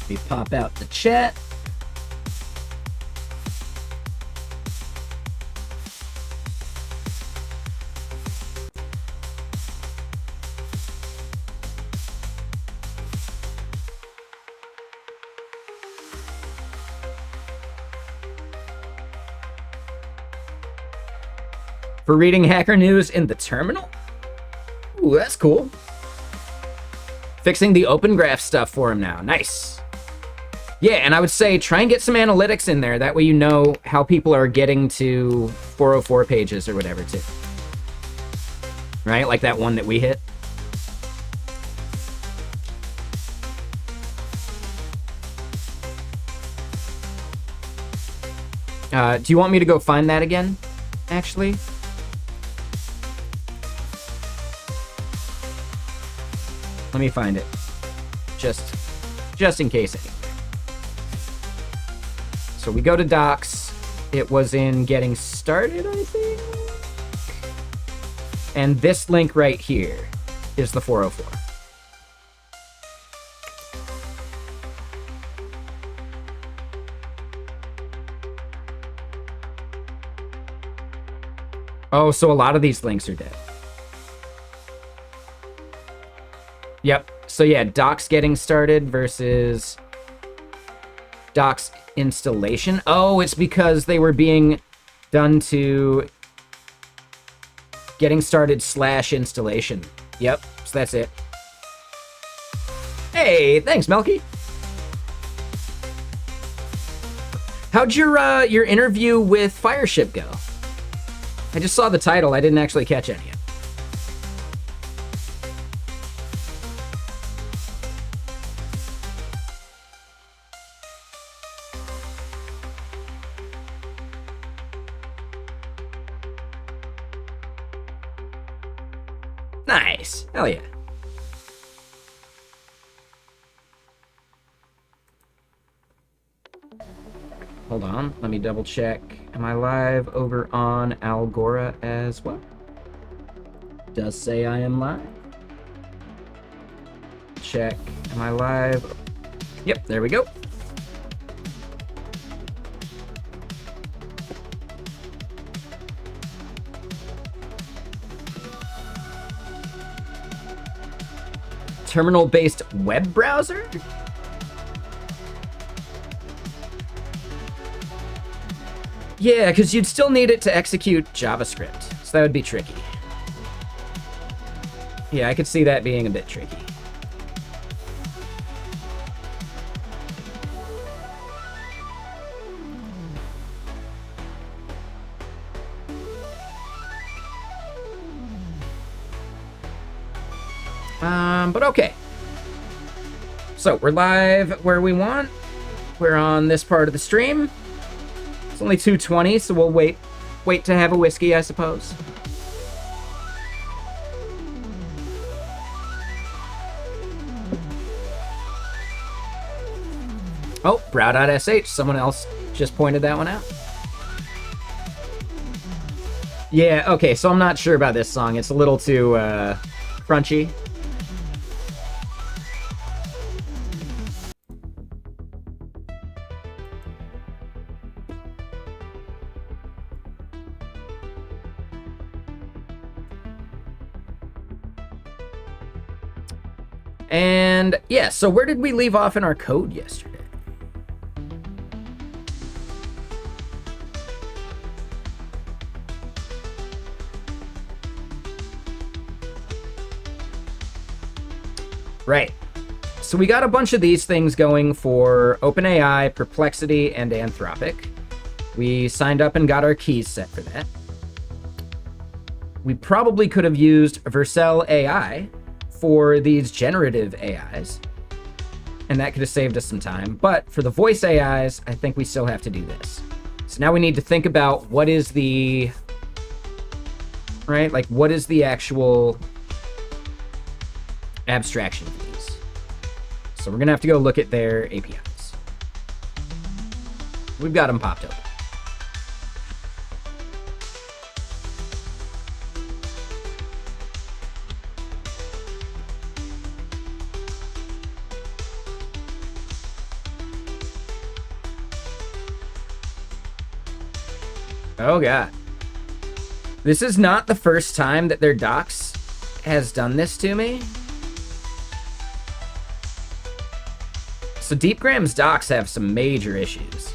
Let me pop out the chat. For reading hacker news in the terminal? Ooh, that's cool. Fixing the open graph stuff for him now. Nice. Yeah, and I would say try and get some analytics in there. That way you know how people are getting to 404 pages or whatever, too. Right? Like that one that we hit. Do you want me to go find that again, actually? Let me find it. Just in case. So we go to docs. It was in getting started, I think. And this link right here is the 404. Oh, so a lot of these links are dead. Yep. So yeah, docs getting started versus docs installation. Oh, it's because they were being done to getting started / installation. Yep. So that's it. Hey, thanks, Melky. How'd your interview with Fireship go? I just saw the title. I didn't actually catch any yet. Nice. Hell yeah. Hold on. Let me double check. Am I live over on Algora as well? Does say I am live. Check. Am I live? Yep, there we go. Terminal-based web browser? Yeah, because you'd still need it to execute JavaScript, so that would be tricky. Yeah, I could see that being a bit tricky. But okay. So we're live where we want. We're on this part of the stream. It's only 2:20, so we'll wait to have a whiskey, I suppose. Oh, brow.sh. Someone else just pointed that one out. Yeah, okay, so I'm not sure about this song. It's a little too crunchy. And yeah, so where did we leave off in our code yesterday? Right. So we got a bunch of these things going for OpenAI, Perplexity, and Anthropic. We signed up and got our keys set for that. We probably could have used Vercel AI for these generative AIs, and that could have saved us some time. But for the voice AIs, I think we still have to do this. So now we need to think about what is the, right? Like, what is the actual abstraction of these? So we're gonna have to go look at their APIs. We've got them popped open. Oh, God. This is not the first time that their docs has done this to me. So Deepgram's docs have some major issues.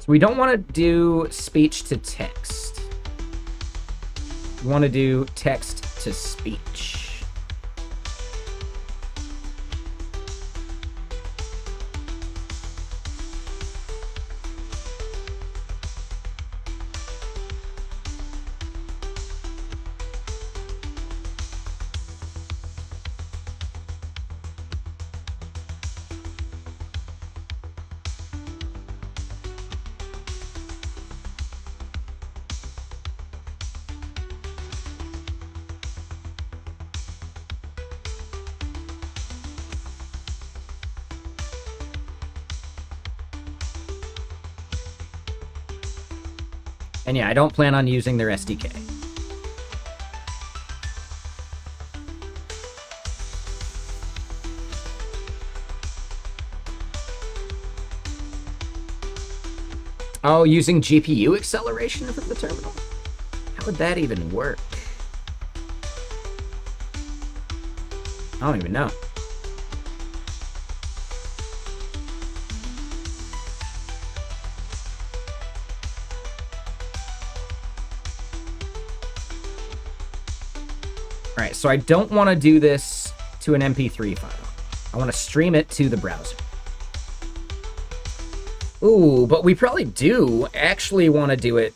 We don't want to do speech to text. We want to do text to speech. And yeah, I don't plan on using their SDK. Oh, using GPU acceleration from the terminal? How would that even work? I don't even know. Alright, so I don't want to do this to an MP3 file. I want to stream it to the browser. Ooh, but we probably do actually want to do it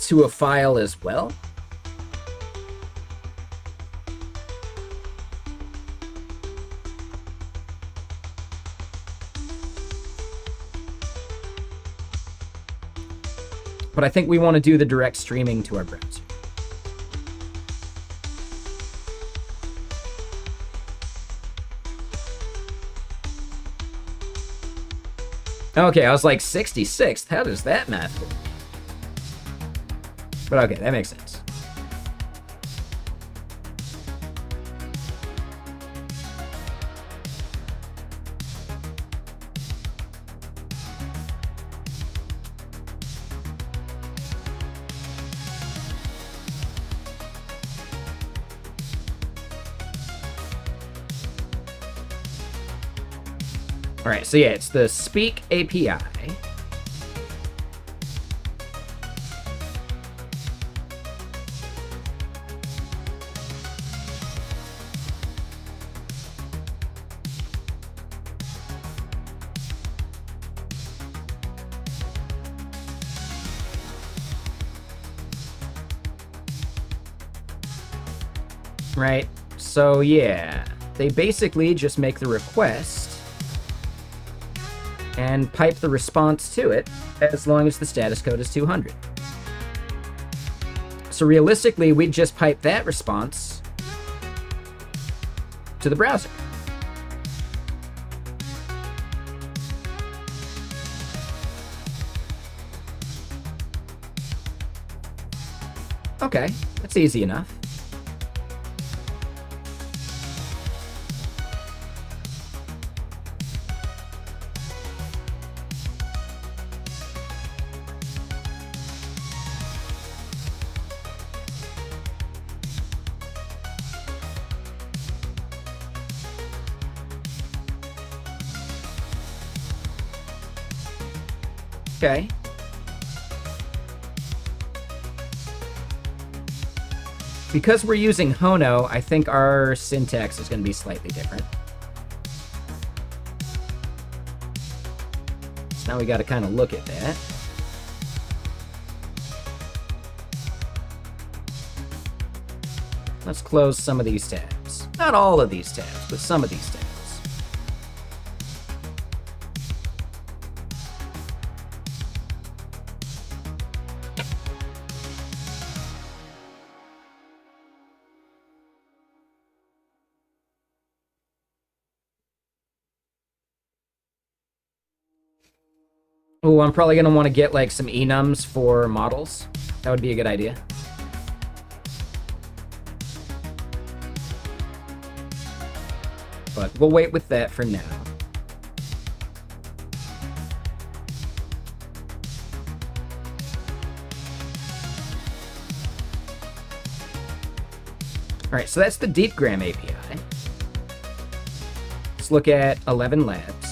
to a file as well. But I think we want to do the direct streaming to our browser. Okay, I was like 66th. How does that math work? But okay, that makes sense. All right, so yeah, it's the Speak API. Right, so yeah, they basically just make the request and pipe the response to it as long as the status code is 200. So realistically, we'd just pipe that response to the browser. Okay, that's easy enough. Okay. Because we're using Hono, I think our syntax is going to be slightly different. So now we got to kind of look at that. Let's close some of these tabs. Not all of these tabs, but some of these tabs. Oh, I'm probably going to want to get like some enums for models. That would be a good idea. But we'll wait with that for now. All right, so that's the DeepGram API. Let's look at 11 Labs.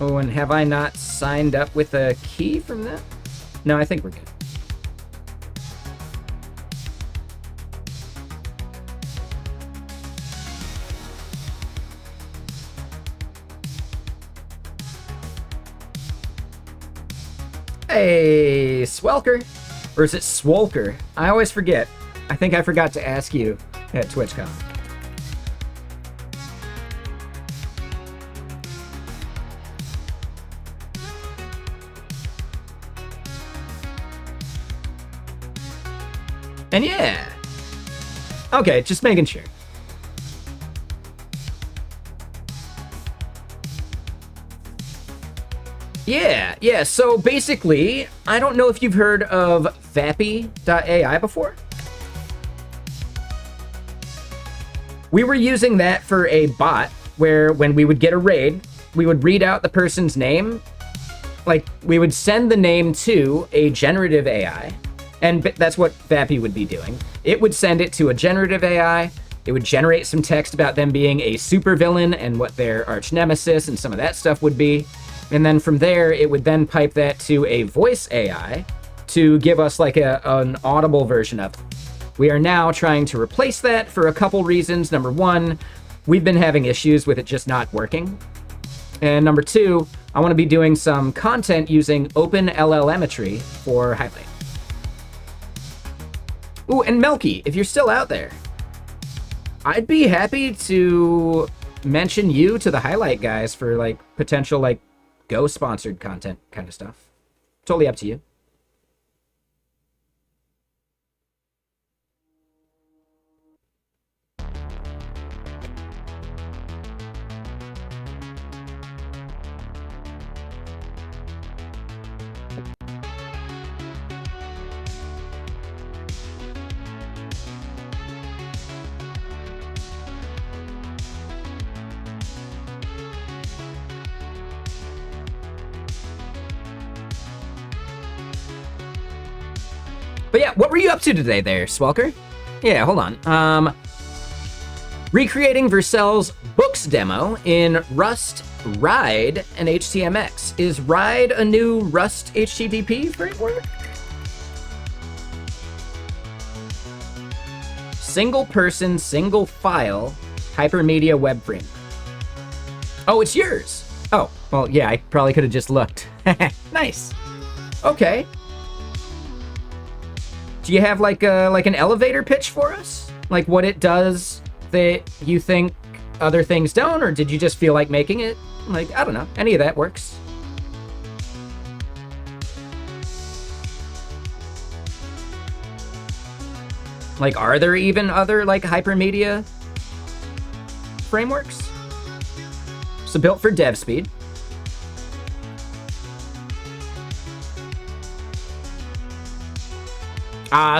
Oh, and have I not signed up with a key from that? No, I think we're good. Hey, Swelker. Or is it Swolker? I always forget. I think I forgot to ask you at TwitchCon. And yeah. Okay, just making sure. Yeah, so basically, I don't know if you've heard of Vapi.ai before. We were using that for a bot where when we would get a raid, we would read out the person's name. Like, we would send the name to a generative AI, and that's what Vapi would be doing. It would send it to a generative AI. It would generate some text about them being a supervillain and what their arch nemesis and some of that stuff would be. And then from there, it would then pipe that to a voice AI to give us like an audible version of it. We are now trying to replace that for a couple reasons. Number one, we've been having issues with it just not working. And number two, I want to be doing some content using OpenLLMetry for Highlight. Ooh, and Melky, if you're still out there, I'd be happy to mention you to the Highlight guys for like potential like Go sponsored content kind of stuff. Totally up to you. But yeah, what were you up to today there, Swelker? Yeah, hold on. Recreating Vercel's books demo in Rust, Ride, and HTMX. Is Ride a new Rust HTTP framework? Single person, single file, hypermedia web framework. Oh, it's yours. Oh, well, yeah, I probably could have just looked. Nice. Okay. Do you have like an elevator pitch for us? Like what it does that you think other things don't, or did you just feel like making it? Like, I don't know. Any of that works. Like, are there even other like hypermedia frameworks? So built for dev speed.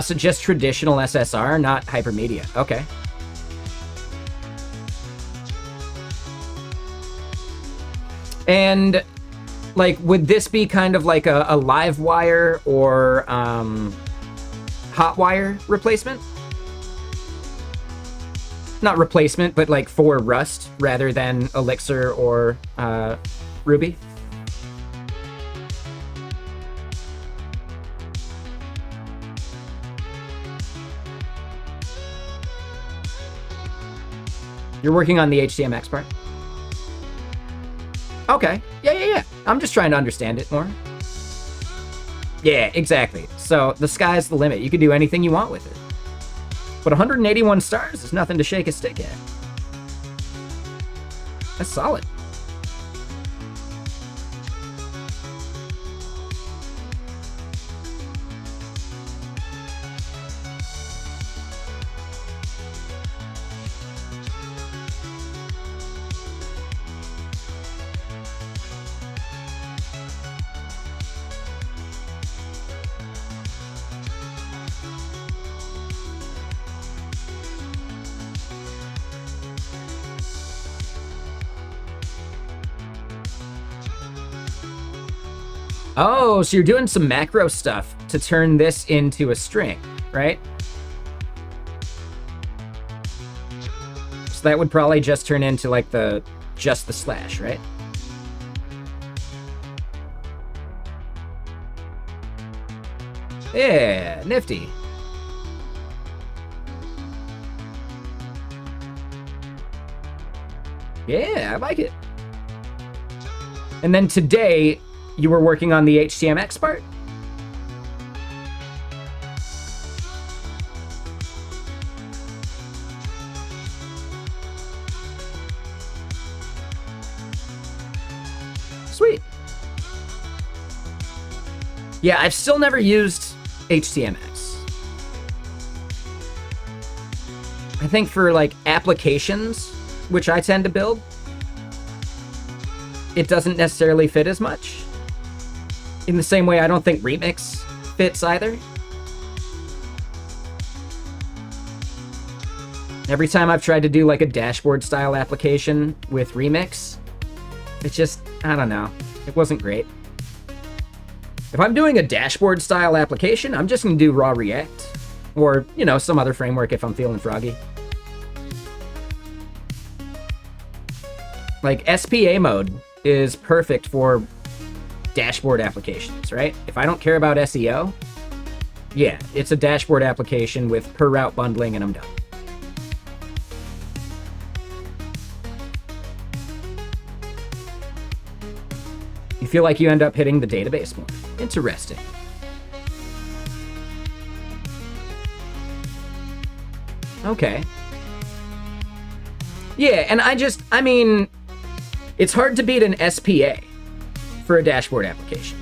So just traditional SSR, not hypermedia. Okay. And, like, would this be kind of like a Livewire or Hotwire replacement? Not replacement, but like for Rust rather than Elixir or Ruby? You're working on the HTMX part? Okay. Yeah. I'm just trying to understand it more. Yeah, exactly. So the sky's the limit. You can do anything you want with it. But 181 stars is nothing to shake a stick at. That's solid. Oh, so you're doing some macro stuff to turn this into a string, right? So that would probably just turn into like just the slash, right? Yeah, nifty. Yeah, I like it. And then today, you were working on the HTMX part? Sweet. Yeah, I've still never used HTMX. I think for like applications, which I tend to build, it doesn't necessarily fit as much. In the same way, I don't think Remix fits either. Every time I've tried to do like a dashboard style application with Remix, it's just, I don't know, it wasn't great. If I'm doing a dashboard style application, I'm just gonna do raw React, or, you know, some other framework if I'm feeling froggy. Like SPA mode is perfect for dashboard applications, right? If I don't care about SEO, yeah, it's a dashboard application with per route bundling and I'm done. You feel like you end up hitting the database more. Interesting. Okay. Yeah, and I mean, it's hard to beat an SPA for a dashboard application.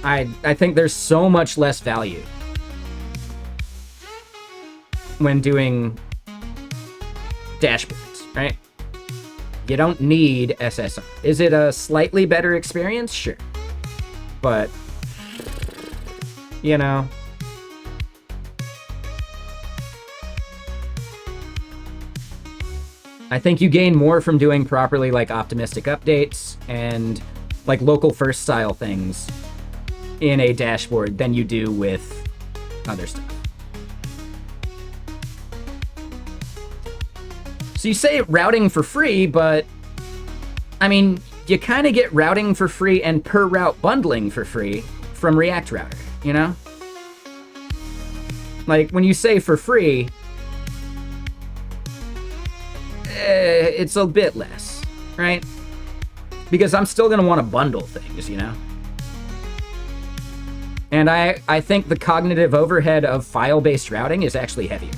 I think there's so much less value when doing dashboards, right? You don't need SSR. Is it a slightly better experience? Sure. But, you know, I think you gain more from doing properly like optimistic updates and like local first style things in a dashboard than you do with other stuff. So you say routing for free, but I mean, you kind of get routing for free and per route bundling for free from React Router, you know? Like when you say for free, it's a bit less, right? Because I'm still gonna want to bundle things, you know? And I think the cognitive overhead of file-based routing is actually heavier.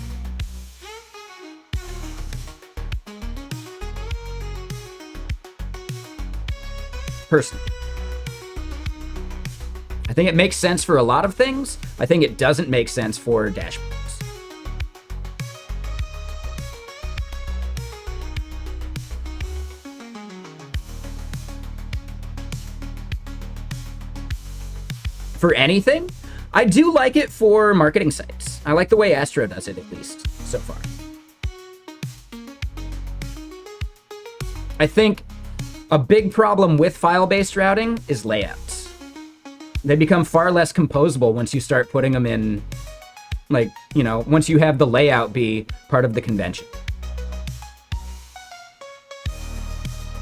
Personally. I think it makes sense for a lot of things. I think it doesn't make sense for dashboards. For anything, I do like it for marketing sites. I like the way Astro does it, at least, so far. I think a big problem with file-based routing is layouts. They become far less composable once you start putting them in, like, you know, once you have the layout be part of the convention.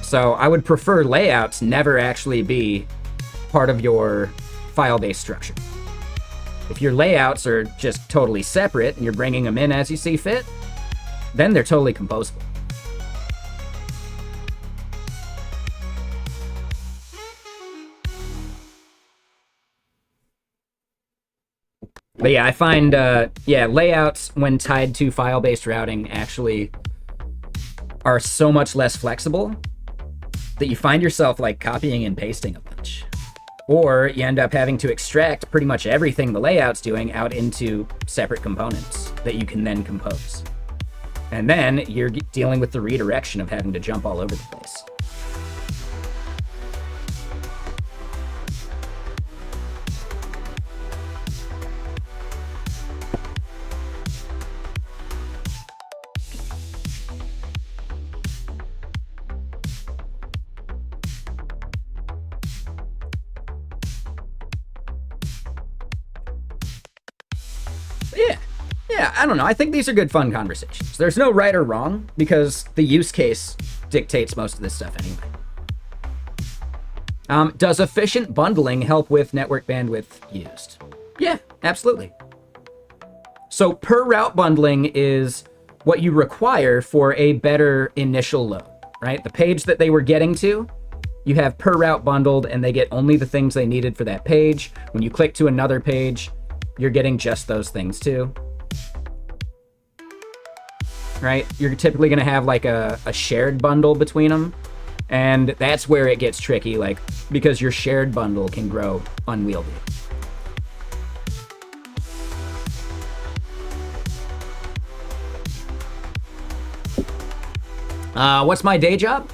So I would prefer layouts never actually be part of your file-based structure. If your layouts are just totally separate and you're bringing them in as you see fit, then they're totally composable. But yeah, I find, layouts when tied to file-based routing actually are so much less flexible that you find yourself like copying and pasting a bunch. Or you end up having to extract pretty much everything the layout's doing out into separate components that you can then compose. And then you're dealing with the redirection of having to jump all over the place. yeah, I don't know. I think these are good, fun conversations. There's no right or wrong because the use case dictates most of this stuff anyway. Does efficient bundling help with network bandwidth used? Yeah, absolutely. So per route bundling is what you require for a better initial load, right? The page that they were getting to, you have per route bundled and they get only the things they needed for that page. When you click to another page, you're getting just those things too. Right? You're typically going to have like a shared bundle between them. And that's where it gets tricky, like, because your shared bundle can grow unwieldy. What's my day job?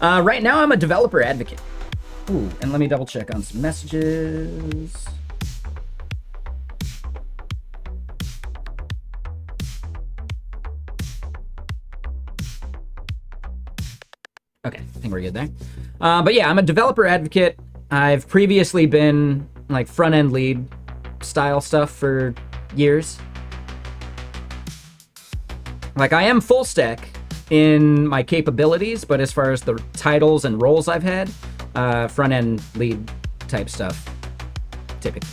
Right now, I'm a developer advocate. Ooh, and let me double check on some messages. Okay, I think we're good there. But yeah, I'm a developer advocate. I've previously been like front-end lead style stuff for years. Like I am full stack in my capabilities, but as far as the titles and roles I've had, front-end lead type stuff, typically.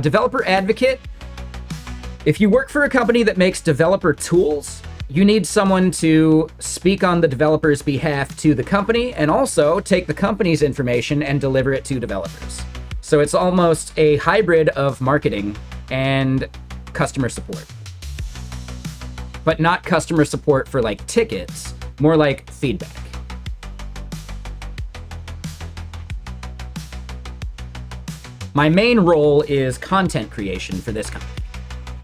Developer advocate. If you work for a company that makes developer tools, you need someone to speak on the developer's behalf to the company and also take the company's information and deliver it to developers. So it's almost a hybrid of marketing and customer support. But not customer support for like tickets, more like feedback. My main role is content creation for this company,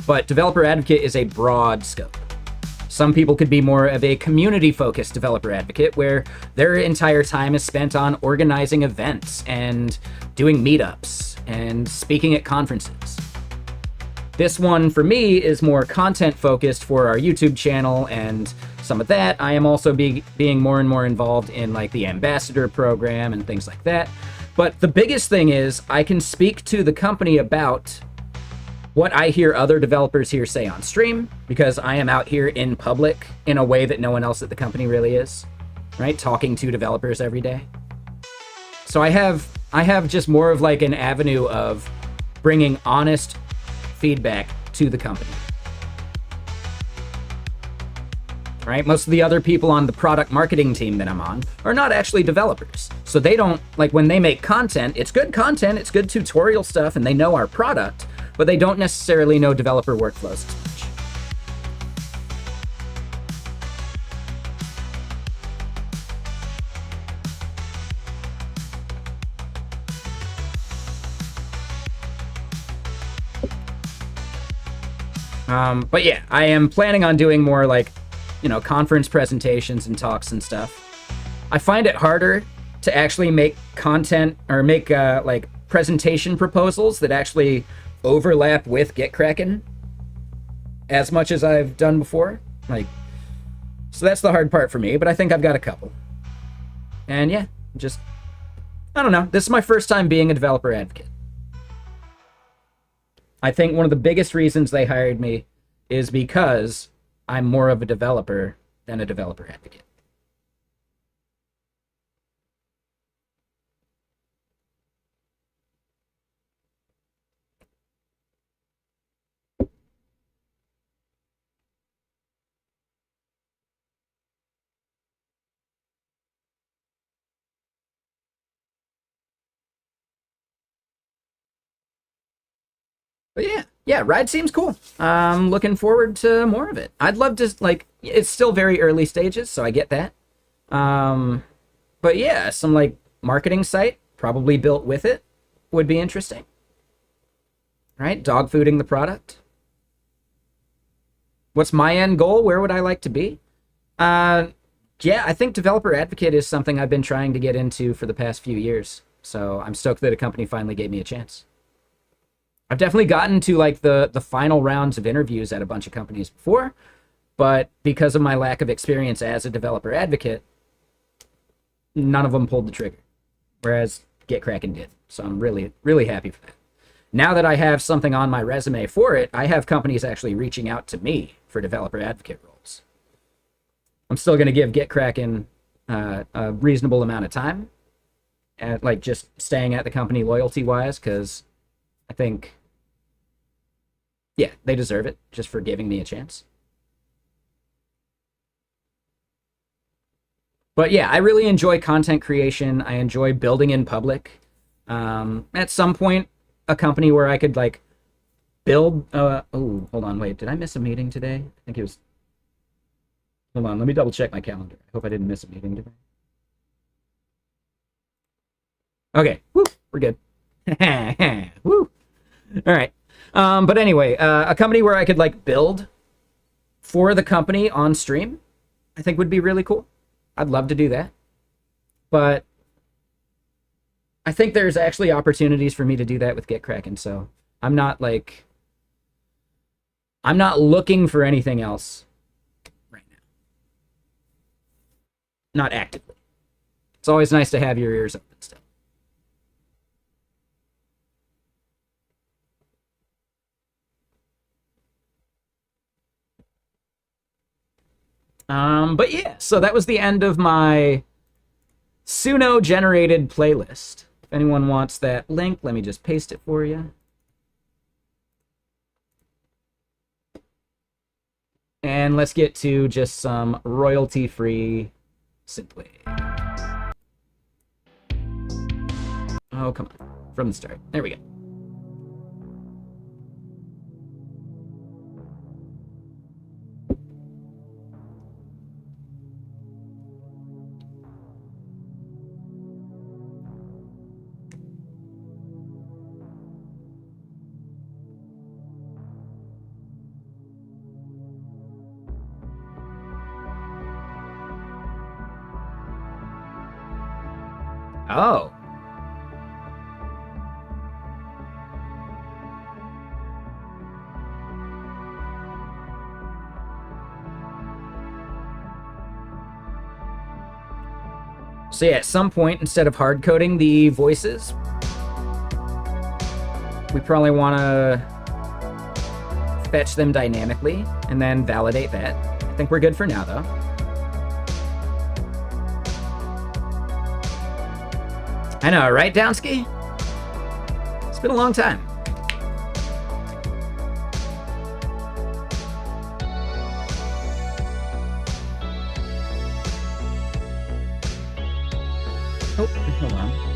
but developer advocate is a broad scope. Some people could be more of a community-focused developer advocate where their entire time is spent on organizing events and doing meetups and speaking at conferences. This one, for me, is more content-focused for our YouTube channel and some of that. I am also being more and more involved in like the ambassador program and things like that. But the biggest thing is I can speak to the company about what I hear other developers here say on stream, because I am out here in public in a way that no one else at the company really is, right? Talking to developers every day. So I have just more of like an avenue of bringing honest feedback to the company, right? Most of the other people on the product marketing team that I'm on are not actually developers. So they don't, like when they make content, it's good content, it's good tutorial stuff, and they know our product, but they don't necessarily know developer workflows as much. But yeah, I am planning on doing more like, you know, conference presentations and talks and stuff. I find it harder to actually make content or make like presentation proposals that actually overlap with Get Kraken as much as I've done before. Like, so that's the hard part for me, but I think I've got a couple. And yeah, just, I don't know. This is my first time being a developer advocate. I think one of the biggest reasons they hired me is because I'm more of a developer than a developer advocate. But yeah, Ride seems cool. I'm looking forward to more of it. I'd love to, like, it's still very early stages, so I get that. But yeah, some, like, marketing site, probably built with it, would be interesting. Right? Dog fooding the product. What's my end goal? Where would I like to be? Yeah, I think developer advocate is something I've been trying to get into for the past few years. So I'm stoked that a company finally gave me a chance. I've definitely gotten to like the final rounds of interviews at a bunch of companies before, but because of my lack of experience as a developer advocate, none of them pulled the trigger, whereas Get Kraken did. So I'm really, really happy for that. now that I have something on my resume for it, I have companies actually reaching out to me for developer advocate roles. I'm still going to give GitKraken a reasonable amount of time, at like just staying at the company loyalty-wise, because I think, yeah, they deserve it just for giving me a chance. But yeah, I really enjoy content creation. I enjoy building in public. At some point, a company where I could like build. Oh, hold on, wait. Did I miss a meeting today? I think it was. Hold on, let me double check my calendar. I hope I didn't miss a meeting today. Okay, woo, we're good. Woo. All right. But anyway, a company where I could like build for the company on stream, I think would be really cool. I'd love to do that. But I think there's actually opportunities for me to do that with GitKraken, so I'm not looking for anything else right now. Not actively. It's always nice to have your ears open still. But yeah, so that was the end of my Suno-generated playlist. If anyone wants that link, let me just paste it for you. And let's get to just some royalty-free synthwave. Oh, come on. From the start. There we go. Oh. So yeah, at some point, instead of hard coding the voices, we probably want to fetch them dynamically and then validate that. I think we're good for now, though. I know, right, Downsky? It's been a long time. Oh, hold on.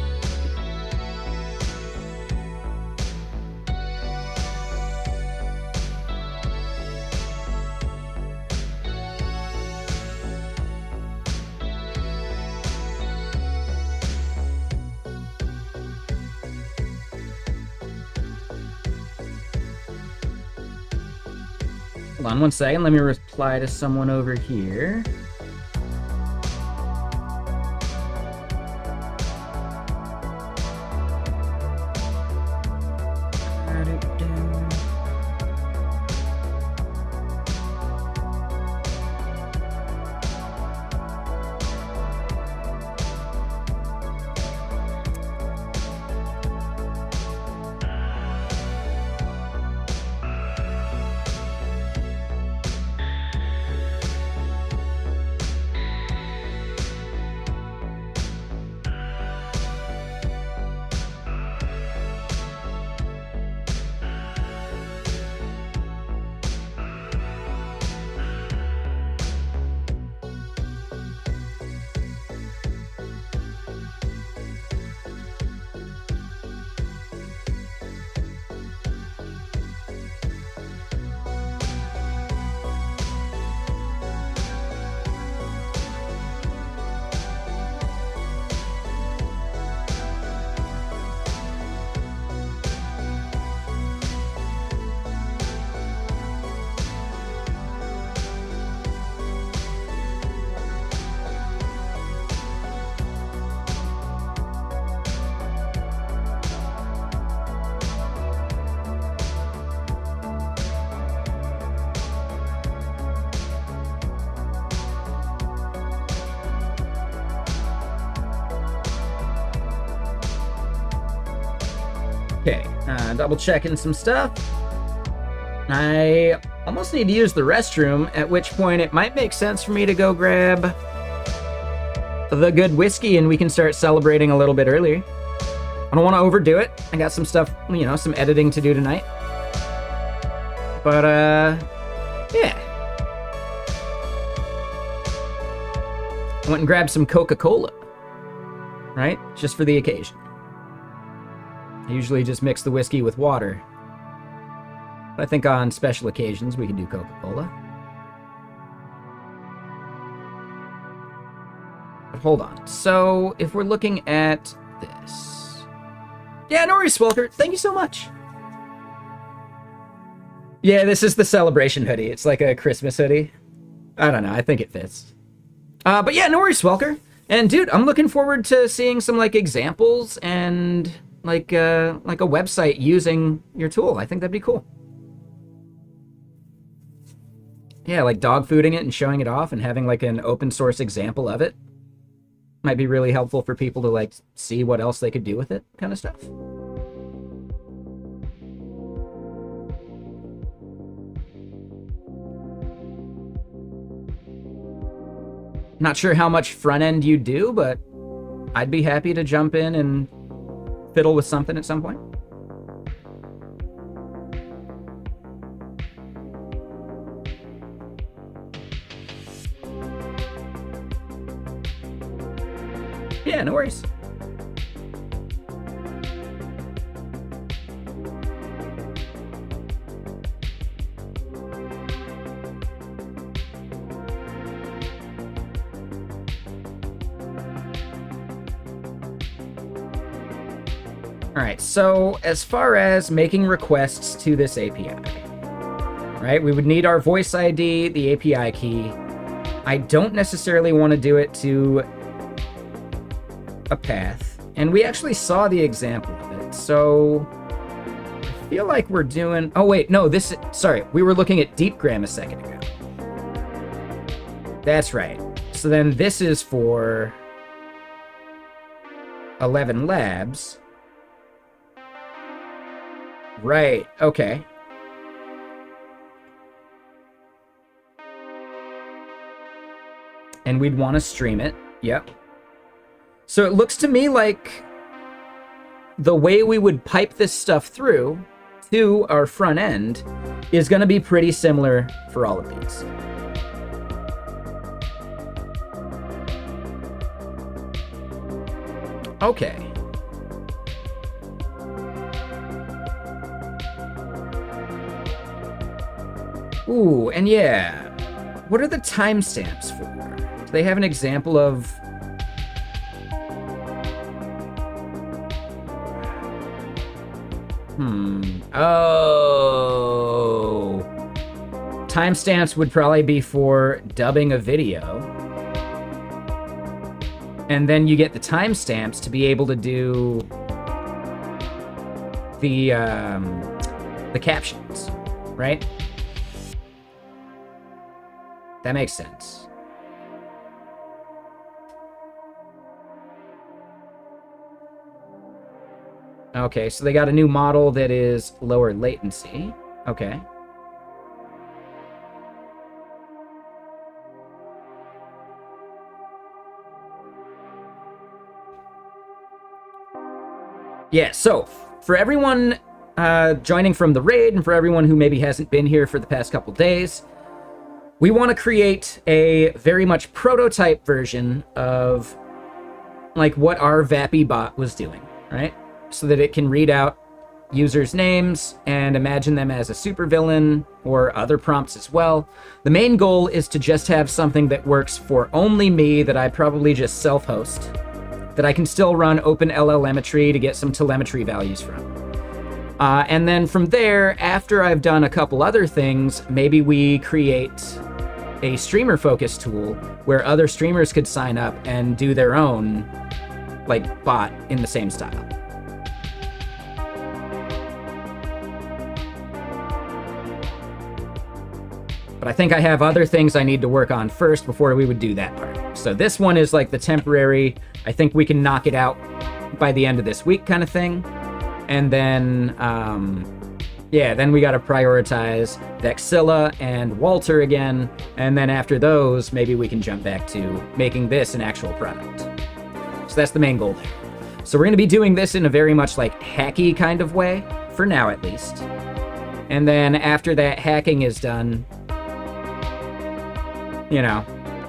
Hold on one second. Let me reply to someone over here. Okay. Double checking some stuff. I almost need to use the restroom, at which point it might make sense for me to go grab the good whiskey and we can start celebrating a little bit earlier. I don't want to overdo it. I got some stuff, you know, some editing to do tonight. But, yeah. I went and grabbed some Coca-Cola, right? Just for the occasion. I usually just mix the whiskey with water. But I think on special occasions we can do Coca-Cola. But hold on. So, if we're looking at this... Yeah, no worries, Swelker. Thank you so much. Yeah, this is the celebration hoodie. It's like a Christmas hoodie. I don't know. I think it fits. But yeah, no worries, Swelker. And dude, I'm looking forward to seeing some like examples and like a website using your tool. I think that'd be cool. Yeah, like dog fooding it and showing it off and having like an open source example of it might be really helpful for people to like see what else they could do with it, kind of stuff. Not sure how much front end you do, but I'd be happy to jump in and fiddle with something at some point. Yeah, no worries. Alright, so as far as making requests to this API, right, we would need our voice ID, the API key. I don't necessarily want to do it to a path, and we actually saw the example of it, so I feel like we're doing... Oh wait, no, this... Sorry, we were looking at Deepgram a second ago. That's right. So then this is for 11 labs. Right, okay. And we'd want to stream it, yep. So it looks to me like the way we would pipe this stuff through to our front end is going to be pretty similar for all of these. Okay. Ooh, and yeah, what are the timestamps for? Do they have an example of... Oh. Timestamps would probably be for dubbing a video. And then you get the timestamps to be able to do the captions, right? That makes sense. Okay, so they got a new model that is lower latency. Okay. Yeah, so for everyone joining from the raid and for everyone who maybe hasn't been here for the past couple days, we want to create a very much prototype version of like what our Vapi bot was doing, right? So that it can read out users' names and imagine them as a supervillain or other prompts as well. The main goal is to just have something that works for only me, that I probably just self-host, that I can still run OpenLLMetry to get some telemetry values from. And then from there, after I've done a couple other things, maybe we create a streamer focus tool where other streamers could sign up and do their own like bot in the same style. But I think I have other things I need to work on first before we would do that part. So this one is like the temporary, I think we can knock it out by the end of this week kind of thing. And then, yeah, then we got to prioritize Vexilla and Walter again. And then after those, maybe we can jump back to making this an actual product. So that's the main goal there. So we're going to be doing this in a very much like hacky kind of way, for now at least. And then after that hacking is done, you know,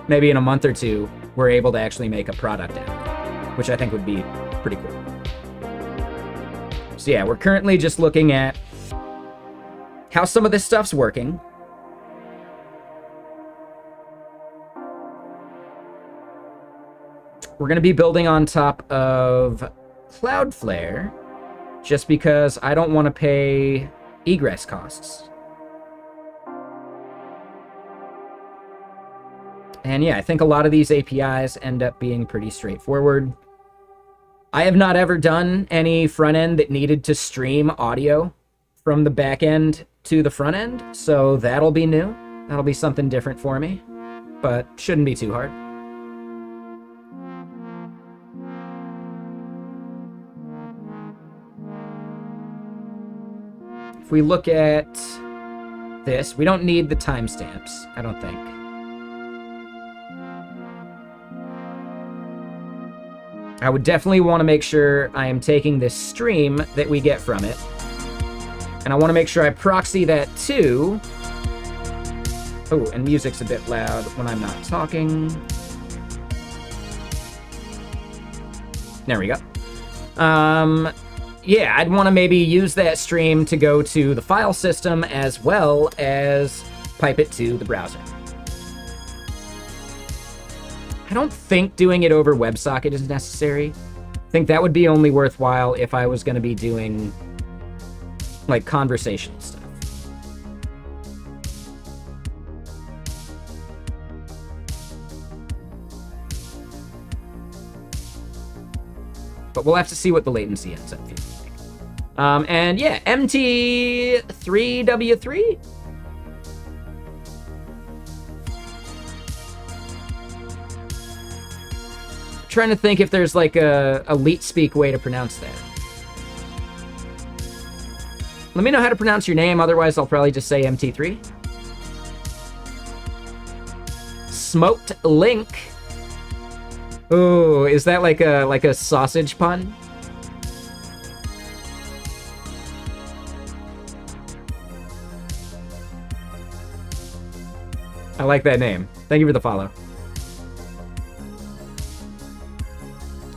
maybe in a month or two, we're able to actually make a product out of it, which I think would be pretty cool. So yeah, we're currently just looking at how some of this stuff's working. We're going to be building on top of Cloudflare just because I don't want to pay egress costs. And yeah, I think a lot of these APIs end up being pretty straightforward. I have not ever done any front end that needed to stream audio from the back end to the front end, so that'll be new. That'll be something different for me, but shouldn't be too hard. If we look at this, we don't need the timestamps, I don't think. I would definitely want to make sure I am taking this stream that we get from it, and I want to make sure I proxy that to... Oh, and music's a bit loud when I'm not talking. There we go. Yeah, I'd want to maybe use that stream to go to the file system as well as pipe it to the browser. I don't think doing it over WebSocket is necessary. I think that would be only worthwhile if I was going to be doing, like, conversational stuff. But we'll have to see what the latency ends up feeling like. And yeah, MT3W3? Trying to think if there's like a elite speak way to pronounce that. Let me know how to pronounce your name, otherwise I'll probably just say MT3. Smoked Link. Ooh, is that like a sausage pun? I like that name. Thank you for the follow.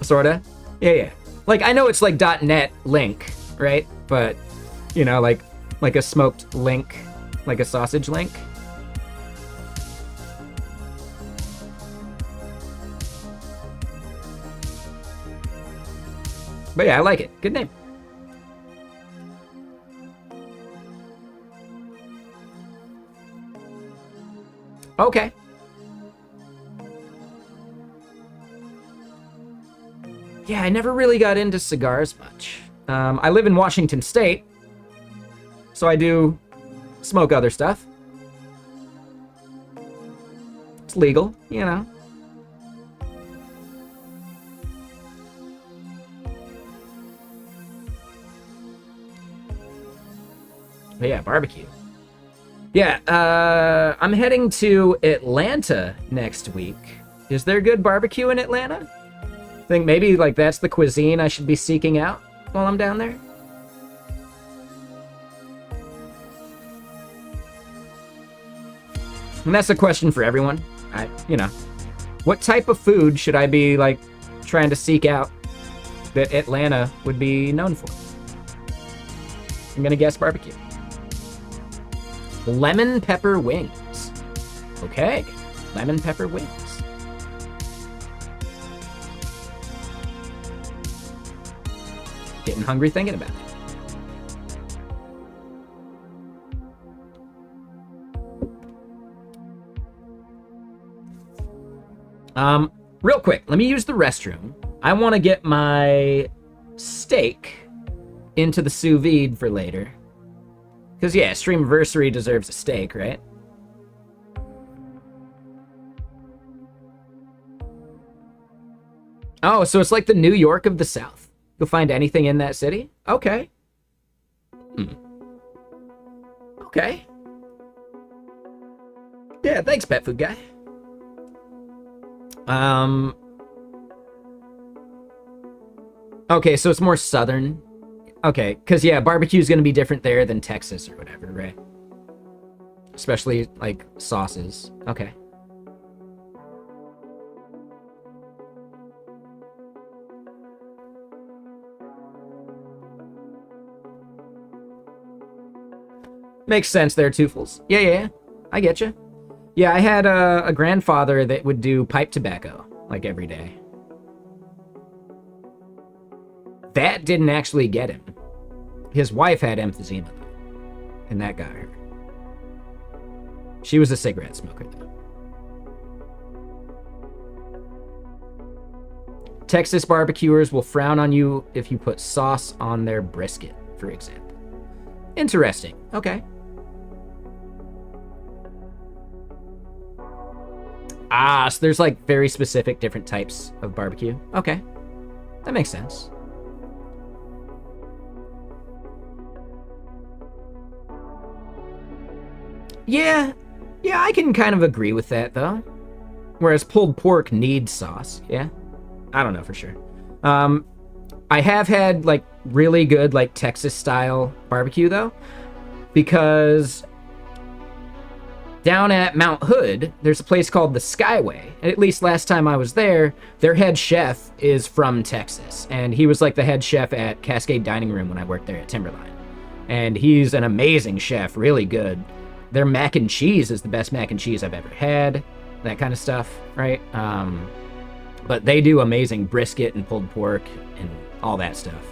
Sorta? Yeah. Like, I know it's like .NET link, right? But, you know, like a smoked link, like a sausage link. But yeah, I like it. Good name. Okay. Yeah, I never really got into cigars much. I live in Washington State, so I do smoke other stuff. It's legal, you know. But yeah, barbecue. Yeah, I'm heading to Atlanta next week. Is there good barbecue in Atlanta? I think maybe like that's the cuisine I should be seeking out while I'm down there. And that's a question for everyone. You know, what type of food should I be like trying to seek out that Atlanta would be known for? I'm gonna guess barbecue. Lemon pepper wings. Okay, lemon pepper wings. Getting hungry thinking about it. Real quick, let me use the restroom. I want to get my steak into the sous vide for later. Because, yeah, Streamversary deserves a steak, right? Oh, so it's like the New York of the South. You'll find anything in that city? Okay, Okay. Yeah, thanks, Pet Food Guy. Okay, so it's more southern. Okay, because, yeah, barbecue is going to be different there than Texas or whatever, right? Especially, like, sauces. Okay. Makes sense there, Twofuls. Yeah. I get you. Yeah, I had a grandfather that would do pipe tobacco, like, every day. That didn't actually get him. His wife had emphysema, and that got her. She was a cigarette smoker, though. Texas barbecuers will frown on you if you put sauce on their brisket, for example. Interesting. Okay. Ah, so there's like very specific different types of barbecue. Okay. That makes sense. Yeah, I can kind of agree with that, though. Whereas pulled pork needs sauce, yeah? I don't know for sure. I have had, like, really good, like, Texas-style barbecue, though, because down at Mount Hood, there's a place called the Skyway. And at least last time I was there, their head chef is from Texas, and he was, like, the head chef at Cascade Dining Room when I worked there at Timberline. And he's an amazing chef, really good. Their mac and cheese is the best mac and cheese I've ever had. That kind of stuff, right? But they do amazing brisket and pulled pork and all that stuff.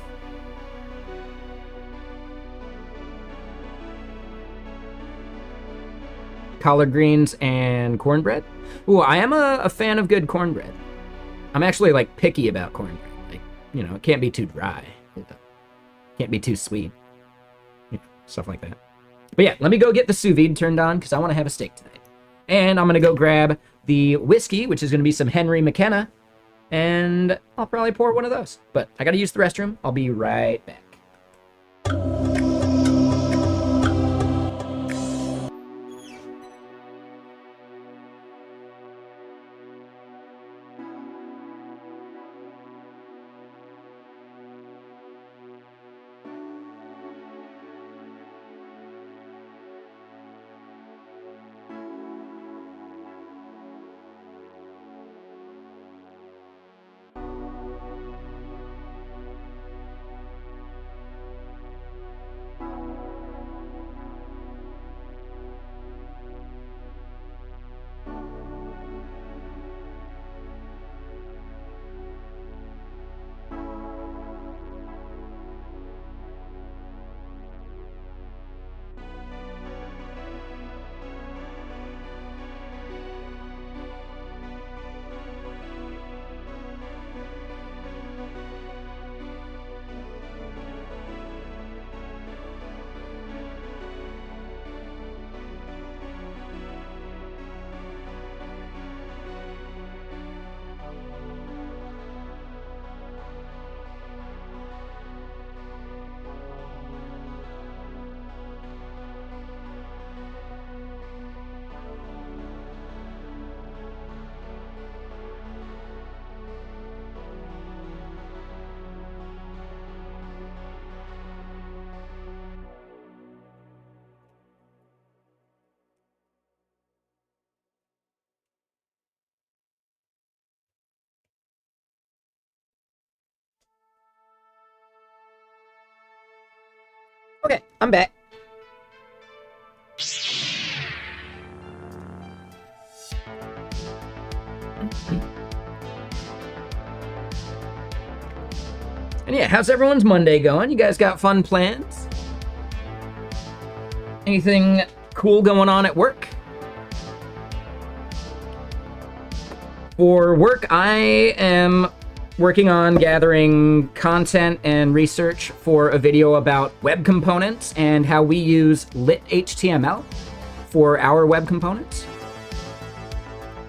Collard greens and cornbread. Ooh, I am a fan of good cornbread. I'm actually, like, picky about cornbread. Like, you know, it can't be too dry. It can't be too sweet. You know, stuff like that. But yeah, let me go get the sous vide turned on because I want to have a steak tonight. And I'm going to go grab the whiskey, which is going to be some Henry McKenna. And I'll probably pour one of those. But I got to use the restroom. I'll be right back. Okay, I'm back. And yeah, how's everyone's Monday going? You guys got fun plans? Anything cool going on at work? For work, I am working on gathering content and research for a video about web components and how we use lit HTML for our web components.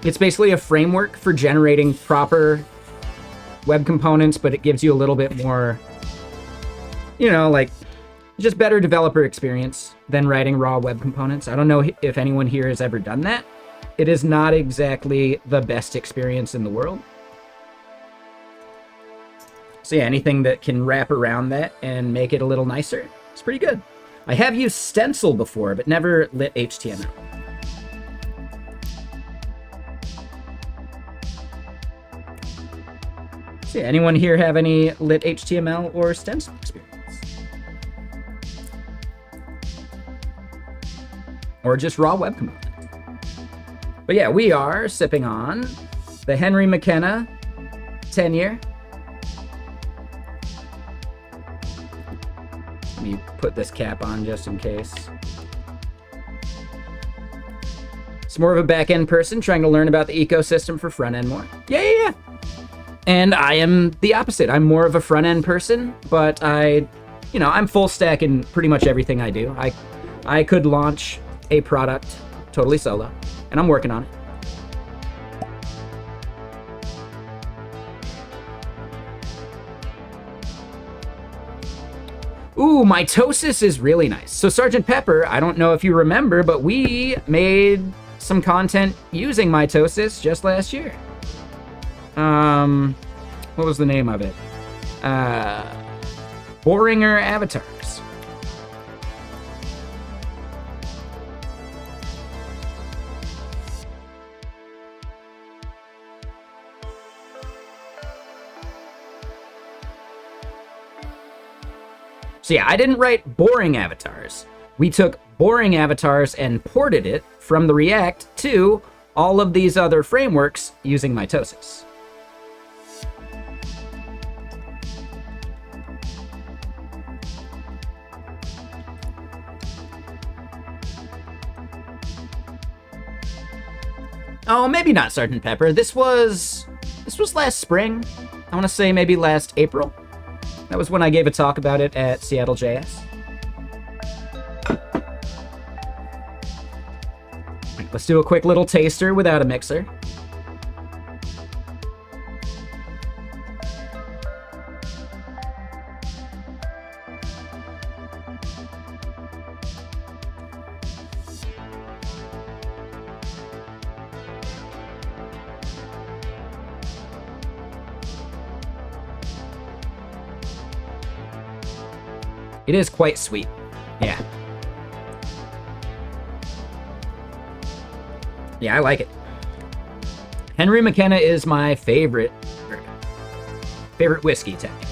It's basically a framework for generating proper web components, but it gives you a little bit more, you know, like just better developer experience than writing raw web components. I don't know if anyone here has ever done that. It is not exactly the best experience in the world. So yeah, anything that can wrap around that and make it a little nicer, it's pretty good. I have used Stencil before, but never lit HTML. So yeah, anyone here have any lit HTML or Stencil experience? Or just raw web component? But yeah, we are sipping on the Henry McKenna 10-year. Let me put this cap on just in case. It's more of a back-end person trying to learn about the ecosystem for front-end more. Yeah. And I am the opposite. I'm more of a front-end person, but I'm full stack in pretty much everything I do. I could launch a product totally solo, and I'm working on it. Ooh, mitosis is really nice. So Sgt. Pepper, I don't know if you remember, but we made some content using mitosis just last year. What was the name of it? Boringer Avatars. So yeah, I didn't write boring avatars. We took boring avatars and ported it from the React to all of these other frameworks using mitosis. Oh, maybe not Sgt. Pepper. This was last spring. I want to say maybe last April. That was when I gave a talk about it at Seattle JS. Let's do a quick little taster without a mixer. It is quite sweet. Yeah. Yeah, I like it. Henry McKenna is my favorite whiskey, technically.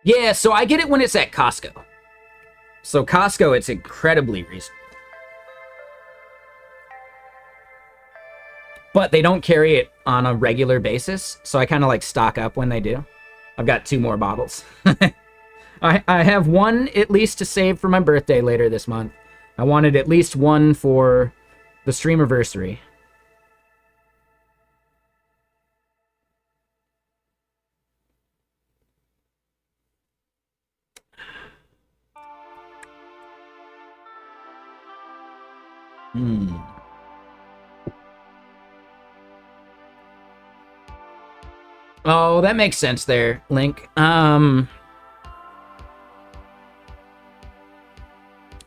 Yeah, so I get it when it's at Costco. So Costco, it's incredibly reasonable. But they don't carry it on a regular basis, so I kind of like stock up when they do. I've got 2 more bottles. I have one at least to save for my birthday later this month. I wanted at least one for the streamiversary. Oh, that makes sense there, Link.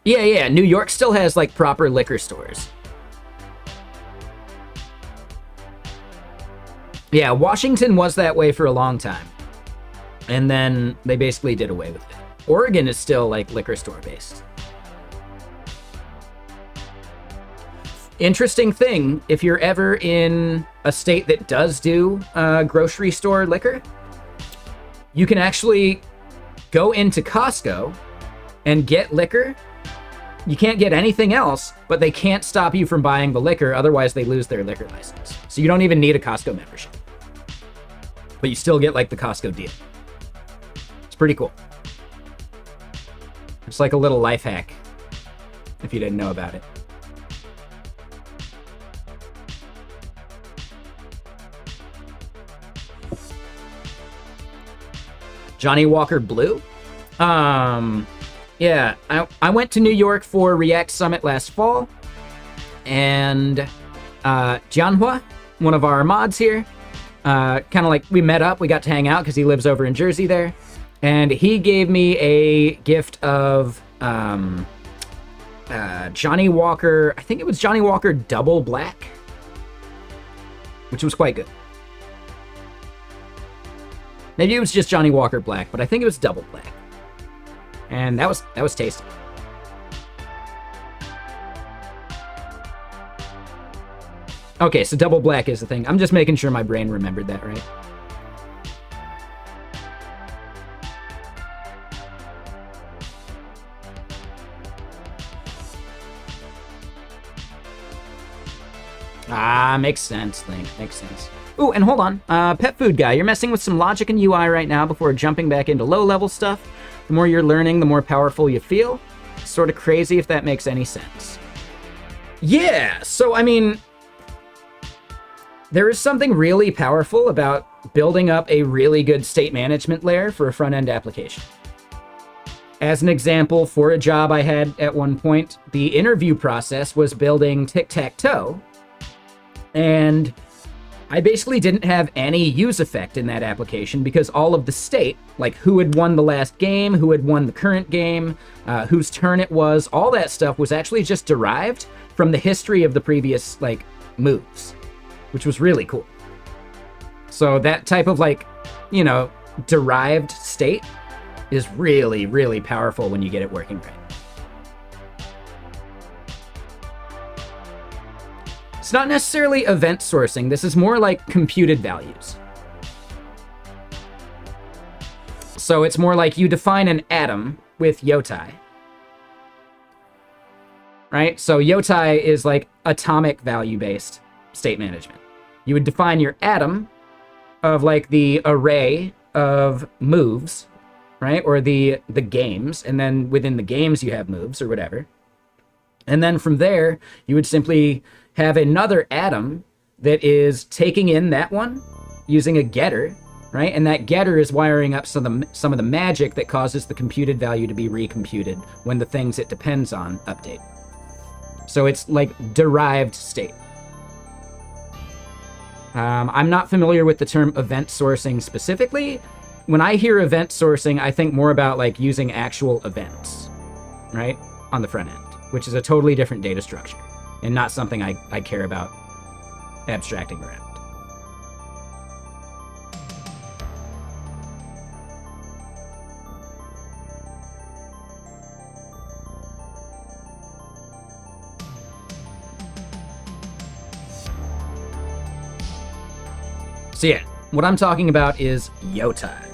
Yeah, New York still has, like, proper liquor stores. Yeah, Washington was that way for a long time. And then they basically did away with it. Oregon is still, like, liquor store-based. Interesting thing, if you're ever in a state that does do grocery store liquor, you can actually go into Costco and get liquor. You can't get anything else, but they can't stop you from buying the liquor, otherwise they lose their liquor license. So you don't even need a Costco membership. But you still get, like, the Costco deal. It's pretty cool. It's like a little life hack, if you didn't know about it. Johnny Walker Blue. Yeah, I went to New York for React Summit last fall, and Jianhua, one of our mods here, kind of like we met up, we got to hang out because he lives over in Jersey there, and he gave me a gift of Johnny Walker, I think it was Johnny Walker Double Black, which was quite good. Maybe it was just Johnny Walker Black, but I think it was Double Black. And that was tasty. Okay, so Double Black is the thing. I'm just making sure my brain remembered that right. Ah, makes sense, Link. Makes sense. Ooh, and hold on. Pet Food Guy, you're messing with some logic and UI right now before jumping back into low-level stuff. The more you're learning, the more powerful you feel. Sort of crazy if that makes any sense. Yeah, so I mean, there is something really powerful about building up a really good state management layer for a front-end application. As an example, for a job I had at one point, the interview process was building tic-tac-toe, and I basically didn't have any use effect in that application because all of the state, like who had won the last game, who had won the current game, whose turn it was, all that stuff was actually just derived from the history of the previous, like, moves, which was really cool. So that type of, like, you know, derived state is really, really powerful when you get it working right. It's not necessarily event sourcing. This is more like computed values. So it's more like you define an atom with yotai. Right? So yotai is like atomic value-based state management. You would define your atom of like the array of moves, right? Or the games, and then within the games you have moves or whatever. And then from there, you would simply have another atom that is taking in that one using a getter, right? And that getter is wiring up some of the magic that causes the computed value to be recomputed when the things it depends on update. So it's like derived state. I'm not familiar with the term event sourcing specifically. When I hear event sourcing, I think more about like using actual events, right? On the front end, which is a totally different data structure and not something I care about abstracting around. So yeah, what I'm talking about is yotai.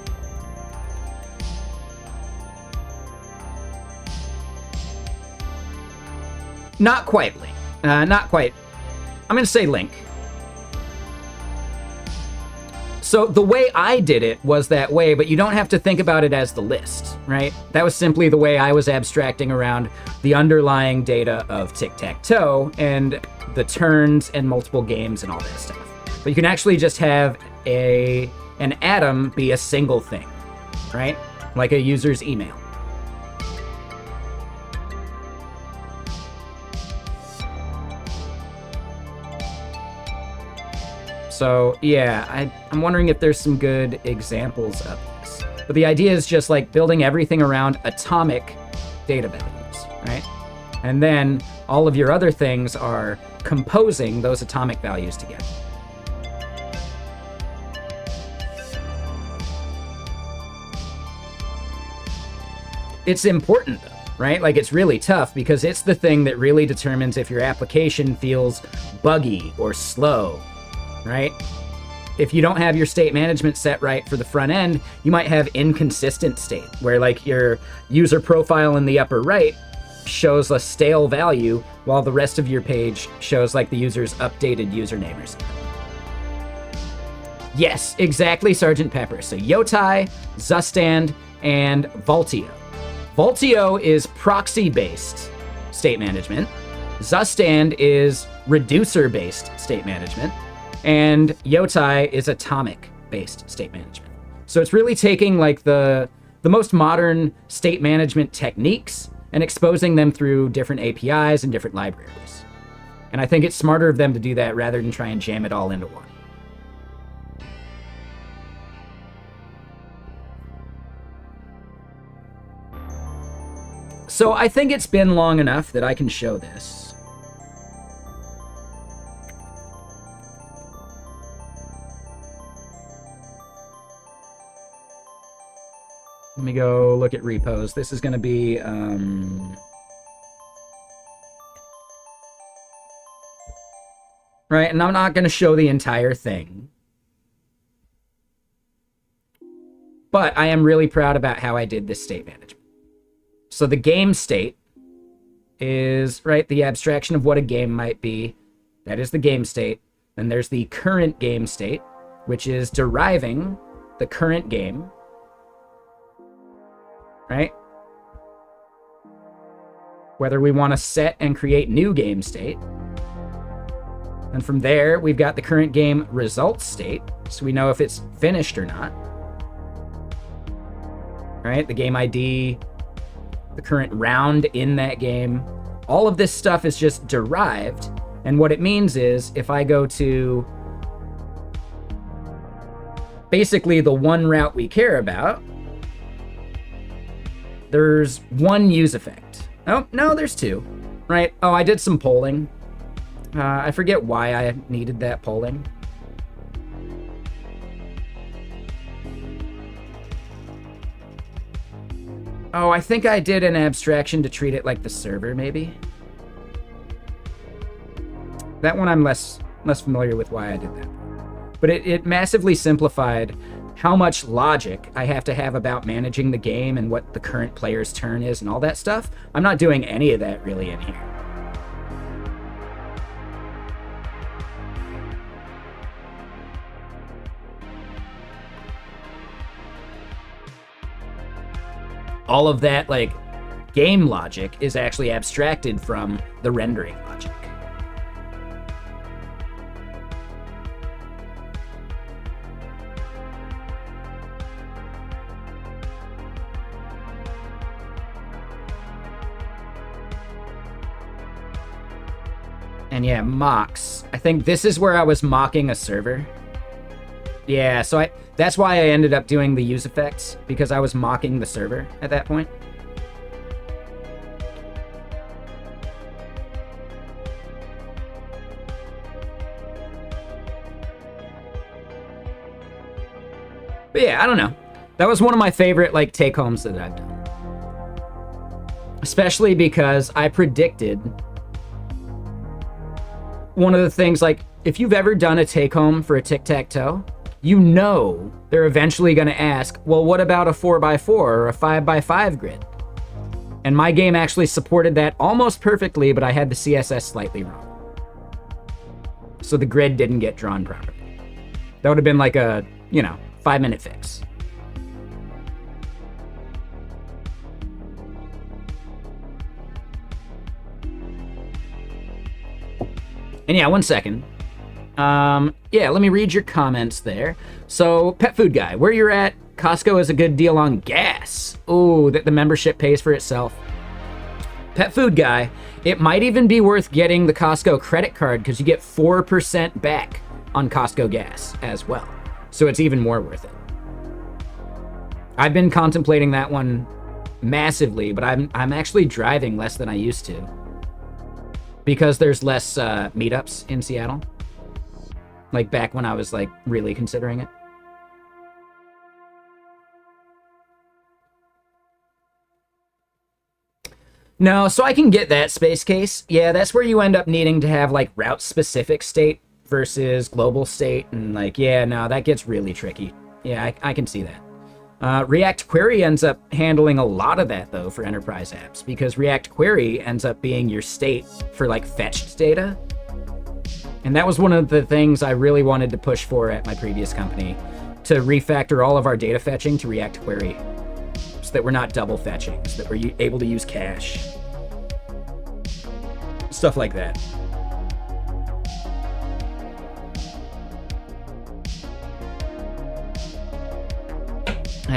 Not quite Link. Not quite. I'm going to say Link. So the way I did it was that way, but you don't have to think about it as the list, right? That was simply the way I was abstracting around the underlying data of tic-tac-toe and the turns and multiple games and all that stuff. But you can actually just have an atom be a single thing, right? Like a user's email. So yeah, I'm wondering if there's some good examples of this. But the idea is just like building everything around atomic data values, right? And then all of your other things are composing those atomic values together. It's important though, right? Like it's really tough because it's the thing that really determines if your application feels buggy or slow, right? If you don't have your state management set right for the front end, you might have inconsistent state where like your user profile in the upper right shows a stale value while the rest of your page shows like the user's updated username or something. Yes, exactly, Sergeant Pepper. So yotai, Zustand, and Vaultio. Vaultio is proxy-based state management. Zustand is reducer-based state management. And yotai is atomic-based state management. So it's really taking like the most modern state management techniques and exposing them through different APIs and different libraries. And I think it's smarter of them to do that rather than try and jam it all into one. So I think it's been long enough that I can show this. Let me go look at repos. This is going to be... right, and I'm not going to show the entire thing. But I am really proud about how I did this state management. So the game state is, right, the abstraction of what a game might be. That is the game state. Then there's the current game state, which is deriving the current game. Right? Whether we want to set and create new game state. And from there, we've got the current game result state, so we know if it's finished or not. Right? The game ID, the current round in that game. All of this stuff is just derived. And what it means is if I go to basically the one route we care about, there's one use effect. Oh, no, there's two. Right? Oh, I did some polling. I forget why I needed that polling. Oh, I think I did an abstraction to treat it like the server, maybe. That one I'm less familiar with why I did that. But it massively simplified how much logic I have to have about managing the game and what the current player's turn is and all that stuff. I'm not doing any of that really in here. All of that, like, game logic is actually abstracted from the rendering logic. And yeah, mocks. I think this is where I was mocking a server. Yeah, so that's why I ended up doing the use effects, because I was mocking the server at that point. But yeah, I don't know. That was one of my favorite, like, take-homes that I've done. Especially because I predicted one of the things, like, if you've ever done a take-home for a tic-tac-toe, you know they're eventually going to ask, well, what about a 4x4 or a 5x5 grid? And my game actually supported that almost perfectly, but I had the CSS slightly wrong. So the grid didn't get drawn properly. That would have been like a, 5-minute fix. And yeah, 1 second. Yeah, let me read your comments there. So, Pet Food Guy, where you're at, Costco is a good deal on gas. Ooh, that the membership pays for itself. Pet Food Guy, it might even be worth getting the Costco credit card because you get 4% back on Costco gas as well. So it's even more worth it. I've been contemplating that one massively, but I'm actually driving less than I used to because there's less meetups in Seattle. Like back when I was like really considering it. No, so I can get that space case. Yeah, that's where you end up needing to have like route specific state versus global state. And like, yeah, no, that gets really tricky. Yeah, I can see that. React Query ends up handling a lot of that though for enterprise apps because React Query ends up being your state for like fetched data. And that was one of the things I really wanted to push for at my previous company, to refactor all of our data fetching to React Query so that we're not double fetching, so that we're able to use cache. Stuff like that.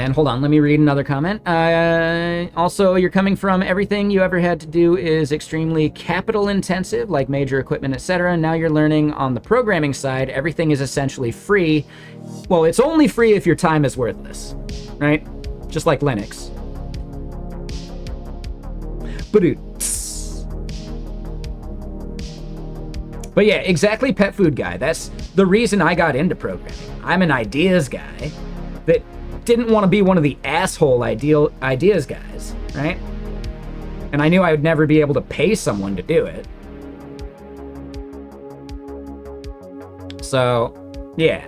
And hold on, let me read another comment. Also, you're coming from everything you ever had to do is extremely capital intensive, like major equipment, etc. Now you're learning on the programming side, everything is essentially free. Well, it's only free if your time is worthless, right? Just like Linux. But yeah, exactly, Pet Food Guy. That's the reason I got into programming. I'm an ideas guy that didn't want to be one of the asshole ideas guys, right? And I knew I would never be able to pay someone to do it. So, yeah.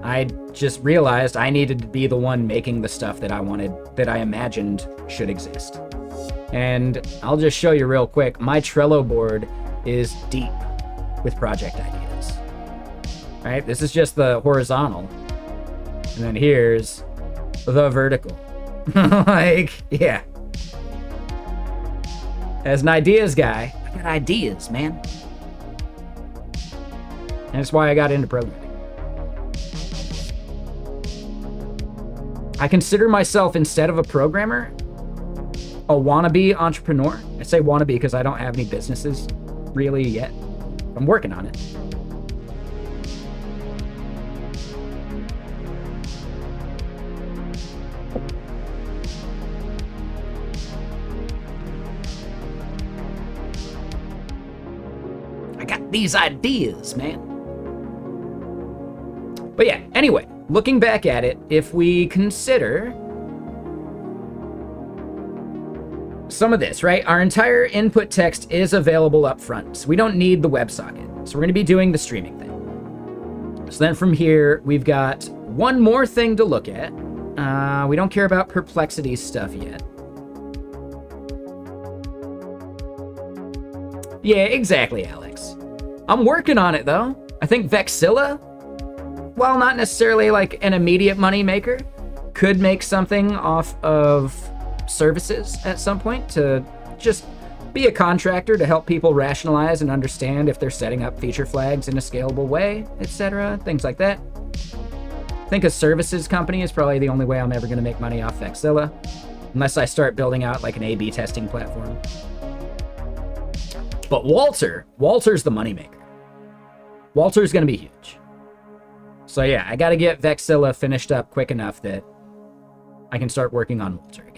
I just realized I needed to be the one making the stuff that I wanted, that I imagined should exist. And I'll just show you real quick. My Trello board is deep with project ideas. Right? This is just the horizontal. And then here's the vertical. Like, yeah. As an ideas guy, I got ideas, man. And that's why I got into programming. I consider myself, instead of a programmer, a wannabe entrepreneur. I say wannabe because I don't have any businesses really yet. I'm working on it. I got these ideas, man. But yeah, anyway, looking back at it, if we consider some of this, right? Our entire input text is available up front, so we don't need the WebSocket. So we're going to be doing the streaming thing. So then from here, we've got one more thing to look at. We don't care about Perplexity stuff yet. Yeah, exactly, Alex. I'm working on it, though. I think Vexilla, while not necessarily like an immediate money maker, could make something off of services at some point to just be a contractor to help people rationalize and understand if they're setting up feature flags in a scalable way, etc. Things like that. I think a services company is probably the only way I'm ever going to make money off Vexilla, unless I start building out like an A/B testing platform. But Walter's the moneymaker. Walter's going to be huge. So yeah, I got to get Vexilla finished up quick enough that I can start working on Walter again.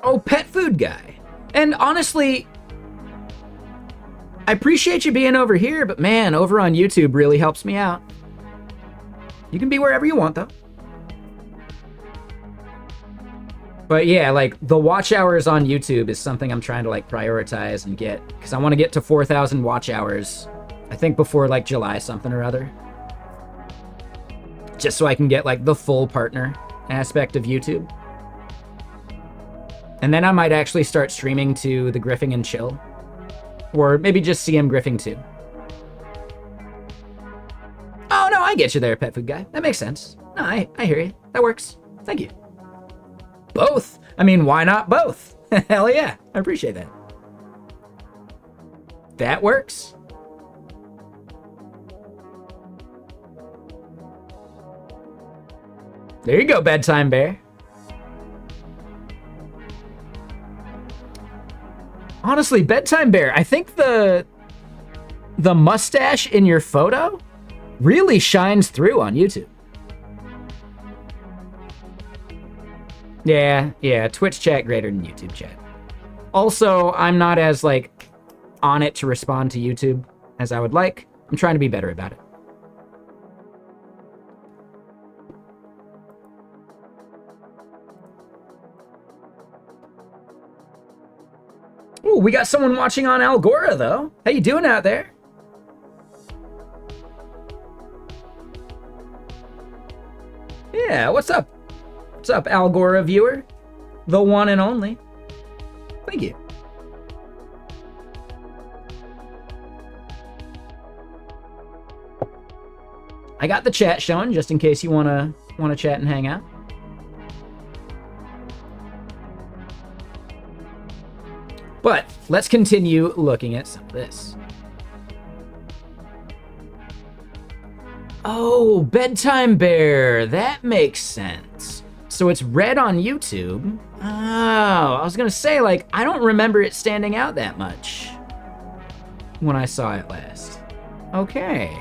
Oh, Pet Food Guy. And honestly, I appreciate you being over here, but man, over on YouTube really helps me out. You can be wherever you want, though. But yeah, like the watch hours on YouTube is something I'm trying to like prioritize and get, because I want to get to 4,000 watch hours, I think before like July something or other. Just so I can get like the full partner aspect of YouTube. And then I might actually start streaming to the Griffing and Chill. Or maybe just CM Griffing too. Oh, no, I get you there, Pet Food Guy. That makes sense. No, I hear you. That works. Thank you. Both? I mean, why not both? Hell yeah. I appreciate that. That works. There you go, Bedtime Bear. Honestly, Bedtime Bear, I think the mustache in your photo really shines through on YouTube. Yeah, Twitch chat greater than YouTube chat. Also, I'm not as, like, on it to respond to YouTube as I would like. I'm trying to be better about it. Ooh, we got someone watching on Algora, though. How you doing out there? Yeah, what's up? What's up, Algora viewer? The one and only. Thank you. I got the chat showing just in case you wanna chat and hang out. But let's continue looking at some of this. Oh, Bedtime Bear. That makes sense. So it's red on YouTube. Oh, I was gonna say, like, I don't remember it standing out that much when I saw it last. Okay.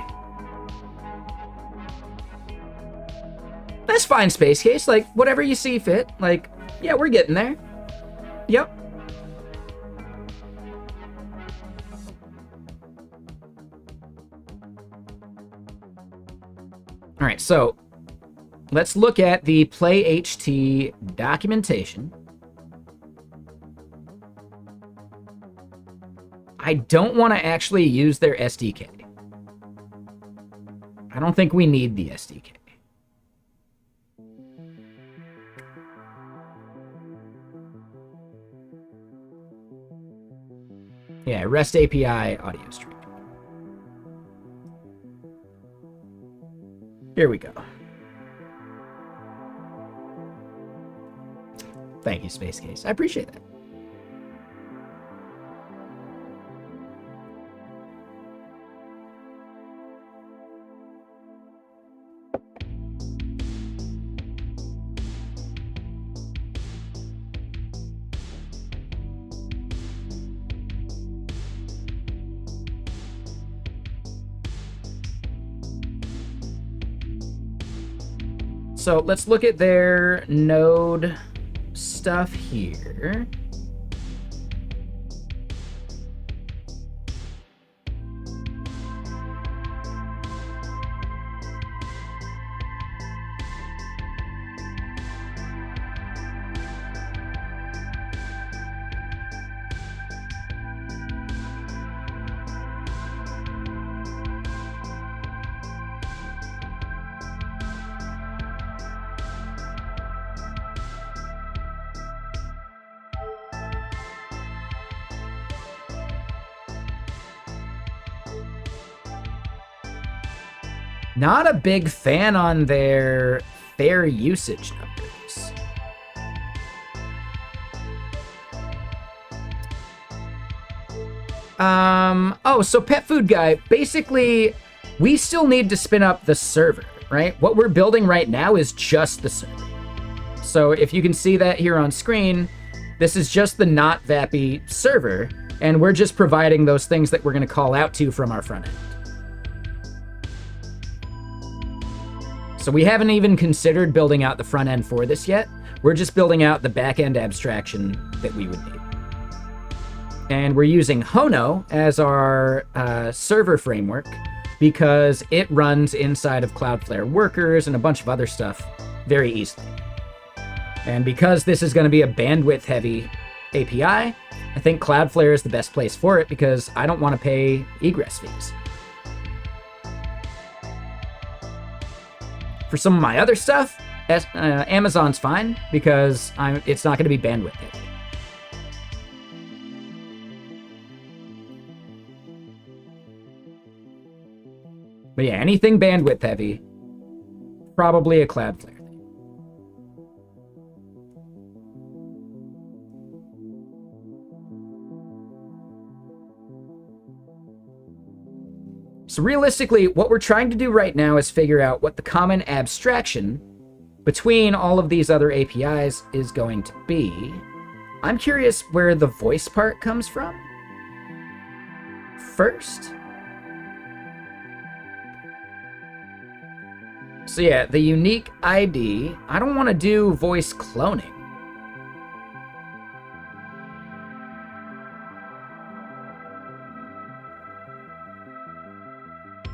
That's fine, Space Case. Like, whatever you see fit. Like, yeah, we're getting there. Yep. All right, so let's look at the Play HT documentation. I don't want to actually use their SDK. I don't think we need the SDK. Yeah, REST API audio stream. Here we go. Thank you, Space Case. I appreciate that. So let's look at their node stuff here. Not a big fan on their fair usage numbers. Oh, so Pet Food Guy, basically, we still need to spin up the server, right? What we're building right now is just the server. So if you can see that here on screen, this is just the not Vapi server, and we're just providing those things that we're going to call out to from our front end. So we haven't even considered building out the front end for this yet. We're just building out the back end abstraction that we would need. And we're using Hono as our server framework because it runs inside of Cloudflare workers and a bunch of other stuff very easily. And because this is going to be a bandwidth heavy API, I think Cloudflare is the best place for it because I don't want to pay egress fees. For some of my other stuff, Amazon's fine because it's not going to be bandwidth heavy. But yeah, anything bandwidth heavy, probably a Cloudflare thing. So realistically, what we're trying to do right now is figure out what the common abstraction between all of these other APIs is going to be. I'm curious where the voice part comes from first. So yeah, the unique ID, I don't want to do voice cloning.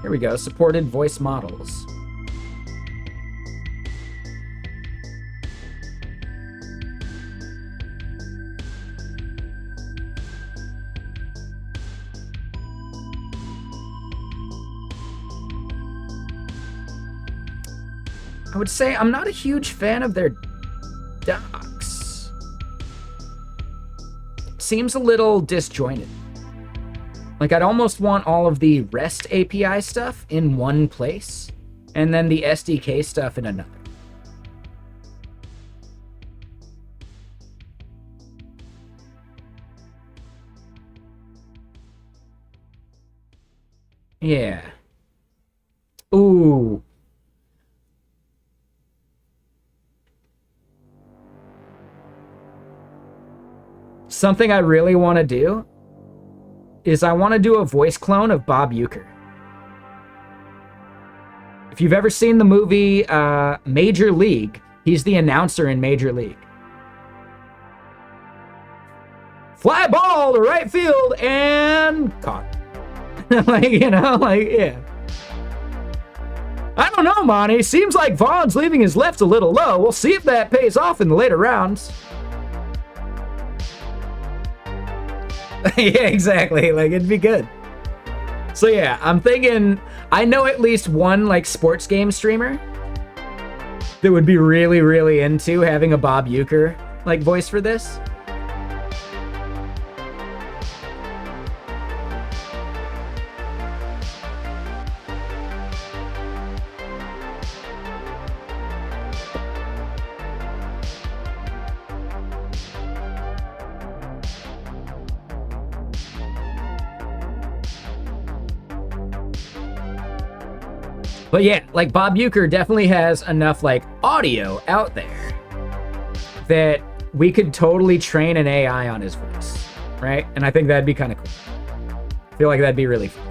Here we go, supported voice models. I would say I'm not a huge fan of their docs. Seems a little disjointed. Like, I'd almost want all of the REST API stuff in one place, and then the SDK stuff in another. Yeah. Ooh. Something I really want to do is I want to do a voice clone of Bob Uecker. If you've ever seen the movie Major League, he's the announcer in Major League. Fly ball to right field and caught. Like, you know, like, yeah. I don't know, Monty. Seems like Vaughn's leaving his left a little low. We'll see if that pays off in the later rounds. Yeah, exactly. Like, it'd be good. So yeah, I'm thinking, I know at least one, like, sports game streamer that would be really, really into having a Bob Uecker, like, voice for this. But yeah, like, Bob Uecker definitely has enough, like, audio out there that we could totally train an AI on his voice, right? And I think that'd be kind of cool. I feel like that'd be really fun.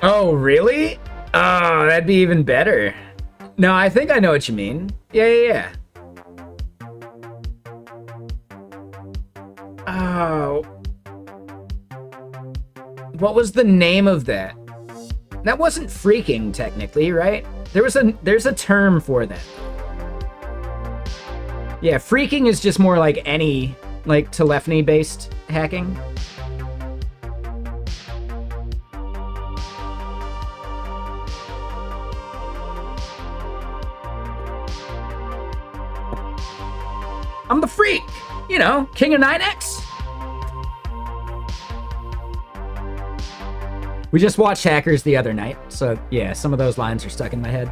Oh, really? Oh, that'd be even better. No, I think I know what you mean. Yeah. Oh. What was the name of that? That wasn't freaking, technically, right? There's a term for that. Yeah, freaking is just more like any, like, telephony-based hacking. I'm the freak, you know, King of 9X. We just watched Hackers the other night, so yeah, some of those lines are stuck in my head.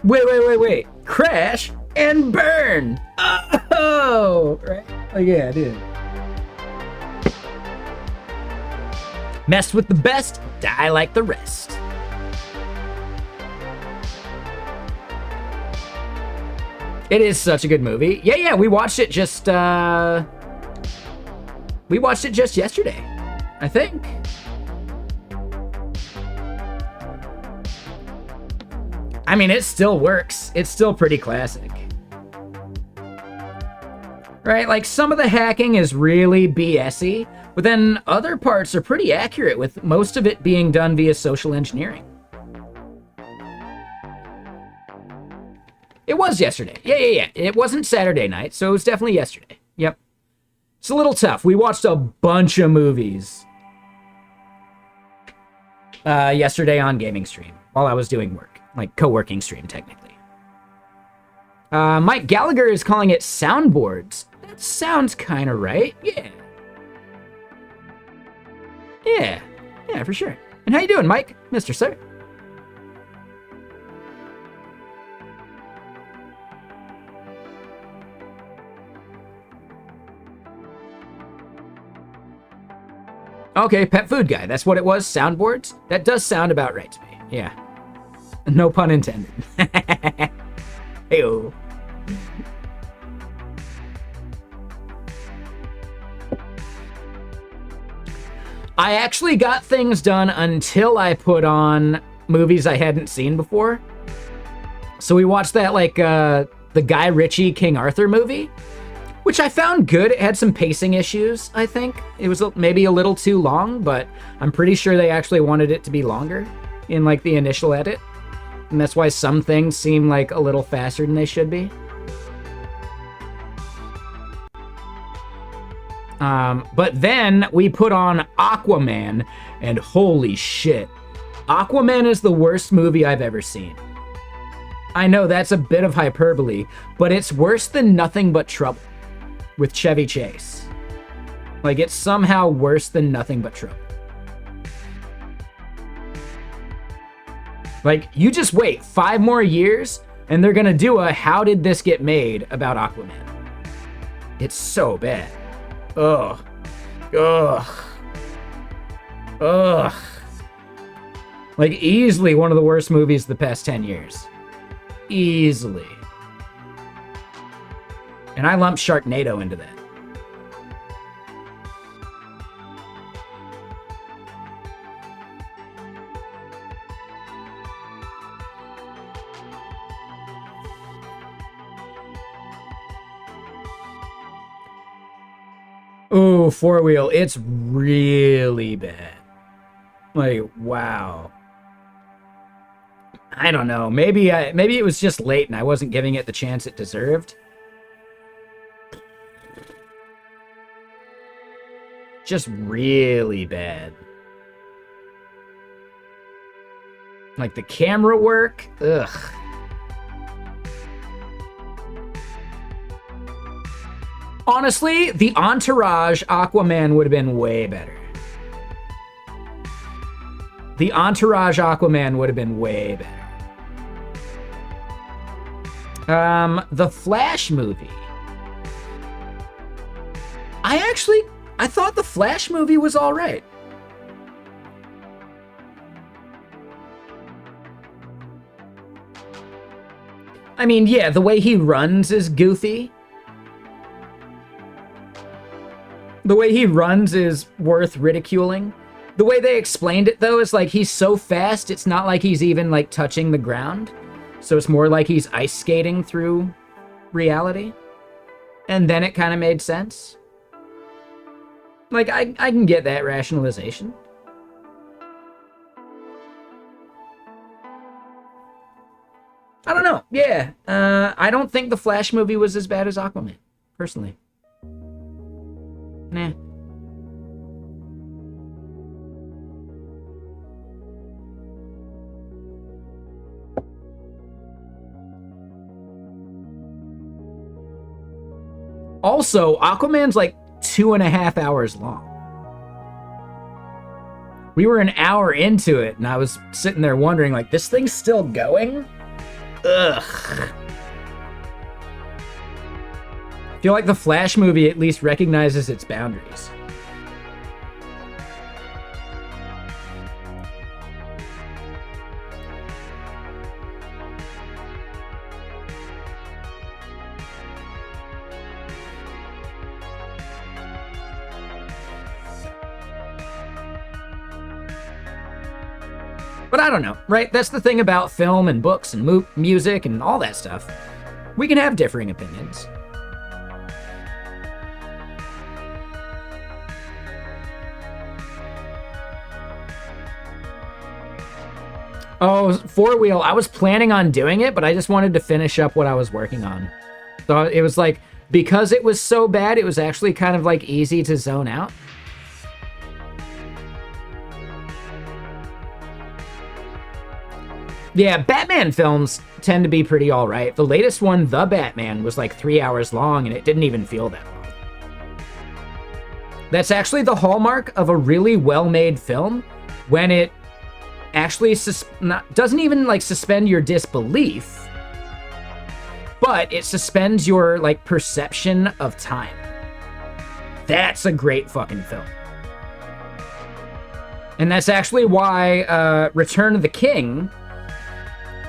Wait. Crash and burn. Oh, right? Like, yeah, dude. Mess with the best, die like the rest. It is such a good movie. Yeah, we watched it just yesterday, I think. I mean, it still works. It's still pretty classic. Right? Like, some of the hacking is really BS-y, but then other parts are pretty accurate, with most of it being done via social engineering. It was yesterday. Yeah. It wasn't Saturday night, so it was definitely yesterday. Yep. It's a little tough. We watched a bunch of movies yesterday on gaming stream while I was doing work. Like, co-working stream, technically. Mike Gallagher is calling it soundboards. That sounds kind of right. Yeah, for sure. And how you doing, Mike? Mr. Sir. Okay, pet food guy. That's what it was. Soundboards? That does sound about right to me. Yeah. No pun intended. Heyo. I actually got things done until I put on movies I hadn't seen before. So we watched that, like, the Guy Ritchie King Arthur movie, which I found good. It had some pacing issues, I think. It was maybe a little too long, but I'm pretty sure they actually wanted it to be longer in, like, the initial edit. And that's why some things seem, like, a little faster than they should be. But then we put on Aquaman, and holy shit. Aquaman is the worst movie I've ever seen. I know that's a bit of hyperbole, but it's worse than Nothing But Trouble with Chevy Chase. Like, it's somehow worse than Nothing But Trouble. Like, you just wait 5 more years, and they're gonna do a How Did This Get Made about Aquaman. It's so bad. Ugh. Ugh. Ugh. Like, easily one of the worst movies of the past 10 years. Easily. And I lump Sharknado into that. Ooh, Four Wheel. It's really bad. Like, wow. I don't know. Maybe it was just late and I wasn't giving it the chance it deserved. Just really bad. Like, the camera work. Ugh. Honestly, the Entourage Aquaman would have been way better. The Entourage Aquaman would have been way better. The Flash movie. I thought the Flash movie was all right. I mean, yeah, the way he runs is goofy. The way he runs is worth ridiculing. The way they explained it, though, is like he's so fast, it's not like he's even, like, touching the ground. So it's more like he's ice skating through reality. And then it kind of made sense. Like, I can get that rationalization. I don't know. Yeah. I don't think the Flash movie was as bad as Aquaman, personally. Nah. Also, Aquaman's like 2.5 hours long. We were an hour into it, and I was sitting there wondering, like, this thing's still going? Ugh. I feel like the Flash movie at least recognizes its boundaries. But I don't know, right? That's the thing about film and books and music and all that stuff. We can have differing opinions. Oh, Four Wheel. I was planning on doing it, but I just wanted to finish up what I was working on. So it was like, because it was so bad, it was actually kind of like easy to zone out. Yeah, Batman films tend to be pretty all right. The latest one, The Batman, was like 3 hours long, and it didn't even feel that long. That's actually the hallmark of a really well-made film, when it actually doesn't even like suspend your disbelief, but it suspends your like perception of time. That's a great fucking film. And that's actually why Return of the King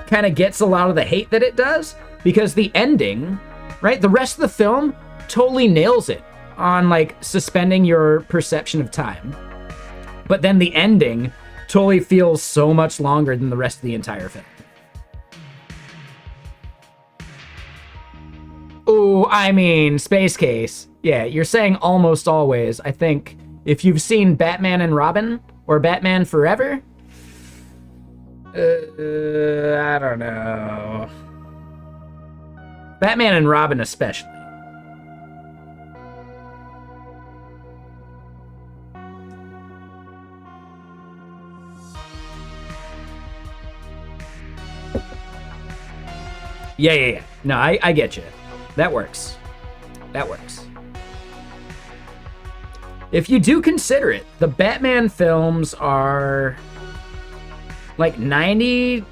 kind of gets a lot of the hate that it does, because the ending, right? The rest of the film totally nails it on like suspending your perception of time. But then the ending totally feels so much longer than the rest of the entire film. Oh, I mean, Space Case. Yeah, you're saying almost always. I think if you've seen Batman and Robin or Batman Forever, I don't know. Batman and Robin especially. Yeah. No, I get you. That works. That works. If you do consider it, the Batman films are like 90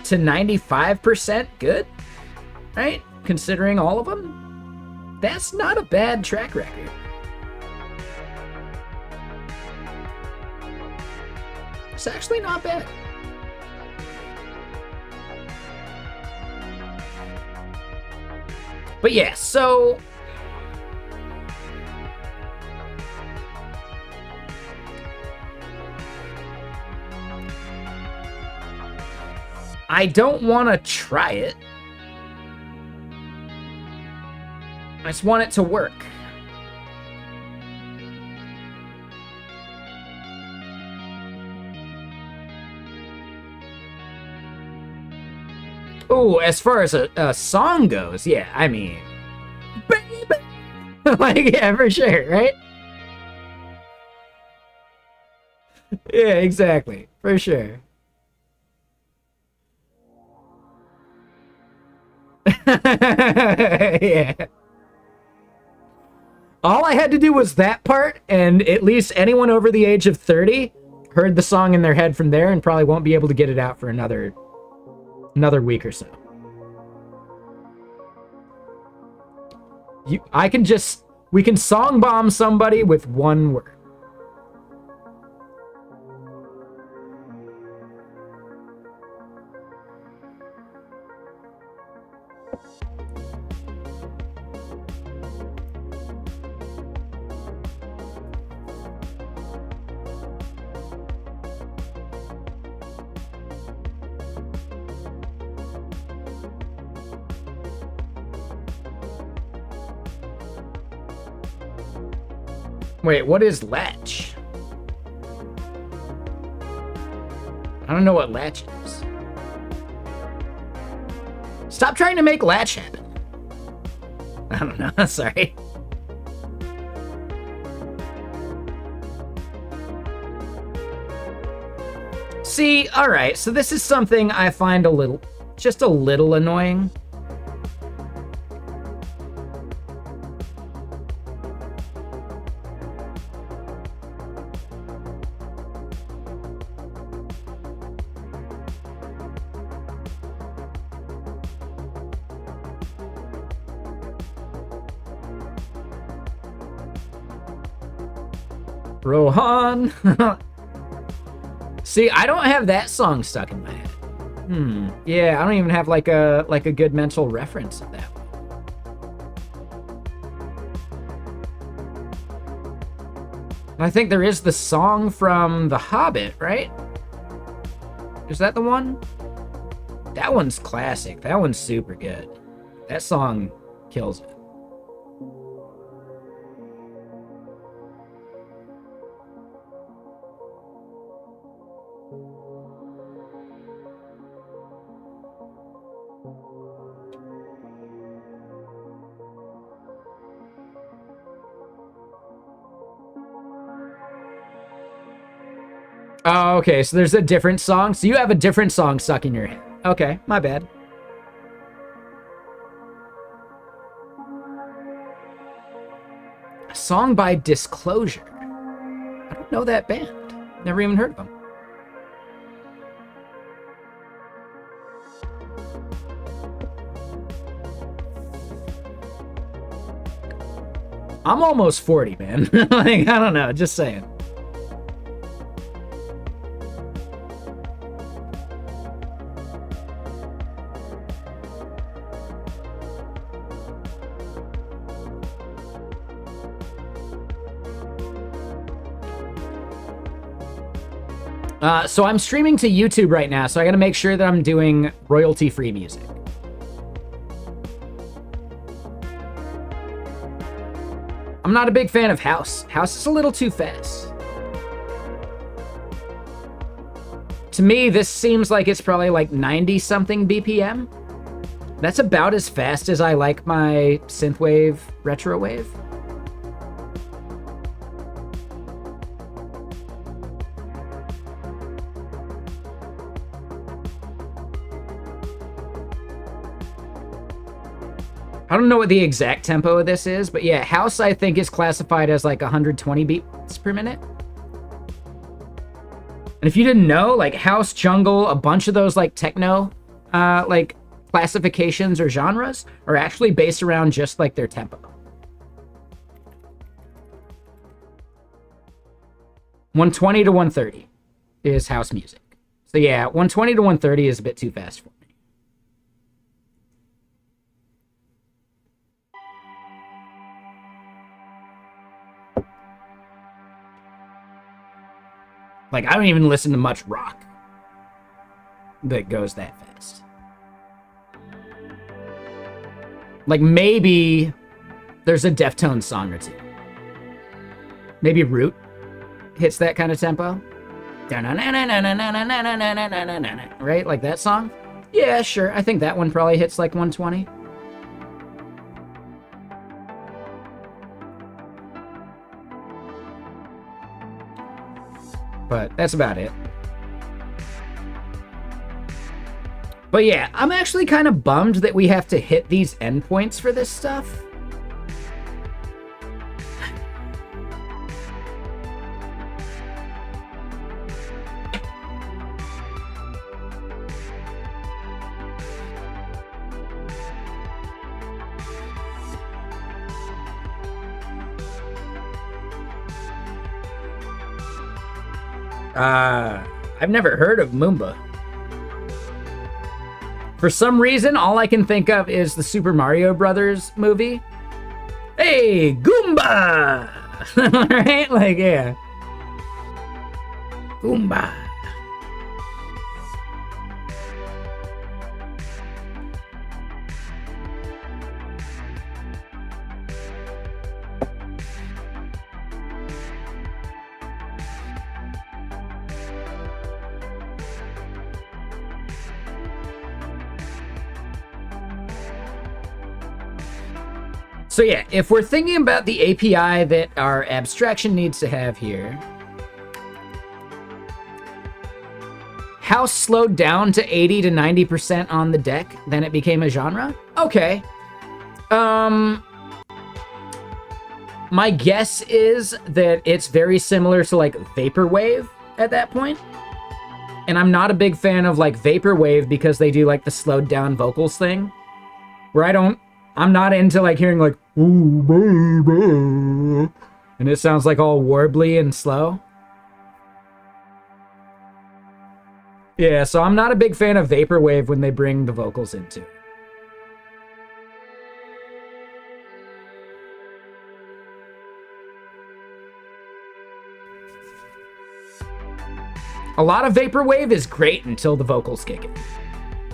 to 95% good, right? Considering all of them, that's not a bad track record. It's actually not bad. But yeah, so I don't want to try it. I just want it to work. Oh, as far as a song goes, yeah, I mean, baby, like, yeah, for sure, right? Yeah, exactly, for sure. Yeah. All I had to do was that part, and at least anyone over the age of 30 heard the song in their head from there and probably won't be able to get it out for another week or so. We can song bomb somebody with one word. Wait, what is latch? I don't know what latch is. Stop trying to make latch happen. I don't know, sorry. See, alright, so this is something I find just a little annoying. Rohan. See, I don't have that song stuck in my head. Yeah, I don't even have like a good mental reference of that one. I think there is the song from The Hobbit, right? Is that the one? That one's classic. That one's super good. That song kills it. Oh, okay, so there's a different song? So you have a different song stuck in your head. Okay, my bad. A song by Disclosure. I don't know that band. Never even heard of them. I'm almost 40, man. Like, I don't know, just saying. So I'm streaming to YouTube right now, so I gotta make sure that I'm doing royalty-free music. I'm not a big fan of house. House is a little too fast. To me, this seems like it's probably like 90-something BPM. That's about as fast as I like my synthwave, retrowave. I don't know what the exact tempo of this is, but yeah, house I think is classified as like 120 beats per minute. And if you didn't know, like house, jungle, a bunch of those like techno, like classifications or genres are actually based around just like their tempo. 120 to 130 is house music. So yeah, 120 to 130 is a bit too fast for me. Like, I don't even listen to much rock that goes that fast. Like, maybe there's a Deftones song or two. Maybe Root hits that kind of tempo. Right? Like that song? Yeah, sure. I think that one probably hits like 120. But that's about it. But yeah, I'm actually kind of bummed that we have to hit these endpoints for this stuff. I've never heard of Moomba. For some reason, all I can think of is the Super Mario Brothers movie. Hey, Goomba! Right? Like, yeah. Goomba. So yeah, if we're thinking about the API that our abstraction needs to have here, house slowed down to 80 to 90% on the deck, then it became a genre? Okay. My guess is that it's very similar to like vaporwave at that point. And I'm not a big fan of like vaporwave because they do like the slowed down vocals thing, where I'm not into like hearing like, ooh, baby, and it sounds like all warbly and slow. Yeah, so I'm not a big fan of vaporwave when they bring the vocals into it. A lot of vaporwave is great until the vocals kick in.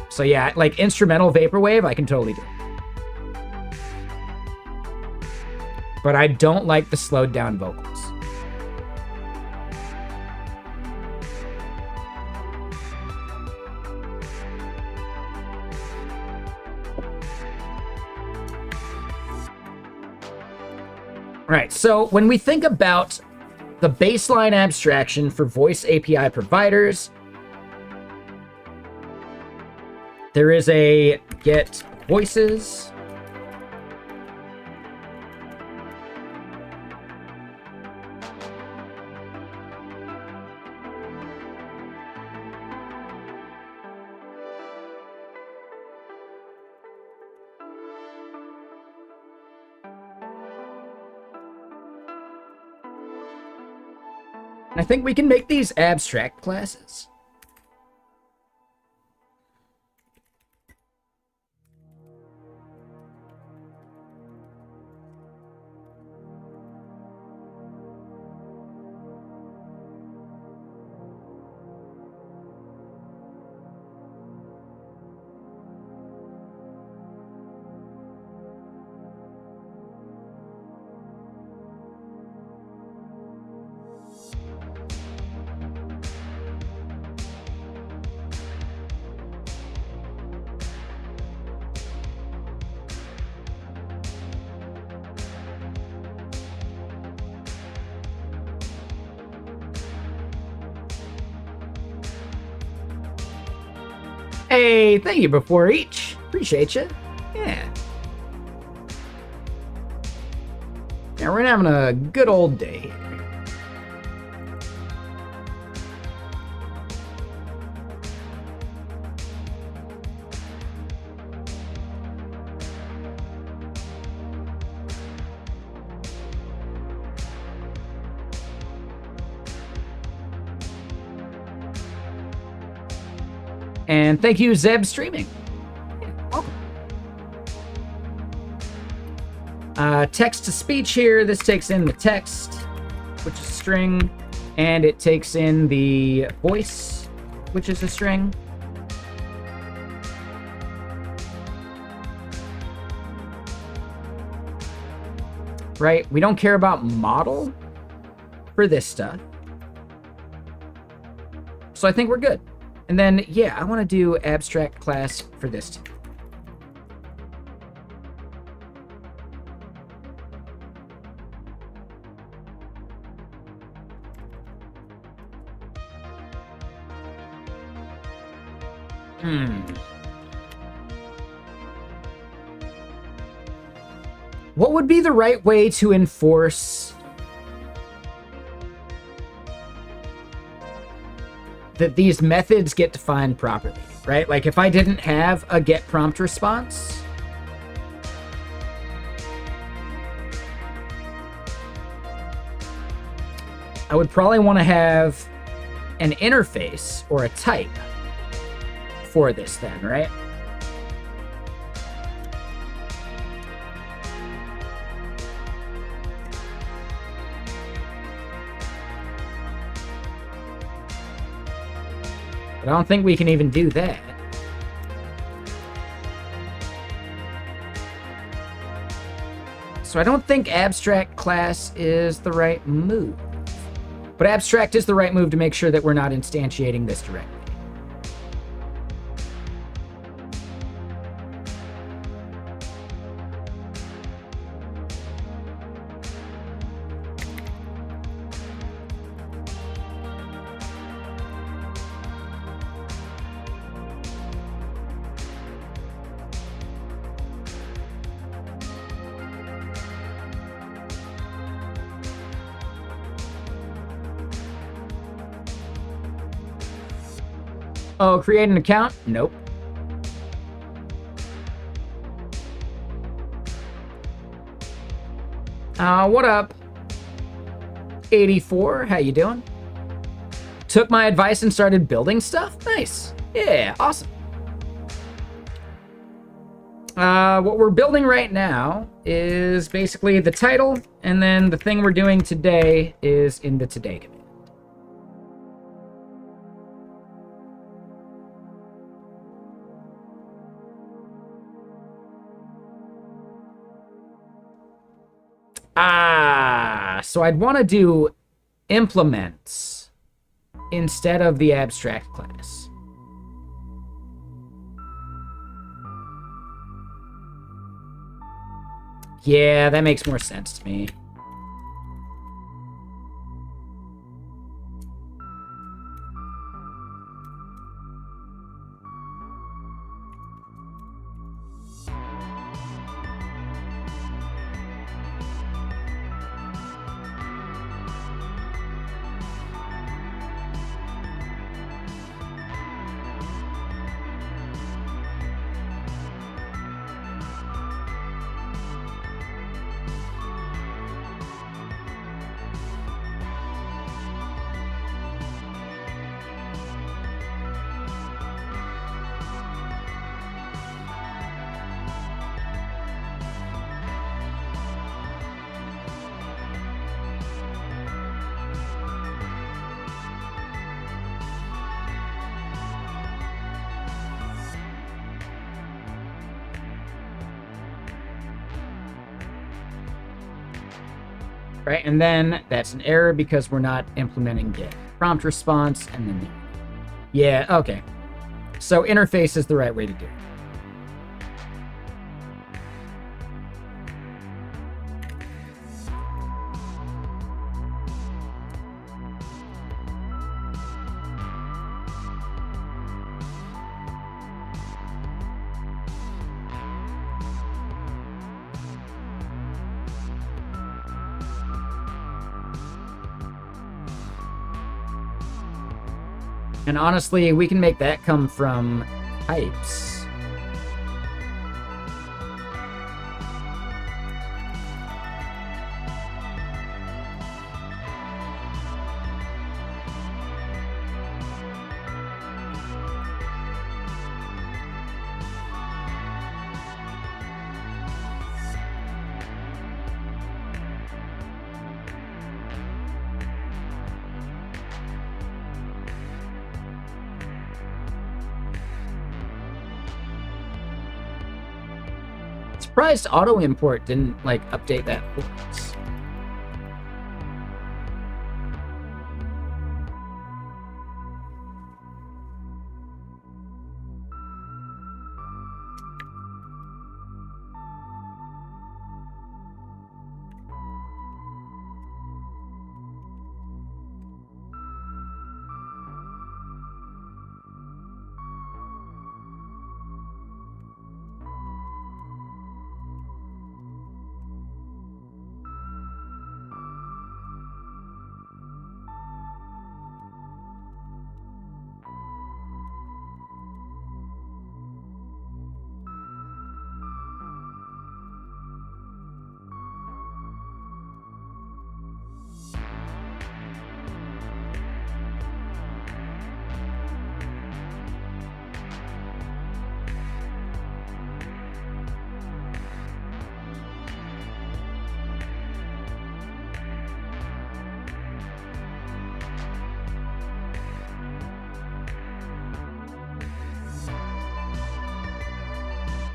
So yeah, like instrumental vaporwave, I can totally do. But I don't like the slowed down vocals. Right, so when we think about the baseline abstraction for voice API providers, there is a get voices. I think we can make these abstract classes. Hey, thank you before each. Appreciate you. Yeah. Yeah, we're having a good old day here. And thank you, Zeb Streaming. Yeah, welcome. Text to speech here. This takes in the text, which is a string, and it takes in the voice, which is a string. Right? We don't care about model for this stuff. So I think we're good. And then, yeah, I want to do abstract class for this too. What would be the right way to enforce that these methods get defined properly, right? Like if I didn't have a get prompt response, I would probably want to have an interface or a type for this then, right? But I don't think we can even do that. So I don't think abstract class is the right move. But abstract is the right move to make sure that we're not instantiating this directly. Oh, create an account? Nope. What up? 84, how you doing? Took my advice and started building stuff? Nice. Yeah, awesome. What we're building right now is basically the title, and then the thing we're doing today is in the today command. So I'd want to do implements instead of the abstract class. Yeah, that makes more sense to me. Right, and then that's an error because we're not implementing get prompt response, and then yeah, okay. So interface is the right way to do it. And honestly, we can make that come from types. Surprised auto import didn't like update that for us.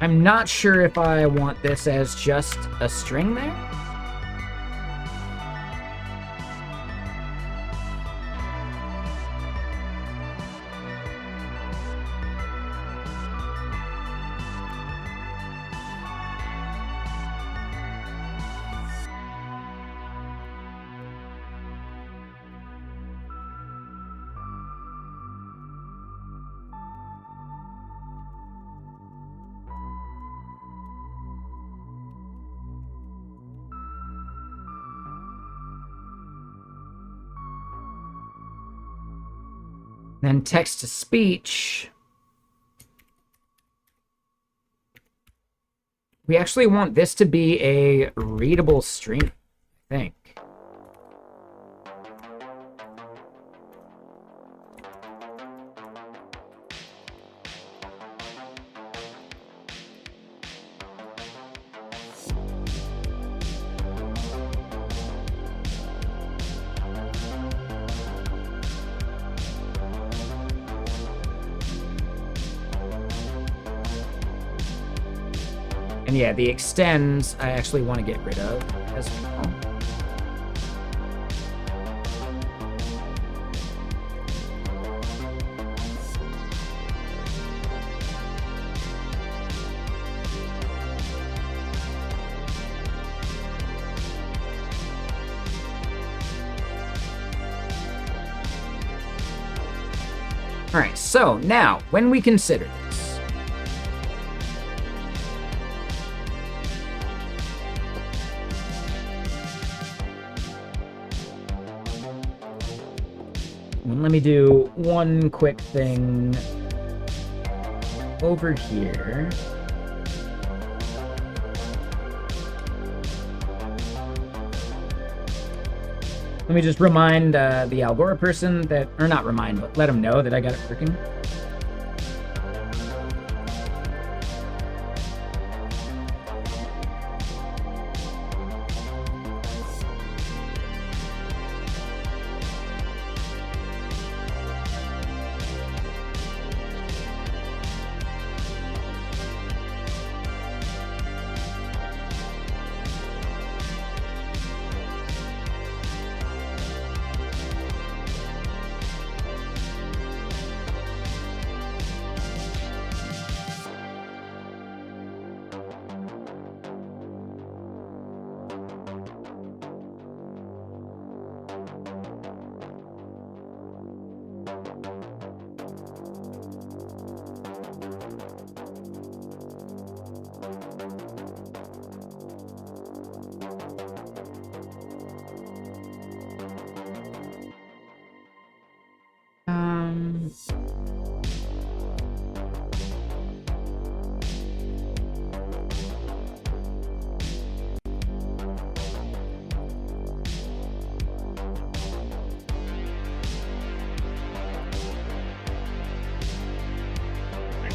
I'm not sure if I want this as just a string there. Then text to speech. We actually want this to be a readable string, I think. And yeah, the extends I actually want to get rid of as well. All right, so now when we consider this, let me do one quick thing over here. Let me just remind the Algora person that, or not remind, but let him know that I got it working.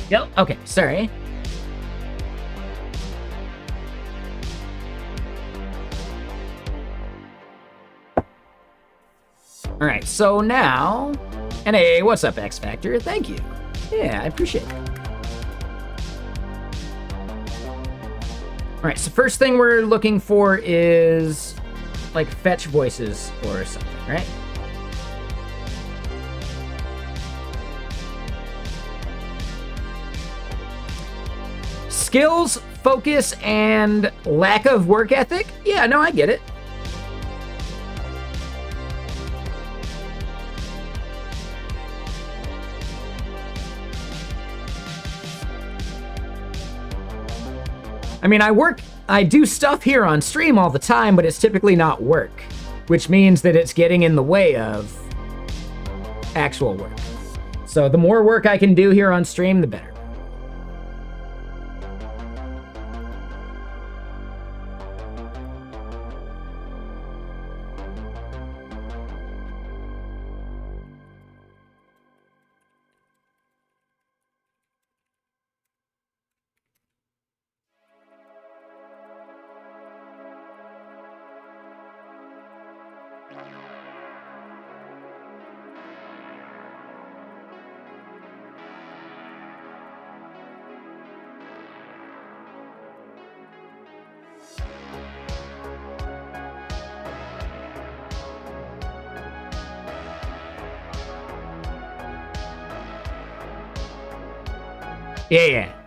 Yep. Okay, sorry. All right, so now, and hey, what's up, X Factor? Thank you. Yeah, I appreciate it. All right, so first thing we're looking for is like fetch voices or something, right? Skills, focus, and lack of work ethic? Yeah, no, I get it. I mean, I do stuff here on stream all the time, but it's typically not work, which means that it's getting in the way of actual work. So the more work I can do here on stream, the better.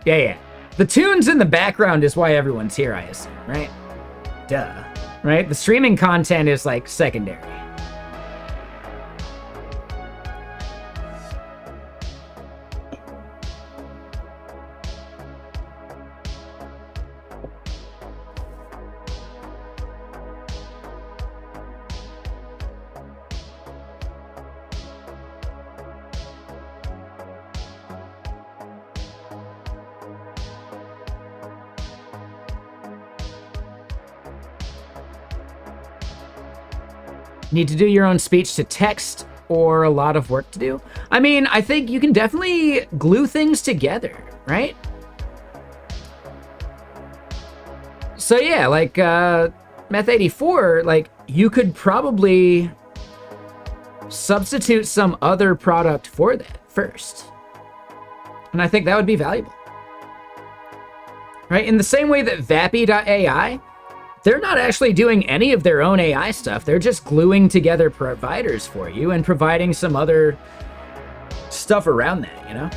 Yeah. The tunes in the background is why everyone's here, I assume, right? Duh. Right? The streaming content is like secondary. Need to do your own speech to text or a lot of work to do? I mean, I think you can definitely glue things together, right? So yeah, like Meth84, like you could probably substitute some other product for that first. And I think that would be valuable. Right? In the same way that Vapi.ai, they're not actually doing any of their own AI stuff. They're just gluing together providers for you and providing some other stuff around that, you know?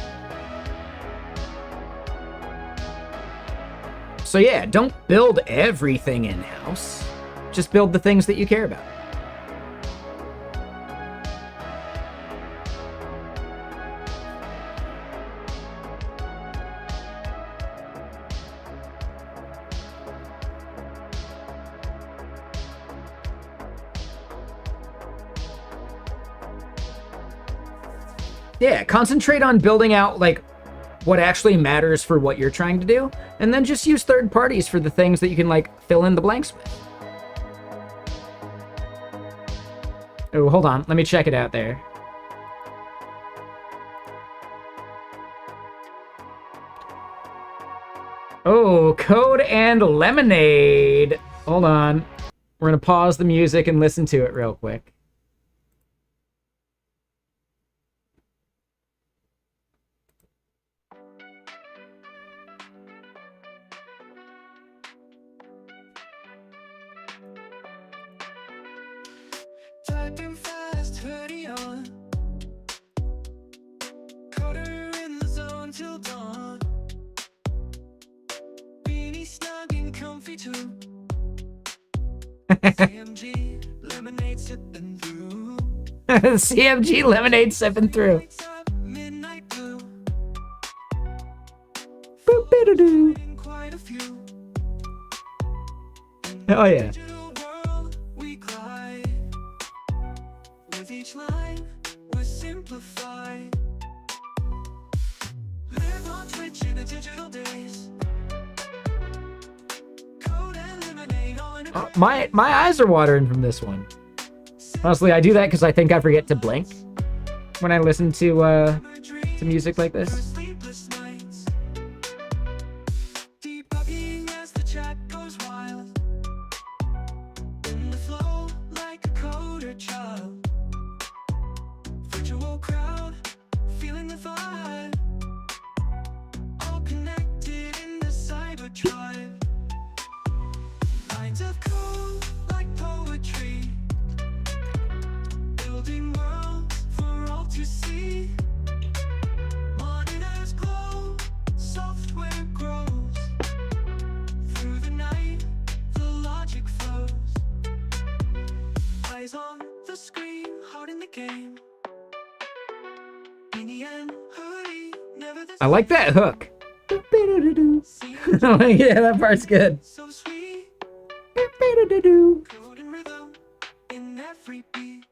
So yeah, don't build everything in-house. Just build the things that you care about. Yeah, concentrate on building out like what actually matters for what you're trying to do, and then just use third parties for the things that you can like fill in the blanks with. Oh, hold on, let me check it out there. Oh, Code and Lemonade. Hold on. We're gonna pause the music and listen to it real quick. Typing fast, hoodie on. Caught her in the zone till dawn. Beanie snug and comfy too. CMG lemonade sipping through. CMG lemonade sipping through. Midnight blue. Boop-a-doo-doo. Quite a few. Oh yeah. Digital world we glide. With each line we're simplified. Live on Twitch in the digital days. Code and lemonade all in a My eyes are watering from this one. Honestly, I do that because I think I forget to blink when I listen to music like this. sleepless nights. Eyes on the screen, heart in the game. Beanie and hoodie, never the I like that hook. same. Yeah, that part's good. So sweet, code and rhythm in every beat.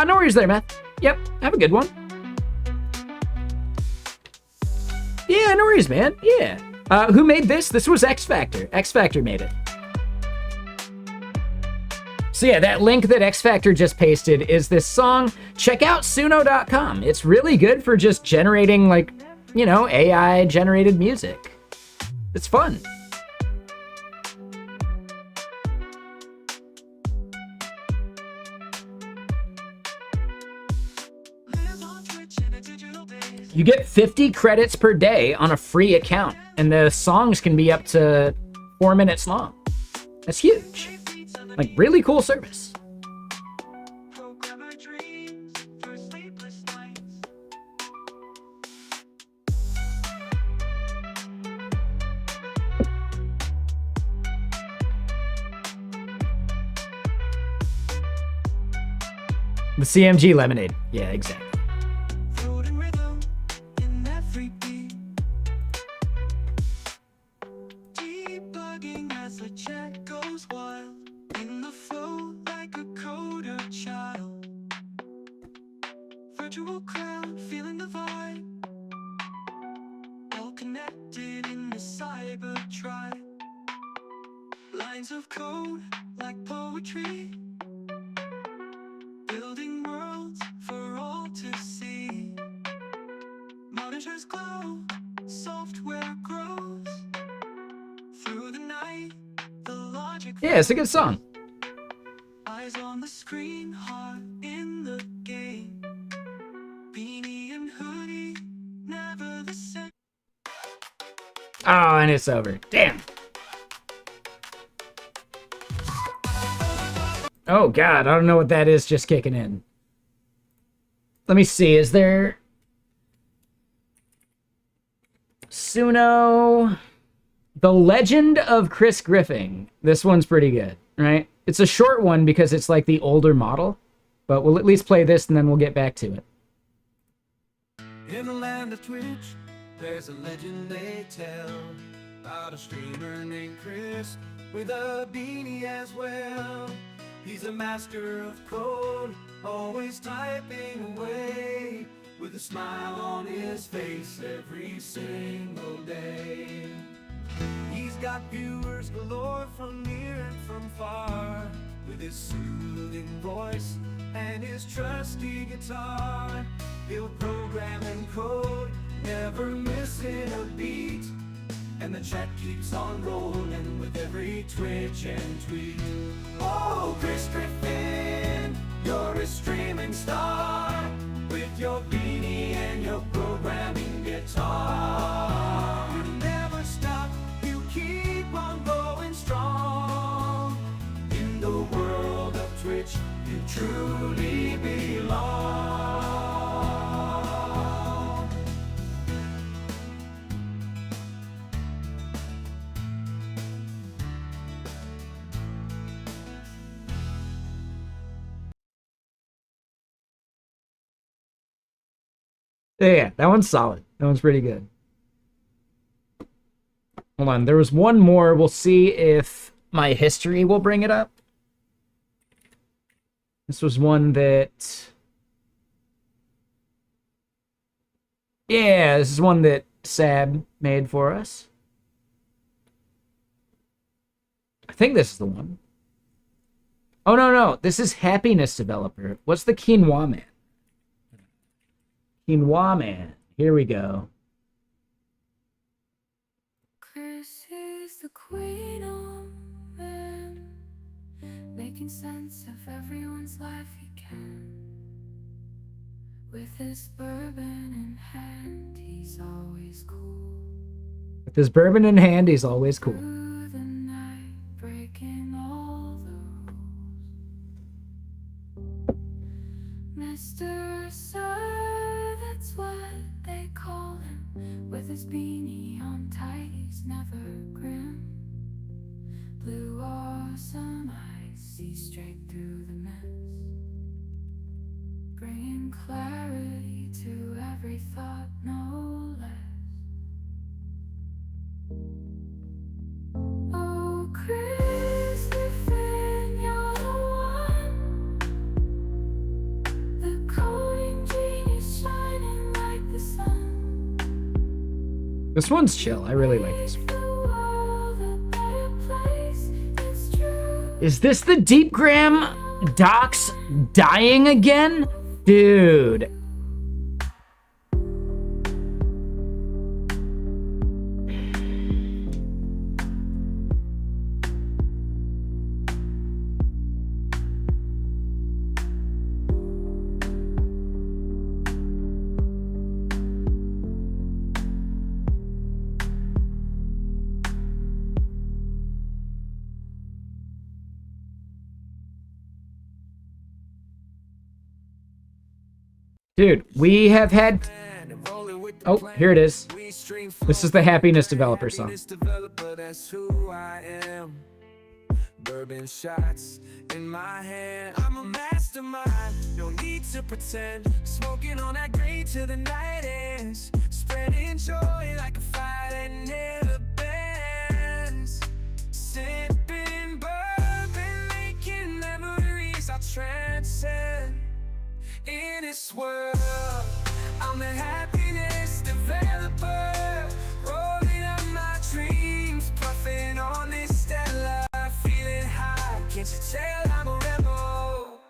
No worries there, man. Yep, have a good one. Yeah, no worries, man. Yeah. Who made this? This was X Factor. X Factor made it. So yeah, that link that X Factor just pasted is this song. Check out suno.com. It's really good for just generating, like, you know, AI generated music. It's fun. Live on Twitch in a digital days. You get 50 credits per day on a free account, and the songs can be up to 4 minutes long. That's huge. Like, really cool service. Programmer dreams for sleepless nights. The CMG Lemonade. Yeah, exactly. Code and rhythm in every beat. Debugging as the chat goes wild. In the flow like a coder child. Virtual crowd feeling the vibe. All connected in the cyber tribe. Lines of code like poetry. Building worlds for all to see. Monitors glow, software grows. Through the night, the logic. Yeah, it's a good song. Eyes on the screen, heart in the game. Beanie and hoodie, never the same. Oh, and it's over. Damn. Oh, God. I don't know what that is just kicking in. Let me see. Is there... Suno... The Legend of Chris Griffin. This one's pretty good, right? It's a short one because it's like the older model. But we'll at least play this and then we'll get back to it. In the land of Twitch, there's a legend they tell about a streamer named Chris with a beanie as well. He's a master of code, always typing away with a smile on his face every single day. He's got viewers galore from near and from far, with his soothing voice and his trusty guitar. He'll program and code, never missing a beat, and the chat keeps on rolling with every Twitch and tweet. Oh, Chris Griffin, you're a streaming star, with your beanie and your programming guitar. You never stop, you keep on going strong. In the world of Twitch, you truly belong. Yeah, that one's solid. That one's pretty good. Hold on, there was one more. We'll see if my history will bring it up. This was one that... Yeah, this is one that Sab made for us. I think this is the one. Oh, no. This is Happiness Developer. What's the Quinoa Man? Quinoa Man. Here we go. Chris is the queen of men, making sense of everyone's life he can. With his bourbon in hand, he's always cool. With his bourbon in hand, he's always cool. Through the night, breaking all the rules. Mr. Sir, that's what they call him. With his beanie on tight, he's never grim. Blue awesome eyes see straight through the mess, bringing clarity to every thought, no less. Oh, Christopher, you're the one, the coding genius shining like the sun. This one's chill. I really like this one. Make the world a better place, it's true. Is this the Deepgram docs dying again? Dude. Dude, we have had... Oh, here it is. This is the Happiness Developer song. That's who I am. Bourbon shots in my hand. I'm a mastermind. No need to pretend. Smoking on that green till the night ends. Spreading joy like a fire that never bends. Sipping bourbon, making memories I'll transcend. In this world, I'm the happiness developer. Rolling up my dreams, puffing on this Stella. Feeling high, can't you tell I'm a rebel?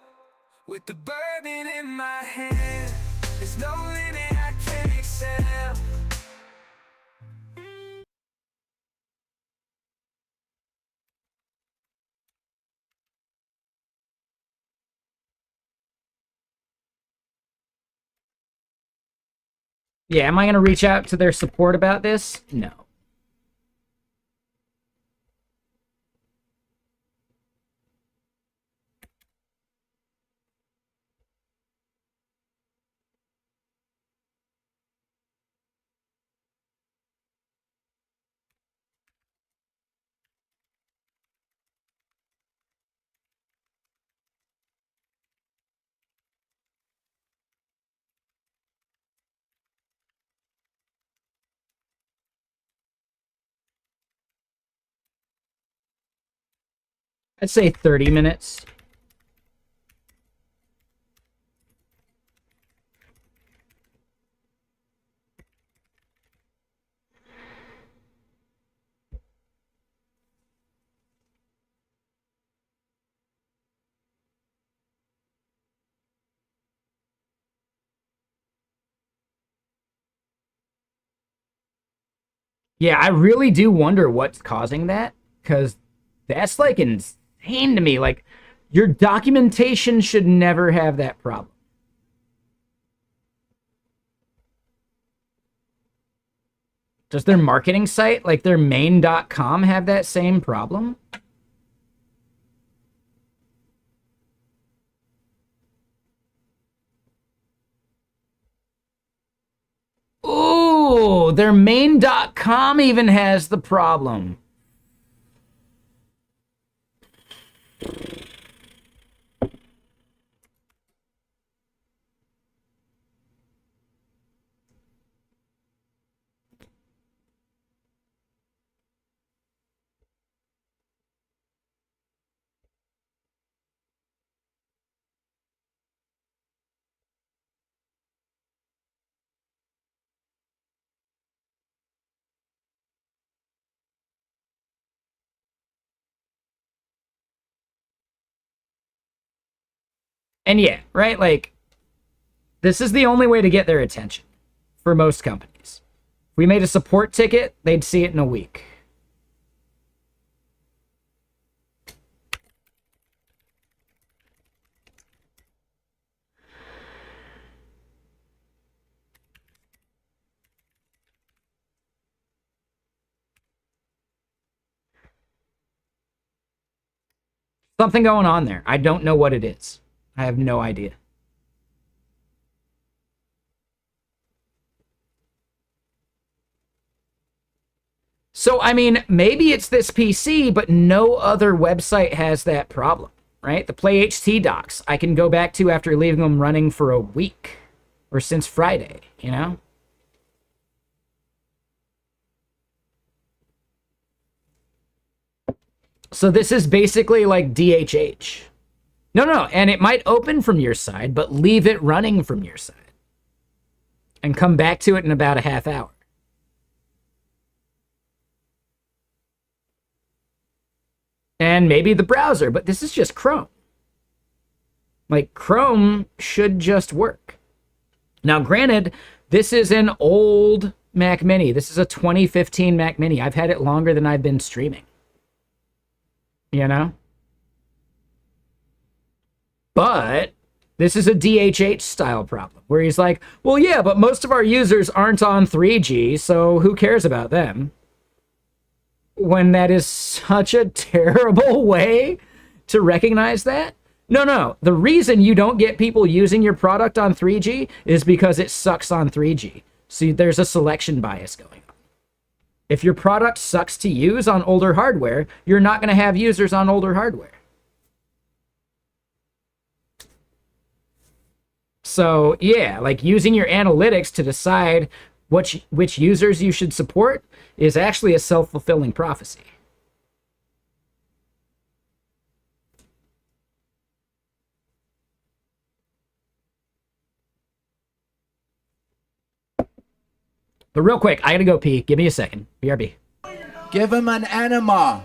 With the bourbon in my hand, there's no limit I can excel. Yeah, am I going to reach out to their support about this? No. I'd say 30 minutes. Yeah, I really do wonder what's causing that, because that's like insane to me. Like, your documentation should never have that problem. Does their marketing site, like their main.com, have that same problem? Ooh, their main.com even has the problem. And yeah, right? Like, this is the only way to get their attention for most companies. If we made a support ticket, they'd see it in a week. Something going on there. I don't know what it is. I have no idea. So, I mean, maybe it's this PC, but no other website has that problem, right? The Play HT docs I can go back to after leaving them running for a week or since Friday, you know? So this is basically like DHH. No, and it might open from your side, but leave it running from your side. And come back to it in about a half hour. And maybe the browser, but this is just Chrome. Like, Chrome should just work. Now, granted, this is an old Mac Mini. This is a 2015 Mac Mini. I've had it longer than I've been streaming. You know? But this is a DHH style problem where he's like, well, yeah, but most of our users aren't on 3G, so who cares about them? When that is such a terrible way to recognize that. No. The reason you don't get people using your product on 3G is because it sucks on 3G. See, there's a selection bias going on. If your product sucks to use on older hardware, you're not going to have users on older hardware. So, yeah, like using your analytics to decide which users you should support is actually a self-fulfilling prophecy. But real quick, I gotta go pee. Give me a second. BRB. Give him an enema.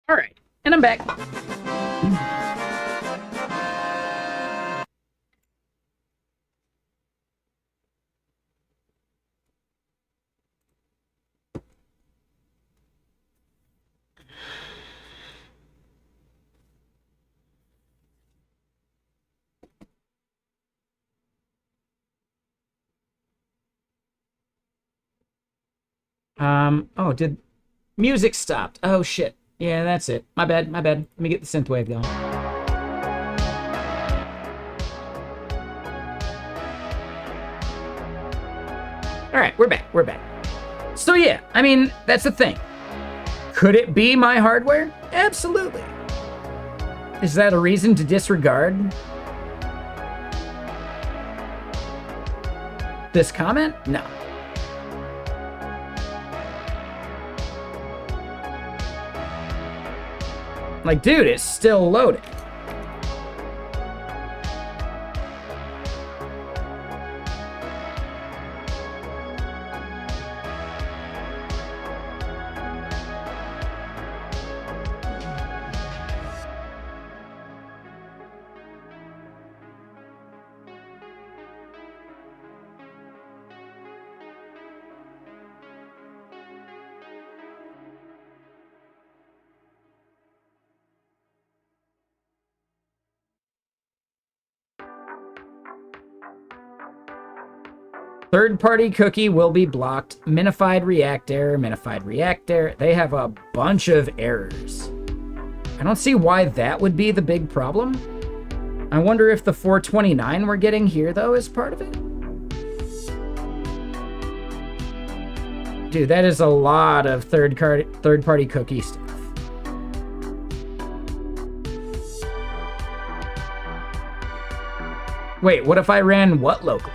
All right, and I'm back. Oh, did music stopped? Oh shit. Yeah, that's it. My bad. Let me get the synthwave going. All right, we're back. So yeah, I mean, that's the thing. Could it be my hardware? Absolutely. Is that a reason to disregard this comment? No. Like, dude, it's still loading. Third-party cookie will be blocked. Minified react error, minified react error. They have a bunch of errors. I don't see why that would be the big problem. I wonder if the 429 we're getting here, though, is part of it. Dude, that is a lot of third-party cookie stuff. Wait, what if I ran what locally?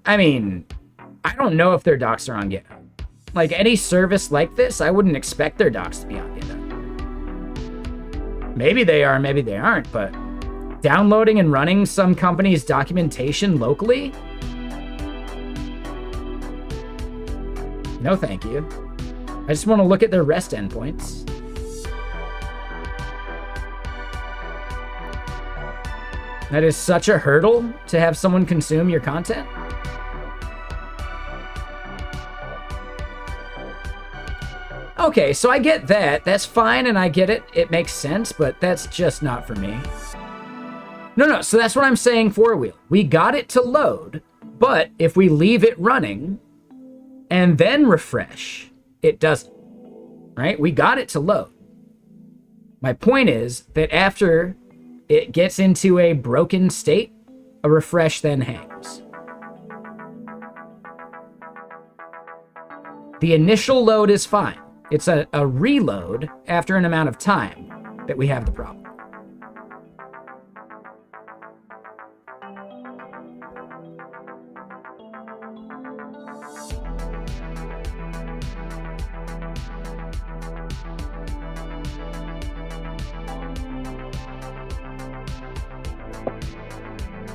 I mean, I don't know if their docs are on GitHub. Like, any service like this, I wouldn't expect their docs to be on GitHub. Maybe they are, maybe they aren't, but downloading and running some company's documentation locally? No, thank you. I just want to look at their REST endpoints. That is such a hurdle to have someone consume your content. Okay, so I get that. That's fine, and I get it. It makes sense, but that's just not for me. No, so that's what I'm saying for wheel. We got it to load, but if we leave it running and then refresh, it doesn't, right? We got it to load. My point is that after it gets into a broken state, a refresh then hangs. The initial load is fine. It's a reload after an amount of time that we have the problem.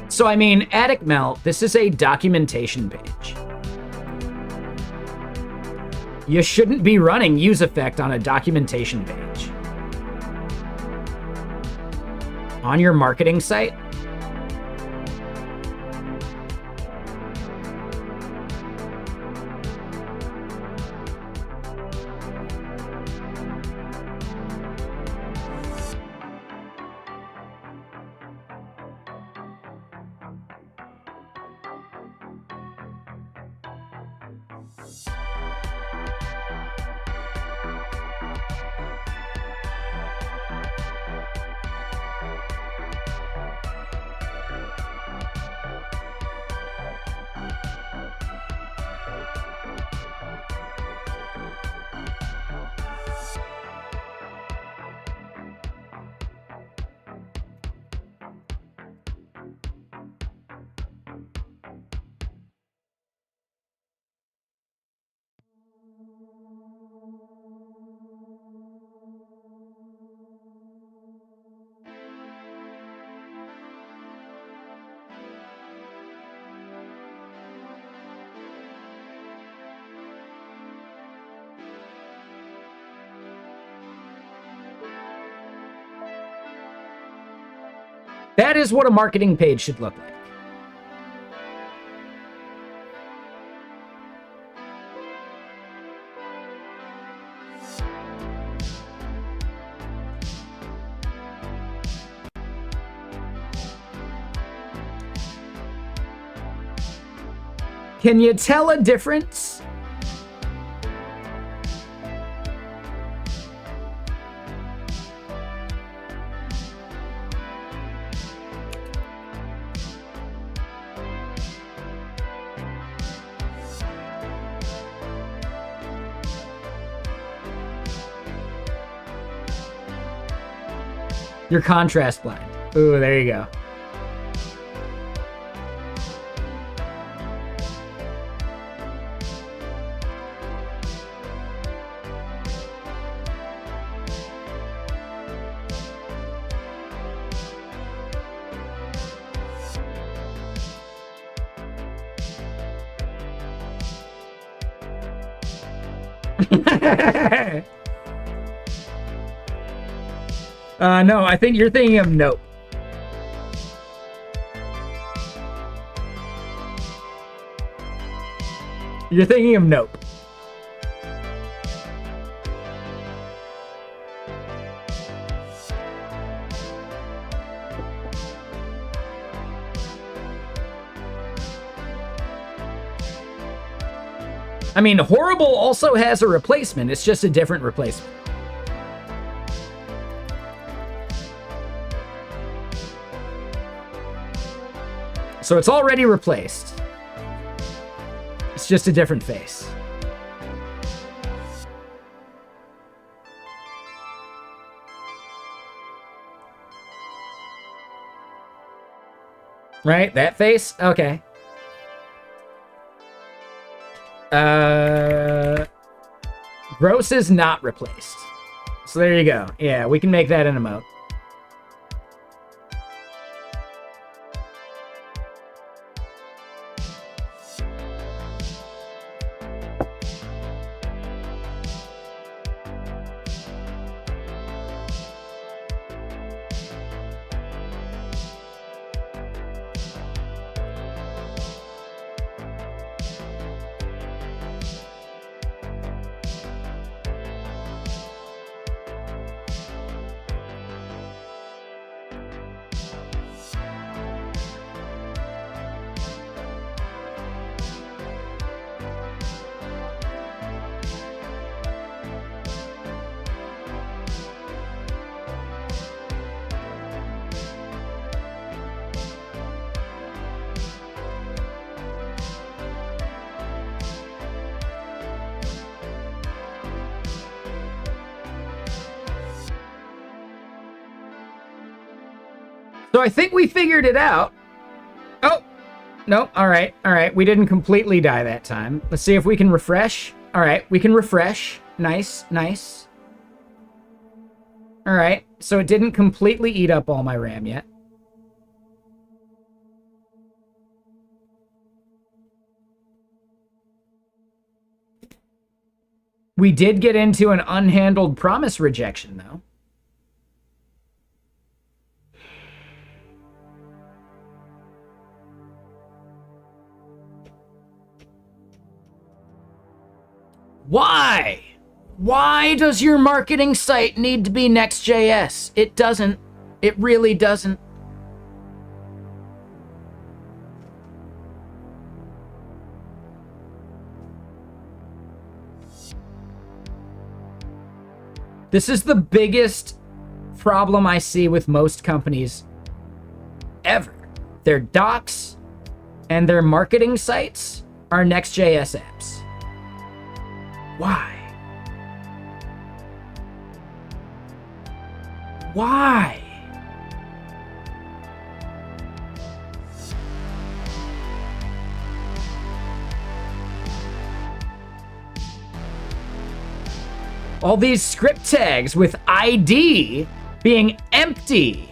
So, I mean, Attic Melt, this is a documentation page. You shouldn't be running use effect on a documentation page. On your marketing site? That is what a marketing page should look like. Can you tell a difference? You're contrast blind. Ooh, there you go. No, I think you're thinking of Nope. You're thinking of Nope. I mean, Horrible also has a replacement. It's just a different replacement. So it's already replaced. It's just a different face. Right? That face? Okay. Gross is not replaced. So there you go. Yeah, we can make that an emote. So I think we figured it out. Oh, no. All right. All right. We didn't completely die that time. Let's see if we can refresh. All right. We can refresh. Nice. Nice. All right. So it didn't completely eat up all my RAM yet. We did get into an unhandled promise rejection, though. Why? Why does your marketing site need to be Next.js? It doesn't. It really doesn't. This is the biggest problem I see with most companies ever. Their docs and their marketing sites are Next.js apps. Why? Why? All these script tags with ID being empty.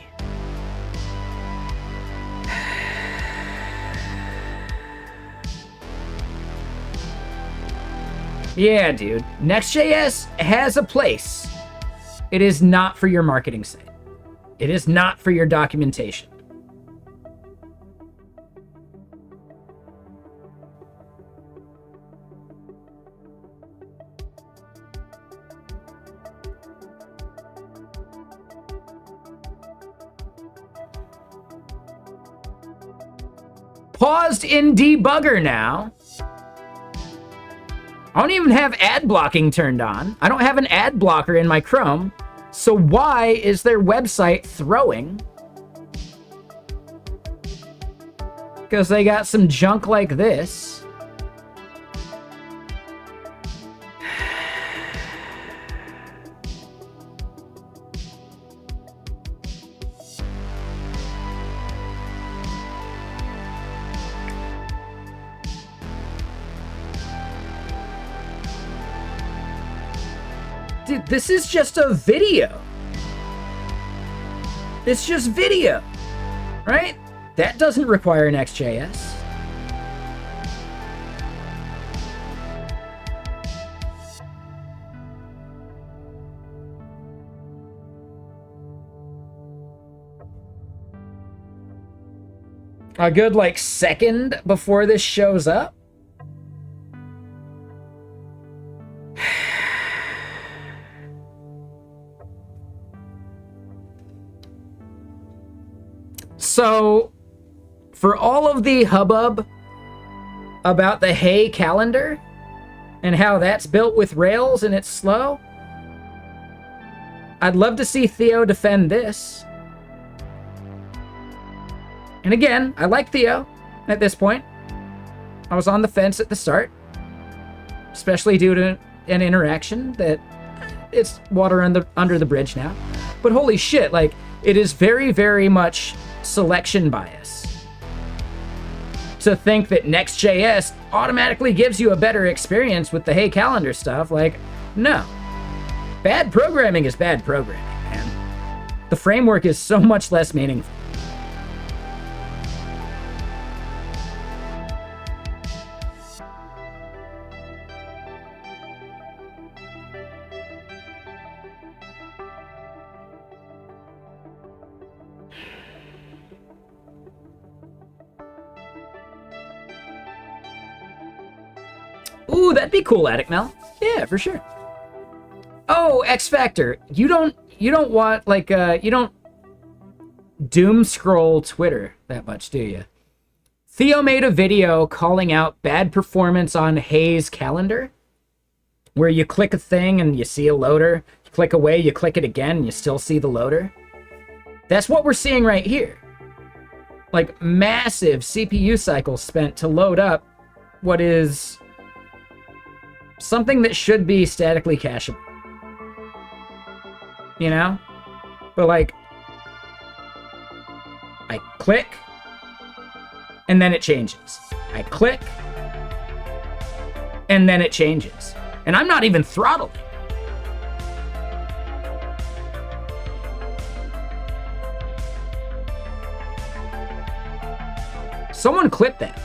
Yeah, dude. Next.js has a place. It is not for your marketing site. It is not for your documentation. Paused in debugger now. I don't even have ad blocking turned on. I don't have an ad blocker in my Chrome. So why is their website throwing? Because they got some junk like this. Dude, this is just a video. It's just video, right? That doesn't require Next.js. A good, like, second before this shows up. So, for all of the hubbub about the Hey calendar and how that's built with Rails and it's slow, I'd love to see Theo defend this. And again, I like Theo at this point. I was on the fence at the start, especially due to an interaction that it's water under the bridge now. But holy shit, like, it is very, very much selection bias to think that Next.js automatically gives you a better experience with the Hey calendar stuff. Like, no. Bad programming is bad programming, man. The framework is so much less meaningful. Ooh, that'd be cool, Attic Mel. Yeah, for sure. Oh, X Factor. You don't want, like, you don't doom scroll Twitter that much, do you? Theo made a video calling out bad performance on Hay's calendar, where you click a thing and you see a loader. You click away, you click it again, and you still see the loader. That's what we're seeing right here. Like, massive CPU cycles spent to load up what is something that should be statically cacheable. You know? But like, I click, and then it changes. I click, and then it changes. And I'm not even throttling. Someone clip that.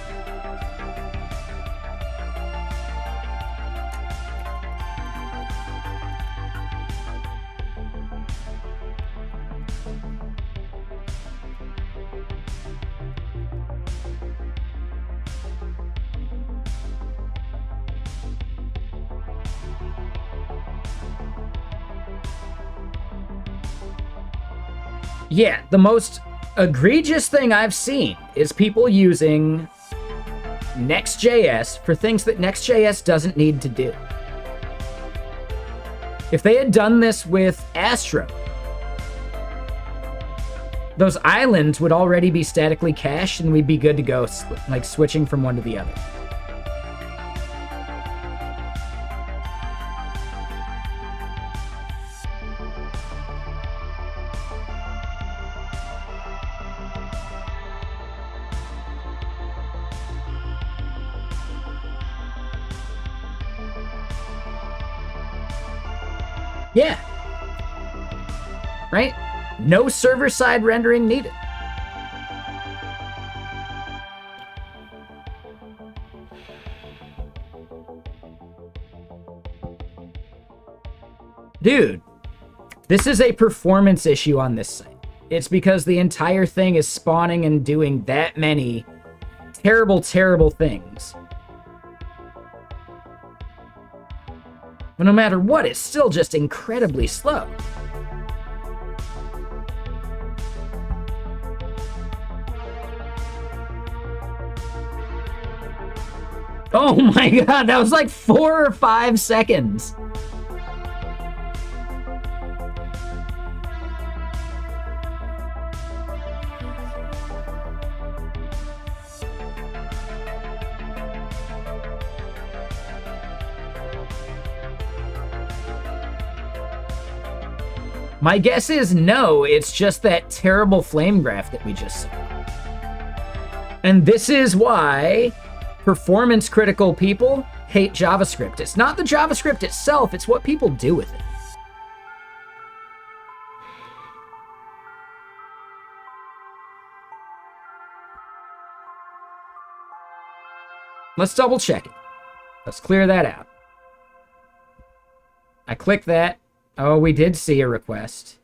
Yeah, the most egregious thing I've seen is people using Next.js for things that Next.js doesn't need to do. If they had done this with Astro, those islands would already be statically cached and we'd be good to go, like switching from one to the other. Yeah. Right? No server-side rendering needed. Dude, this is a performance issue on this site. It's because the entire thing is spawning and doing that many terrible, terrible things. But no matter what, it's still just incredibly slow. Oh my god, that was like 4 or 5 seconds. My guess is no, it's just that terrible flame graph that we just saw. And this is why performance critical people hate JavaScript. It's not the JavaScript itself, it's what people do with it. Let's double check it. Let's clear that out. I click that. Oh, we did see a request.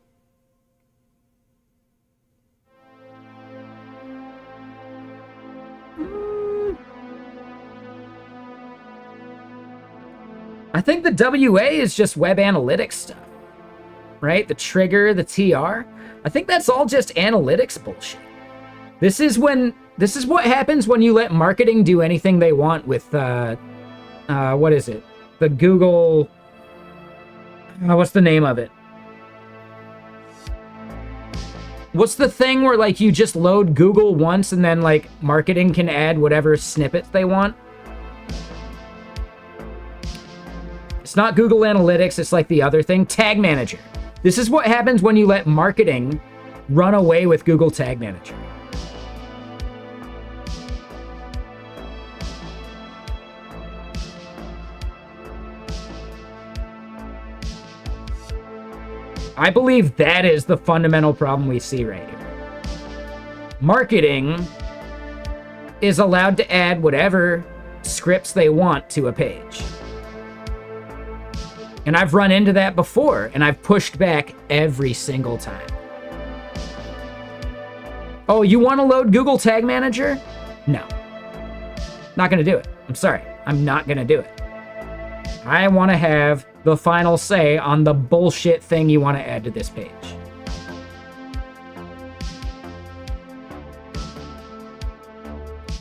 I think the WA is just web analytics stuff, right? The trigger, the TR. I think that's all just analytics bullshit. This is what happens when you let marketing do anything they want with what is it? The Google, what's the name of it? What's the thing where like you just load Google once and then like marketing can add whatever snippets they want? It's not Google Analytics, it's like the other thing, Tag Manager. This is what happens when you let marketing run away with Google Tag Manager. I believe that is the fundamental problem we see right here. Marketing is allowed to add whatever scripts they want to a page. And I've run into that before, and I've pushed back every single time. Oh, you want to load Google Tag Manager? No. Not going to do it. I'm sorry. I'm not going to do it. I want to have the final say on the bullshit thing you want to add to this page.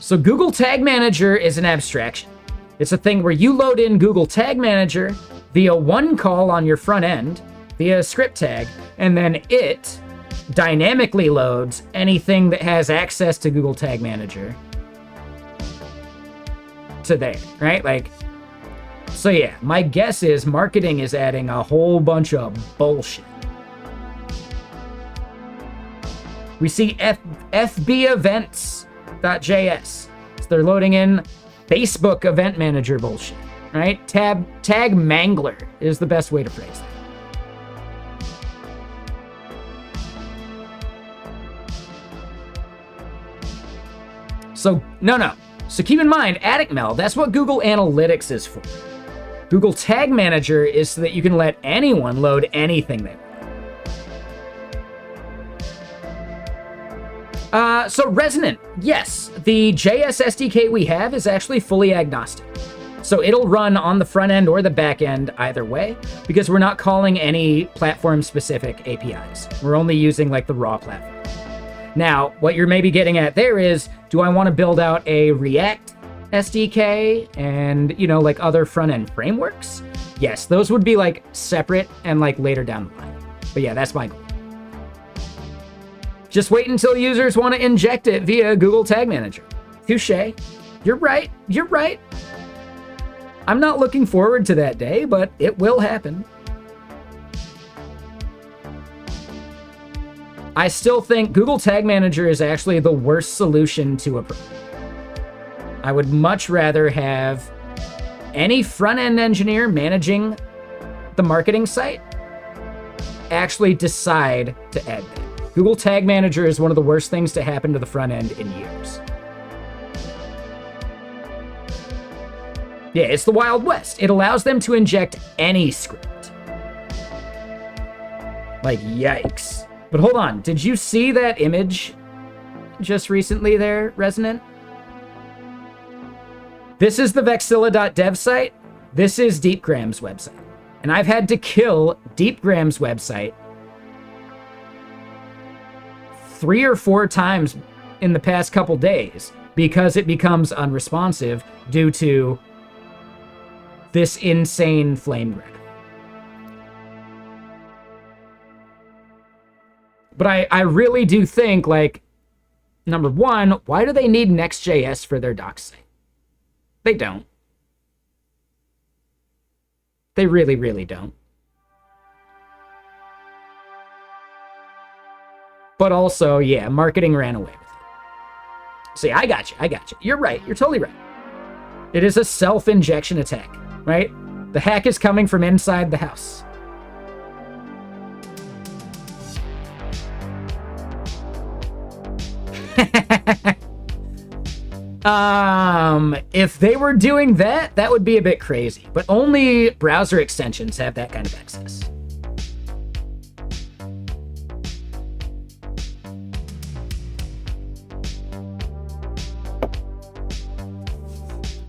So Google Tag Manager is an abstraction. It's a thing where you load in Google Tag Manager via one call on your front end, via a script tag, and then it dynamically loads anything that has access to Google Tag Manager to there, right? Like, so yeah, my guess is marketing is adding a whole bunch of bullshit. We see FB events.js. So they're loading in Facebook event manager bullshit, right? Tag mangler is the best way to phrase that. So, no. So keep in mind, AtticMel, that's what Google Analytics is for. Google Tag Manager is so that you can let anyone load anything they want. So Resonant, yes, the JS SDK we have is actually fully agnostic. So it'll run on the front end or the back end either way, because we're not calling any platform-specific APIs. We're only using like the raw platform. Now, what you're maybe getting at there is, do I want to build out a React SDK and, you know, like other front-end frameworks? Yes, those would be like separate and like later down the line. But yeah, that's my goal. Just wait until users want to inject it via Google Tag Manager. Touché. You're right. You're right. I'm not looking forward to that day, but it will happen. I still think Google Tag Manager is actually the worst solution to a problem. I would much rather have any front-end engineer managing the marketing site actually decide to add that. Google Tag Manager is one of the worst things to happen to the front end in years. Yeah, it's the Wild West. It allows them to inject any script. Like, yikes. But hold on, did you see that image just recently there, Resonant? This is the Vexilla.dev site. This is DeepGram's website. And I've had to kill DeepGram's website 3 or 4 times in the past couple days because it becomes unresponsive due to this insane flame graph. But I really do think, like, number one, why do they need Next.js for their docs site? They don't. They really, really don't. But also, yeah, marketing ran away with it. See, I got you. You're right. You're totally right. It is a self-injection attack, right? The hack is coming from inside the house. If they were doing that, that would be a bit crazy. But only browser extensions have that kind of access.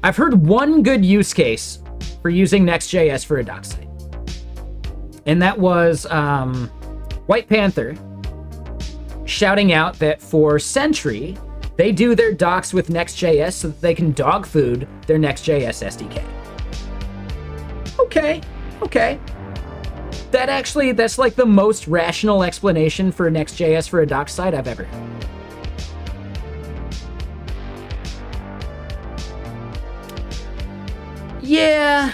I've heard one good use case for using Next.js for a doc site. And that was White Panther shouting out that for Sentry, they do their docs with Next.js so that they can dog food their Next.js SDK. Okay. That's like the most rational explanation for Next.js for a doc site I've ever heard. Yeah.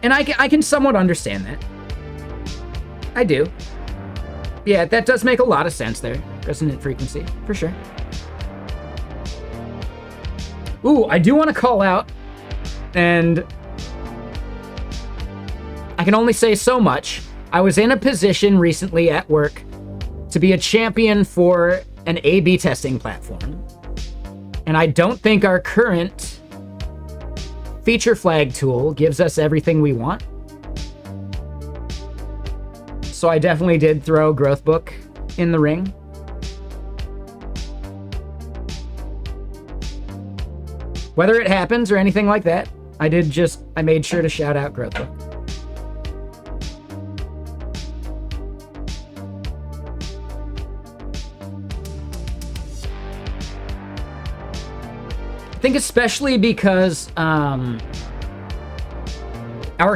And I can somewhat understand that. I do. Yeah, that does make a lot of sense there. Resonant frequency, for sure. Ooh, I do want to call out, and I can only say so much. I was in a position recently at work to be a champion for an A/B testing platform, and I don't think our current feature flag tool gives us everything we want. So I definitely did throw Growthbook in the ring. Whether it happens or anything like that, I made sure to shout out Growthbook. I think especially because our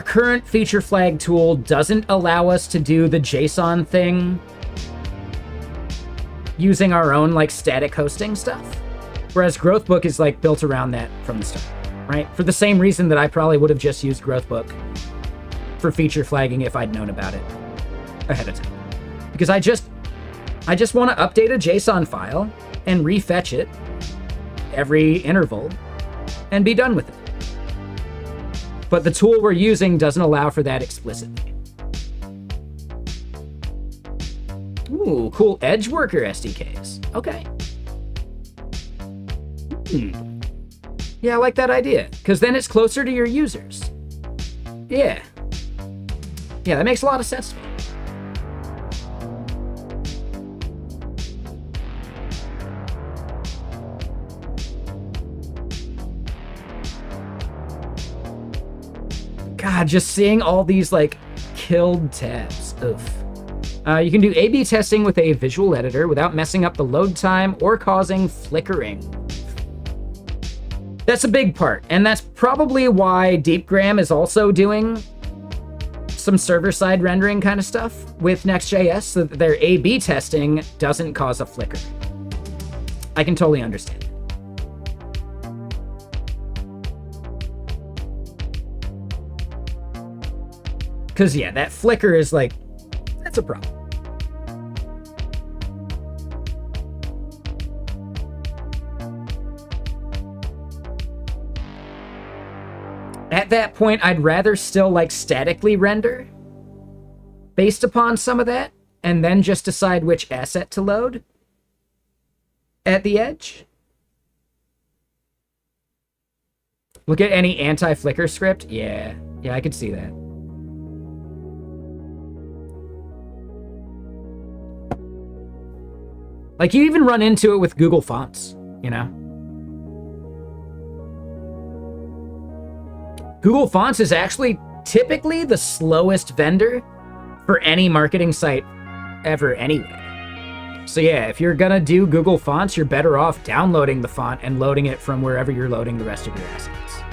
current feature flag tool doesn't allow us to do the JSON thing using our own like static hosting stuff. Whereas Growthbook is like built around that from the start, right? For the same reason that I probably would have just used Growthbook for feature flagging if I'd known about it ahead of time. Because I just want to update a JSON file and refetch it every interval and be done with it. But the tool we're using doesn't allow for that explicitly. Ooh, cool edge worker SDKs. Okay. Yeah, I like that idea, because then it's closer to your users. Yeah. Yeah, that makes a lot of sense to me. God, just seeing all these, like, killed tabs. Oof. You can do A/B testing with a visual editor without messing up the load time or causing flickering. That's a big part, and that's probably why DeepGram is also doing some server-side rendering kind of stuff with Next.js, so that their A/B testing doesn't cause a flicker. I can totally understand. Because, yeah, that flicker is like, that's a problem. At that point, I'd rather still like statically render based upon some of that, and then just decide which asset to load at the edge. Look at any anti-flicker script. Yeah, I could see that. Like, you even run into it with Google Fonts, you know? Google Fonts is actually typically the slowest vendor for any marketing site ever anyway. So yeah, if you're gonna do Google Fonts, you're better off downloading the font and loading it from wherever you're loading the rest of your assets.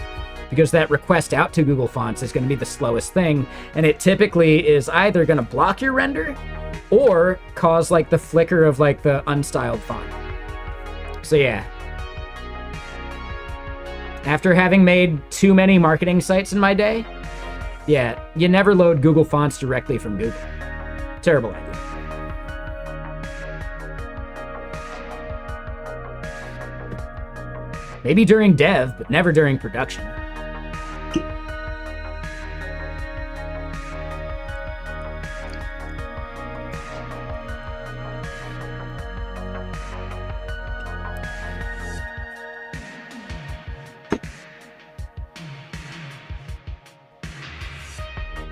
Because that request out to Google Fonts is gonna be the slowest thing, and it typically is either gonna block your render or cause like the flicker of like the unstyled font. So yeah. After having made too many marketing sites in my day, yeah, you never load Google Fonts directly from Google. Terrible idea. Maybe during dev, but never during production.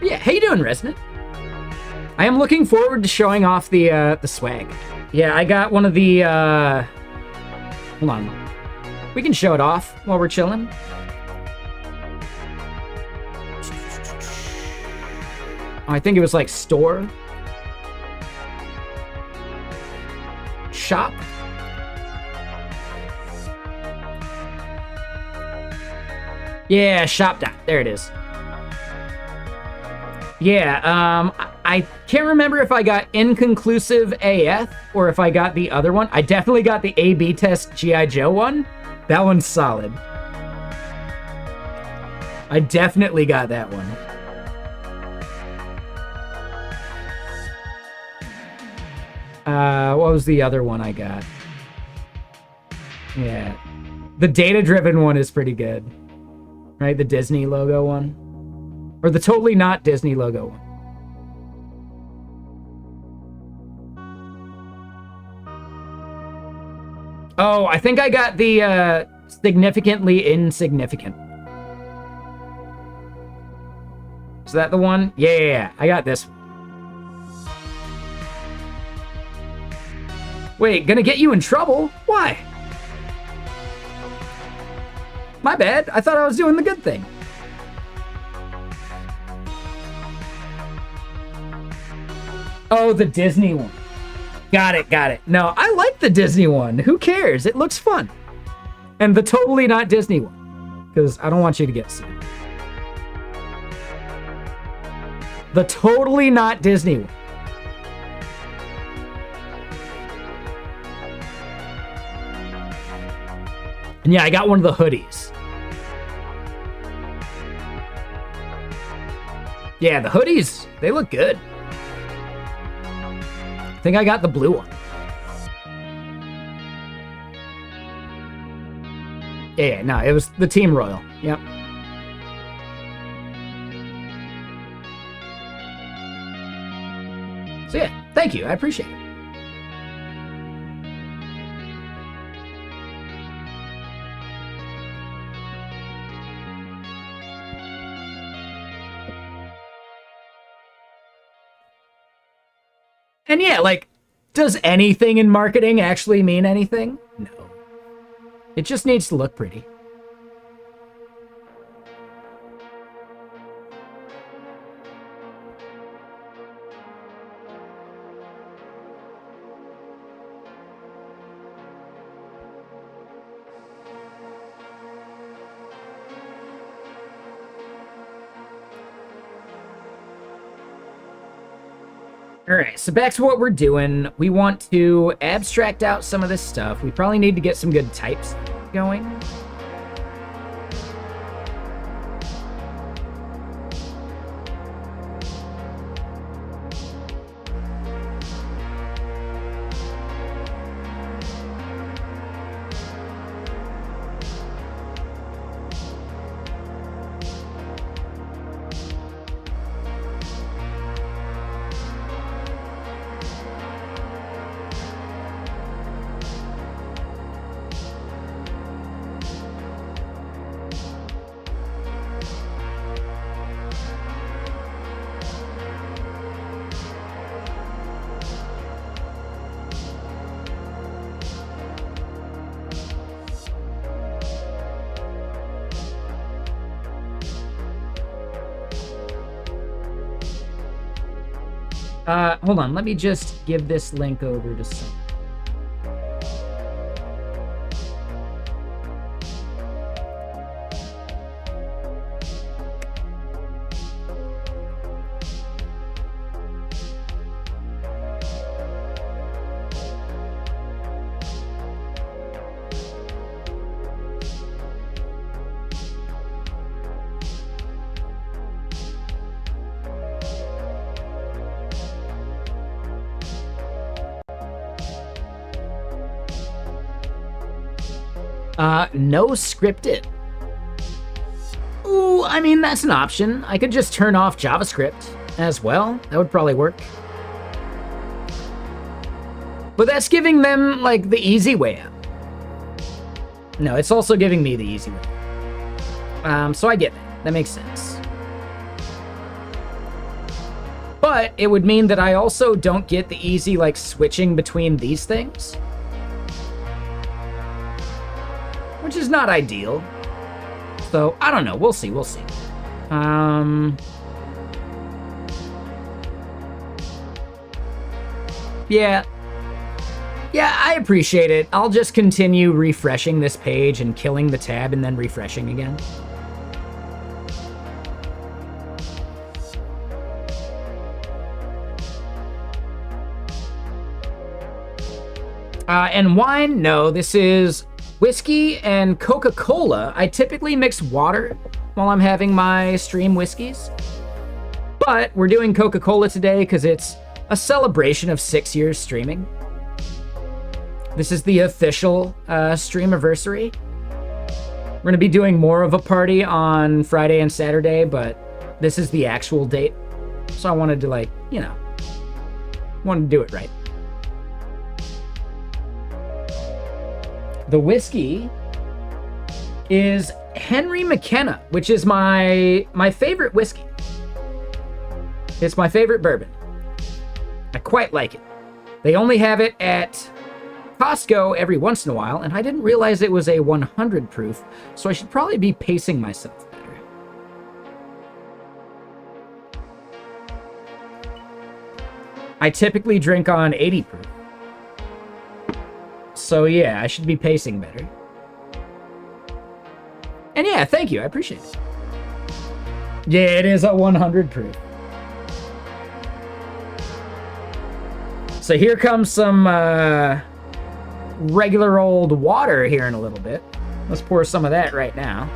Yeah, how you doing, Resonant? I am looking forward to showing off the swag. Yeah, I got one of the, hold on. We can show it off while we're chilling. I think it was like store. shop. Yeah, shop dot. There it is. Yeah, I can't remember if I got Inconclusive AF or if I got the other one. I definitely got the A/B test G.I. Joe one. That one's solid. I definitely got that one. What was the other one I got? Yeah. The data-driven one is pretty good. Right? The Disney logo one. Or the totally not Disney logo one. Oh, I think I got the significantly insignificant. Is that the one? Yeah, I got this one. Wait, gonna get you in trouble? Why? My bad. I thought I was doing the good thing. Oh, the Disney one. Got it, got it. No, I like the Disney one. Who cares? It looks fun. And the totally not Disney one. Because I don't want you to get sued. The totally not Disney one. And yeah, I got one of the hoodies. Yeah, the hoodies, they look good. I think I got the blue one. Yeah, no, it was the Team Royal. Yep. So yeah, thank you. I appreciate it. And yeah, like, does anything in marketing actually mean anything? No. It just needs to look pretty. All right, so back to what we're doing. We want to abstract out some of this stuff. We probably need to get some good types going. Hold on, let me just give this link over to someone. No scripted. Ooh, I mean, that's an option. I could just turn off JavaScript as well. That would probably work. But that's giving them, like, the easy way out. No, it's also giving me the easy way out. So I get that. That makes sense. But it would mean that I also don't get the easy, like, switching between these things. Which is not ideal. So, I don't know. We'll see. We'll see. Yeah. Yeah, I appreciate it. I'll just continue refreshing this page and killing the tab and then refreshing again. And wine, no, this is whiskey and Coca-Cola. I typically mix water while I'm having my stream whiskeys. But we're doing Coca-Cola today because it's a celebration of 6 years streaming. This is the official streamiversary. We're going to be doing more of a party on Friday and Saturday, but this is the actual date. So I wanted to, like, you know, wanted to do it right. The whiskey is Henry McKenna, which is my favorite whiskey. It's my favorite bourbon. I quite like it. They only have it at Costco every once in a while, and I didn't realize it was a 100 proof, so I should probably be pacing myself better. I typically drink on 80 proof. So yeah, I should be pacing better. And yeah, thank you, I appreciate it. Yeah, it is a 100 proof. So here comes some regular old water here in a little bit. Let's pour some of that right now.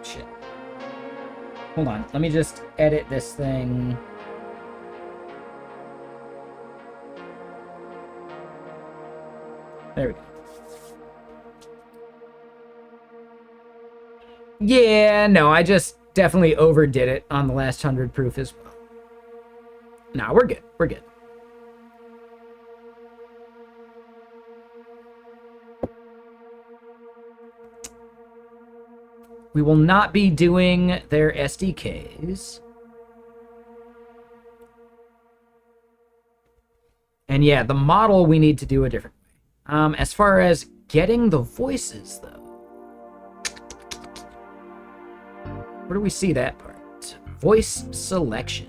Shit. Hold on, let me just edit this thing. There we go. Yeah, no, I just definitely overdid it on the last 100 proof as well. Nah, we're good. We're good. We will not be doing their SDKs. And yeah, the model we need to do a different way. As far as getting the voices, though. Where do we see that part? Voice selection.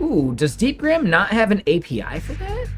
Ooh, does DeepGram not have an API for that?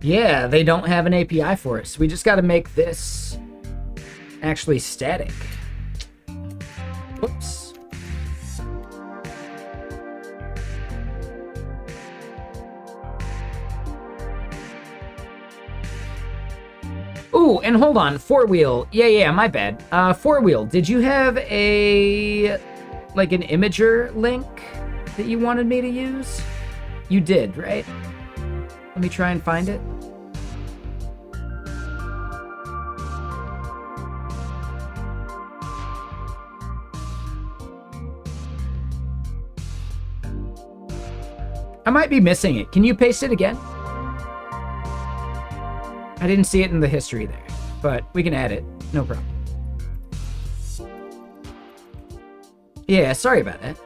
Yeah, they don't have an API for it, so we just got to make this actually static. Whoops. Ooh, and hold on, 4-wheel. Yeah, my bad. 4-wheel, did you have a, like, an imager link that you wanted me to use? You did, right? Let me try and find it. I might be missing it. Can you paste it again? I I didn't see it in the history there, but we can add it. No problem. Yeah, sorry about that.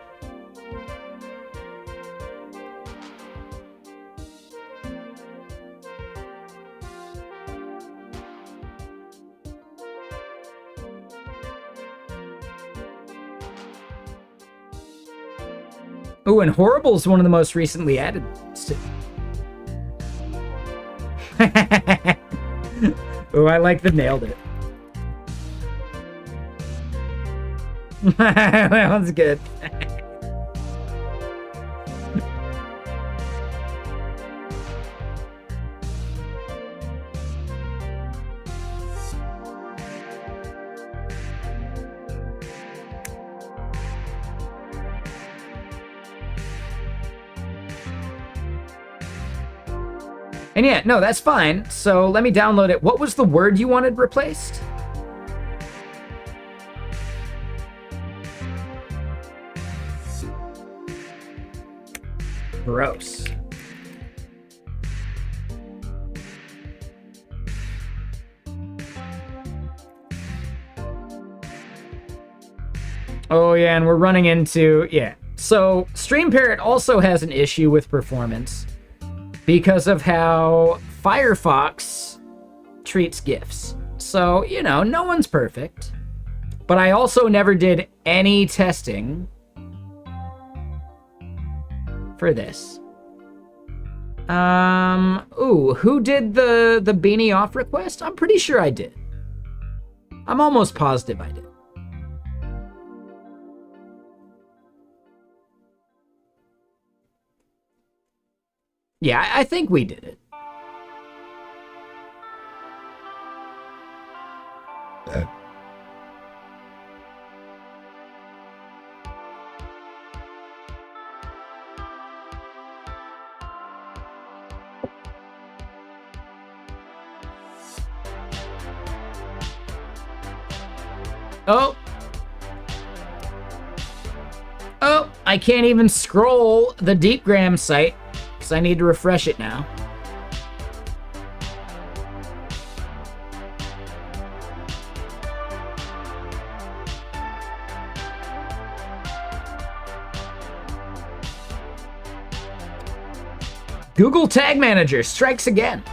Oh, and Horrible's one of the most recently added. Oh, I like the nailed it. That one's good. And yeah, no, that's fine. So let me download it. What was the word you wanted replaced? Gross. Oh yeah, and we're running into, yeah. So Stream Parrot also has an issue with performance because of how Firefox treats GIFs. So, you know, no one's perfect. But I also never did any testing for this. Ooh, who did the beanie off request? I'm pretty sure I did. I'm almost positive I did. Yeah, I think we did it. Oh. Oh, I can't even scroll the Deepgram site because I need to refresh it now. Google Tag Manager strikes again.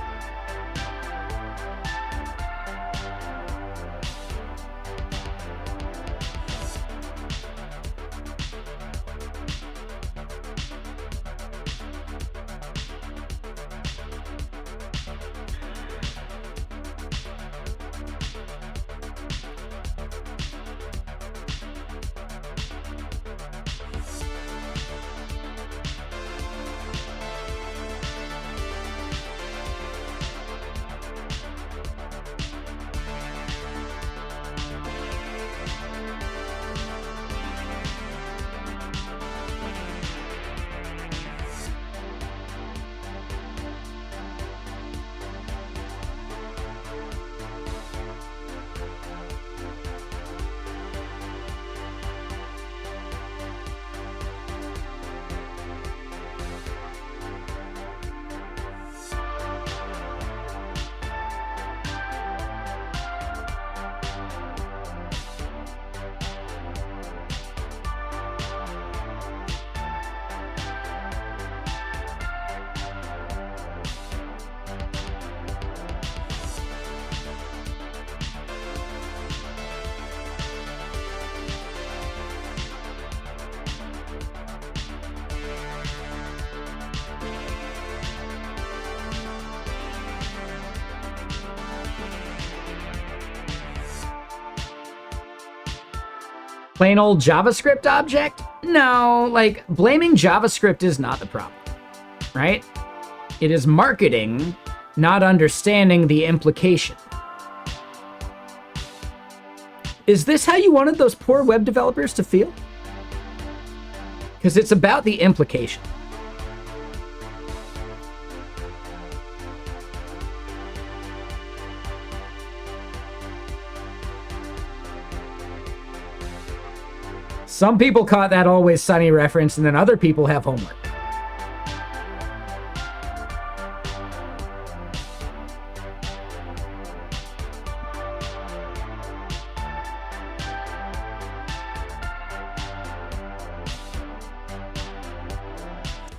Plain old JavaScript object? No, like, blaming JavaScript is not the problem, right? It is marketing, not understanding the implication. Is this how you wanted those poor web developers to feel? Because it's about the implication. Some people caught that Always Sunny reference, and then other people have homework.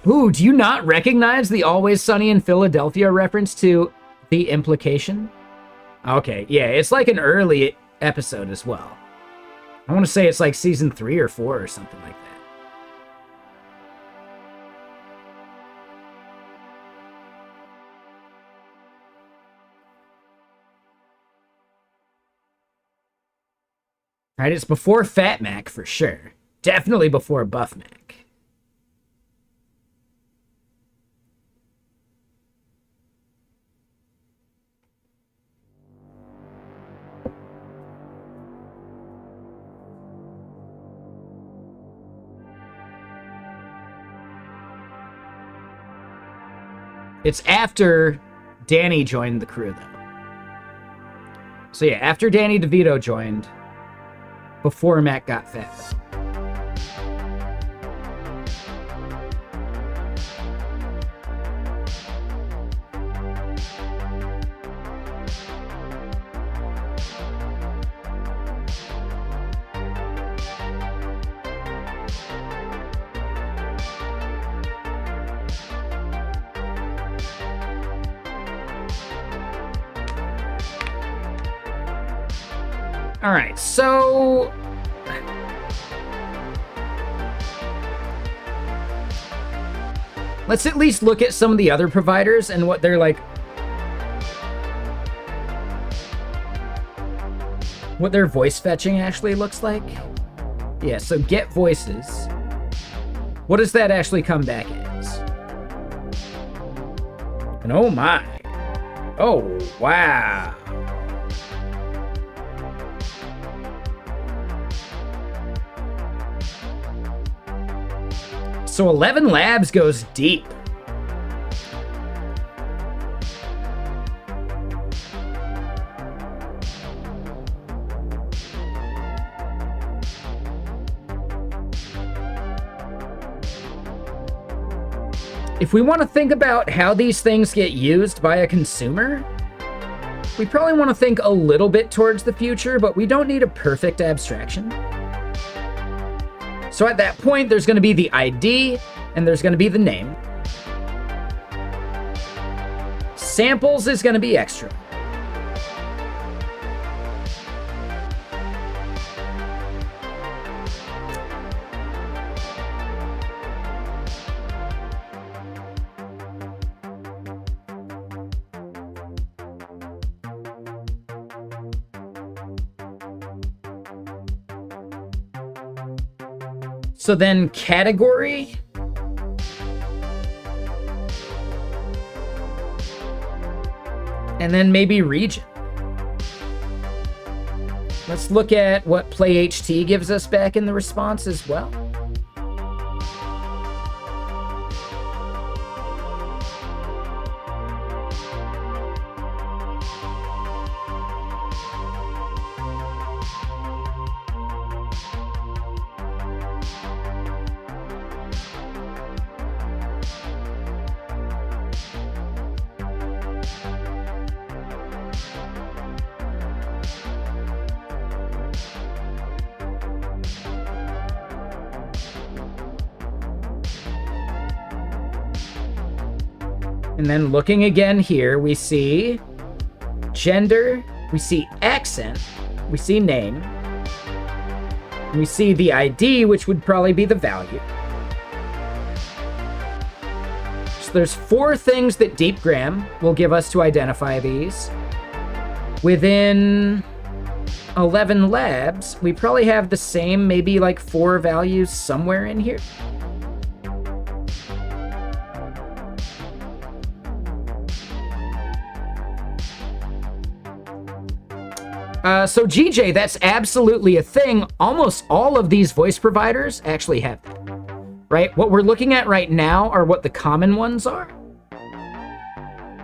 Ooh, do you not recognize the Always Sunny in Philadelphia reference to The Implication? Okay, yeah, it's like an early episode as well. I want to say it's like season 3 or 4 or something like that. Right, it's before Fat Mac for sure. Definitely before Buff Mac. It's after Danny joined the crew, though. So yeah, after Danny DeVito joined, before Mac got fat. All right, so let's at least look at some of the other providers and what they're like, what their voice fetching actually looks like. Yeah, so get voices. What does that actually come back as? And oh my. Oh, wow. So 11 Labs goes deep. If we want to think about how these things get used by a consumer, we probably want to think a little bit towards the future, but we don't need a perfect abstraction. So at that point, there's going to be the ID, and there's going to be the name. Samples is going to be extra. So then category. And then maybe region. Let's look at what PlayHT gives us back in the response as well. And then looking again here, we see gender, we see accent, we see name, we see the ID, which would probably be the value. So there's 4 things that DeepGram will give us to identify these. Within 11 labs, we probably have the same, maybe like 4 values somewhere in here. So GJ, that's absolutely a thing. Almost all of these voice providers actually have that, right? What we're looking at right now are what the common ones are.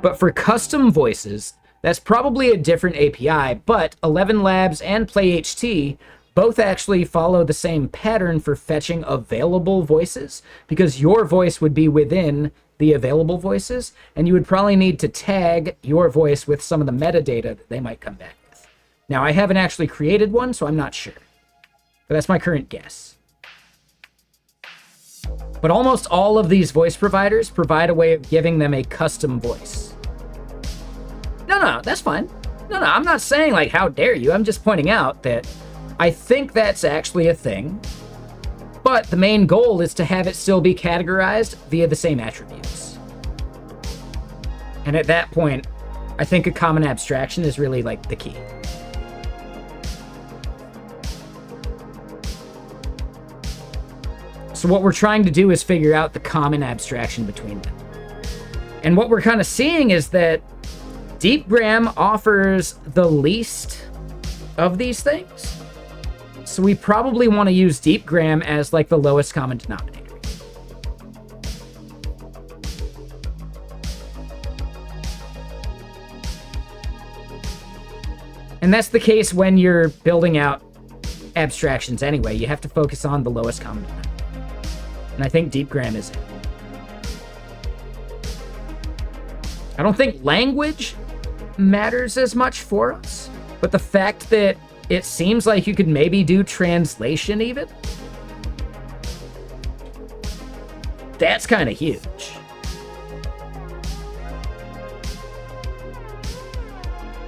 But for custom voices, that's probably a different API, but 11 Labs and PlayHT both actually follow the same pattern for fetching available voices, because your voice would be within the available voices, and you would probably need to tag your voice with some of the metadata that they might come back with. Now, I haven't actually created one, so I'm not sure. But that's my current guess. But almost all of these voice providers provide a way of giving them a custom voice. No, that's fine. No, I'm not saying like, how dare you? I'm just pointing out that I think that's actually a thing. But the main goal is to have it still be categorized via the same attributes. And at that point, I think a common abstraction is really like the key. So what we're trying to do is figure out the common abstraction between them. And what we're kind of seeing is that DeepGram offers the least of these things. So we probably want to use DeepGram as like the lowest common denominator. And that's the case when you're building out abstractions anyway. You have to focus on the lowest common denominator. And I think DeepGram is it. I don't think language matters as much for us, but the fact that it seems like you could maybe do translation even, that's kind of huge.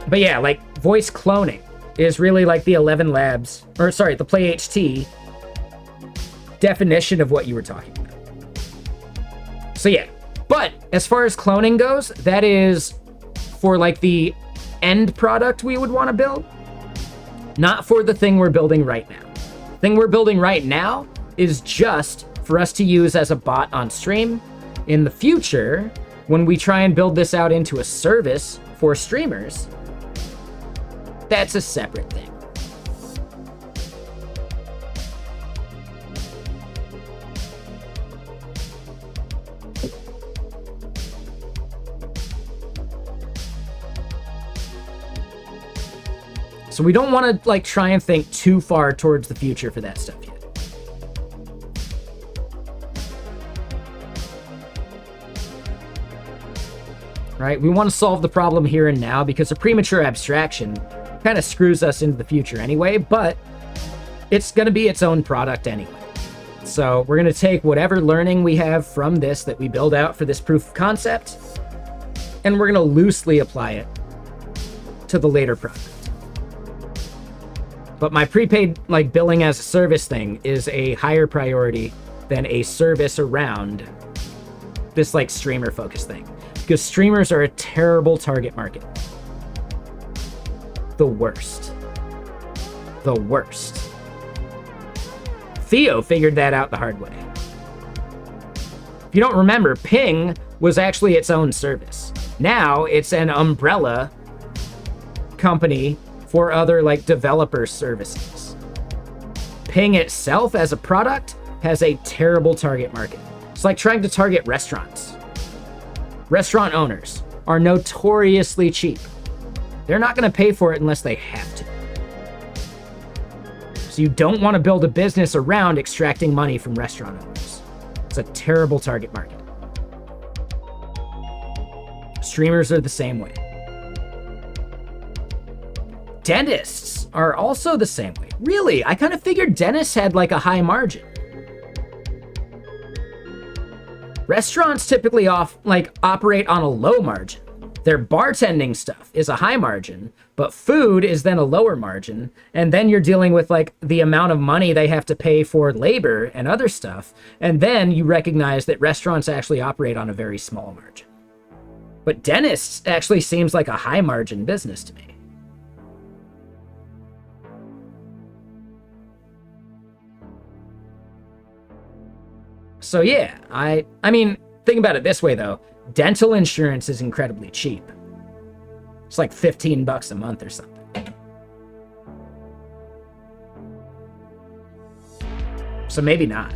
But yeah, like voice cloning is really like the 11 Labs, or sorry, the PlayHT definition of what you were talking about. So yeah, but as far as cloning goes, that is for like the end product we would want to build, not for the thing we're building right now. The thing we're building right now is just for us to use as a bot on stream. In the future, when we try and build this out into a service for streamers, that's a separate thing. So we don't want to like try and think too far towards the future for that stuff yet. Right? We want to solve the problem here and now because a premature abstraction kind of screws us into the future anyway, but it's going to be its own product anyway. So we're going to take whatever learning we have from this that we build out for this proof of concept, and we're going to loosely apply it to the later product. But my prepaid like billing as a service thing is a higher priority than a service around this like streamer focused thing, because streamers are a terrible target market. The worst. The worst. Theo figured that out the hard way. If you don't remember, Ping was actually its own service. Now it's an umbrella company for other like developer services. Ping itself as a product has a terrible target market. It's like trying to target restaurants. Restaurant owners are notoriously cheap. They're not going to pay for it unless they have to. So you don't want to build a business around extracting money from restaurant owners. It's a terrible target market. Streamers are the same way. Dentists are also the same way. Really, I kind of figured dentists had like a high margin. Restaurants typically operate on a low margin. Their bartending stuff is a high margin, but food is then a lower margin. And then you're dealing with like the amount of money they have to pay for labor and other stuff. And then you recognize that restaurants actually operate on a very small margin. But dentists actually seems like a high margin business to me. So yeah, I mean, think about it this way though. Dental insurance is incredibly cheap. It's like $15 a month or something. So maybe not.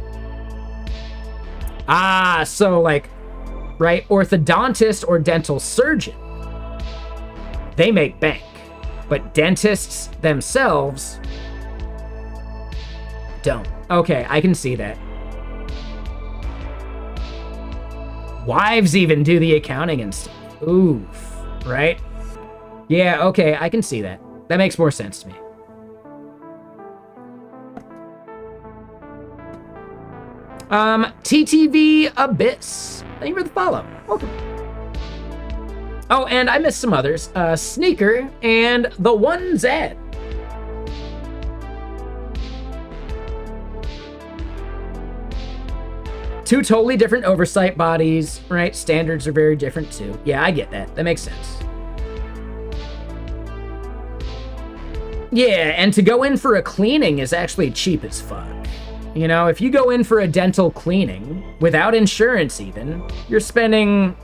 So like, right, orthodontist or dental surgeon, they make bank. But dentists themselves don't. Okay, I can see that. Wives even do the accounting and stuff. Oof, right? Yeah, okay, I can see that. That makes more sense to me. TTV Abyss. Thank you for the follow. Welcome. Oh, and I missed some others. Sneaker and the One Zed. Two totally different oversight bodies, right? Standards are very different too. Yeah, I get that. That makes sense. Yeah, and to go in for a cleaning is actually cheap as fuck. You know, if you go in for a dental cleaning, without insurance even, you're spending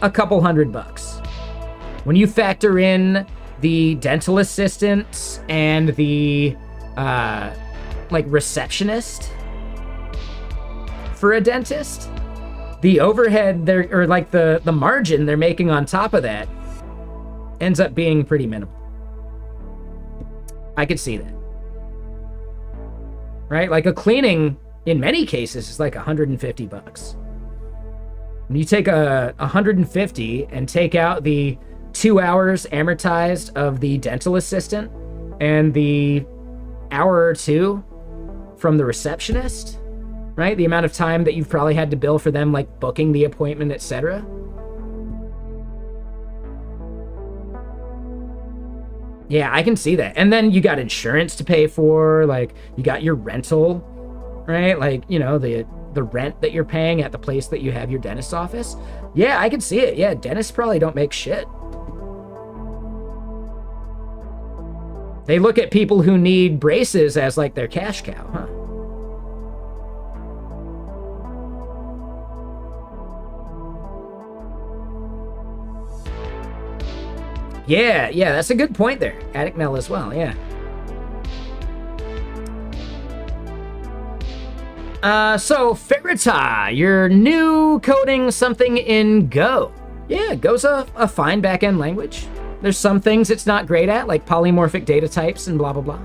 a couple $100. When you factor in the dental assistants and the, like, receptionist for a dentist, the overhead, or like the margin they're making on top of that ends up being pretty minimal. I could see that. Right? Like a cleaning, in many cases, is like $150. When you take a 150 and take out the 2 hours amortized of the dental assistant and the hour or two from the receptionist, right? The amount of time that you've probably had to bill for them, like booking the appointment, etc. Yeah, I can see that. And then you got insurance to pay for, like you got your rental, right? Like, you know, the rent that you're paying at the place that you have your dentist's office. Yeah, I can see it. Yeah, dentists probably don't make shit. They look at people who need braces as like their cash cow, huh? Yeah, that's a good point there. Attic Mel as well, yeah. So Ferrita, you're new coding something in Go. Yeah, Go's a fine backend language. There's some things it's not great at, like polymorphic data types and blah, blah, blah.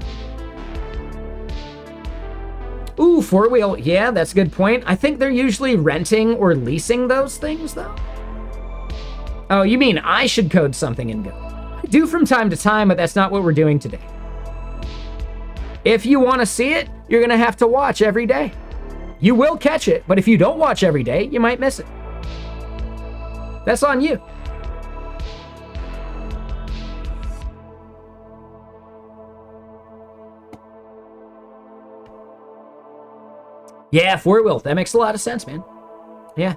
Ooh, 4-wheel, yeah, that's a good point. I think they're usually renting or leasing those things, though. Oh, you mean I should code something in Go? I do from time to time, but that's not what we're doing today. If you want to see it, you're going to have to watch every day. You will catch it, but if you don't watch every day, you might miss it. That's on you. Yeah, 4-wheel. That makes a lot of sense, man. Yeah.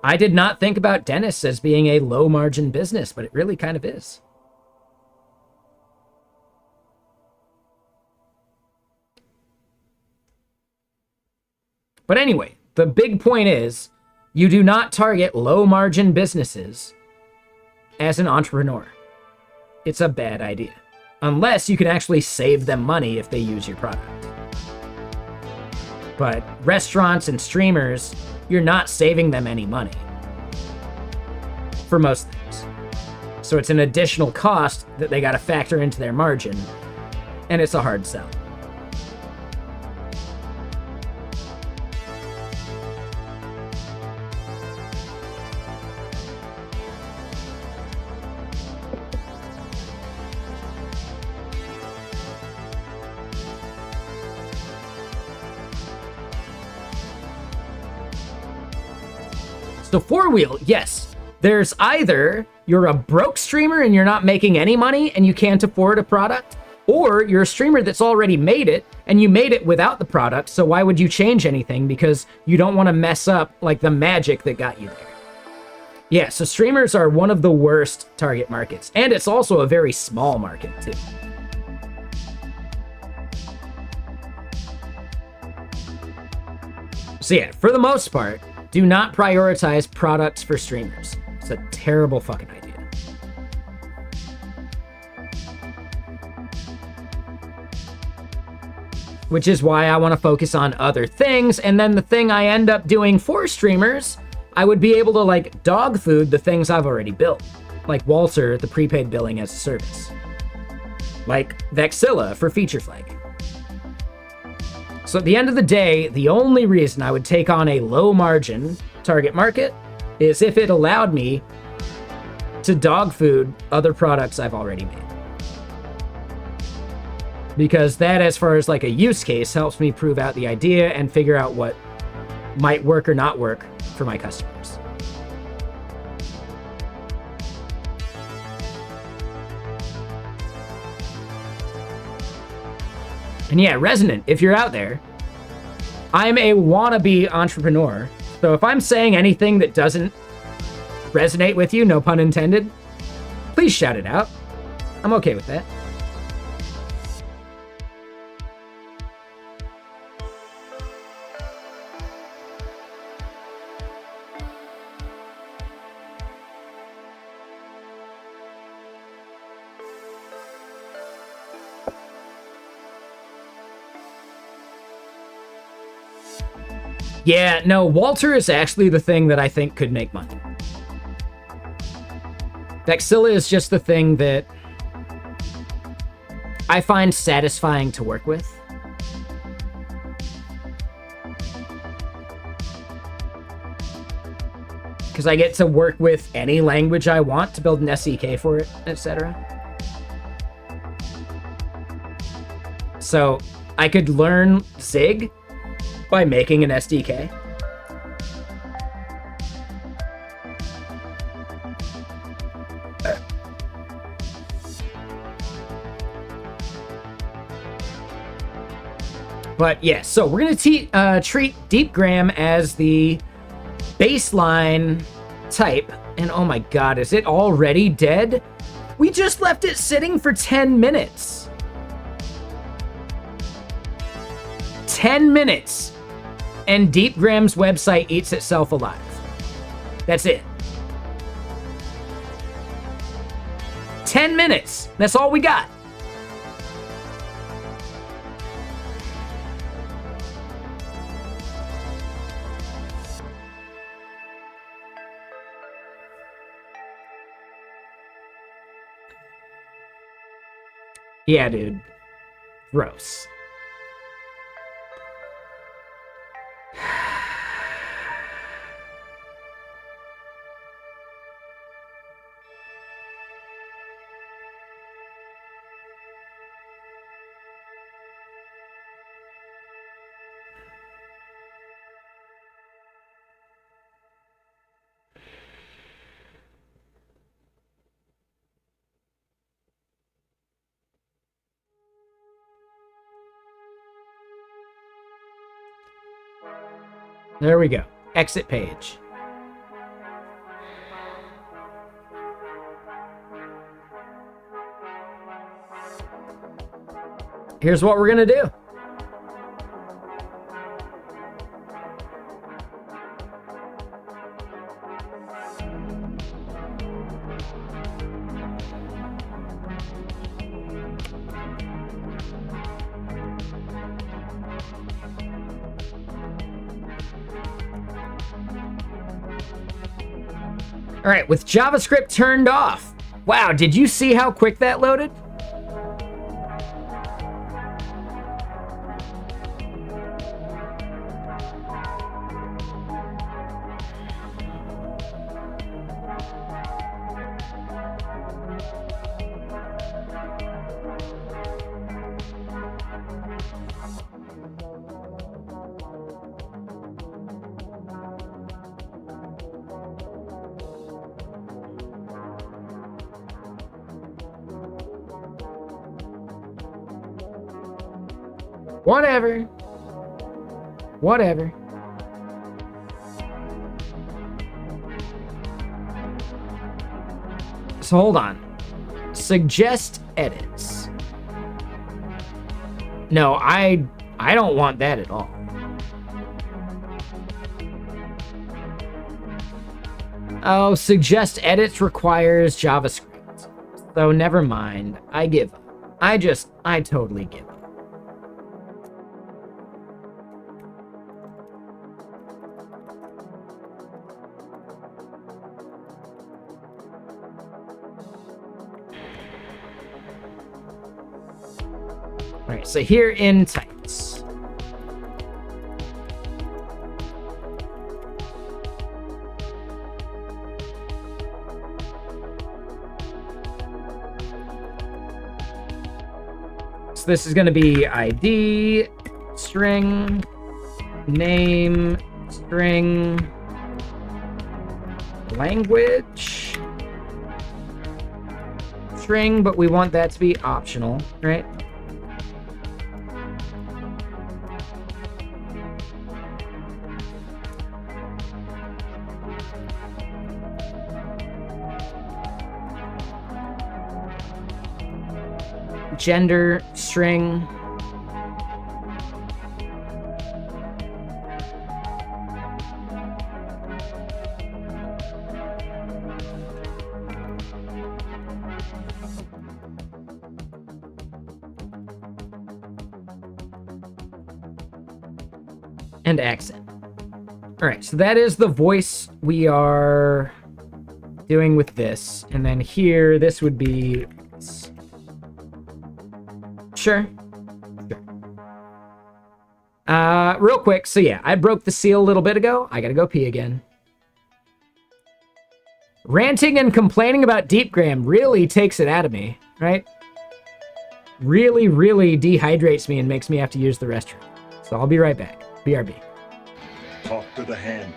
I did not think about dentists as being a low-margin business, but it really kind of is. But anyway, the big point is, you do not target low-margin businesses as an entrepreneur. It's a bad idea. Unless you can actually save them money if they use your product. But restaurants and streamers, you're not saving them any money for most things. So it's an additional cost that they got to factor into their margin, and it's a hard sell. So 4-wheel, yes. There's either you're a broke streamer and you're not making any money and you can't afford a product, or you're a streamer that's already made it and you made it without the product, so why would you change anything? Because you don't want to mess up like the magic that got you there. Yeah, so streamers are one of the worst target markets, and it's also a very small market too. So yeah, for the most part, do not prioritize products for streamers. It's a terrible fucking idea. Which is why I want to focus on other things, and then the thing I end up doing for streamers, I would be able to like dog food the things I've already built. Like Walter, the prepaid billing as a service. Like Vexilla for feature flagging. So at the end of the day, the only reason I would take on a low margin target market is if it allowed me to dog food other products I've already made. because that, as far as like a use case, helps me prove out the idea and figure out what might work or not work for my customers. And yeah, Resonant, if you're out there, I'm a wannabe entrepreneur. So if I'm saying anything that doesn't resonate with you, no pun intended, please shout it out. I'm okay with that. Yeah, no, Walter is actually the thing that I think could make money. Vexilla is just the thing that I find satisfying to work with. Because I get to work with any language I want to build an SDK for it, etc. So I could learn Zig by making an SDK. But yeah, so we're going to treat DeepGram as the baseline type. And oh my god, is it already dead? We just left it sitting for 10 minutes. 10 minutes. And DeepGram's website eats itself alive. That's it. 10 minutes. That's all we got. Yeah, dude. Gross. There we go. Exit page. Here's what we're gonna do. All right, with JavaScript turned off. Wow, did you see how quick that loaded? Whatever. Whatever. So hold on. Suggest edits. No, I don't want that at all. Oh, suggest edits requires JavaScript. So never mind. I give up. I totally give up. All right, so here in types. So this is going to be ID, string, name, string, language, string, but we want that to be optional, right? Gender, string. And accent. All right, so that is the voice we are doing with this. And then here, this would be... Sure. Real quick, so yeah, I broke the seal a little bit ago. I gotta go pee again. Ranting and complaining about Deepgram really takes it out of me, right? Really, really dehydrates me and makes me have to use the restroom. So I'll be right back. BRB. Talk to the hand.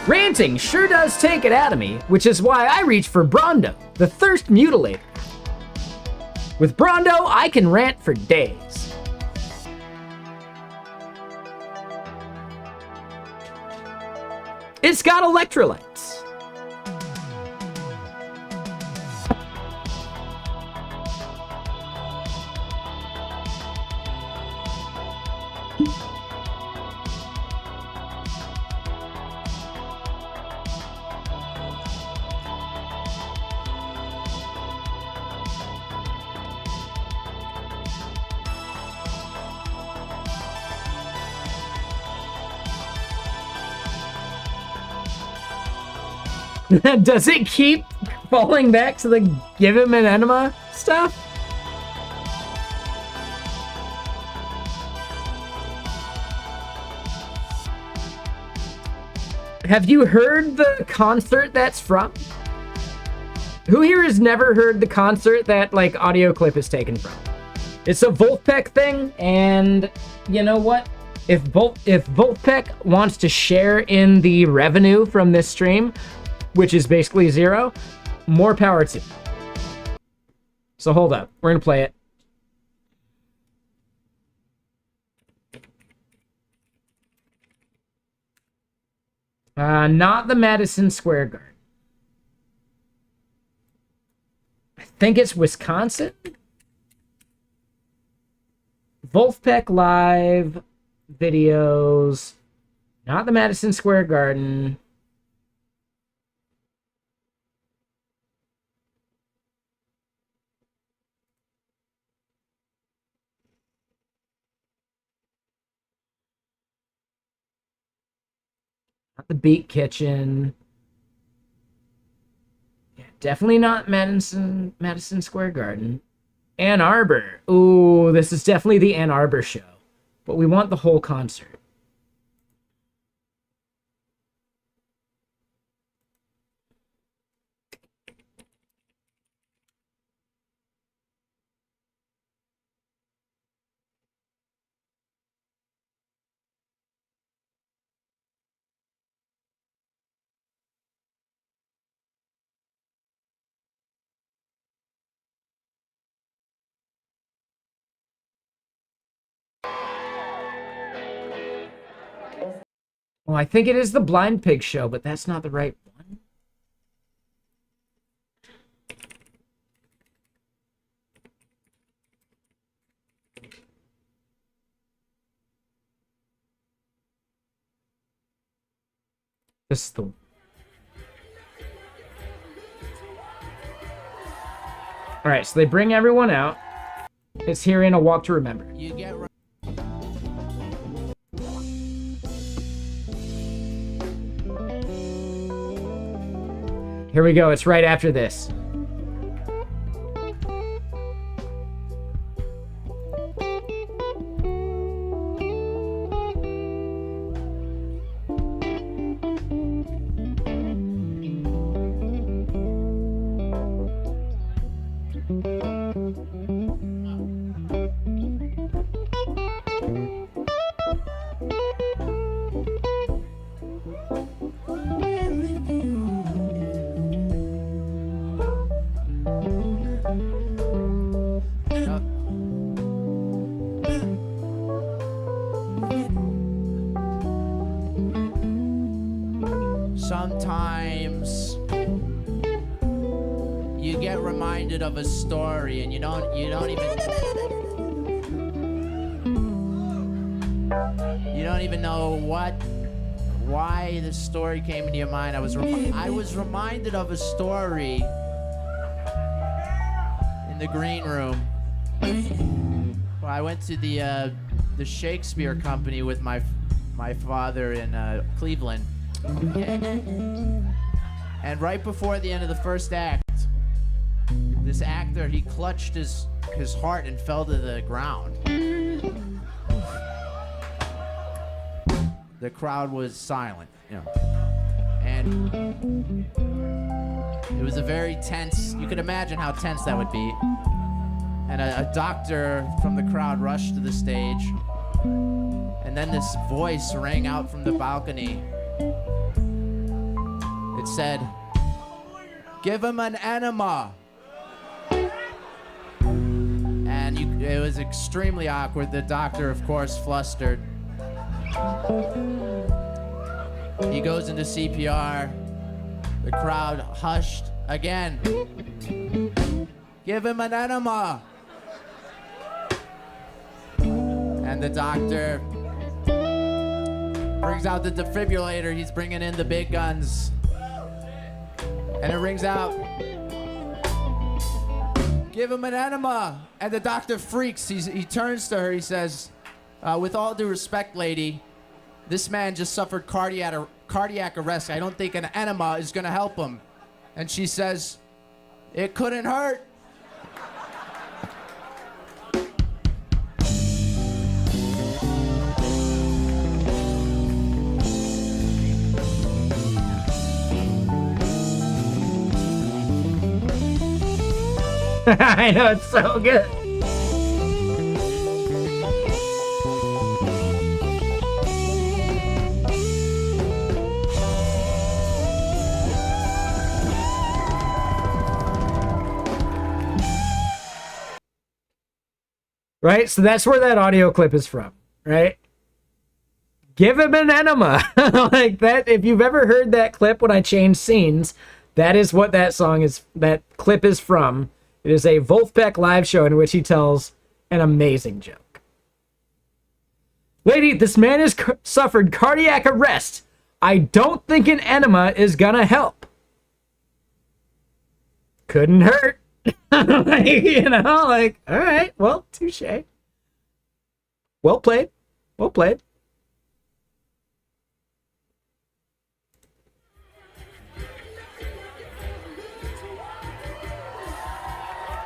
Ranting sure does take it out of me, which is why I reach for Brondo, the Thirst Mutilator. With Brondo, I can rant for days. It's got electrolytes. Does it keep falling back to the give him an enema stuff? Have you heard the concert that's from? Who here has never heard the concert that like audio clip is taken from? It's a Wolfpack thing, and you know what? If Wolfpack wants to share in the revenue from this stream, which is basically zero, more power to. So hold up, we're gonna play it. Not the Madison Square Garden. I think it's Wisconsin. Wolfpack Live videos. Not the Madison Square Garden. Not the Beat Kitchen. Yeah, definitely not Madison Square Garden. Ann Arbor. Ooh, this is definitely the Ann Arbor show. but we want the whole concert. Well, I think it is the Blind Pig show, but that's not the right one. This is the... All right, so they bring everyone out. It's here in A Walk to Remember. You get Here we go. It's right after this. Sometimes you get reminded of a story and you don't even know why the story came into your mind. I was reminded of a story in the green room. Well, I went to the Shakespeare Company with my father in Cleveland. And right before the end of the first act, this actor, he clutched his heart and fell to the ground. The crowd was silent, and it was a very tense, you could imagine how tense that would be. And a doctor from the crowd rushed to the stage, and then this voice rang out from the balcony. It said, "Give him an enema." And it was extremely awkward. The doctor, of course, flustered. He goes into CPR. The crowd hushed again. "Give him an enema." And the doctor brings out the defibrillator. He's bringing in the big guns. And it rings out, "Give him an enema." And the doctor freaks. He turns to her. He says, "With all due respect, lady, this man just suffered cardiac arrest. I don't think an enema is going to help him." And she says, "It couldn't hurt." I know, it's so good. Right? So that's where that audio clip is from, right? Give him an enema. Like that, if you've ever heard that clip when I changed scenes, that is what that clip is from. It is a Wolfpack live show in which he tells an amazing joke. "Lady, this man has suffered cardiac arrest. I don't think an enema is gonna help." Couldn't hurt. All right, well, touche. Well played. Well played.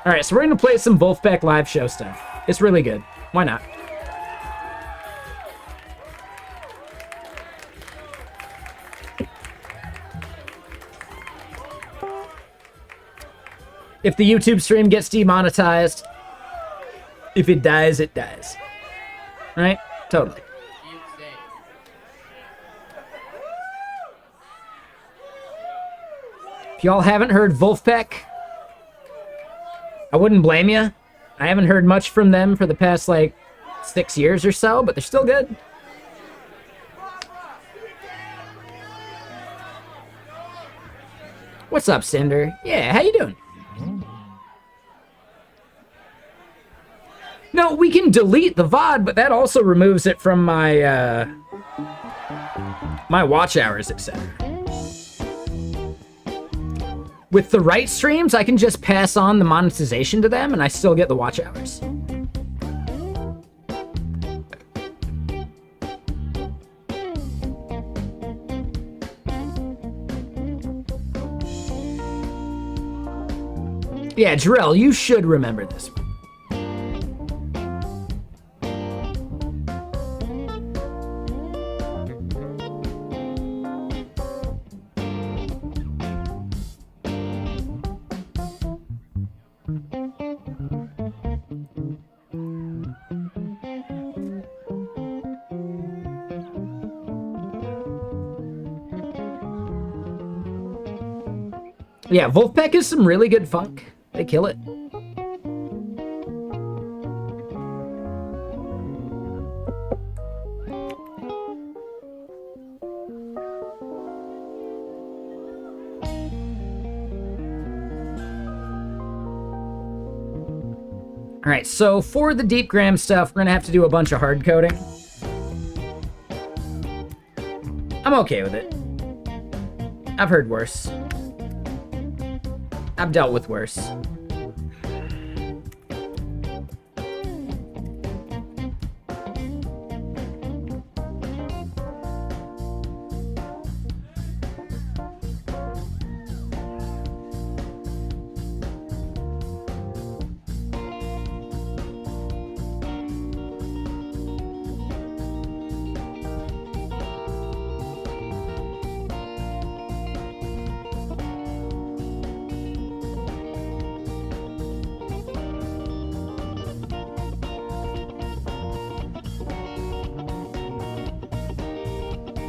All right, so we're going to play some Wolfpack live show stuff. It's really good. Why not? If the YouTube stream gets demonetized, if it dies, it dies. Right? Totally. If y'all haven't heard Wolfpack, I wouldn't blame you. I haven't heard much from them for the past, like, 6 years or so, but they're still good. What's up, Cinder? Yeah, how you doing? No, we can delete the VOD, but that also removes it from my, my watch hours, etc. With the right streams, I can just pass on the monetization to them, and I still get the watch hours. Yeah, Jarrell, you should remember this one. Yeah, Wolfpack is some really good funk. They kill it. All right, so for the deep gram stuff, we're gonna have to do a bunch of hard coding. I'm okay with it. I've heard worse. I've dealt with worse.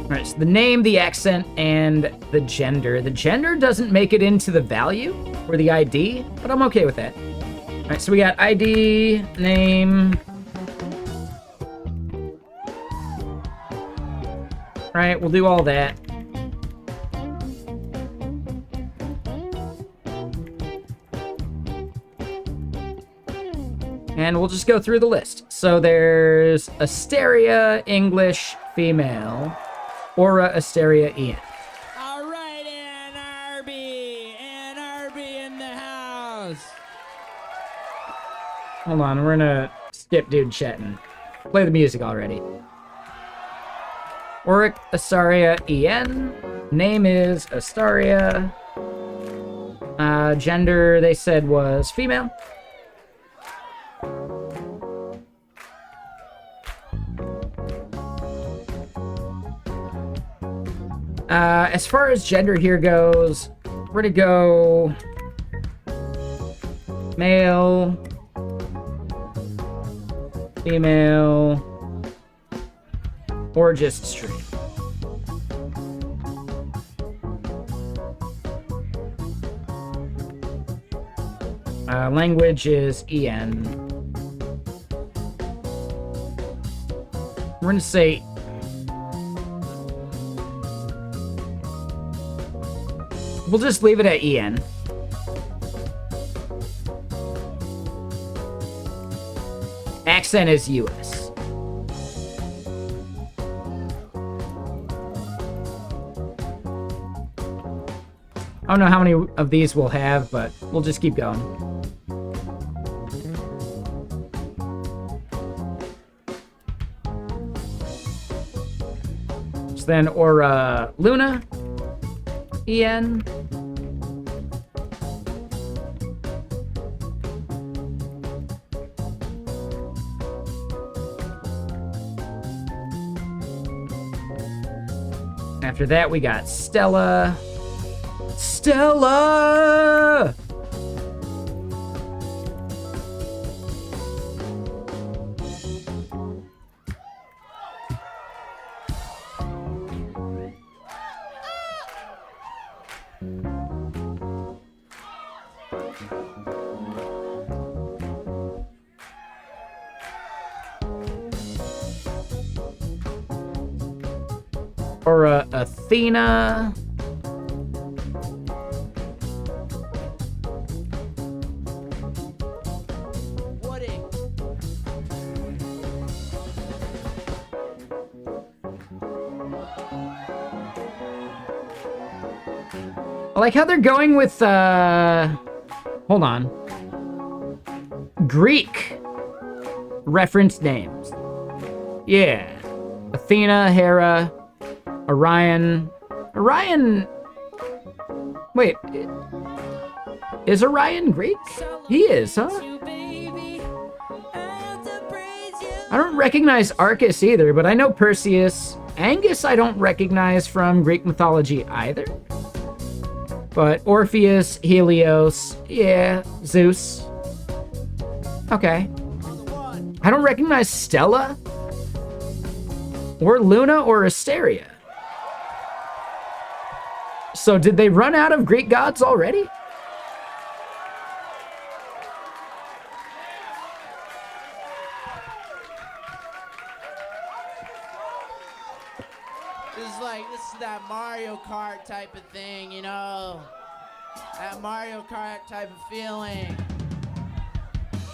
Alright, so the name, the accent, and the gender. The gender doesn't make it into the value or the ID, but I'm okay with that. Alright, so we got ID, name. Alright, we'll do all that. And we'll just go through the list. So there's Asteria, English, female. Aura, Asteria, Ian. All right, NRB in the house. Hold on, we're gonna skip dude chatting. Play the music already. Auric, Astaria, En. Name is Astaria. Gender, they said, was female. As far as gender here goes, we're gonna go male, female, or just straight. Language is EN. We're gonna say we'll just leave it at EN. Accent is US. I don't know how many of these we'll have, but we'll just keep going. So then, or Luna, EN. After that, we got Stella. Stella! or Athena. Woody. I like how they're going with, hold on. Greek reference names. Yeah. Athena, Hera, Orion. Orion... Wait. Is Orion Greek? He is, huh? I don't recognize Arcus either, but I know Perseus. Angus I don't recognize from Greek mythology either. But Orpheus, Helios, yeah, Zeus. Okay. I don't recognize Stella, or Luna, or Asteria. So did they run out of Greek gods already? This is that Mario Kart type of thing, you know? That Mario Kart type of feeling.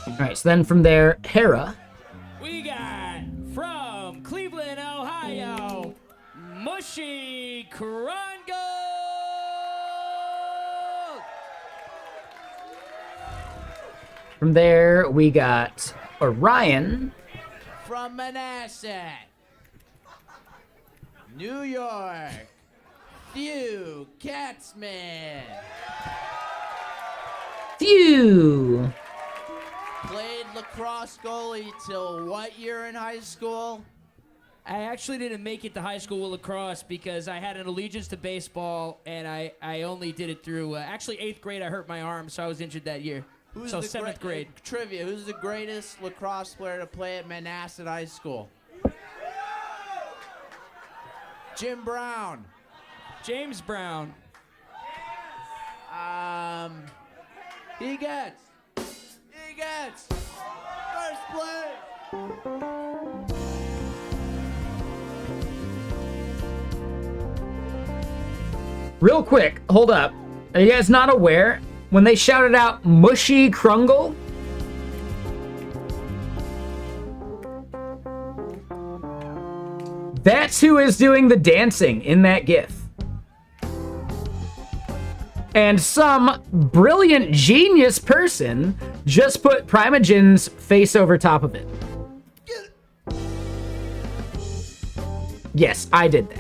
All right, so then from there, Hera. We got from Cleveland, Ohio, Mushy Krungle. From there, we got Orion. From Manassas, New York, Hugh Katzman. Phew. Played lacrosse goalie till what year in high school? I actually didn't make it to high school with lacrosse because I had an allegiance to baseball, and I only did it through, actually 8th grade I hurt my arm, so I was injured that year. So 7th grade. Trivia, who's the greatest lacrosse player to play at Manassas High School? Jim Brown. James Brown. He gets first place. Real quick, hold up. Are you guys not aware? When they shouted out Mushy Krungle, that's who is doing the dancing in that GIF. And some brilliant genius person just put Primogen's face over top of it. Yes, I did that.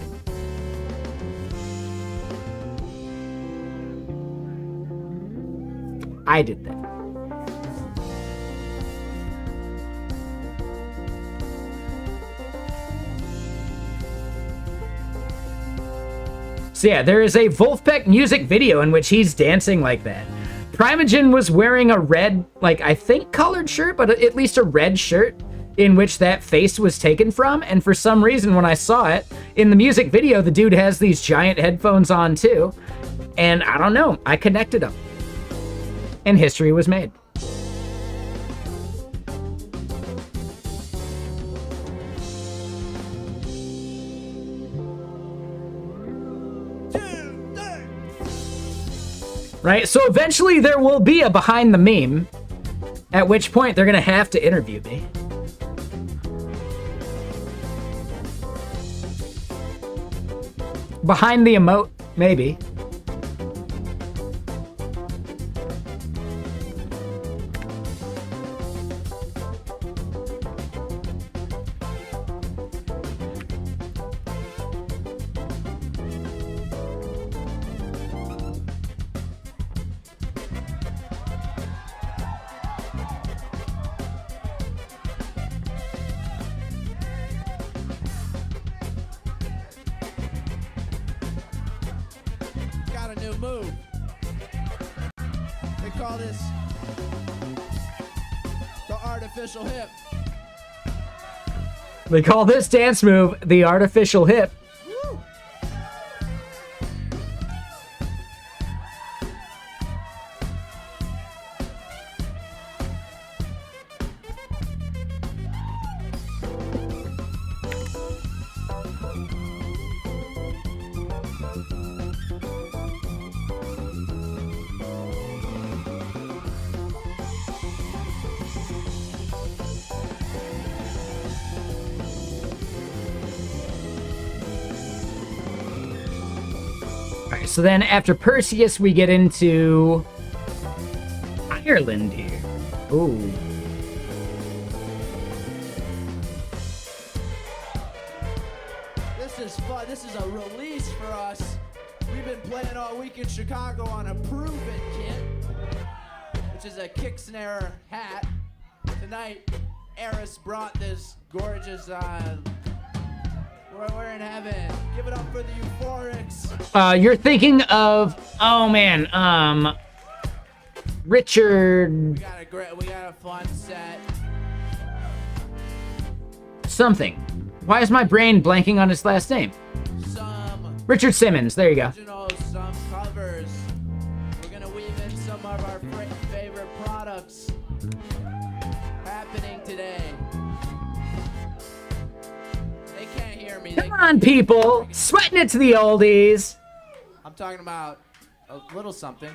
I did that. So yeah, there is a Wolfpack music video in which he's dancing like that. Primogen was wearing a red, like, I think colored shirt, but at least a red shirt in which that face was taken from. And for some reason, when I saw it in the music video, the dude has these giant headphones on too. And I don't know, I connected them. And history was made. Right? So eventually there will be a behind the meme, at which point they're gonna have to interview me. Behind the emote, maybe. Got a new move. They call this the artificial hip. They call this dance move the artificial hip. Woo. All right, so then after Perseus, we get into Ireland here. Ooh. This is fun. This is a release for us. We've been playing all week in Chicago on a Prove It kit, which is a kick snare hat. Tonight, Eris brought this gorgeous, we're in heaven. Give it up for the Euphorics. You're thinking of, oh man, Richard We got a fun set. something. Why is my brain blanking on his last name? Some Richard Simmons. There you go. originals, some covers. We're gonna weave in some of our favorite products happening today. They can't hear me. Come on, people. Sweating it to the oldies. I'm talking about a little something.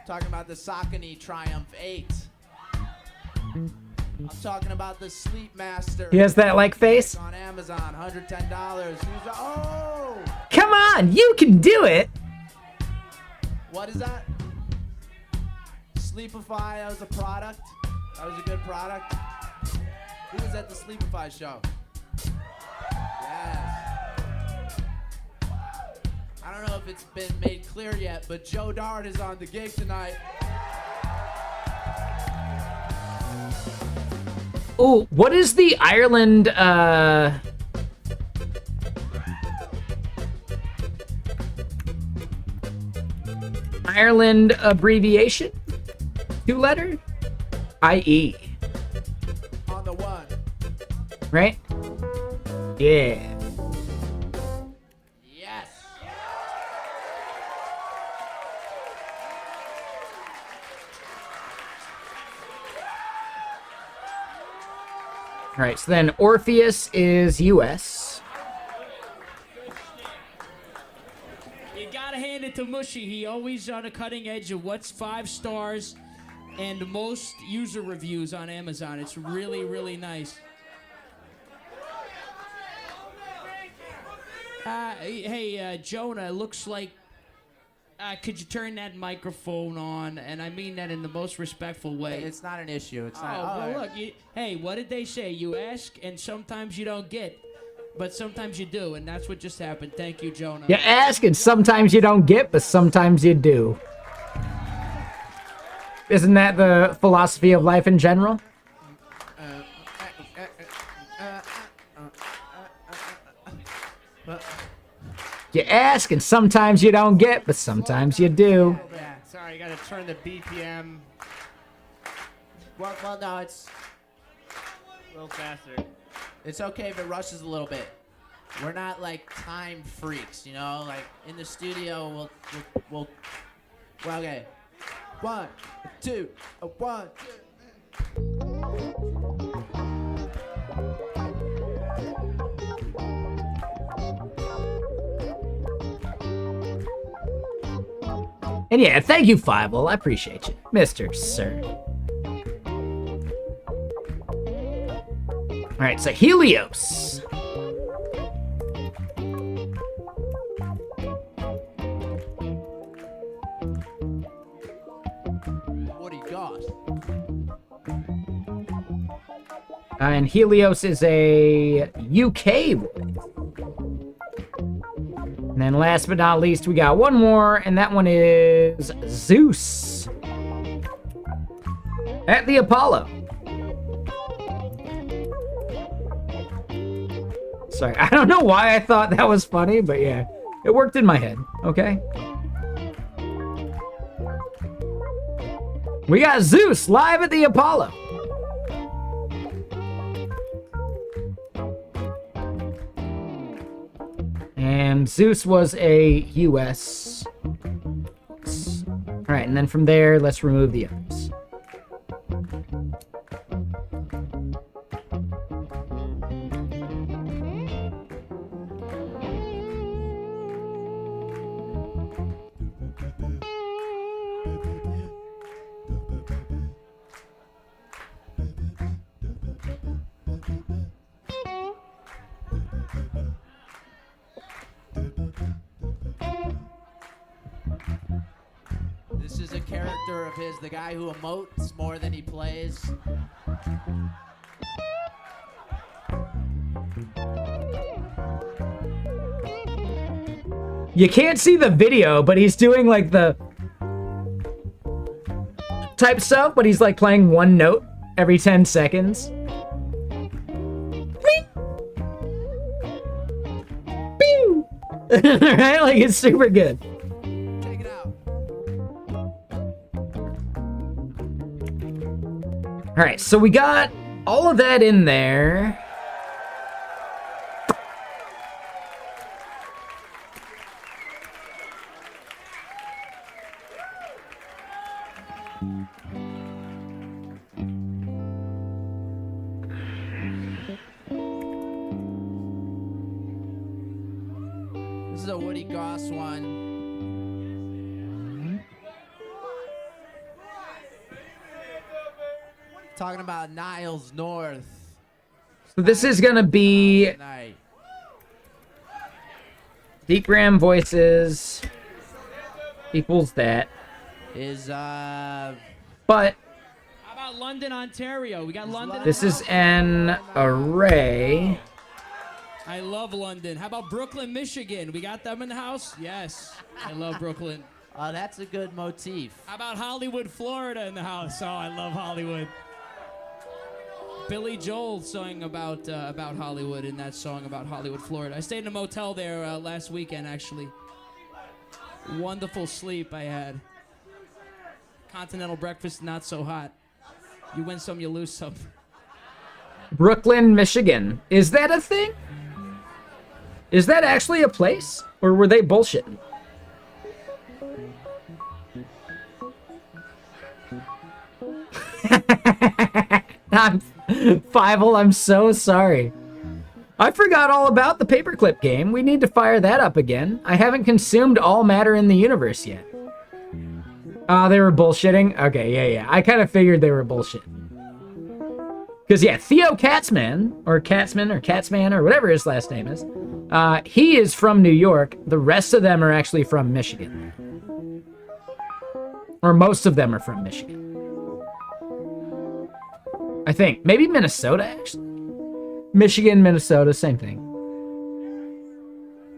Talking about the Saucony Triumph 8. I'm talking about the Sleep Master. He has that like face. On Amazon, $110. Oh! Come on, you can do it. What is that? Sleepify, that was a product. That was a good product. Who was at the Sleepify show? Yes. I don't know if it's been made clear yet, but Joe Dart is on the gig tonight. Oh, what is the Ireland, Ireland abbreviation? 2-letter? IE. On the one. Right? Yeah. Yes. All right, so then Orpheus is US. You gotta hand it to Mushy. He always on the cutting edge of what's 5 stars and most user reviews on Amazon. It's really, really nice. Hey, Jonah, looks like... could you turn that microphone on? And I mean that in the most respectful way. It's not an issue. It's Oh, not. well, look. Hey, what did they say? You ask, and sometimes you don't get. But sometimes you do, and that's what just happened. Thank you, Jonah. You ask, and sometimes you don't get, but sometimes you do. Isn't that the philosophy of life in general? You ask, and sometimes you don't get, but sometimes you do. Yeah, sorry, I gotta turn the BPM Well, no, it's a little faster. okay if it rushes a little bit. We're not like time freaks, you know. Like in the studio, we'll okay. 1, 2, 1, 2. And yeah, thank you, Fivel. I appreciate you, Mr. Sir. All right, so Helios. What do you got? And Helios is a UK wood. And then last but not least, we got one more, and that one is Zeus. At the Apollo. Sorry, I don't know why I thought that was funny, but yeah, it worked in my head, okay? We got Zeus live at the Apollo. And Zeus was a US. All right, and then from there, let's remove the others. character of his, the guy who emotes more than he plays. You can't see the video, but he's doing like the type stuff, but he's like playing one note every 10 seconds. Pew! Right? Like, it's super good. Take it out. All right, so we got all of that in there. This is a Woody Goss one. Talking about Niles North. So this is gonna be Tonight. Deep Ram Voices equals that. Is But How about London, Ontario? We got London. this is an array. I love London. How about Brooklyn, Michigan? We got them in the house? Yes. I love Brooklyn. that's a good motif. How about Hollywood, Florida in the house? Oh, I love Hollywood. Billy Joel sang about Hollywood in that song about Hollywood, Florida. I stayed in a motel there last weekend, actually. Wonderful sleep I had. Continental breakfast, not so hot. You win some, you lose some. Brooklyn, Michigan. Is that a thing? Is that actually a place? Or were they bullshitting? Fievel, I'm so sorry. I forgot all about the paperclip game. We need to fire that up again. I haven't consumed all matter in the universe yet. They were bullshitting? Okay, yeah. I kind of figured they were bullshitting. Because, yeah, Theo Katzman, or Katzman, or whatever his last name is, he is from New York. The rest of them are actually from Michigan. Or most of them are from Michigan. I think. Maybe Minnesota, actually. Michigan, Minnesota, same thing.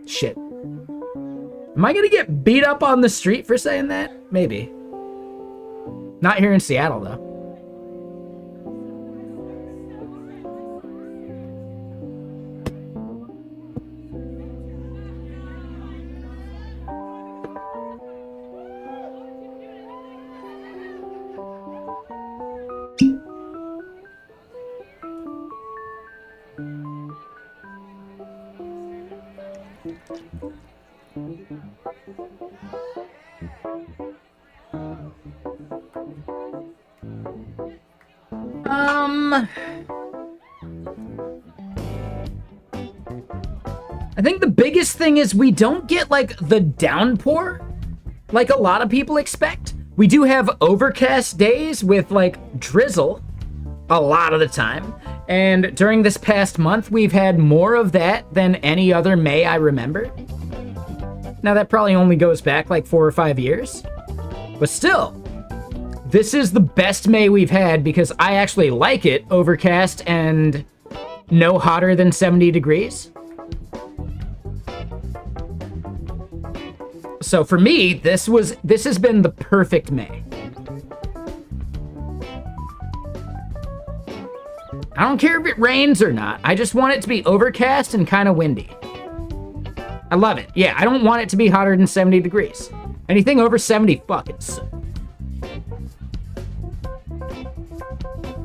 Shit. Am I gonna get beat up on the street for saying that? Maybe. Not here in Seattle, though. I think the biggest thing is we don't get, like, the downpour like a lot of people expect. We do have overcast days with, like, drizzle a lot of the time. And during this past month, we've had more of that than any other May I remember. Now, that probably only goes back, like, 4 or 5 years. But still, this is the best May we've had because I actually like it overcast and no hotter than 70 degrees. So for me, this has been the perfect May. I don't care if it rains or not. I just want it to be overcast and kind of windy. I love it. Yeah, I don't want it to be hotter than 70 degrees. Anything over 70 fucking sucks.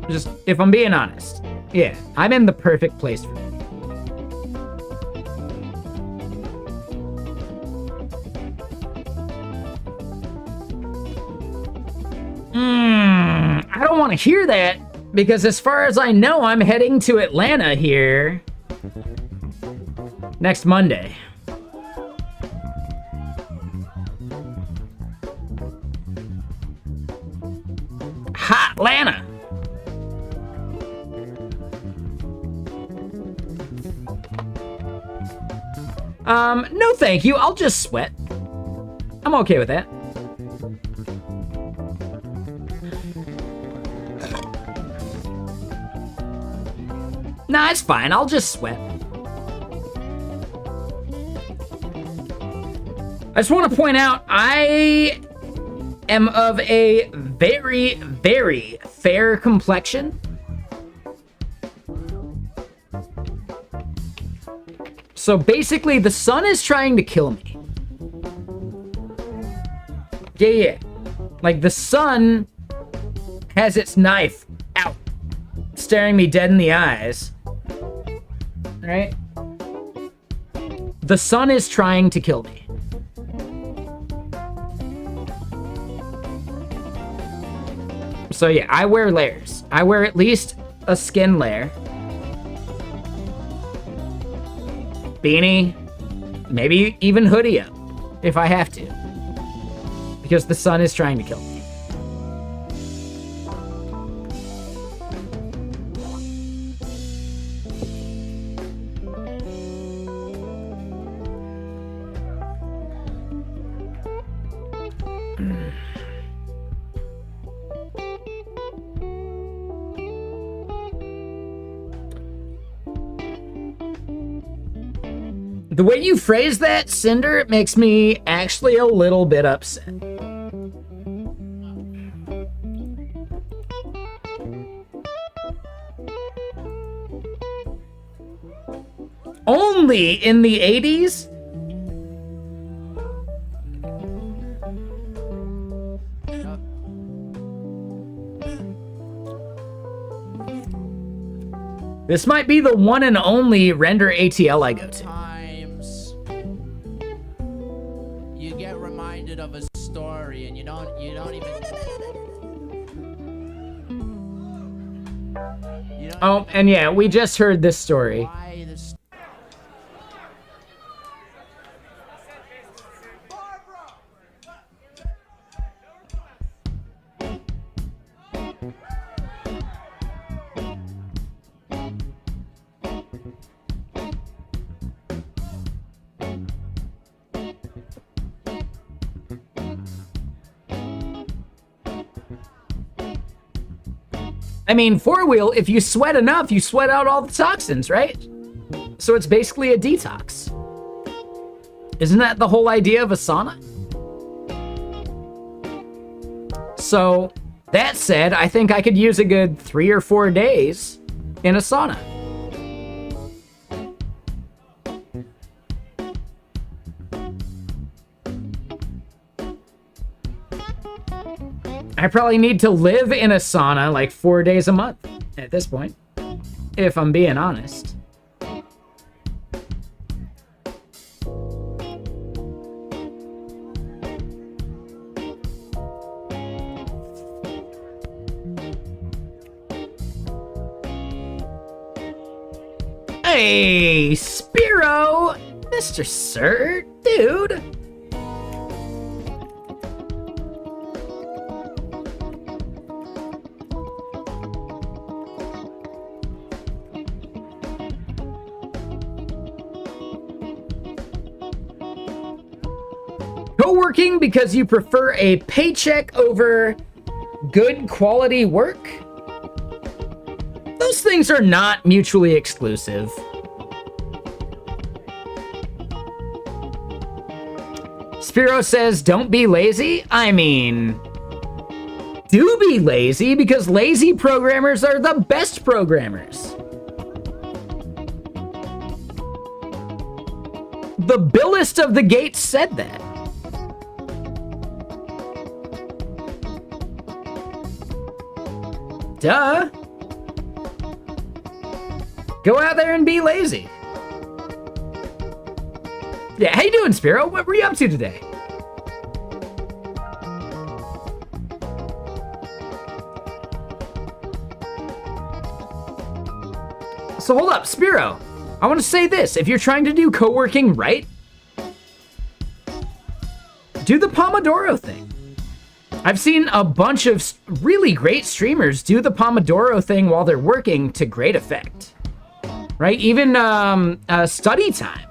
Just, if I'm being honest. Yeah, I'm in the perfect place for it. I don't want to hear that because as far as I know, I'm heading to Atlanta here next Monday. Hot Atlanta. No thank you. I'll just sweat. I'm okay with that. Nah, it's fine. I'll just sweat. I just want to point out, I am of a very, very fair complexion. So basically, the sun is trying to kill me. Yeah. Like, the sun has its knife out, staring me dead in the eyes. Right? The sun is trying to kill me. So yeah, I wear layers. I wear at least a skin layer. Beanie, maybe even hoodie up, if I have to. Because the sun is trying to kill me. The way you phrase that, Cinder, it makes me actually a little bit upset. Only in the 80s? This might be the one and only render ATL I go to. Times you get reminded of a story and you don't even. Oh, and yeah, we just heard this story. Why this? I mean, four-wheel, if you sweat enough, you sweat out all the toxins, right? So it's basically a detox. Isn't that the whole idea of a sauna? So, that said, I think I could use a good 3 or 4 days in a sauna. I probably need to live in a sauna like 4 days a month at this point, if I'm being honest. Hey, Spiro! Mr. Sir, dude! Co-working because you prefer a paycheck over good quality work? Those things are not mutually exclusive. Spiro says, don't be lazy. I mean, do be lazy, because lazy programmers are the best programmers. The Billist of the Gates said that. Duh. Go out there and be lazy. Yeah, how you doing, Spiro? What were you up to today? So hold up, Spiro. I want to say this. If you're trying to do co-working right, do the Pomodoro thing. I've seen a bunch of really great streamers do the Pomodoro thing while they're working to great effect. Right? Even Study Time,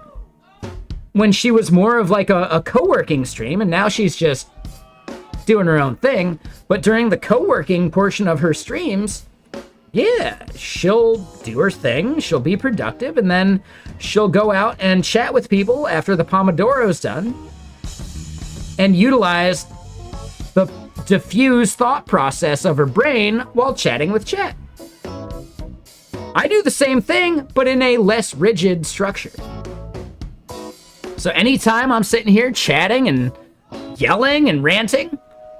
when she was more of like a co-working stream, and now she's just doing her own thing. But during the co-working portion of her streams, Yeah, she'll do her thing, she'll be productive, and then she'll go out and chat with people after the Pomodoro's done and utilize the diffuse thought process of her brain while chatting with chat. I do the same thing, but in a less rigid structure. So anytime I'm sitting here chatting and yelling and ranting,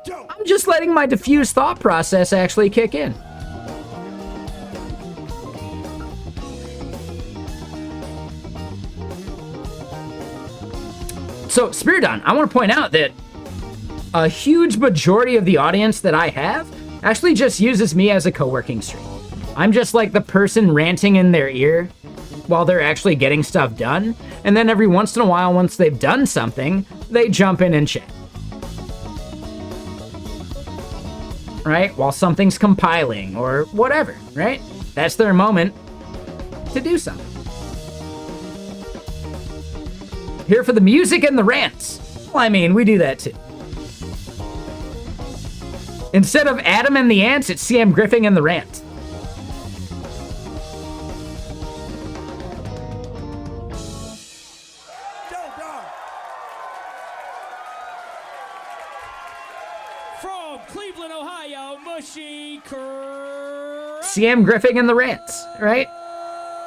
I'm just letting my diffuse thought process actually kick in. So, Spiridon, I want to point out that a huge majority of the audience that I have actually just uses me as a co-working stream. I'm just like the person ranting in their ear while they're actually getting stuff done, and then every once in a while, once they've done something, they jump in and chat. Right? While something's compiling or whatever, right? That's their moment to do something. Here for the music and the rants. Well, I mean, we do that too. Instead of Adam and the Ants, it's CM Griffing and the Rant. From Cleveland, Ohio, Mushy CM Griffing and the Rants, right?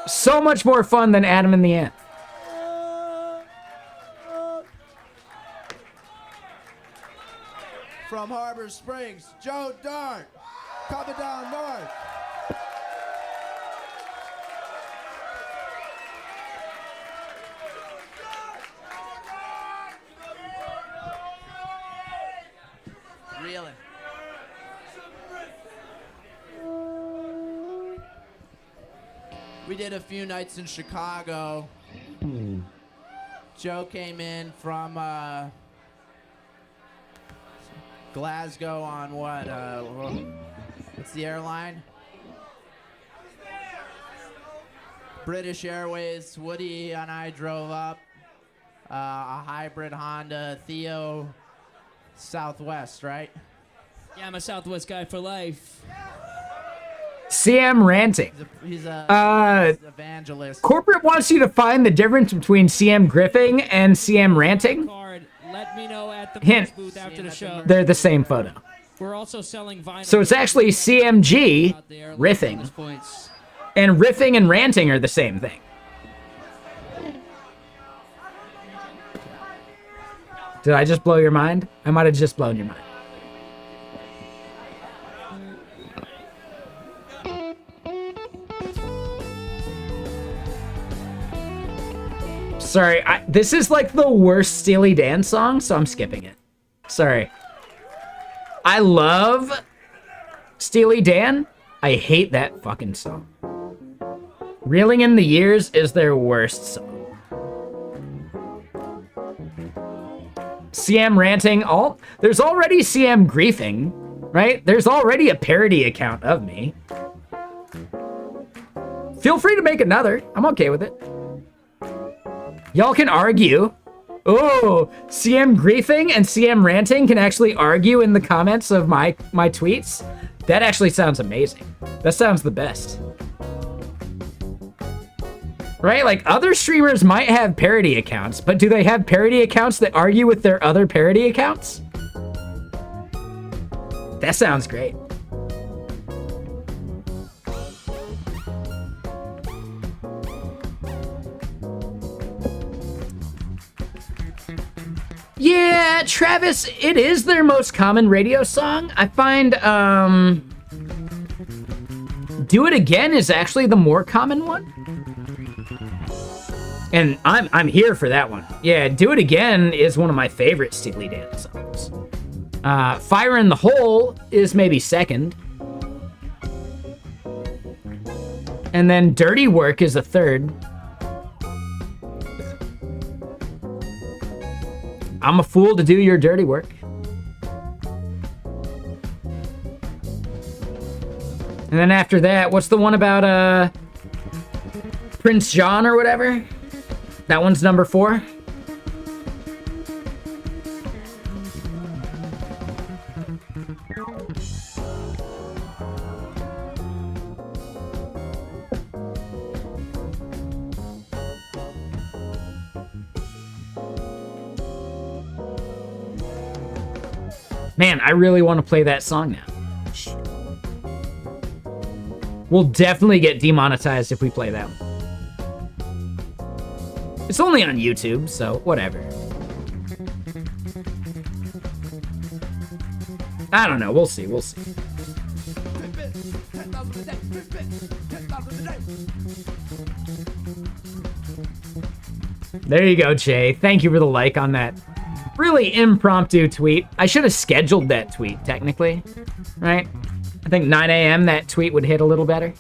So much more fun than Adam and the Ant. From Harbor Springs, Joe Dart, coming down north. Reeling. We did a few nights in Chicago. Joe came in from Glasgow on what? What's the airline? British Airways. Woody and I drove up a hybrid Honda Theo Southwest, right? Yeah, I'm a Southwest guy for life. CM ranting. He's a evangelist. Corporate wants you to find the difference between CM Griffing and CM ranting. Card. Let me know at the Hint. booth after the show. They're the same photo. We're also selling vinyl. So it's actually CMG out there, riffing. bonus points. And riffing and ranting are the same thing. Did I just blow your mind? I might have just blown your mind. Sorry, this is like the worst Steely Dan song, so I'm skipping it. Sorry. I love Steely Dan. I hate that fucking song. Reeling in the Years is their worst song. CM ranting, there's already CM griefing, right? There's already a parody account of me. Feel free to make another. I'm okay with it. Y'all can argue. Oh, CM griefing and CM ranting can actually argue in the comments of my tweets. That actually sounds amazing. That sounds the best. Right? Like, other streamers might have parody accounts, but do they have parody accounts that argue with their other parody accounts? That sounds great. Yeah, Travis, it is their most common radio song. I find, Do It Again is actually the more common one. And I'm here for that one. Yeah, Do It Again is one of my favorite Steely Dan songs. Fire in the Hole is maybe second. And then Dirty Work is a third. I'm a fool to do your dirty work. And then after that, what's the one about Prince John or whatever? That one's number 4. Man, I really want to play that song now. We'll definitely get demonetized if we play that one. It's only on YouTube, so whatever. I don't know. We'll see. We'll see. There you go, Jay. Thank you for the like on that really impromptu tweet. I should have scheduled that tweet, technically. Right? I think 9 a.m. that tweet would hit a little better.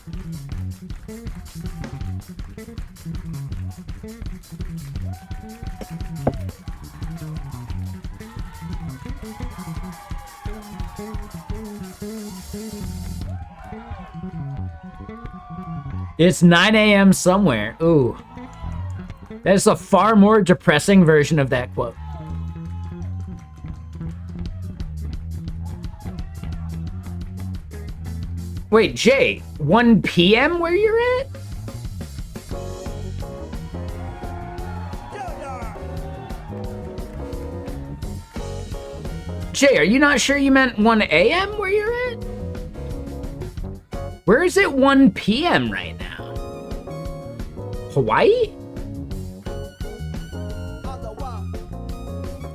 It's 9 a.m. somewhere. Ooh. That is a far more depressing version of that quote. Wait, Jay, 1 p.m. where you're at? Jay, are you not sure you meant 1 a.m. where you're at? Where is it 1 p.m. right now? Hawaii?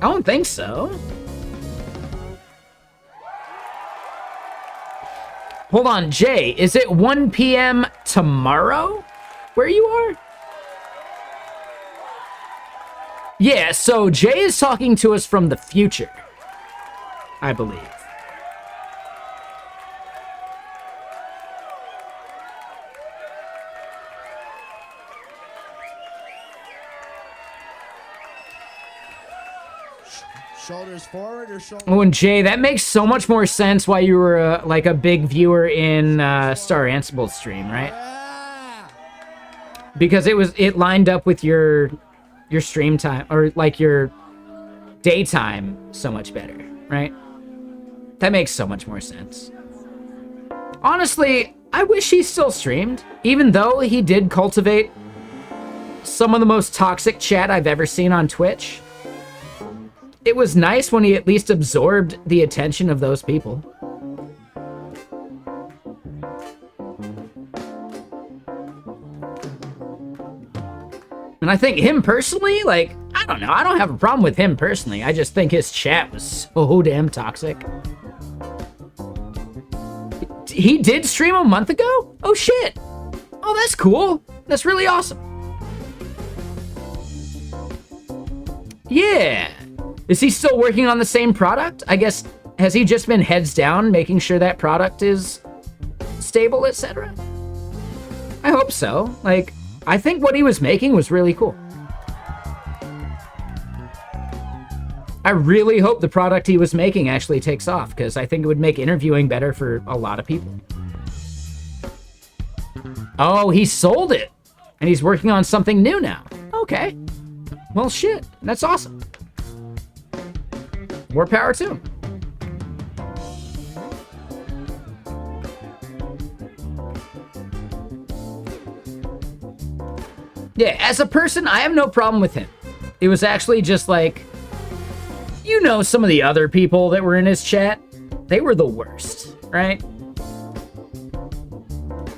I don't think so. Hold on, Jay, is it 1 p.m. tomorrow where you are? Yeah, so Jay is talking to us from the future, I believe. Shoulders forward or shoulders? Oh, and Jay, that makes so much more sense why you were like a big viewer in Star Ansible's stream, right? Yeah. Because it lined up with your stream time, or like your daytime, so much better, right? That makes so much more sense. Honestly, I wish he still streamed, even though he did cultivate some of the most toxic chat I've ever seen on Twitch. It was nice when he at least absorbed the attention of those people. And I think him personally, like, I don't know. I don't have a problem with him personally. I just think his chat was so damn toxic. He did stream a month ago? Oh, shit. Oh, that's cool. That's really awesome. Yeah. Is he still working on the same product? I guess, has he just been heads down, making sure that product is stable, etc.? I hope so. Like, I think what he was making was really cool. I really hope the product he was making actually takes off, because I think it would make interviewing better for a lot of people. Oh, he sold it, and he's working on something new now. Okay. Well, shit. That's awesome. More power to him. Yeah, as a person, I have no problem with him. It was actually just like, you know, some of the other people that were in his chat, they were the worst, right?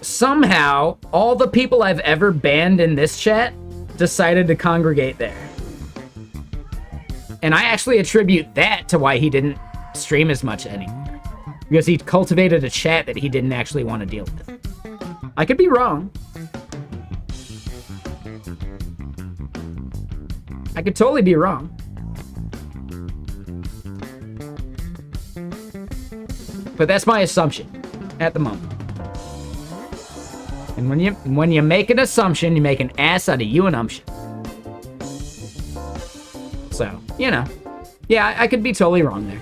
Somehow, all the people I've ever banned in this chat decided to congregate there. And I actually attribute that to why he didn't stream as much anymore. Because he cultivated a chat that he didn't actually want to deal with. I could be wrong. I could totally be wrong. But that's my assumption at the moment. And when you make an assumption, you make an ass out of you and umption. So, you know. Yeah, I could be totally wrong there.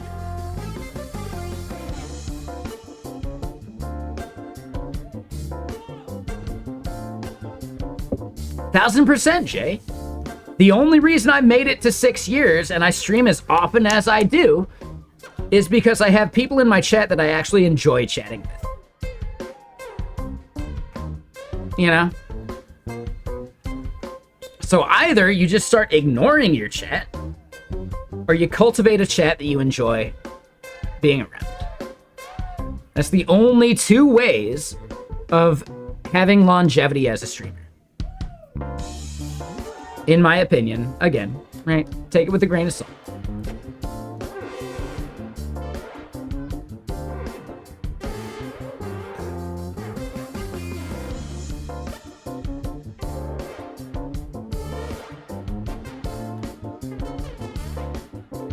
%1,000%, Jay. The only reason I made it to 6 years and I stream as often as I do is because I have people in my chat that I actually enjoy chatting with. You know? So either you just start ignoring your chat, or you cultivate a chat that you enjoy, being around. That's the only two ways of having longevity as a streamer. In my opinion, again, right? Take it with a grain of salt.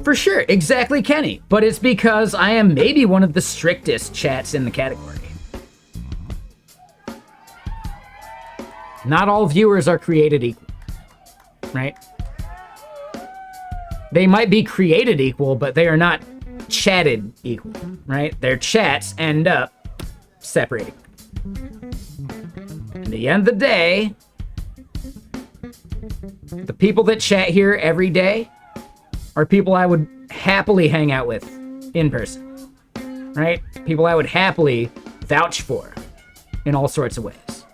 For sure, exactly, Kenny. But it's because I am maybe one of the strictest chats in the category. Not all viewers are created equal, right? They might be created equal, but they are not chatted equal, right? Their chats end up separating. At the end of the day, the people that chat here every day are people I would happily hang out with in person, right? People I would happily vouch for in all sorts of ways.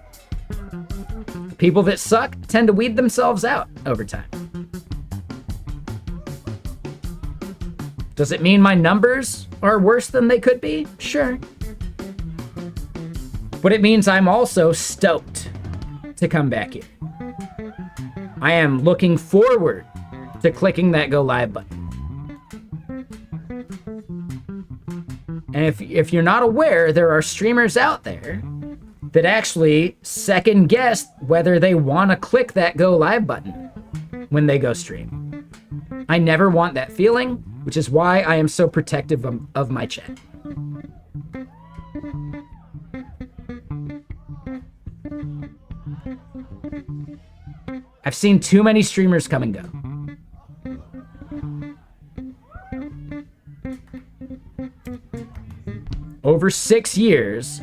People that suck tend to weed themselves out over time. Does it mean my numbers are worse than they could be? Sure. But it means I'm also stoked to come back here. I am looking forward to clicking that go live button. And if you're not aware, there are streamers out there that actually second guess whether they want to click that go live button when they go stream. I never want that feeling, which is why I am so protective of my chat. I've seen too many streamers come and go. Over 6 years,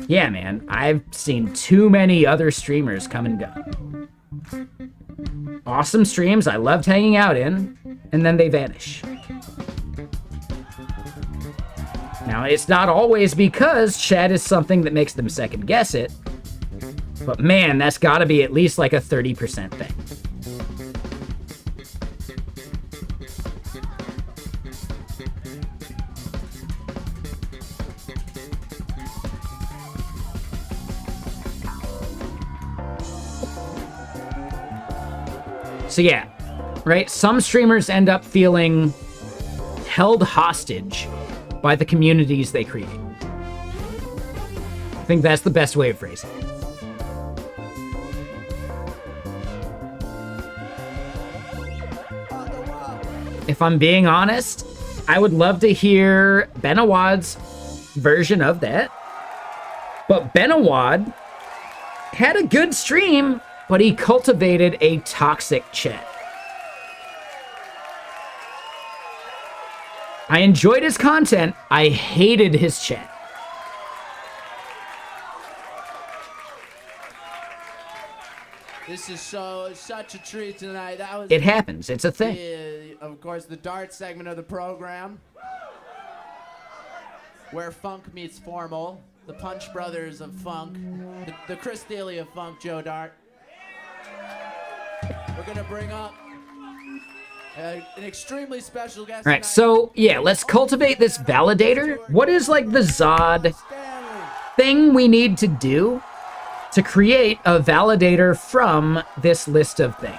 yeah, man, I've seen too many other streamers come and go. Awesome streams I loved hanging out in, and then they vanish. Now, it's not always because chat is something that makes them second guess it, but man, that's gotta be at least like a 30% thing. So yeah, right? Some streamers end up feeling held hostage by the communities they create. I think that's the best way of phrasing it. If I'm being honest, I would love to hear Benawad's version of that. But Benawad had a good stream, but he cultivated a toxic chat. I enjoyed his content. I hated his chat. This is such a treat tonight. That was It happens. It's a thing. of course, the dart segment of the program, where funk meets formal. The Punch Brothers of funk, the Chris Daly of funk, Joe Dart. We're gonna bring up an extremely special guest. All right, so yeah, let's cultivate this validator. What is like the Zod thing we need to do to create a validator from this list of things?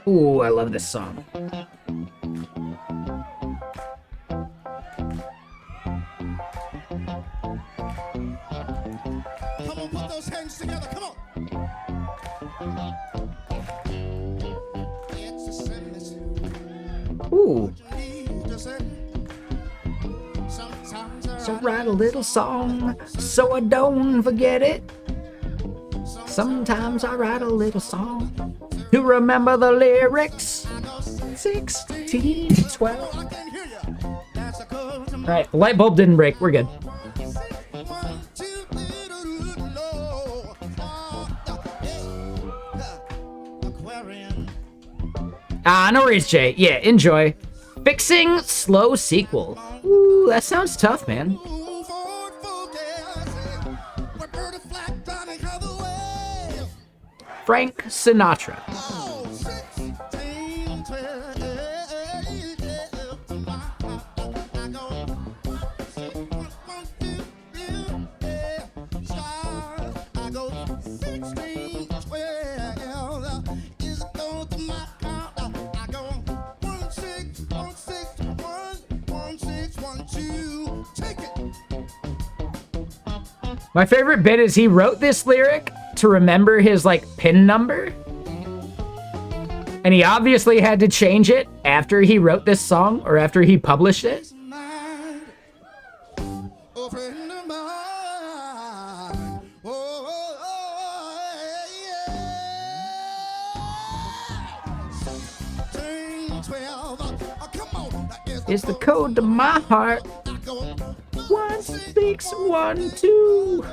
Ooh, I love this song. Come on, put those hands together. Come on. It's a sentence Ooh, you need to say. Sometimes so write a little song so I don't forget it. Sometimes I write a little song to remember the lyrics. 16, 12. All right, the light bulb didn't break. We're good. No worries, Jay. Yeah, enjoy. Fixing slow sequel. Ooh, that sounds tough, man. Frank Sinatra. My favorite bit is he wrote this lyric to remember his, like, PIN number. And he obviously had to change it after he wrote this song or after he published it. Is the code to my heart. 1612.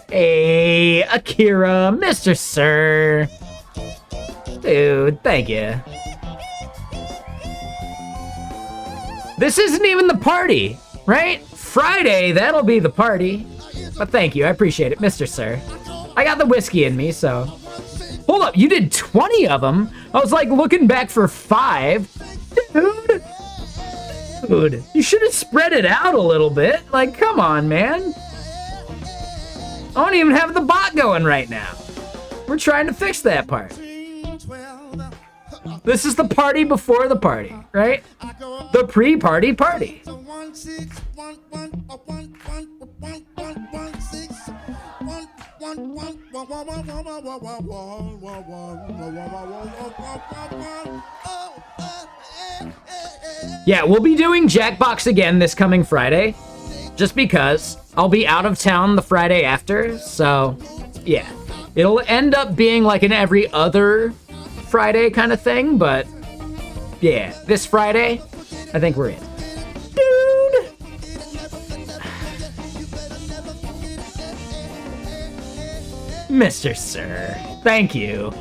Hey, Akira, Mr. Sir. Dude, thank you. This isn't even the party, right? Friday, that'll be the party. But thank you, I appreciate it, Mr. Sir. I got the whiskey in me, so. Hold up, you did 20 of them? I was like looking back for 5. Dude, you should have spread it out a little bit. Like, come on, man. I don't even have the bot going right now. We're trying to fix that part. This is the party before the party, right? The pre-party party. Yeah, we'll be doing Jackbox again this coming Friday, just because I'll be out of town the Friday after, so yeah. It'll end up being like an every other Friday kind of thing, but yeah, this Friday, I think we're in. Dude! Mr. Sir, thank you.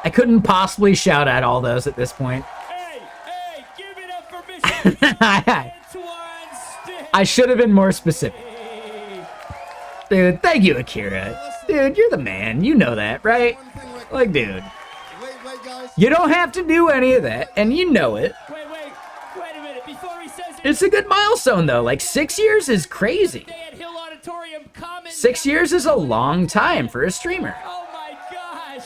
I couldn't possibly shout out all those at this point. Hey, give it up for Mr. I should have been more specific. Dude, thank you, Akira. Dude, you're the man. You know that, right? Like, dude. You don't have to do any of that, and you know it. Wait a minute. Before he says It's a good milestone, though. Like, 6 years is crazy. 6 years is a long time for a streamer. Oh my gosh.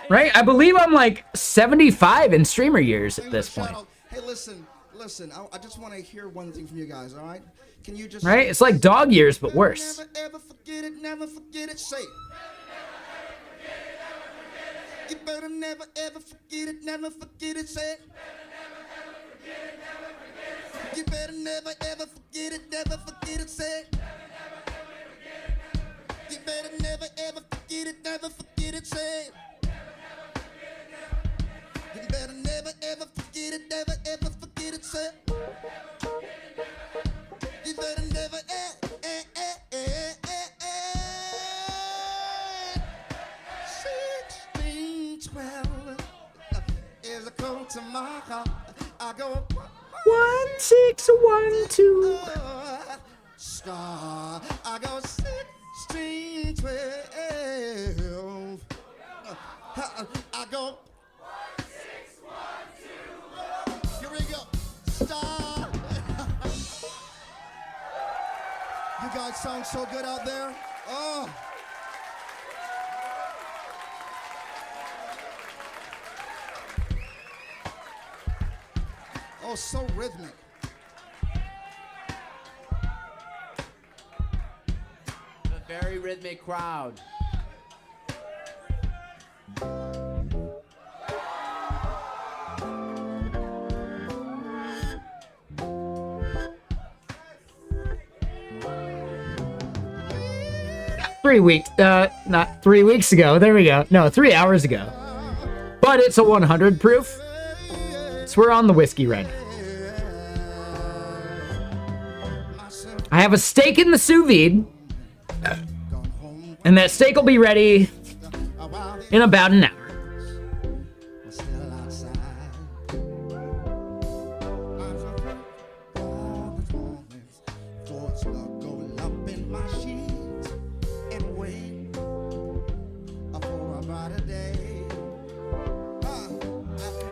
Right? I believe I'm like 75 in streamer years at this point. Hey, listen. I just want to hear one thing from you guys, all right? Can you just... Right? It's like dog years, but worse. Never, ever forget it, never forget it, say it. You better never, ever forget it, never forget it, say it. You better never, ever forget it, never forget it, say it. You better never, ever forget it, never forget it, say it. You better never, ever forget it, never, ever forget it, say it. You better never, 1612 is a code to my heart. I go 1612. Star. I go 1612. I go 1612. Here we go. Star. You guys sound so good out there. Oh. Oh, so rhythmic. A very rhythmic crowd. 3 weeks, not 3 weeks ago. There we go. No, 3 hours ago. But it's a 100 proof. So we're on the whiskey right now. I have a steak in the sous vide. And that steak will be ready in about an hour.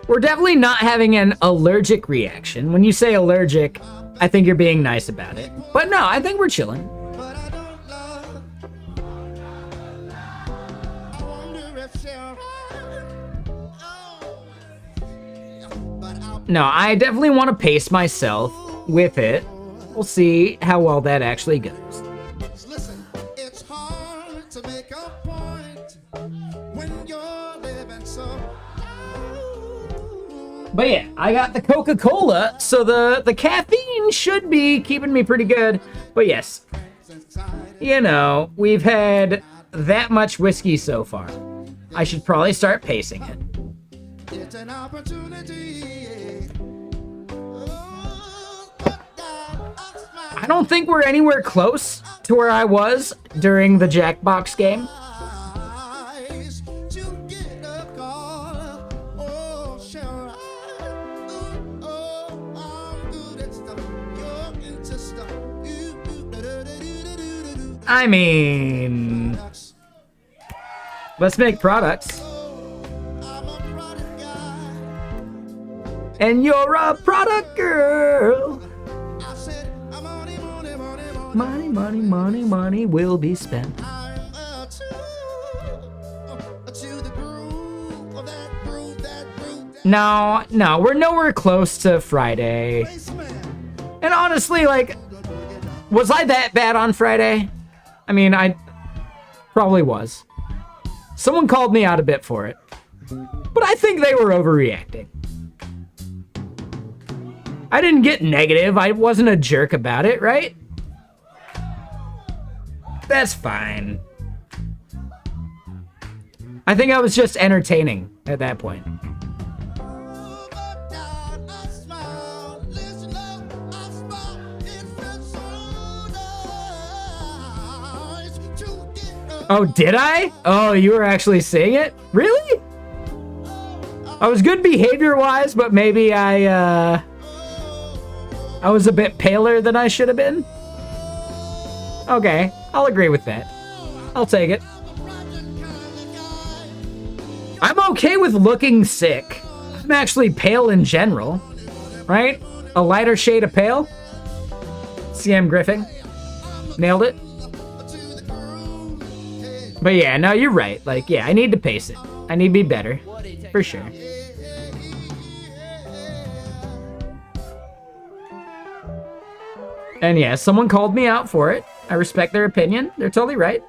We're definitely not having an allergic reaction. When you say allergic, I think you're being nice about it. But no, I think we're chilling. No, I definitely want to pace myself with it. We'll see how well that actually goes. Listen, it's hard to make a point when you're living so. But yeah, I got the Coca-Cola, so the caffeine should be keeping me pretty good. But yes, you know, we've had that much whiskey so far. I should probably start pacing it. It's an opportunity. I don't think we're anywhere close to where I was during the Jackbox game. I mean, let's make products. And you're a product girl. Money, money, money, money will be spent. No, we're nowhere close to Friday. And honestly, like, was I that bad on Friday? I mean, I probably was. Someone called me out a bit for it. But I think they were overreacting. I didn't get negative. I wasn't a jerk about it, right? That's fine. I think I was just entertaining at that point. Oh, did I? Oh, you were actually saying it? Really? I was good behavior-wise, but maybe I was a bit paler than I should have been. Okay, I'll agree with that. I'll take it. I'm okay with looking sick. I'm actually pale in general, right? A lighter shade of pale. CM Griffin. Nailed it. But yeah, no, you're right. Like, yeah, I need to pace it. I need to be better. For sure. And yeah, someone called me out for it. I respect their opinion. They're totally right.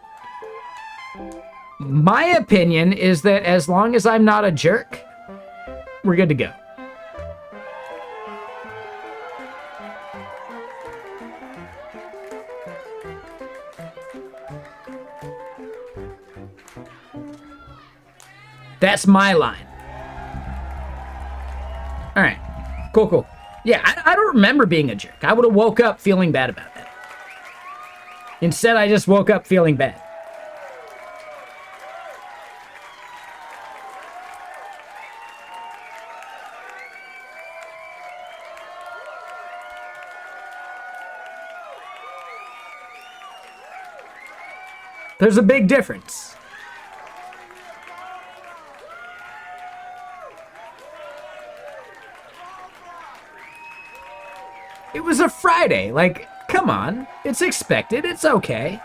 My opinion is that as long as I'm not a jerk, we're good to go. That's my line. All right. Cool. Yeah, I don't remember being a jerk. I would have woke up feeling bad about that. Instead, I just woke up feeling bad. There's a big difference. It was a Friday. Like, come on. It's expected. It's okay.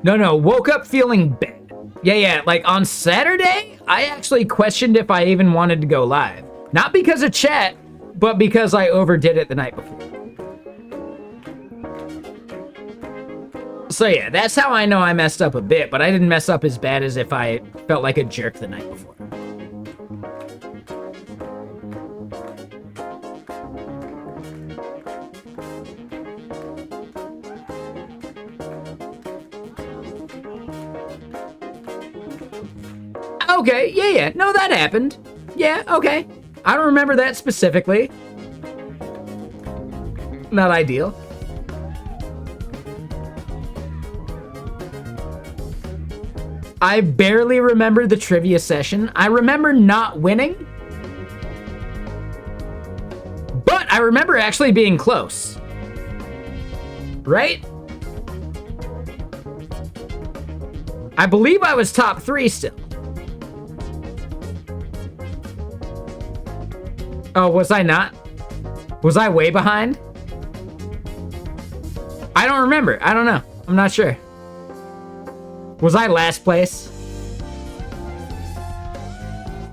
No, woke up feeling bad. Yeah, like on Saturday, I actually questioned if I even wanted to go live. Not because of chat, but because I overdid it the night before. So yeah, that's how I know I messed up a bit, but I didn't mess up as bad as if I felt like a jerk the night before. Okay, yeah. No, that happened. Yeah, okay. I don't remember that specifically. Not ideal. I barely remember the trivia session. I remember not winning. But I remember actually being close. Right? I believe I was top 3 still. Oh, was I not? Was I way behind? I don't remember. I don't know. I'm not sure. Was I last place?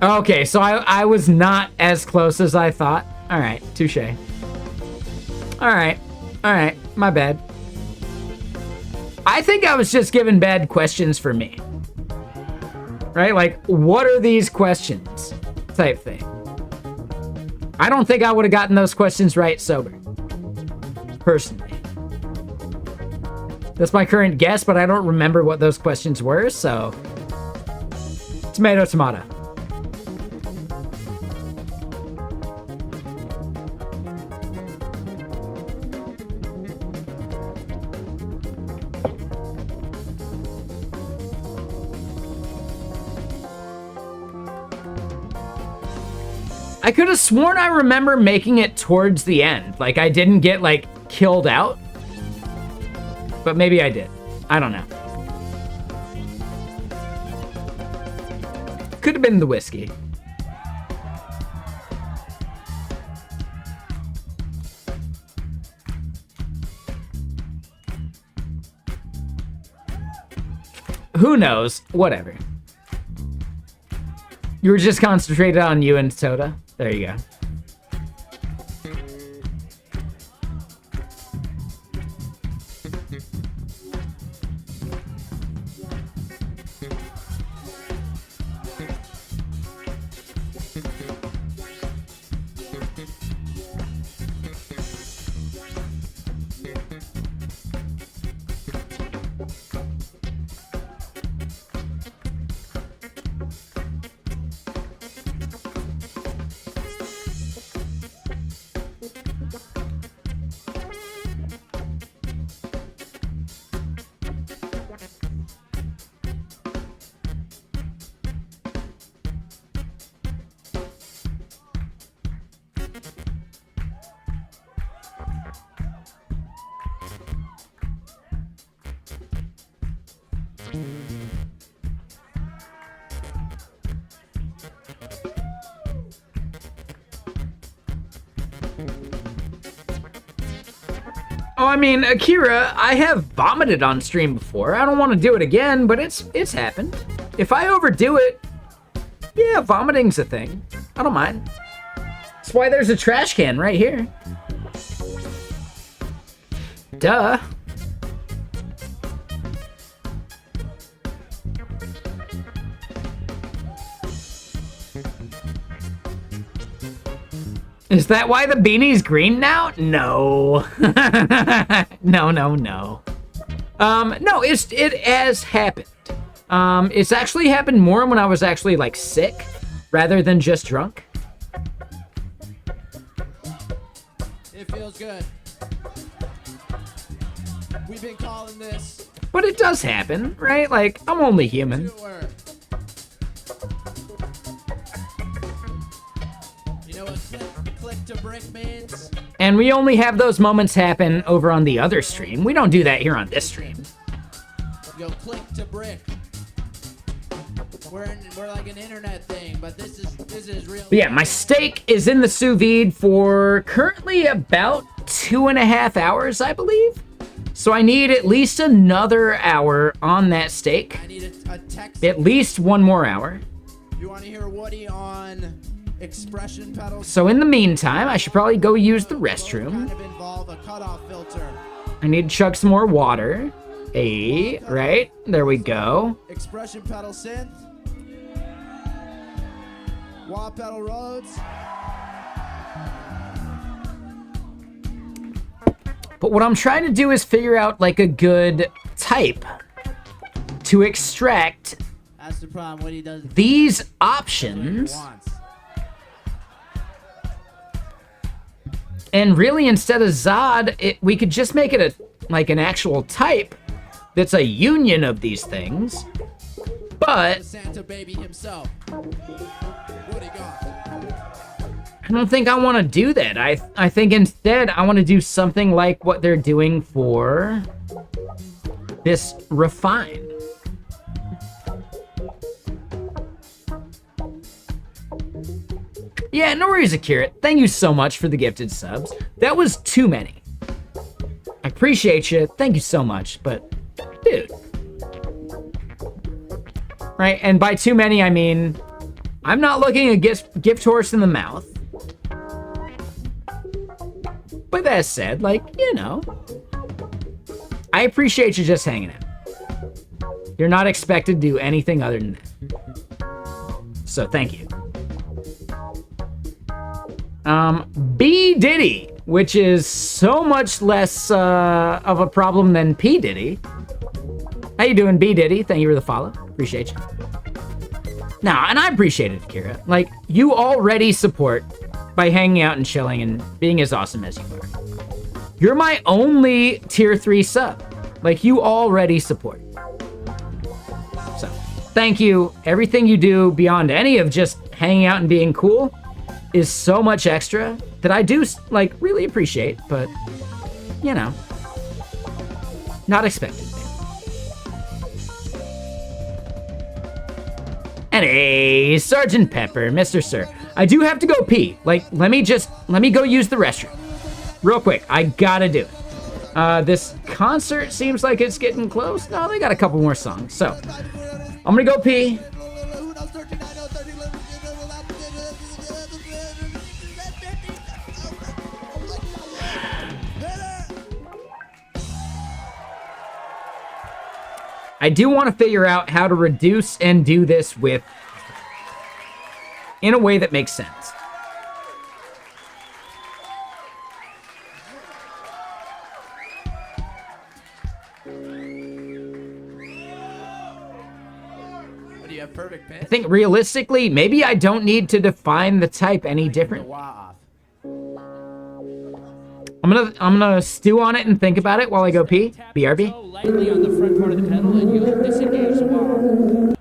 Okay, so I was not as close as I thought. All right, touche. All right, my bad. I think I was just given bad questions for me. Right? Like, what are these questions? Type thing. I don't think I would have gotten those questions right sober. Personally. That's my current guess, but I don't remember what those questions were, so... Tomato, tomato. I could have sworn I remember making it towards the end. Like, I didn't get, like, killed out. But maybe I did. I don't know. Could have been the whiskey. Who knows? Whatever. You were just concentrated on you and Toda. There you go. Oh, I mean, Akira, I have vomited on stream before. I don't want to do it again, but it's happened. If I overdo it, yeah, vomiting's a thing. I don't mind. That's why there's a trash can right here. Duh. Is that why the beanie's green now? No. No. No, it has happened. It's actually happened more when I was actually, like, sick, rather than just drunk. It feels good. We've been calling this. But it does happen, right? Like, I'm only human. You know what click to brick means? And we only have those moments happen over on the other stream. We don't do that here on this stream. Yo, click to brick. We're like an internet thing, but this is real. But yeah, my steak is in the sous vide for currently about 2.5 hours, I believe. So I need at least another hour on that steak. I need a text. At least one more hour. You want to hear Woody on expression pedals. So in the meantime, I should probably go use the restroom. Kind of involve a cutoff filter. I need to chug some more water. Hey, right? There we go. Expression pedal synth. Wah pedal Rhodes. But what I'm trying to do is figure out like a good type to extract That's the problem. What he does. these options. And really, instead of Zod, we could just make it an actual type that's a union of these things. But Santa baby himself. What he got? I don't think I want to do that. I think instead I want to do something like what they're doing for this Refine. Yeah, no worries, Akira. Thank you so much for the gifted subs. That was too many. I appreciate you. Thank you so much, but dude. Right, and by too many, I mean, I'm not looking a gift horse in the mouth. But that said, like, you know, I appreciate you just hanging out. You're not expected to do anything other than that. So thank you. B Diddy, which is so much less of a problem than P Diddy. How you doing, B Diddy? Thank you for the follow. Appreciate you. Nah, and I appreciate it, Akira. Like, you already support by hanging out and chilling and being as awesome as you are. You're my only tier 3 sub. Like, you already support. So, thank you. Everything you do beyond any of just hanging out and being cool is so much extra that I do, like, really appreciate, but, you know, not expected. And a Sergeant Pepper, Mr. Sir. I do have to go pee. Like, let me go use the restroom. Real quick, I gotta do it. This concert seems like it's getting close. No, they got a couple more songs. So, I'm gonna go pee. I do want to figure out how to reduce and do this in a way that makes sense. What do you have? Perfect pitch? I think realistically, maybe I don't need to define the type any different. I'm gonna stew on it and think about it while I go pee. BRB. So lightly on the front part of the pedal, and you disengage the wah.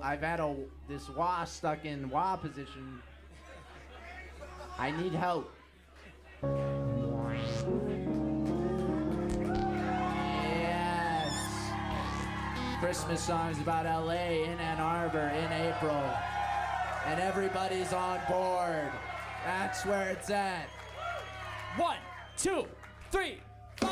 I've had this wah stuck in wah position. I need help. Yes. Christmas songs about LA in Ann Arbor in April. And everybody's on board. That's where it's at. 1, 2, 3, 4.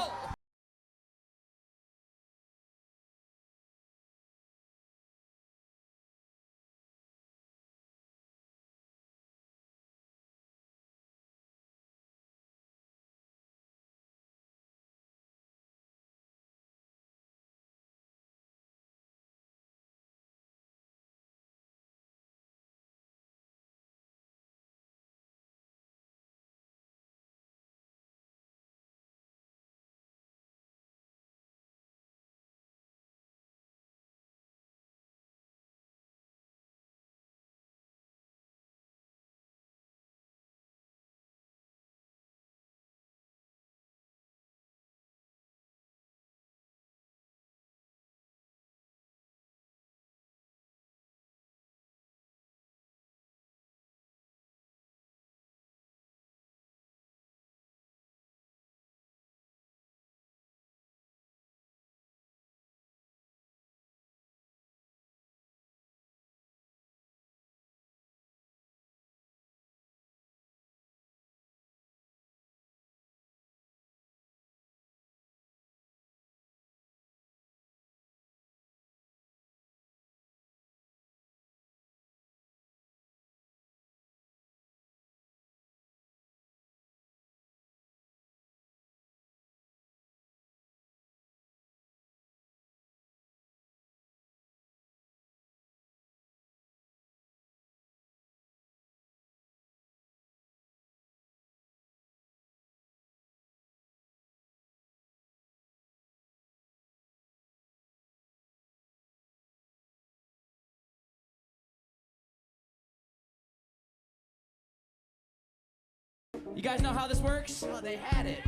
You guys know how this works? Oh, they had it.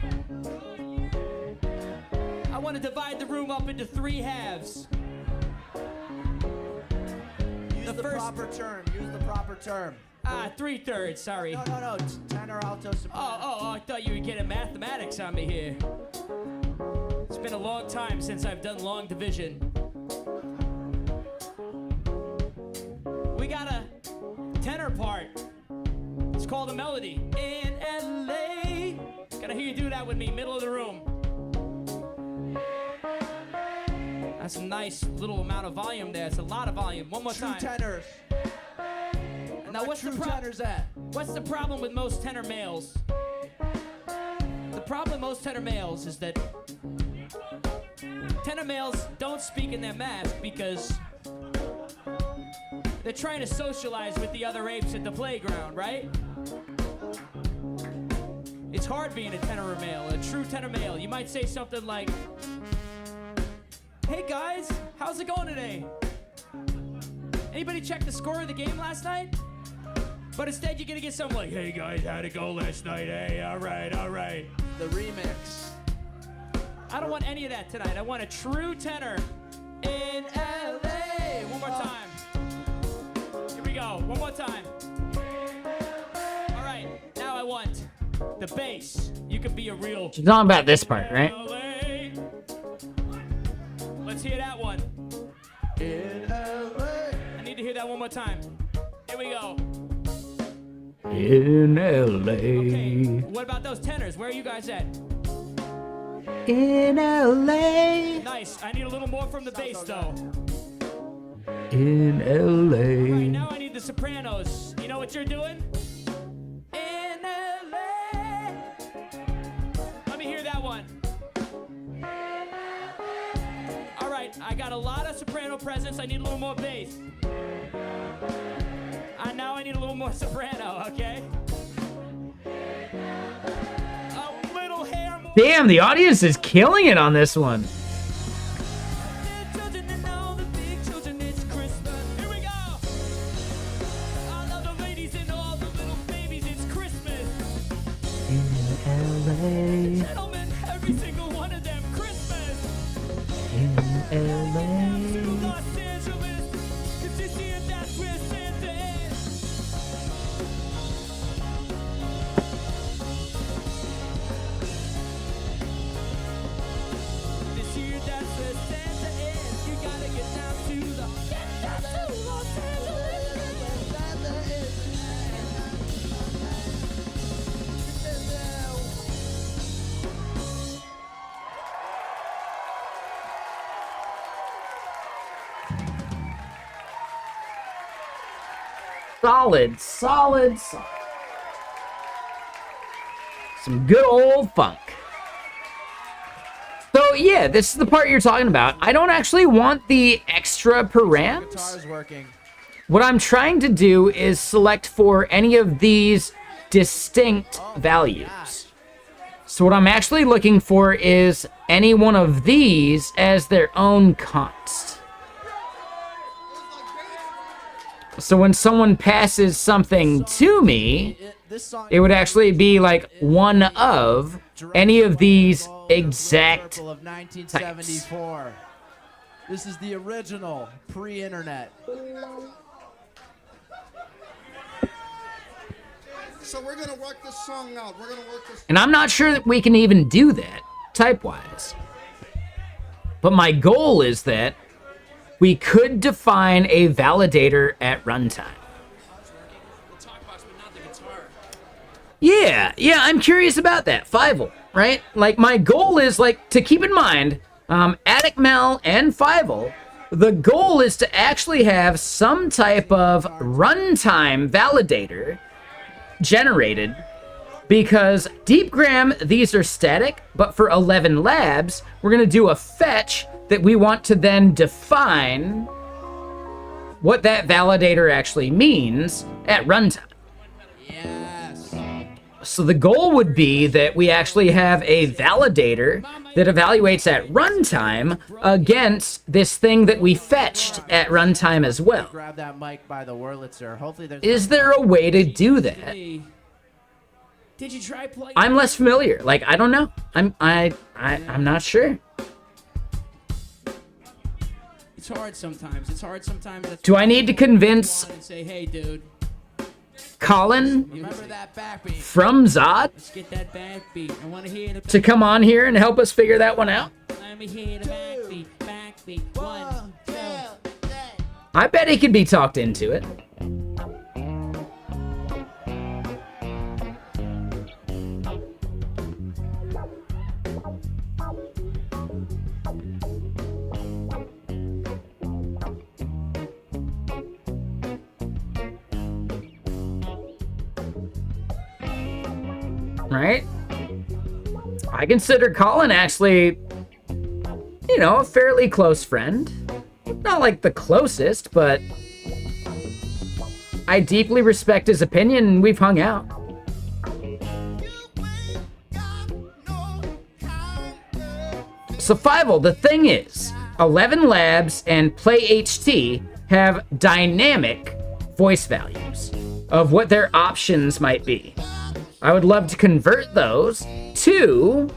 I want to divide the room up into 3 halves. Use the proper term. Use the proper term. 3/3, sorry. No. Tenor, alto, soprano. Oh, I thought you were getting mathematics on me here. It's been a long time since I've done long division. We got a tenor part. It's called a melody. In LA. Gotta hear you do that with me, middle of the room. That's a nice little amount of volume there. It's a lot of volume. One more time. True tenors. Now, what's the tenors at? What's the problem with most tenor males? The problem with most tenor males is that tenor males don't speak in their mask because they're trying to socialize with the other apes at the playground, right? It's hard being a tenor male, a true tenor male. You might say something like, "Hey guys, how's it going today? Anybody check the score of the game last night?" But instead, you're gonna get something like, "Hey guys, how'd it go last night? Hey, all right." The remix. I don't want any of that tonight. I want a true tenor in LA. One more time. Here we go. One more time. All right. Now I want the bass. You can be a real. She's talking about this part, right? LA. Let's hear that one. In LA. I need to hear that one more time. Here we go. In LA. Okay. What about those tenors? Where are you guys at? In LA. Nice. I need a little more from the bass, though. In LA. All right, now I need the sopranos. You know what you're doing? In LA. Let me hear that one. All right, I got a lot of soprano presence. I need a little more bass. Now I need a little more soprano, okay? A little hair more. Damn, the audience is killing it on this one. Children and all the big children, it's Christmas. Here we go. All of the ladies and all the little babies, it's Christmas. In LA. Gentlemen, every single one of them, Christmas. In LA. Los Angeles, 'cause you see it, that's where Santa is. This year, that's where Santa is. You gotta get down to the Los Angeles. Santa is. Solid. Some good old funk. So yeah, this is the part you're talking about. I don't actually want the extra params. Guitar's working. What I'm trying to do is select for any of these distinct values. So what I'm actually looking for is any one of these as their own const. So when someone passes something to me, it would actually be like one of any of these exact of 1974. This is the original pre-internet. So we're gonna work this song out. We're gonna work this. And I'm not sure that we can even do that type-wise. But my goal is that we could define a validator at runtime. Yeah, I'm curious about that. Fievel, right? Like, my goal is, like, to keep in mind, Attic Mel and Fievel, the goal is to actually have some type of runtime validator generated, because Deepgram, these are static, but for 11 labs, we're going to do a fetch that we want to then define what that validator actually means at runtime. Yes. So the goal would be that we actually have a validator that evaluates at runtime against this thing that we fetched at runtime as well. Grab that mic by the Wurlitzer. Hopefully there's. Is there a way to do that? Did you try plugging? I'm less familiar. Like, I don't know. I'm not sure. It's hard sometimes. That's Do I need to convince and say, hey, dude, Colin Remember that backbeat. from Zod let's get that backbeat. I want to hear the to come on here and help us figure that one out? Let me hear the backbeat. 1, 2. I bet he could be talked into it. Right? I consider Colin actually, you know, a fairly close friend. Not like the closest, but I deeply respect his opinion and we've hung out. So Fievel, the thing is, 11 Labs and Play HT have dynamic voice values of what their options might be. I would love to convert those to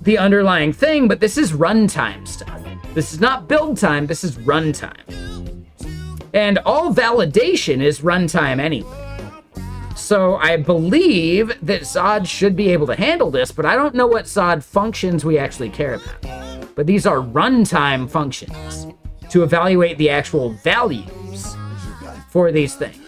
the underlying thing, but this is runtime stuff. This is not build time, this is runtime. And all validation is runtime anyway. So I believe that Zod should be able to handle this, but I don't know what Zod functions we actually care about. But these are runtime functions to evaluate the actual values for these things.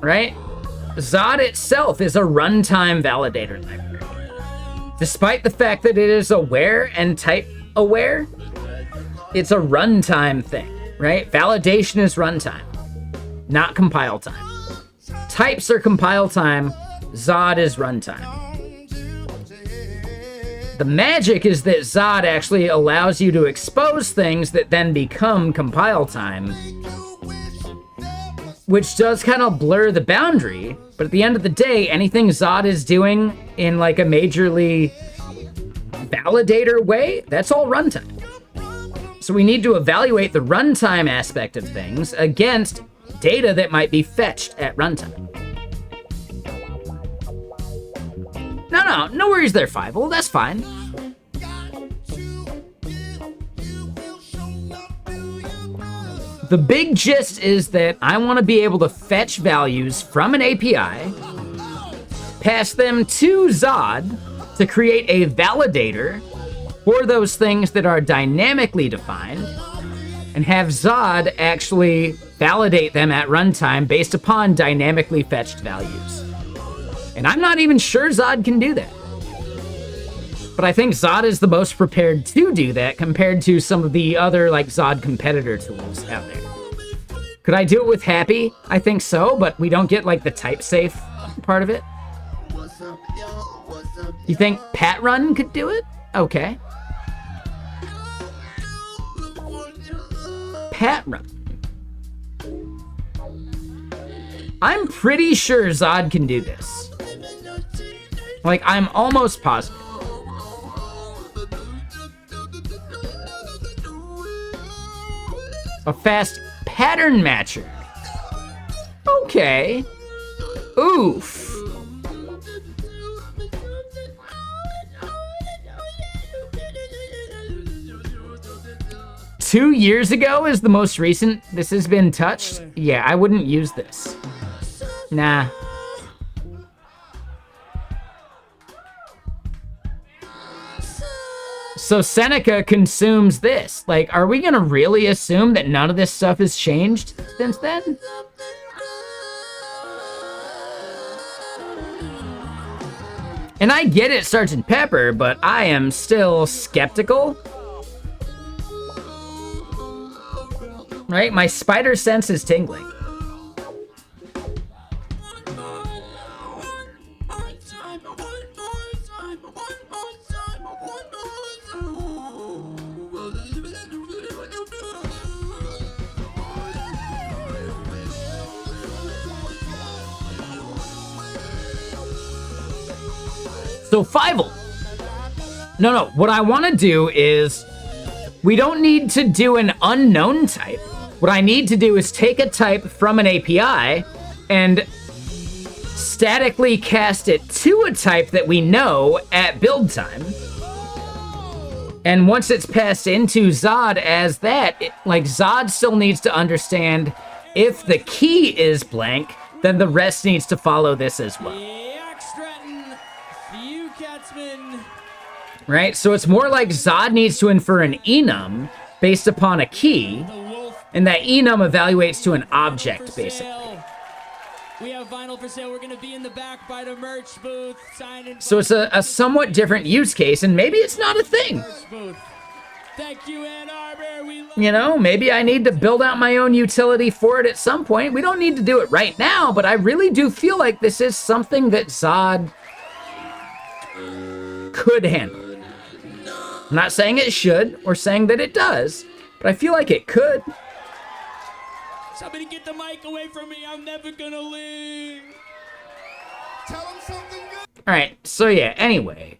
Right? Zod itself is a runtime validator library. Despite the fact that it is aware and type aware, it's a runtime thing, right? Validation is runtime, not compile time. Types are compile time, Zod is runtime. The magic is that Zod actually allows you to expose things that then become compile time, which does kind of blur the boundary, but at the end of the day, anything Zod is doing in like a majorly validator way, that's all runtime. So we need to evaluate the runtime aspect of things against data that might be fetched at runtime. No worries there, Fievel, that's fine. The big gist is that I want to be able to fetch values from an API, pass them to Zod to create a validator for those things that are dynamically defined, and have Zod actually validate them at runtime based upon dynamically fetched values. And I'm not even sure Zod can do that. But I think Zod is the most prepared to do that compared to some of the other like Zod competitor tools out there. Could I do it with Happy? I think so, but we don't get like the type safe part of it. You think Pat Run could do it? Okay. Pat Run. I'm pretty sure Zod can do this. Like, I'm almost positive. A fast pattern matcher. Okay. Oof. Two years ago is the most recent this has been touched. Yeah, I wouldn't use this. Nah. So Seneca consumes this. Like, are we gonna really assume that none of this stuff has changed since then? And I get it, Sgt. Pepper, but I am still skeptical. Right? My spider sense is tingling. So Fievel. No. What I want to do is, we don't need to do an unknown type. What I need to do is take a type from an API and statically cast it to a type that we know at build time. And once it's passed into Zod as that, Zod still needs to understand if the key is blank, then the rest needs to follow this as well. Right? So it's more like Zod needs to infer an enum based upon a key, and that enum evaluates to an object, basically. We have vinyl for sale. We're going to be in the back by the merch booth. So it's a somewhat different use case, and maybe it's not a thing. Thank you, Ann Arbor. You know, maybe I need to build out my own utility for it at some point. We don't need to do it right now, but I really do feel like this is something that Zod could handle. I'm not saying it should or saying that it does, but I feel like it could. Somebody get the mic away from me. I'm never gonna leave. Tell him something good. All right, so yeah, anyway.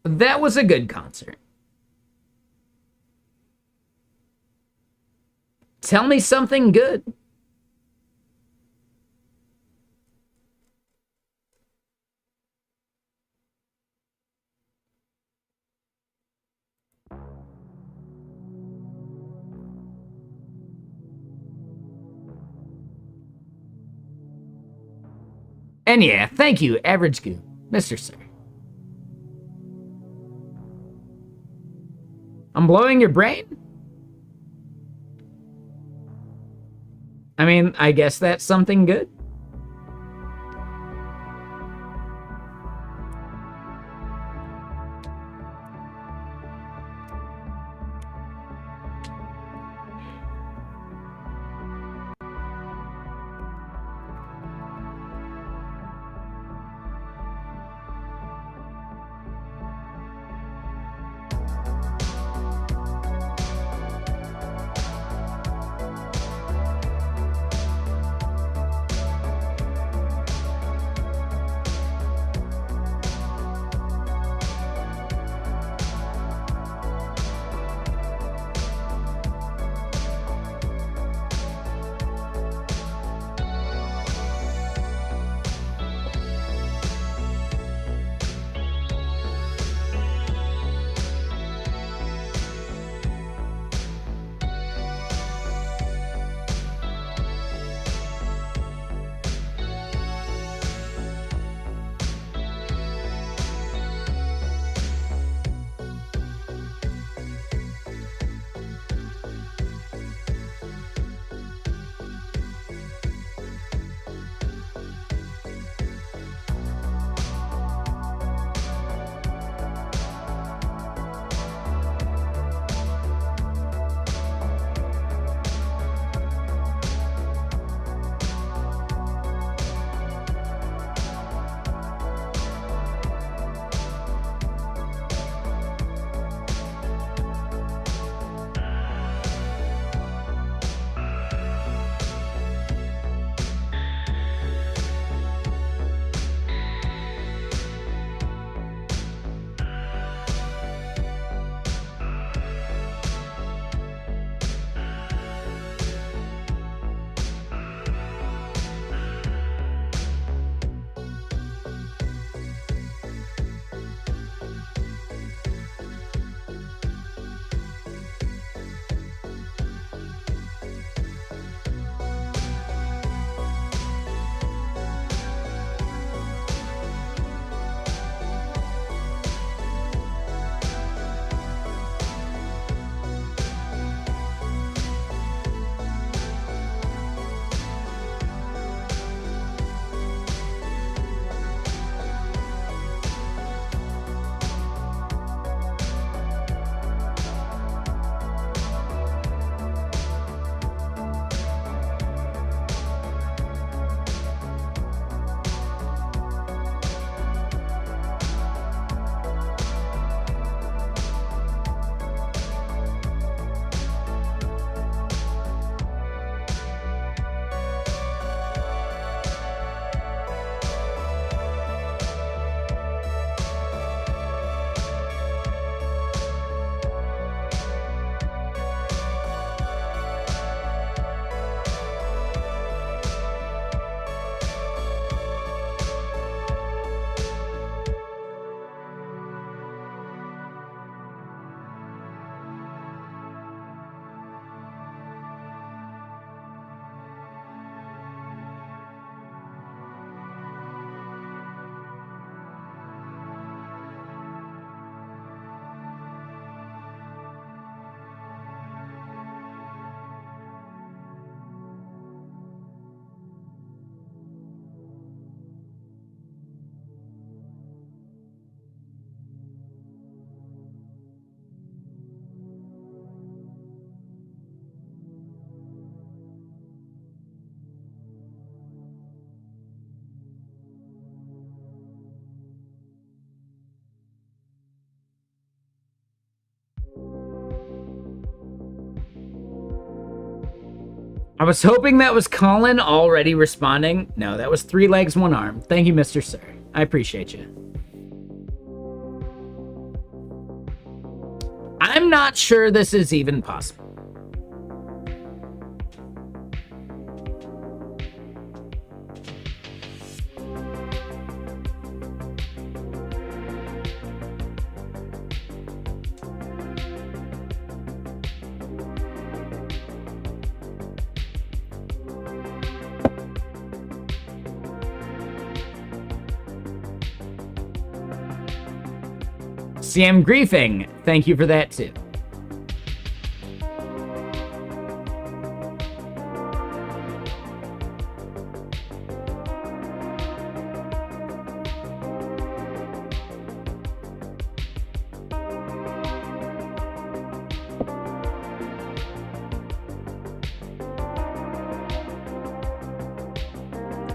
That was a good concert. Tell me something good. And yeah, thank you, Average Goo, Mr. Sir. I'm blowing your brain? I mean, I guess that's something good. I was hoping that was Colin already responding. No, that was 3 legs, 1 arm. Thank you, Mr. Sir. I appreciate you. I'm not sure this is even possible. CM Griefing, thank you for that too.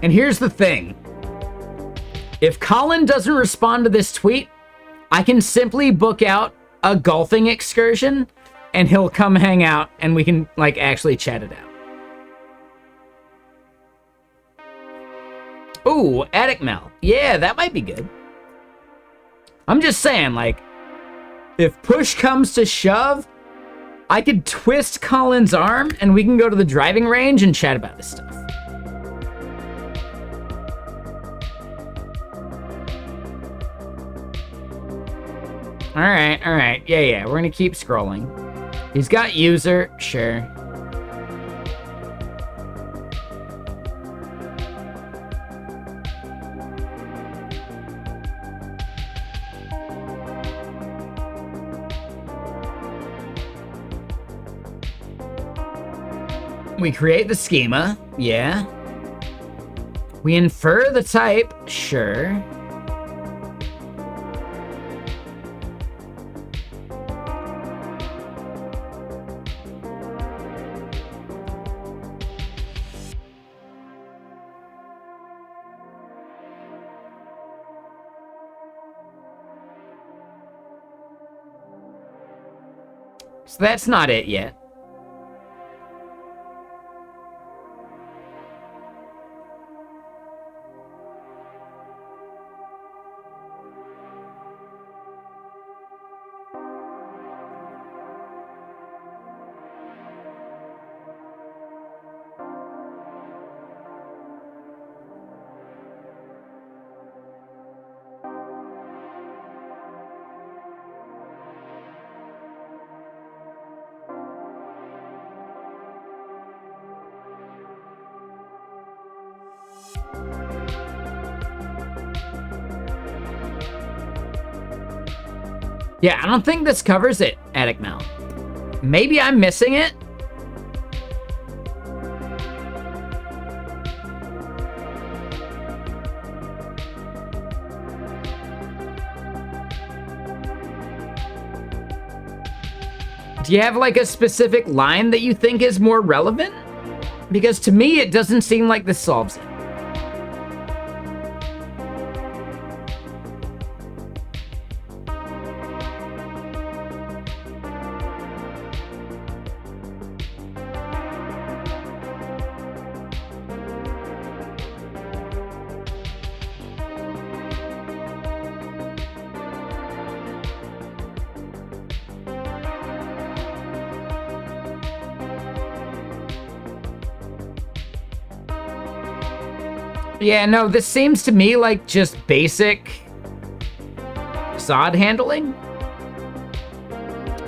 And here's the thing. If Colin doesn't respond to this tweet, I can simply book out a golfing excursion and he'll come hang out and we can, like, actually chat it out. Ooh, Attic Mel. Yeah, that might be good. I'm just saying, like, if push comes to shove, I could twist Colin's arm and we can go to the driving range and chat about this stuff. All right. Yeah, we're gonna keep scrolling. He's got user, sure. We create the schema, yeah. We infer the type, sure. So that's not it yet. Yeah, I don't think this covers it, Attic Mel. Maybe I'm missing it? Do you have like a specific line that you think is more relevant? Because to me, it doesn't seem like this solves it. Yeah, no, this seems to me like just basic SOD handling.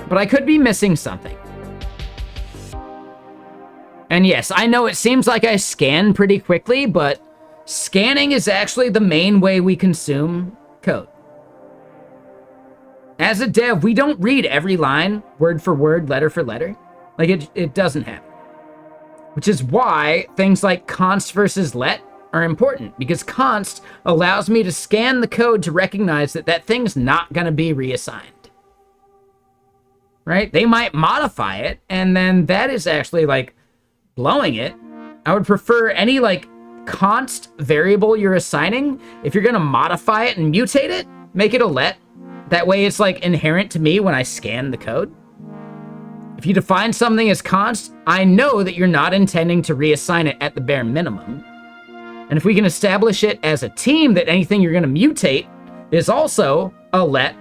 But I could be missing something. And yes, I know it seems like I scan pretty quickly, but scanning is actually the main way we consume code. As a dev, we don't read every line, word for word, letter for letter. Like, it doesn't happen. Which is why things like const versus let are important, because const allows me to scan the code to recognize that that thing's not going to be reassigned. Right? They might modify it, and then that is actually, like, blowing it. I would prefer any, like, const variable you're assigning, if you're going to modify it and mutate it, make it a let. That way it's, like, inherent to me when I scan the code. If you define something as const, I know that you're not intending to reassign it at the bare minimum. And if we can establish it as a team that anything you're going to mutate is also a let,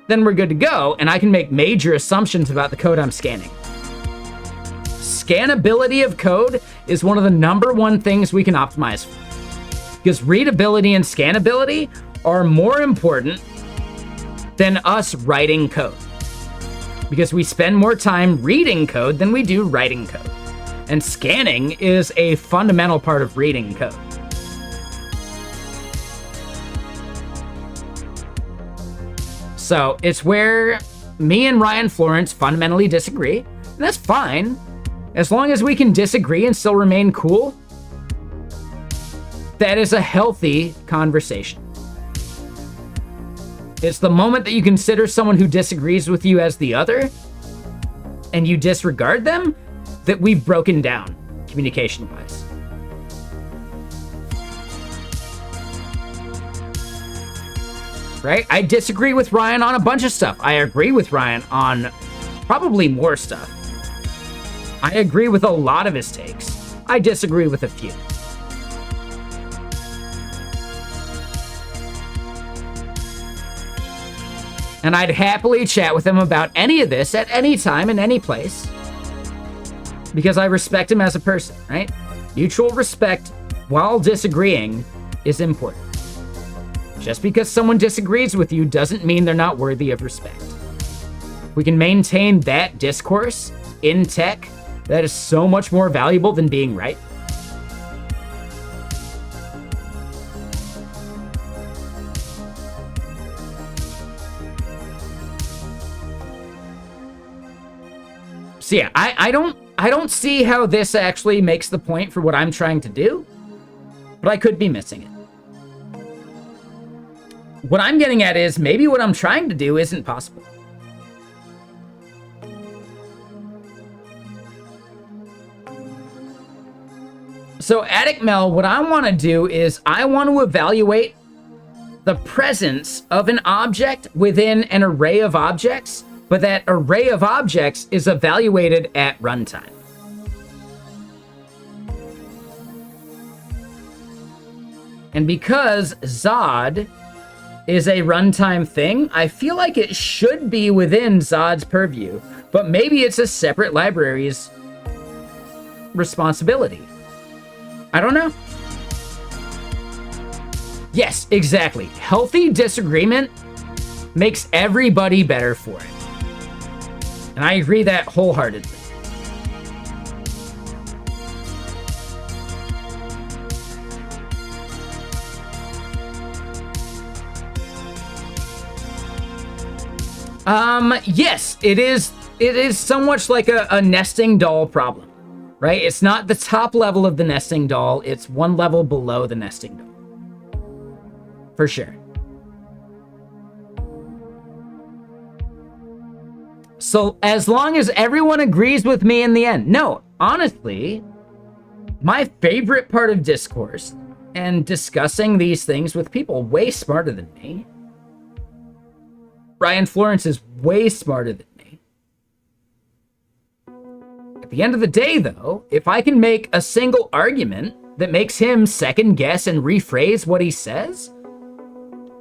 then we're good to go, and I can make major assumptions about the code I'm scanning. Scannability of code is one of the #1 things we can optimize for. Because readability and scannability are more important than us writing code. Because we spend more time reading code than we do writing code. And scanning is a fundamental part of reading code. So it's where me and Ryan Florence fundamentally disagree, and that's fine. As long as we can disagree and still remain cool, that is a healthy conversation. It's the moment that you consider someone who disagrees with you as the other, and you disregard them, that we've broken down communication-wise. Right? I disagree with Ryan on a bunch of stuff. I agree with Ryan on probably more stuff. I agree with a lot of his takes. I disagree with a few. And I'd happily chat with him about any of this at any time in any place. Because I respect him as a person, right? Mutual respect while disagreeing is important. Just because someone disagrees with you doesn't mean they're not worthy of respect. We can maintain that discourse in tech. That is so much more valuable than being right. So yeah, I don't see how this actually makes the point for what I'm trying to do, but I could be missing it. What I'm getting at is maybe what I'm trying to do isn't possible. So Attic Mel, what I want to do is I want to evaluate the presence of an object within an array of objects, but that array of objects is evaluated at runtime. And because Zod is a runtime thing, I feel like it should be within Zod's purview, but maybe it's a separate library's responsibility. I don't know. Yes, exactly. Healthy disagreement makes everybody better for it. And I agree that wholeheartedly. Yes, it is somewhat like a nesting doll problem, right? It's not the top level of the nesting doll, it's one level below the nesting doll. For sure. So as long as everyone agrees with me in the end. No, honestly, my favorite part of discourse and discussing these things with people way smarter than me. Ryan Florence is way smarter than me. At the end of the day, though, if I can make a single argument that makes him second guess and rephrase what he says,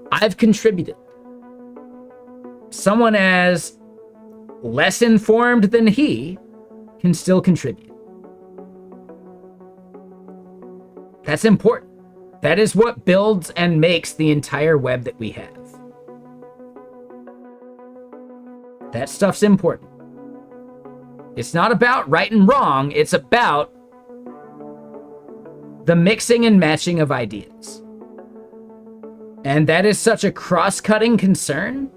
I've contributed. Someone as less informed than he can still contribute. That's important. That is what builds and makes the entire web that we have. That stuff's important. It's not about right and wrong, it's about the mixing and matching of ideas. And that is such a cross-cutting concern,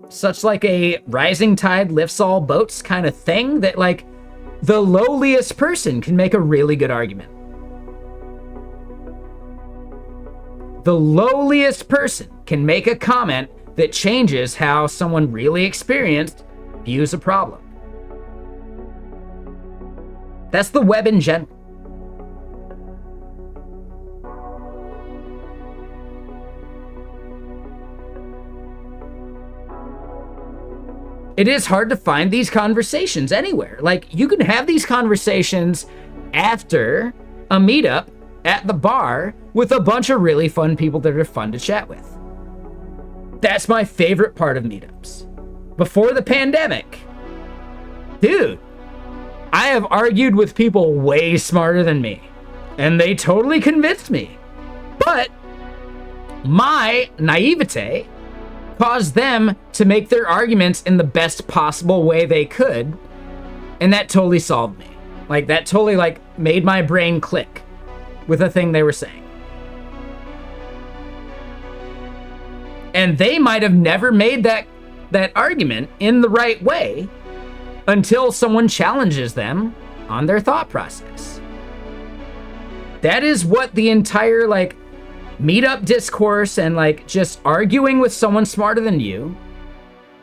such like a rising tide lifts all boats kind of thing, that like the lowliest person can make a really good argument. The lowliest person can make a comment that changes how someone really experienced views a problem. That's the web in general. It is hard to find these conversations anywhere. Like, you can have these conversations after a meetup at the bar with a bunch of really fun people that are fun to chat with. That's my favorite part of meetups. Before the pandemic, dude, I have argued with people way smarter than me, and they totally convinced me. But my naivete caused them to make their arguments in the best possible way they could, and that totally solved me. Like, that totally, like, made my brain click with the thing they were saying. And they might have never made that argument in the right way until someone challenges them on their thought process. That is what the entire, like, meetup discourse and, like, just arguing with someone smarter than you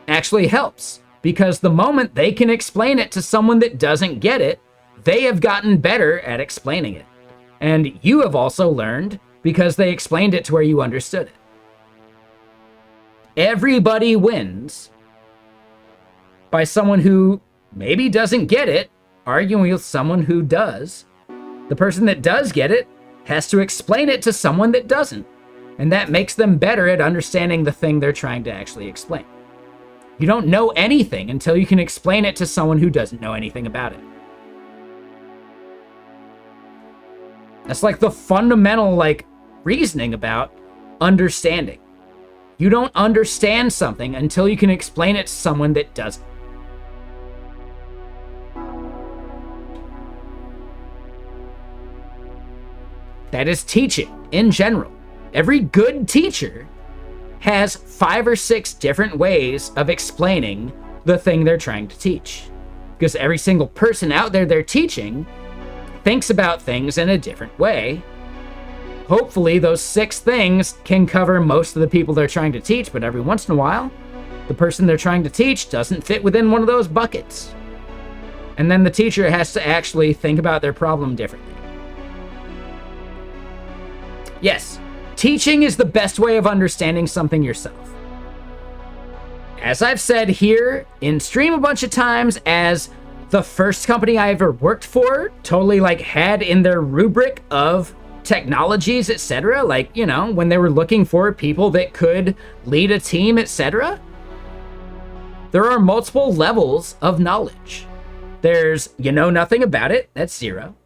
actually helps. Because the moment they can explain it to someone that doesn't get it, they have gotten better at explaining it. And you have also learned because they explained it to where you understood it. Everybody wins by someone who maybe doesn't get it arguing with someone who does. The person that does get it has to explain it to someone that doesn't. And that makes them better at understanding the thing they're trying to actually explain. You don't know anything until you can explain it to someone who doesn't know anything about it. That's like the fundamental, like, reasoning about understanding. You don't understand something until you can explain it to someone that doesn't. That is teaching in general. Every good teacher has 5 or 6 different ways of explaining the thing they're trying to teach. Because every single person out there they're teaching thinks about things in a different way. Hopefully those 6 things can cover most of the people they're trying to teach, but every once in a while, the person they're trying to teach doesn't fit within one of those buckets. And then the teacher has to actually think about their problem differently. Yes, teaching is the best way of understanding something yourself. As I've said here in stream a bunch of times, as the first company I ever worked for totally, like, had in their rubric of technologies, etc., like, you know, when they were looking for people that could lead a team, etc., there are multiple levels of knowledge. There's, you know nothing about it, that's 0.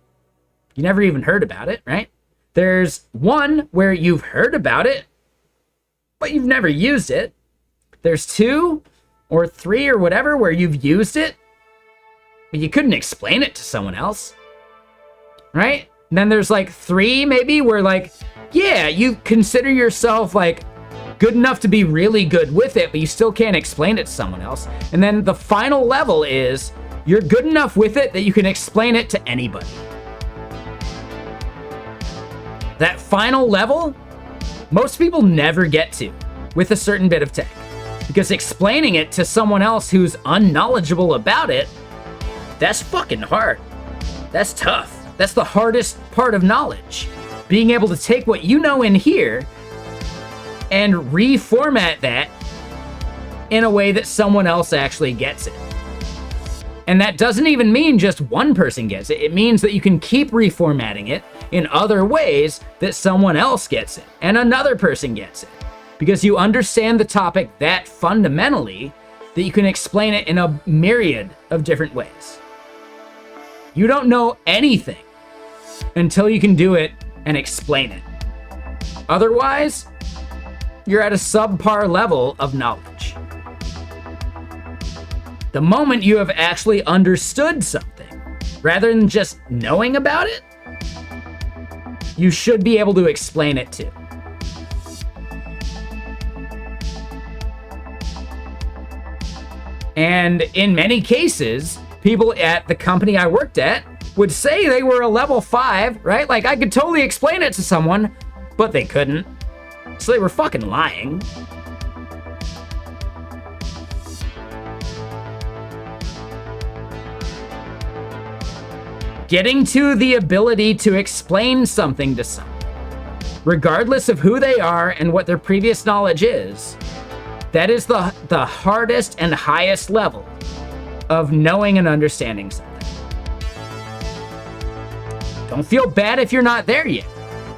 You never even heard about it, right? There's 1 where you've heard about it, but you've never used it. There's 2 or 3 or whatever where you've used it, but you couldn't explain it to someone else, right? And then there's, like, 3 maybe where, like, yeah, you consider yourself, like, good enough to be really good with it, but you still can't explain it to someone else. And then the final level is you're good enough with it that you can explain it to anybody. That final level, most people never get to with a certain bit of tech. Because explaining it to someone else who's unknowledgeable about it, that's fucking hard. That's tough. That's the hardest part of knowledge. Being able to take what you know in here and reformat that in a way that someone else actually gets it. And that doesn't even mean just one person gets it. It means that you can keep reformatting it in other ways that someone else gets it and another person gets it. Because you understand the topic that fundamentally that you can explain it in a myriad of different ways. You don't know anything until you can do it and explain it. Otherwise, you're at a subpar level of knowledge. The moment you have actually understood something, rather than just knowing about it, you should be able to explain it too. And in many cases, people at the company I worked at would say they were a level 5, right? Like, I could totally explain it to someone, but they couldn't. So they were fucking lying. Getting to the ability to explain something to someone, regardless of who they are and what their previous knowledge is That is the hardest and highest level of knowing and understanding something. Don't feel bad if you're not there yet.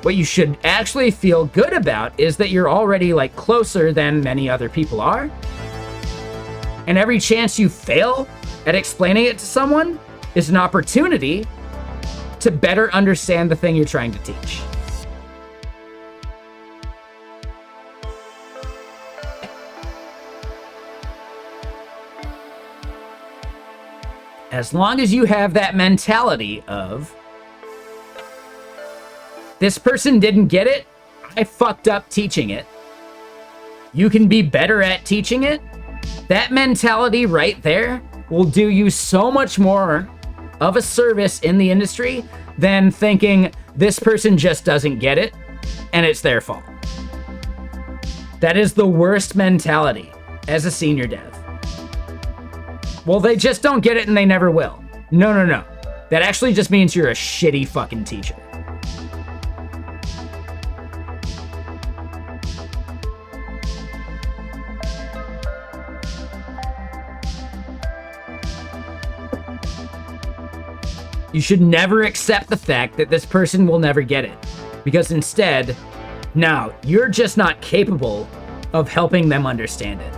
What you should actually feel good about is that you're already like closer than many other people are. And every chance you fail at explaining it to someone is an opportunity to better understand the thing you're trying to teach. As long as you have that mentality of, this person didn't get it, I fucked up teaching it, you can be better at teaching it, that mentality right there will do you so much more of a service in the industry than thinking this person just doesn't get it and it's their fault. That is the worst mentality as a senior dev. Well, they just don't get it and they never will. No. That actually just means you're a shitty fucking teacher. You should never accept the fact that this person will never get it. Because instead, now, you're just not capable of helping them understand it.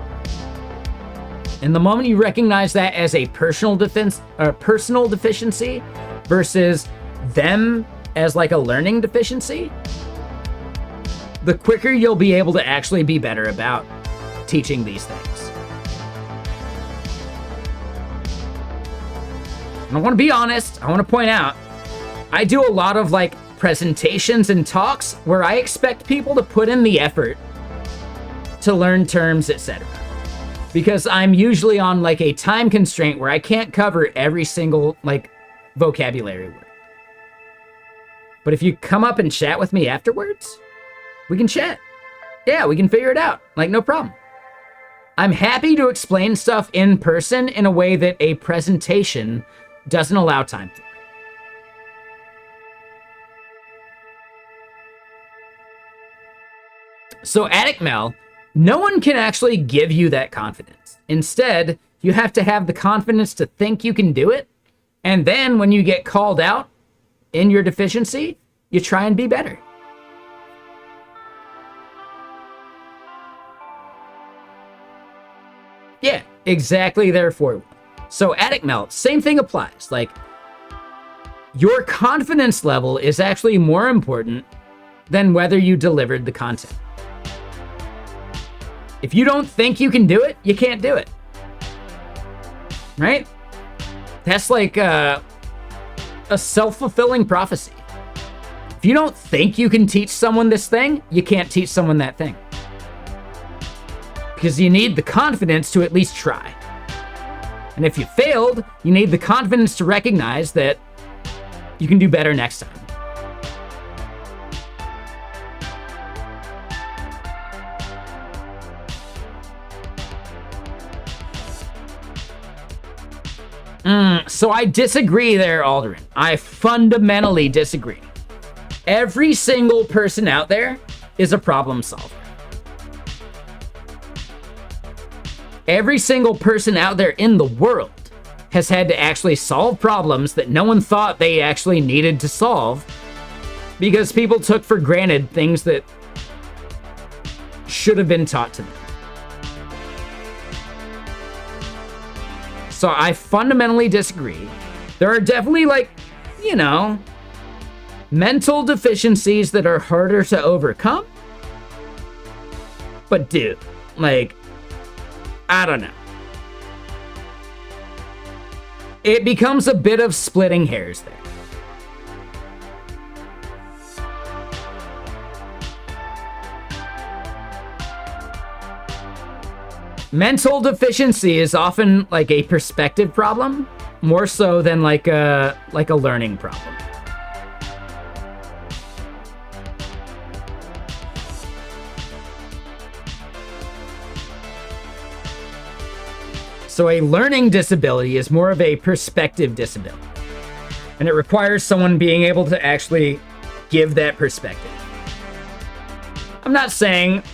And the moment you recognize that as a personal deficiency versus them as like a learning deficiency, the quicker you'll be able to actually be better about teaching these things. And I want to be honest, I want to point out, I do a lot of like presentations and talks where I expect people to put in the effort to learn terms, etc. Because I'm usually on like a time constraint where I can't cover every single like vocabulary word. But if you come up and chat with me afterwards, we can chat. Yeah, we can figure it out. Like, no problem. I'm happy to explain stuff in person in a way that a presentation doesn't allow time for. So Attic Mel, no one can actually give you that confidence. Instead, you have to have the confidence to think you can do it, and then when you get called out in your deficiency, you try and be better. Yeah, exactly, therefore. So Attic Mel, same thing applies. Like, your confidence level is actually more important than whether you delivered the content. If you don't think you can do it, you can't do it. Right? That's like a self-fulfilling prophecy. If you don't think you can teach someone this thing, you can't teach someone that thing. Because you need the confidence to at least try. And if you failed, you need the confidence to recognize that you can do better next time. So I disagree there, Alderin. I fundamentally disagree. Every single person out there is a problem solver. Every single person out there in the world has had to actually solve problems that no one thought they actually needed to solve because people took for granted things that should have been taught to them. So I fundamentally disagree. There are definitely, like, you know, mental deficiencies that are harder to overcome. But dude, like, I don't know. It becomes a bit of splitting hairs there. Mental deficiency is often like a perspective problem, more so than like a learning problem. So a learning disability is more of a perspective disability. And it requires someone being able to actually give that perspective. I'm not saying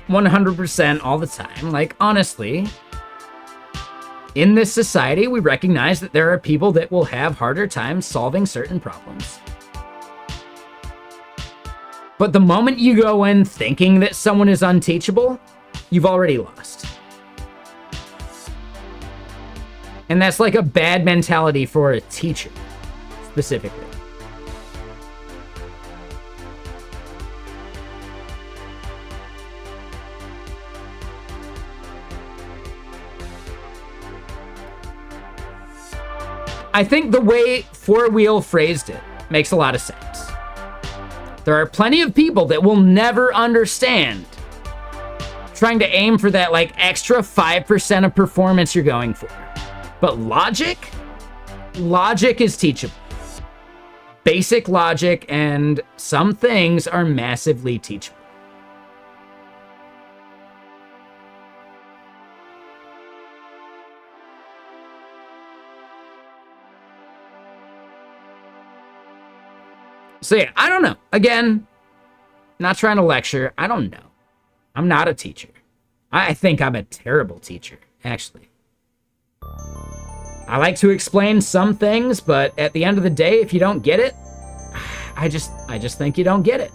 100% all the time. Like, honestly, in this society, we recognize that there are people that will have harder times solving certain problems. But the moment you go in thinking that someone is unteachable, you've already lost. And that's like a bad mentality for a teacher, specifically. I think the way Four Wheel phrased it makes a lot of sense. There are plenty of people that will never understand trying to aim for that like extra 5% of performance you're going for. But logic is teachable. Basic logic and some things are massively teachable. So yeah, I don't know. Again, not trying to lecture. I don't know. I'm not a teacher. I think I'm a terrible teacher, actually. I like to explain some things, but at the end of the day, if you don't get it, I just think you don't get it.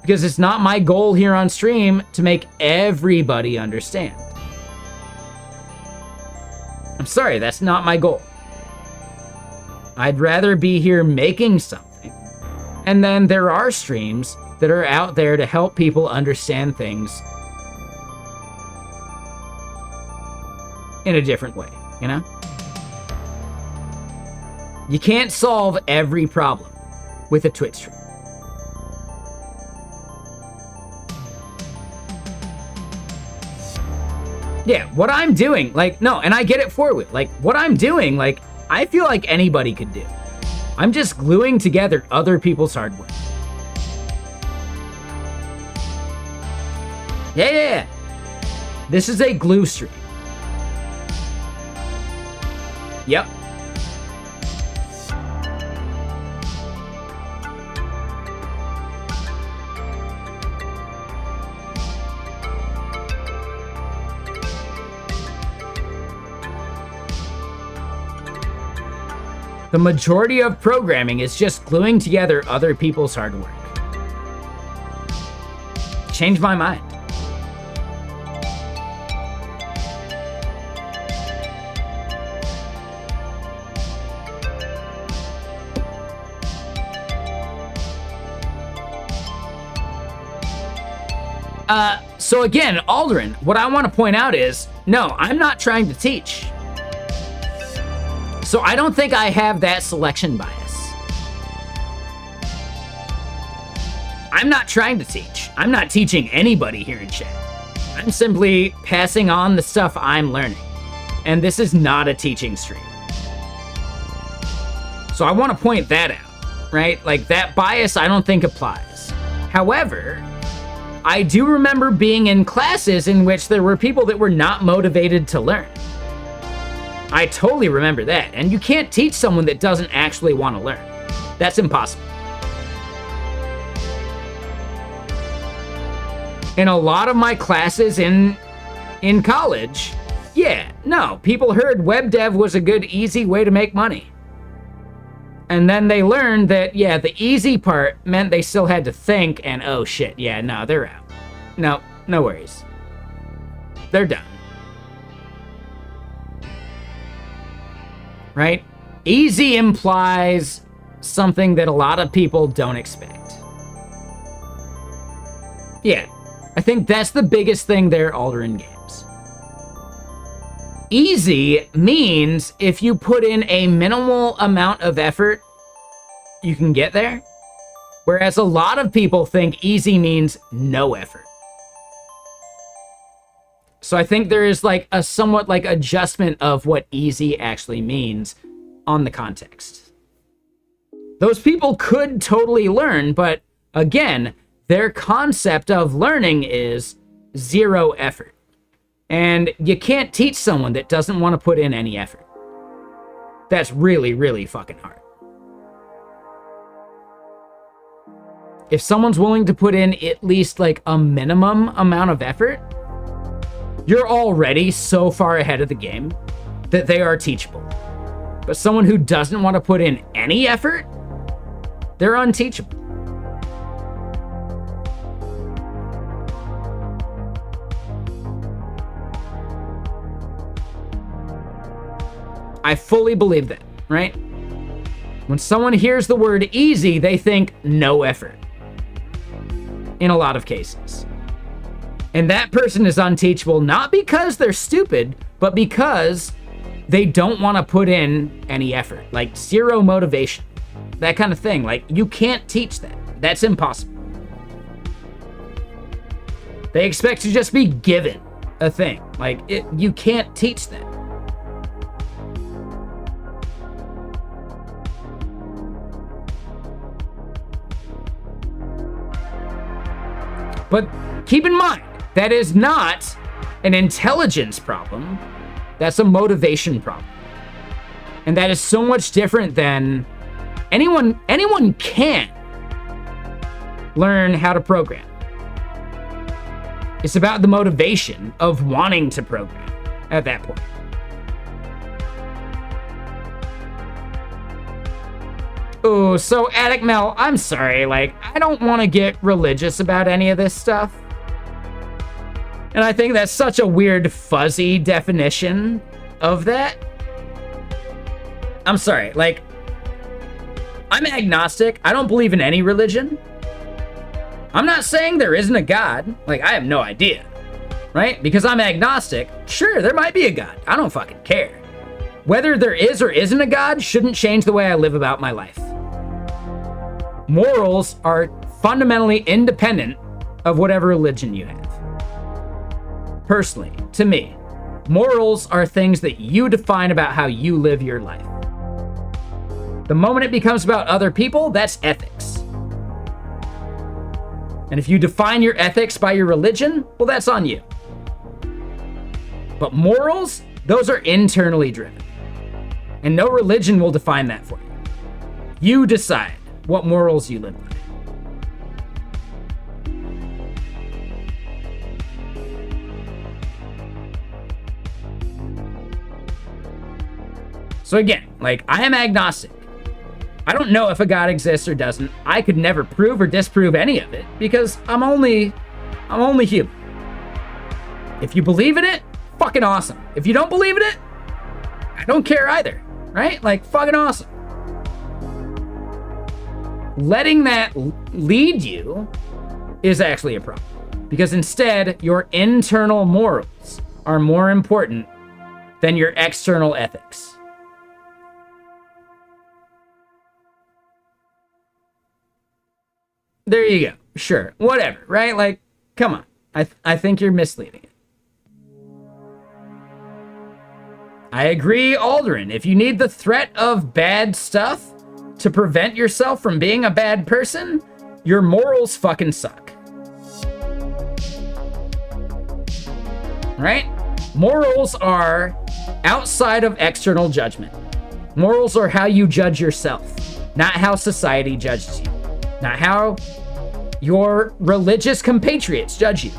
Because it's not my goal here on stream to make everybody understand. I'm sorry, that's not my goal. I'd rather be here making something. And then there are streams that are out there to help people understand things in a different way, you know? You can't solve every problem with a Twitch stream. Yeah, what I'm doing, like, no, and I get it forward. Like, what I'm doing, like, I feel like anybody could do. I'm just gluing together other people's hard work. Yeah. This is a glue stream. Yep. The majority of programming is just gluing together other people's hard work. Changed my mind. So again, Aldrin, what I want to point out is, no, I'm not trying to teach. So I don't think I have that selection bias. I'm not trying to teach. I'm not teaching anybody here in chat. I'm simply passing on the stuff I'm learning. And this is not a teaching stream. So I want to point that out, right? Like, that bias I don't think applies. However, I do remember being in classes in which there were people that were not motivated to learn. I totally remember that. And you can't teach someone that doesn't actually want to learn. That's impossible. In a lot of my classes in college, yeah, no, people heard web dev was a good, easy way to make money. And then they learned that, yeah, the easy part meant they still had to think, and oh shit, yeah, no, they're out. No worries. They're done. Right? Easy implies something that a lot of people don't expect. Yeah, I think that's the biggest thing there, Aldrin Games. Easy means if you put in a minimal amount of effort, you can get there. Whereas a lot of people think easy means no effort. So I think there is like a somewhat like adjustment of what easy actually means on the context. Those people could totally learn, but again, their concept of learning is zero effort. And you can't teach someone that doesn't want to put in any effort. That's really, really fucking hard. if someone's willing to put in at least like a minimum amount of effort, you're already so far ahead of the game that they are teachable. But someone who doesn't want to put in any effort, they're unteachable. I fully believe that, right? When someone hears the word easy, they think no effort. In a lot of cases. And that person is unteachable, not because they're stupid, but because they don't want to put in any effort. Like zero motivation. That kind of thing. Like, you can't teach that. That's impossible. They expect to just be given a thing. Like, you can't teach that. But keep in mind, that is not an intelligence problem. That's a motivation problem. And that is so much different than anyone can learn how to program. It's about the motivation of wanting to program at that point. Oh, so Attic Mel, I'm sorry, like, I don't want to get religious about any of this stuff. And I think that's such a weird, fuzzy definition of that. I'm sorry, like, I'm agnostic. I don't believe in any religion. I'm not saying there isn't a God. Like, I have no idea, right? Because I'm agnostic. Sure, there might be a God. I don't fucking care. Whether there is or isn't a God shouldn't change the way I live about my life. Morals are fundamentally independent of whatever religion you have. Personally, to me, morals are things that you define about how you live your life. The moment it becomes about other people, that's ethics. And if you define your ethics by your religion, well, that's on you. But morals, those are internally driven. And no religion will define that for you. You decide what morals you live by. So again, like, I am agnostic. I don't know if a God exists or doesn't. I could never prove or disprove any of it because I'm only human. If you believe in it, fucking awesome. If you don't believe in it, I don't care either, right? Like, fucking awesome. Letting that lead you is actually a problem because instead your internal morals are more important than your external ethics. There you go. Sure. Whatever, right? Like, come on. I think you're misleading it. I agree, Aldrin. If you need the threat of bad stuff to prevent yourself from being a bad person, your morals fucking suck. Right? Morals are outside of external judgment. Morals are how you judge yourself, not how society judges you. Not how your religious compatriots judge you.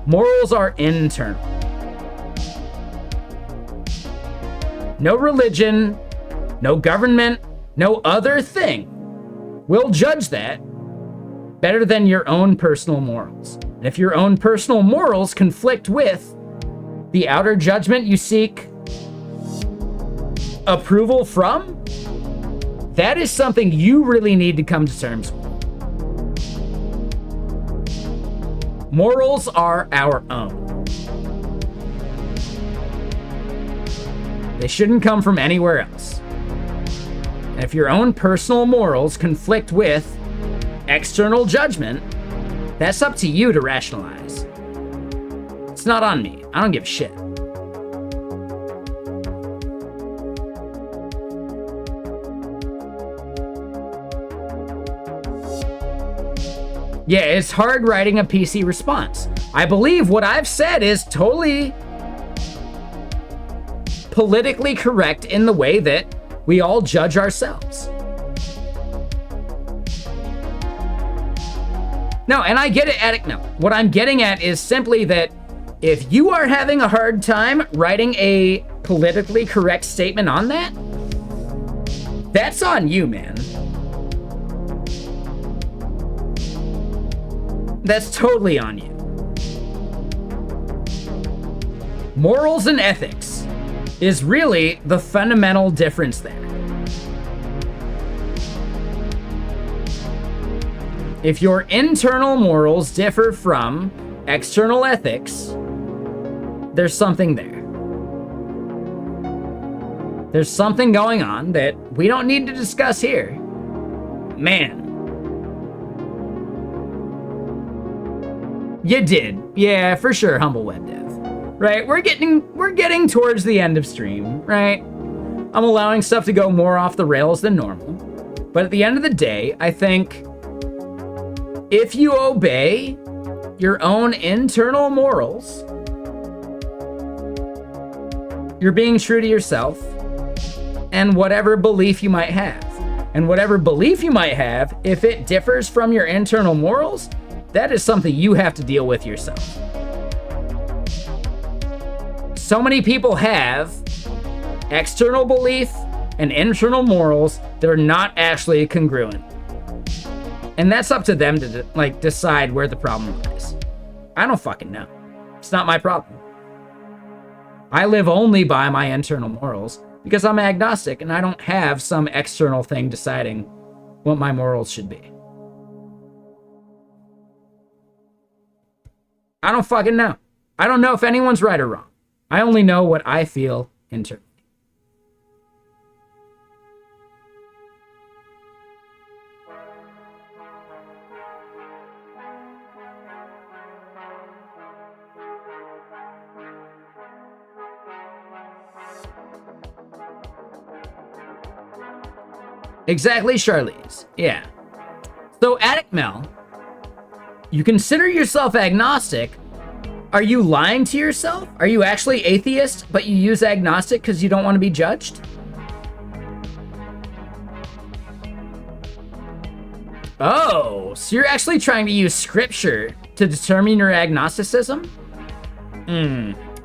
Morals are internal. No religion, no government, no other thing will judge that better than your own personal morals. And if your own personal morals conflict with the outer judgment you seek approval from, that is something you really need to come to terms with. Morals are our own. They shouldn't come from anywhere else. And if your own personal morals conflict with external judgment, that's up to you to rationalize. It's not on me. I don't give a shit. Yeah, it's hard writing a PC response. I believe what I've said is totally politically correct in the way that we all judge ourselves. No, and I get it, Attic. No. What I'm getting at is simply that if you are having a hard time writing a politically correct statement on that, that's on you, man. That's totally on you. Morals and ethics is really the fundamental difference there. If your internal morals differ from external ethics, there's something there. There's something going on that we don't need to discuss here. Man. You did. Yeah, for sure, Humble Web Dev. Right? We're getting towards the end of stream, right? I'm allowing stuff to go more off the rails than normal. But at the end of the day, I think if you obey your own internal morals, you're being true to yourself and whatever belief you might have. And whatever belief you might have, if it differs from your internal morals, that is something you have to deal with yourself. So many people have external belief and internal morals that are not actually congruent. And that's up to them to decide where the problem lies. I don't fucking know. It's not my problem. I live only by my internal morals because I'm agnostic and I don't have some external thing deciding what my morals should be. I don't fucking know. I don't know if anyone's right or wrong. I only know what I feel internally. Exactly, Charlize. Yeah. So, Attic Mel, you consider yourself agnostic. Are you lying to yourself? Are you actually atheist, but you use agnostic because you don't want to be judged? Oh, so you're actually trying to use scripture to determine your agnosticism?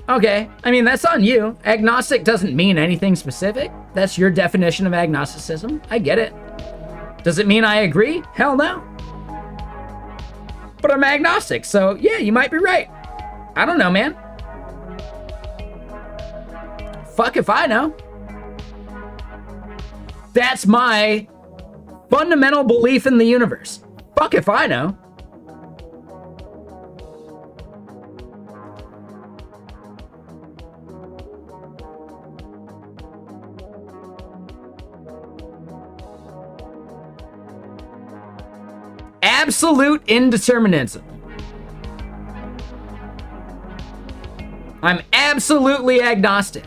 Okay. I mean, that's on you. Agnostic doesn't mean anything specific. That's your definition of agnosticism. I get it. Does it mean I agree? Hell no. But I'm agnostic, so yeah, you might be right. I don't know, man. Fuck if I know. That's my fundamental belief in the universe. Fuck if I know. Absolute indeterminism. I'm absolutely agnostic.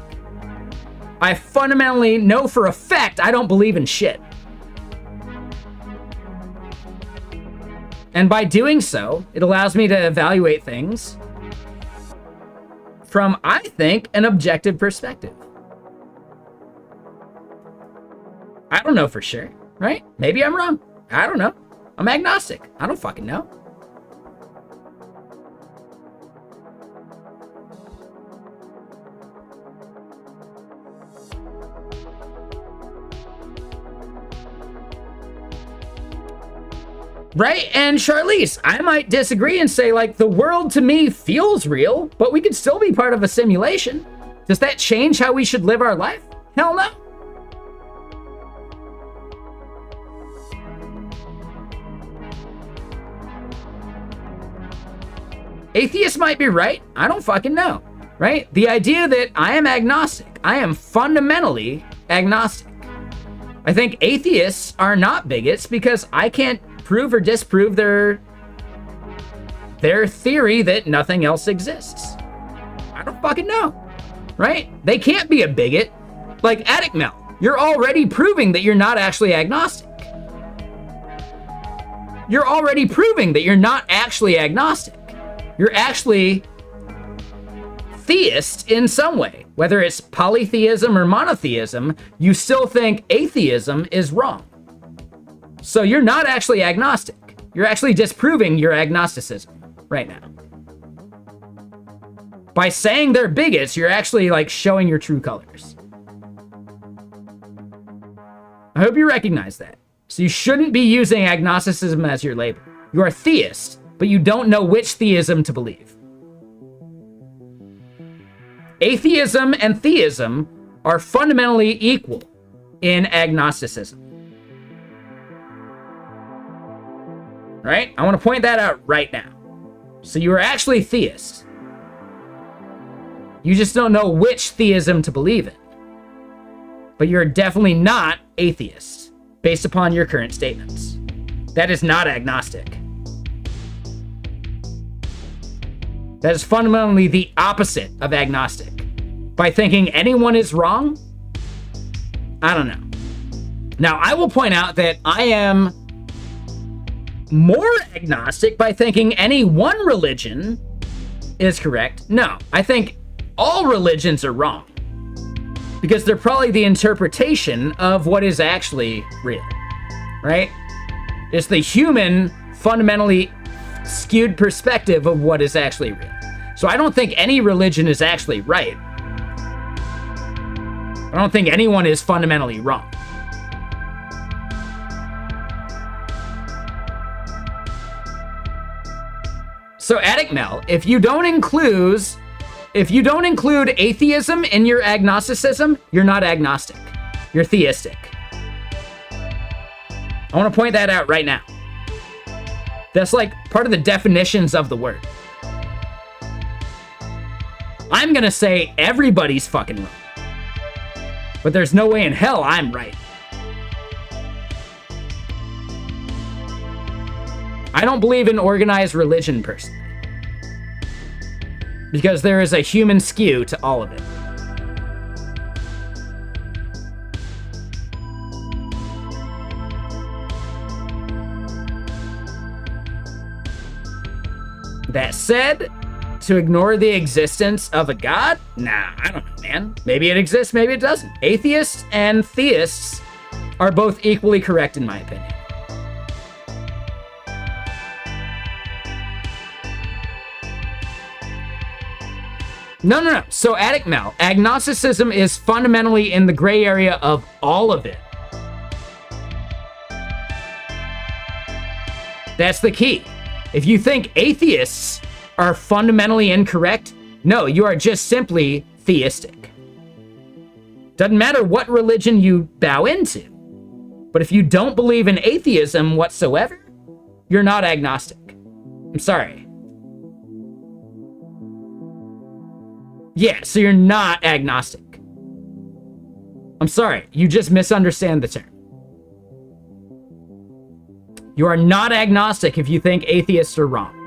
I fundamentally know for a fact I don't believe in shit. And by doing so, it allows me to evaluate things from, I think, an objective perspective. I don't know for sure, right? Maybe I'm wrong. I don't know. I'm agnostic. I don't fucking know. Right? And Charlize, I might disagree and say, like, the world to me feels real, but we could still be part of a simulation. Does that change how we should live our life? Hell no. Atheists might be right. I don't fucking know. Right? The idea that I am agnostic. I am fundamentally agnostic. I think atheists are not bigots because I can't prove or disprove their theory that nothing else exists. I don't fucking know. Right? They can't be a bigot. Like Attic Mel, you're already proving that you're not actually agnostic. You're already proving that you're not actually agnostic. You're actually theist in some way. Whether it's polytheism or monotheism, you still think atheism is wrong. So you're not actually agnostic. You're actually disproving your agnosticism right now. By saying they're bigots, you're actually like showing your true colors. I hope you recognize that. So you shouldn't be using agnosticism as your label. You are a theist, but you don't know which theism to believe. Atheism and theism are fundamentally equal in agnosticism. Right? I want to point that out right now. So you are actually theists. You just don't know which theism to believe in. But you're definitely not atheists, based upon your current statements. That is not agnostic. That is fundamentally the opposite of agnostic. By thinking anyone is wrong? I don't know. Now, I will point out that I am more agnostic by thinking any one religion is correct. No, I think all religions are wrong. Because they're probably the interpretation of what is actually real. Right? It's the human, fundamentally skewed perspective of what is actually real. So I don't think any religion is actually right. I don't think anyone is fundamentally wrong. So Attic Mel, if you don't include atheism in your agnosticism, you're not agnostic. You're theistic. I want to point that out right now. That's like part of the definitions of the word. I'm gonna say everybody's fucking wrong. But there's no way in hell I'm right. I don't believe in organized religion personally. Because there is a human skew to all of it. That said, to ignore the existence of a god? Nah, I don't know, man. Maybe it exists, maybe it doesn't. Atheists and theists are both equally correct in my opinion. No. So Attic Mel, agnosticism is fundamentally in the gray area of all of it. That's the key. If you think atheists are fundamentally incorrect, no, you are just simply theistic. Doesn't matter what religion you bow into. But if you don't believe in atheism whatsoever, you're not agnostic. I'm sorry. Yeah, so you're not agnostic. I'm sorry, you just misunderstand the term. You are not agnostic if you think atheists are wrong.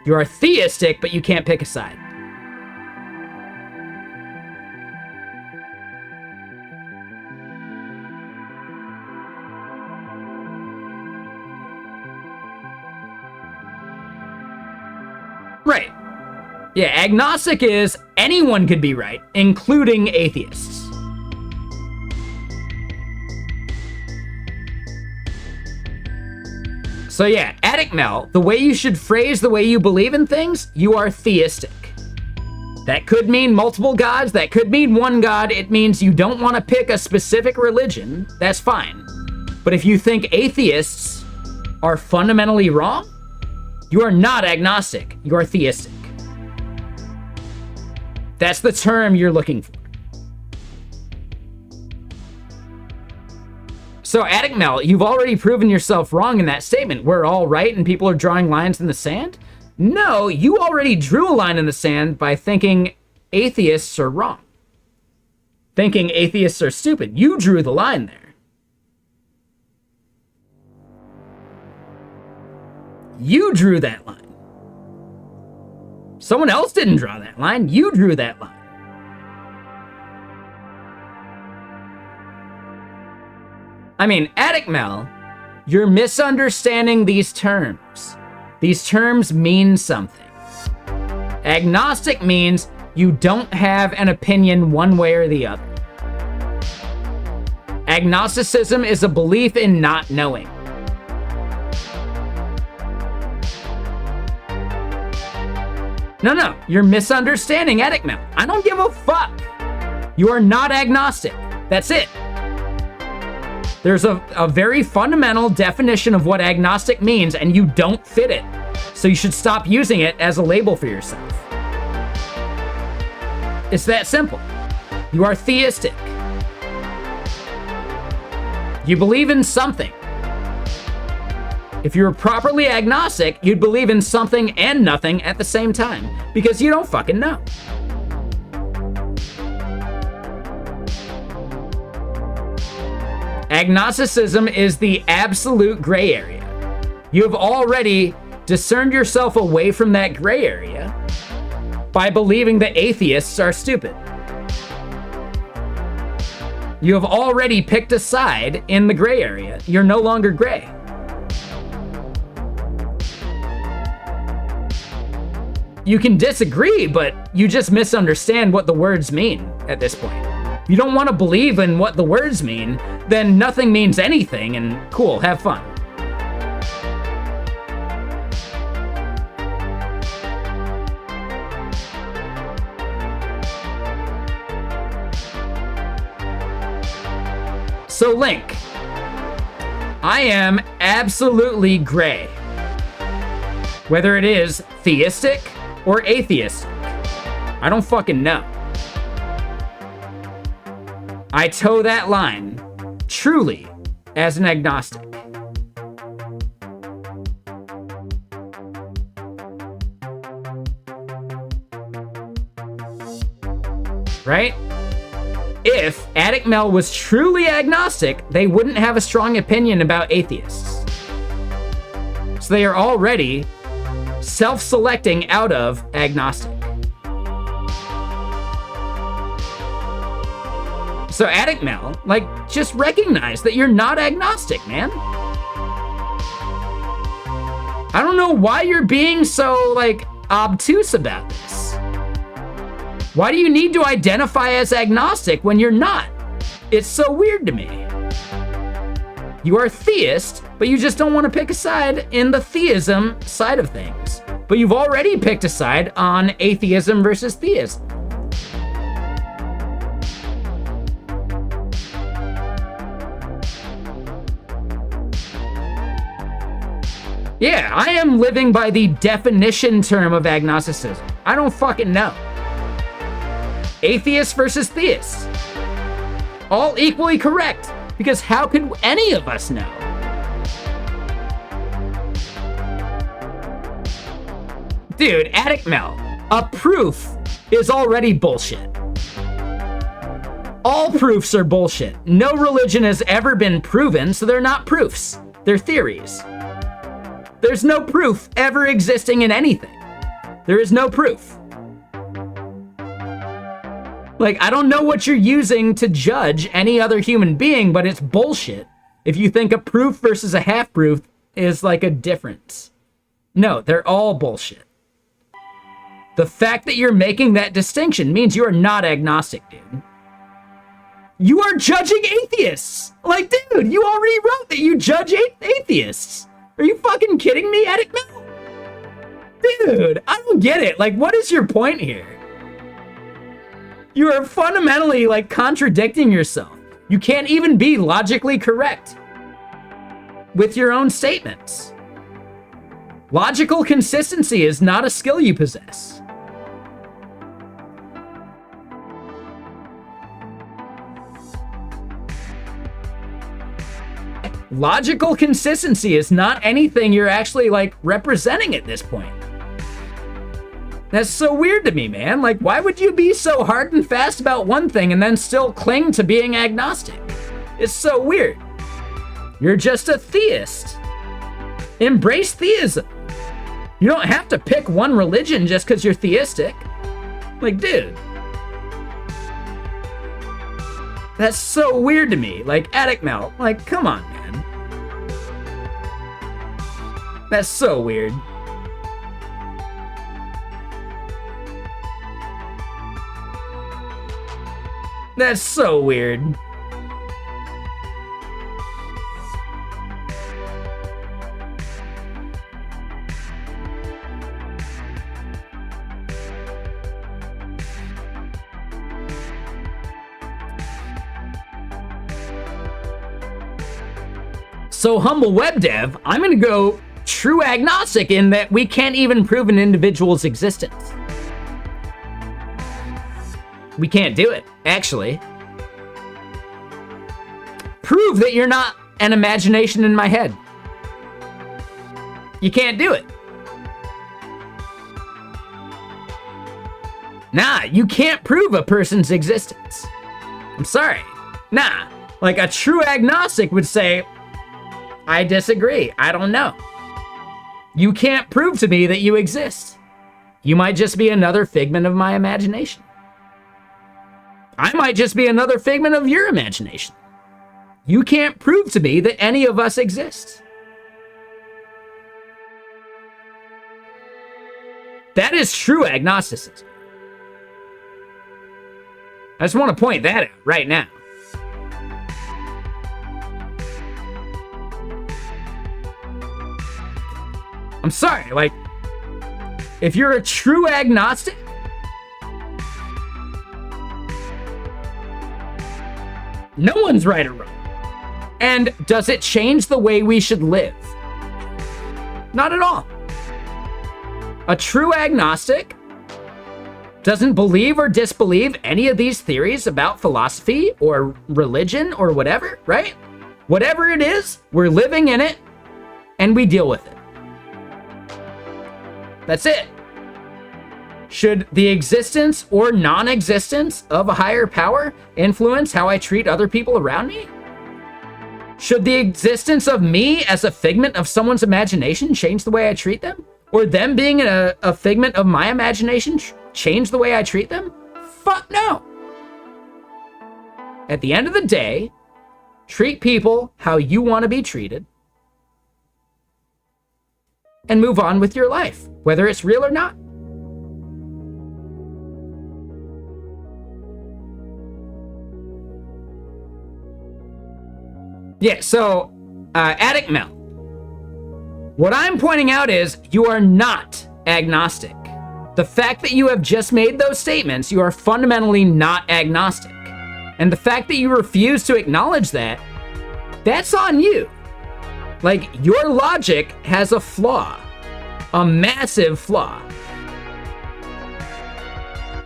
You are theistic, but you can't pick a side. Right. Yeah, agnostic is anyone could be right, including atheists. So yeah, Attic Mel, the way you should phrase the way you believe in things, you are theistic. That could mean multiple gods, that could mean one god, it means you don't want to pick a specific religion, that's fine. But if you think atheists are fundamentally wrong, you are not agnostic, you are theistic. That's the term you're looking for. So, Attic Mel, you've already proven yourself wrong in that statement. We're all right and people are drawing lines in the sand? No, you already drew a line in the sand by thinking atheists are wrong. Thinking atheists are stupid. You drew the line there. You drew that line. Someone else didn't draw that line. You drew that line. I mean, Attic Mel, you're misunderstanding these terms. These terms mean something. Agnostic means you don't have an opinion one way or the other. Agnosticism is a belief in not knowing. No, you're misunderstanding Edicmel. I don't give a fuck. You are not agnostic. That's it. There's a very fundamental definition of what agnostic means, and you don't fit it. So you should stop using it as a label for yourself. It's that simple. You are theistic. You believe in something. If you were properly agnostic, you'd believe in something and nothing at the same time, because you don't fucking know. Agnosticism is the absolute gray area. You have already discerned yourself away from that gray area by believing that atheists are stupid. You have already picked a side in the gray area. You're no longer gray. You can disagree, but you just misunderstand what the words mean at this point. If you don't want to believe in what the words mean, then nothing means anything, and cool, have fun. So, Link, I am absolutely gray. Whether it is theistic or atheistic, I don't fucking know. I toe that line, truly, as an agnostic. Right? If Edicmel was truly agnostic, they wouldn't have a strong opinion about atheists. So they are already self-selecting out of agnostic. So Edicmel, like, just recognize that you're not agnostic, man. I don't know why you're being so, like, obtuse about this. Why do you need to identify as agnostic when you're not? It's so weird to me. You are a theist, but you just don't want to pick a side in the theism side of things. But you've already picked a side on atheism versus theism. Yeah, I am living by the definition term of agnosticism. I don't fucking know. Atheists versus theists. All equally correct, because how could any of us know? Dude, Edicmel, a proof is already bullshit. All proofs are bullshit. No religion has ever been proven, so they're not proofs. They're theories. There's no proof ever existing in anything. There is no proof. Like, I don't know what you're using to judge any other human being, but it's bullshit if you think a proof versus a half-proof is like a difference. No, they're all bullshit. The fact that you're making that distinction means you are not agnostic, dude. You are judging atheists. Like, dude, you already wrote that you judge atheists. Are you fucking kidding me, Edicmel? Dude, I don't get it. Like, what is your point here? You are fundamentally, like, contradicting yourself. You can't even be logically correct with your own statements. Logical consistency is not a skill you possess. Logical consistency is not anything you're actually, like, representing at this point. That's so weird to me, man. Like, why would you be so hard and fast about one thing and then still cling to being agnostic? It's so weird. You're just a theist. Embrace theism. You don't have to pick one religion just because you're theistic. Like, dude. That's so weird to me. Like, Edicmel, like, come on, man. That's so weird. That's so weird. So, humble web dev, I'm going to go true agnostic in that we can't even prove an individual's existence. We can't do it, actually. Prove that you're not an imagination in my head. You can't do it. Nah, you can't prove a person's existence. I'm sorry. Nah, like a true agnostic would say, I disagree. I don't know. You can't prove to me that you exist. You might just be another figment of my imagination. I might just be another figment of your imagination. You can't prove to me that any of us exist. That is true agnosticism. I just want to point that out right now. I'm sorry, like, if you're a true agnostic, no one's right or wrong. And does it change the way we should live? Not at all. A true agnostic doesn't believe or disbelieve any of these theories about philosophy or religion or whatever, right? Whatever it is, we're living in it and we deal with it. That's it. Should the existence or non-existence of a higher power influence how I treat other people around me? Should the existence of me as a figment of someone's imagination change the way I treat them? Or them being a figment of my imagination change the way I treat them? Fuck no. At the end of the day, treat people how you want to be treated and move on with your life, whether it's real or not. Yeah, so, Attic Mel. What I'm pointing out is you are not agnostic. The fact that you have just made those statements, you are fundamentally not agnostic. And the fact that you refuse to acknowledge that, that's on you. Like, your logic has a flaw. A massive flaw.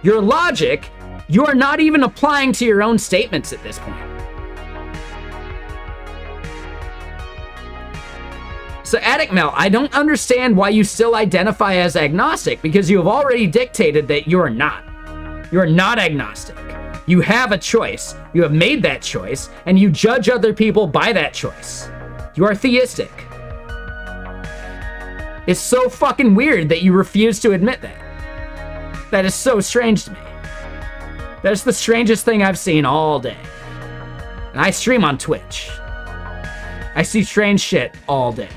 Your logic, you are not even applying to your own statements at this point. So, Attic Mel, I don't understand why you still identify as agnostic, because you have already dictated that you're not. You're not agnostic. You have a choice. You have made that choice, and you judge other people by that choice. You are theistic. It's so fucking weird that you refuse to admit that. That is so strange to me. That is the strangest thing I've seen all day. And I stream on Twitch. I see strange shit all day.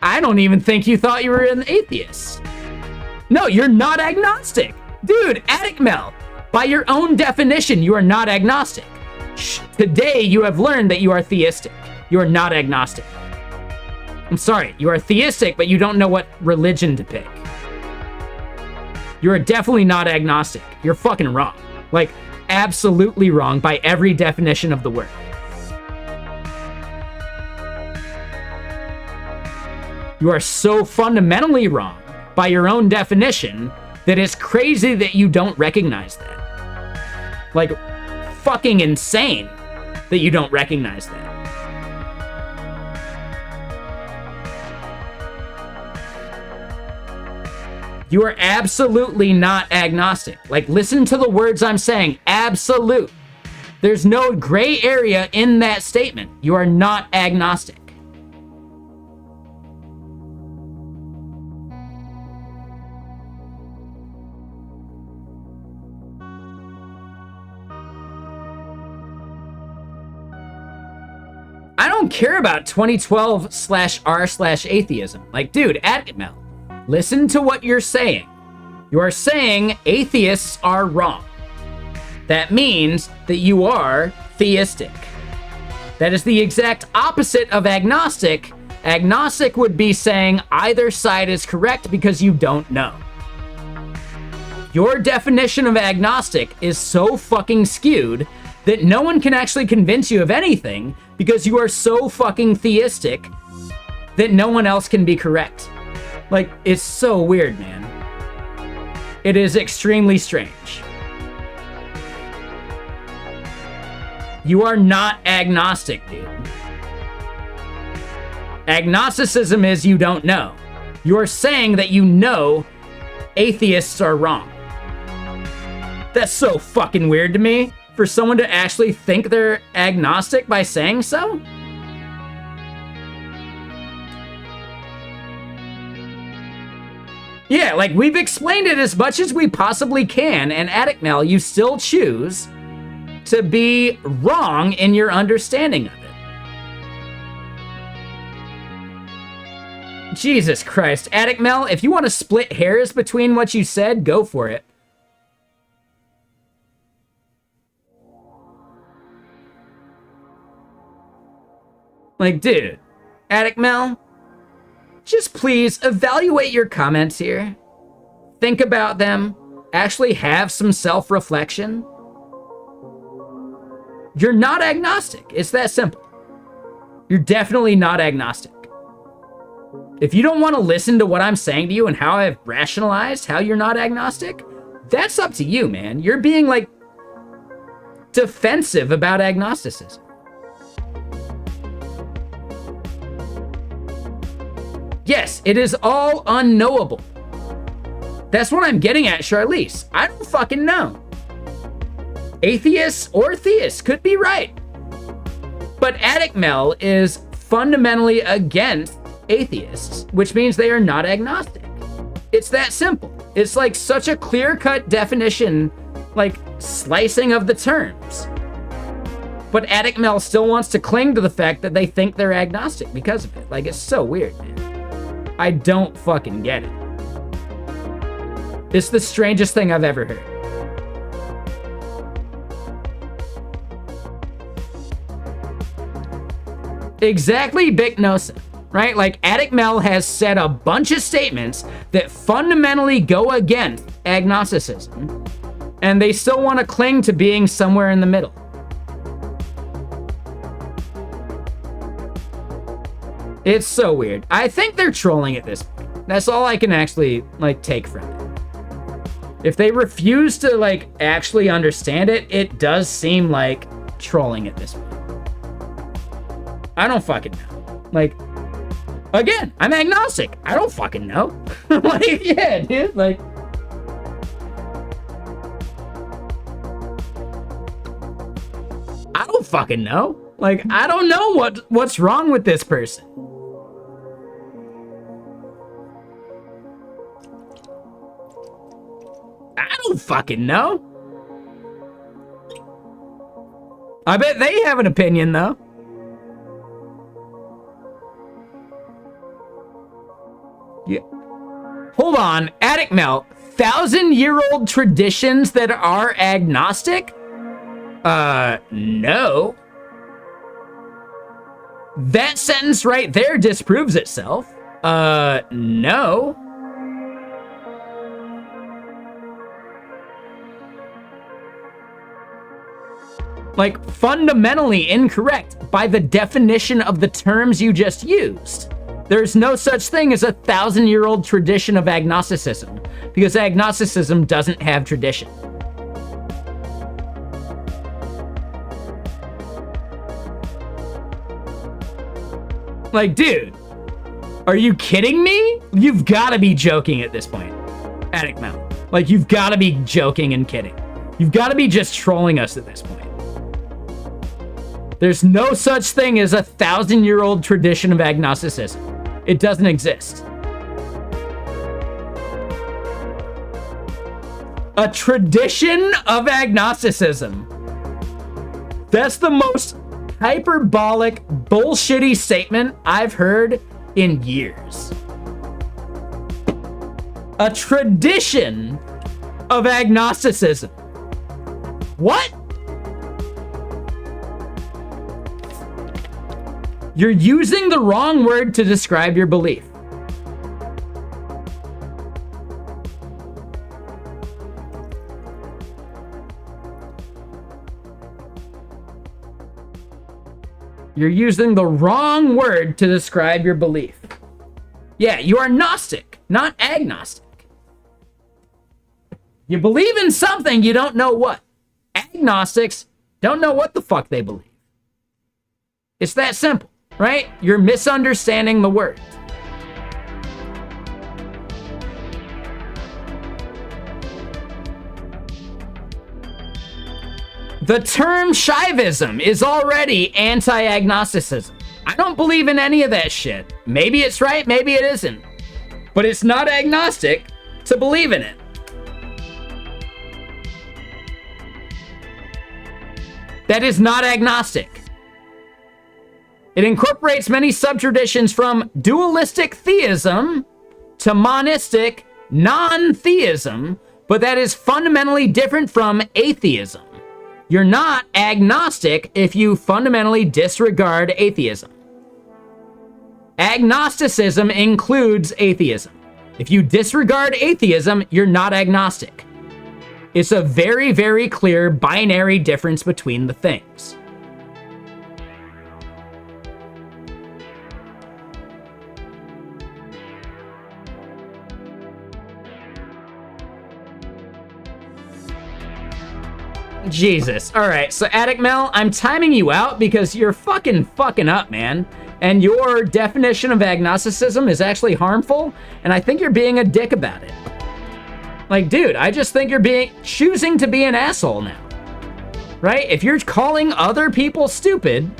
I don't even think you thought you were an atheist. No, you're not agnostic. Dude, Attic Mel, by your own definition, you are not agnostic. Today, you have learned that you are theistic. You are not agnostic. I'm sorry, you are theistic, but you don't know what religion to pick. You are definitely not agnostic. You're fucking wrong. Like, absolutely wrong by every definition of the word. You are so fundamentally wrong by your own definition that it's crazy that you don't recognize that. Like, fucking insane that you don't recognize that. You are absolutely not agnostic. Like, listen to the words I'm saying. Absolute. There's no gray area in that statement. You are not agnostic. I don't care about 2012/r/atheism. Like, dude, Attic Mel, listen to what you're saying. You are saying atheists are wrong. That means that you are theistic. That is the exact opposite of agnostic. Agnostic would be saying either side is correct because you don't know. Your definition of agnostic is so fucking skewed that no one can actually convince you of anything because you are so fucking theistic that no one else can be correct. Like, it's so weird, man. It is extremely strange. You are not agnostic, dude. Agnosticism is you don't know. You're saying that you know atheists are wrong. That's so fucking weird to me, for someone to actually think they're agnostic by saying so. Yeah, like, we've explained it as much as we possibly can, and Attic Mel, you still choose to be wrong in your understanding of it. Jesus Christ. Attic Mel, if you want to split hairs between what you said, go for it. Like, dude, Attic Mel, just please evaluate your comments here. Think about them. Actually have some self-reflection. You're not agnostic. It's that simple. You're definitely not agnostic. If you don't want to listen to what I'm saying to you and how I've rationalized how you're not agnostic, that's up to you, man. You're being, like, defensive about agnosticism. Yes, it is all unknowable. That's what I'm getting at, Charlize. I don't fucking know. Atheists or theists could be right. But Attic Mel is fundamentally against atheists, which means they are not agnostic. It's that simple. It's like such a clear-cut definition, like slicing of the terms. But Attic Mel still wants to cling to the fact that they think they're agnostic because of it. Like, it's so weird, man. I don't fucking get it. It's the strangest thing I've ever heard. Exactly, Bick Nosa, right? Like, Attic Mel has said a bunch of statements that fundamentally go against agnosticism, and they still want to cling to being somewhere in the middle. It's so weird. I think they're trolling at this point. That's all I can actually, like, take from it. If they refuse to, like, actually understand it, it does seem like trolling at this point. I don't fucking know. Like, again, I'm agnostic. I don't fucking know. Like, yeah, dude, like... I don't fucking know. Like, I don't know what's wrong with this person. I don't fucking know. I bet they have an opinion, though. Yeah. Hold on, Attic Mel. 1,000-year-old traditions that are agnostic? No. That sentence right there disproves itself. No. Like, fundamentally incorrect by the definition of the terms you just used. There's no such thing as a 1,000-year-old tradition of agnosticism, because agnosticism doesn't have tradition. Like, dude, are you kidding me? You've got to be joking at this point, Attic Mel. Like, you've got to be joking and kidding. You've got to be just trolling us at this point. There's no such thing as a 1,000-year-old tradition of agnosticism. It doesn't exist. A tradition of agnosticism. That's the most hyperbolic, bullshitty statement I've heard in years. A tradition of agnosticism. What? You're using the wrong word to describe your belief. You're using the wrong word to describe your belief. Yeah, you are Gnostic, not agnostic. You believe in something, you don't know what. Agnostics don't know what the fuck they believe. It's that simple, right? You're misunderstanding the word. The term Shivism is already anti-agnosticism. I don't believe in any of that shit. Maybe it's right, maybe it isn't. But it's not agnostic to believe in it. That is not agnostic. It incorporates many sub-traditions from dualistic theism to monistic non-theism, but that is fundamentally different from atheism. You're not agnostic if you fundamentally disregard atheism. Agnosticism includes atheism. If you disregard atheism, you're not agnostic. It's a very, very clear binary difference between the things. Jesus. All right, so Attic Mel, I'm timing you out because you're fucking up, man. And your definition of agnosticism is actually harmful, and I think you're being a dick about it. Like, dude, I just think you're choosing to be an asshole now. Right? If you're calling other people stupid,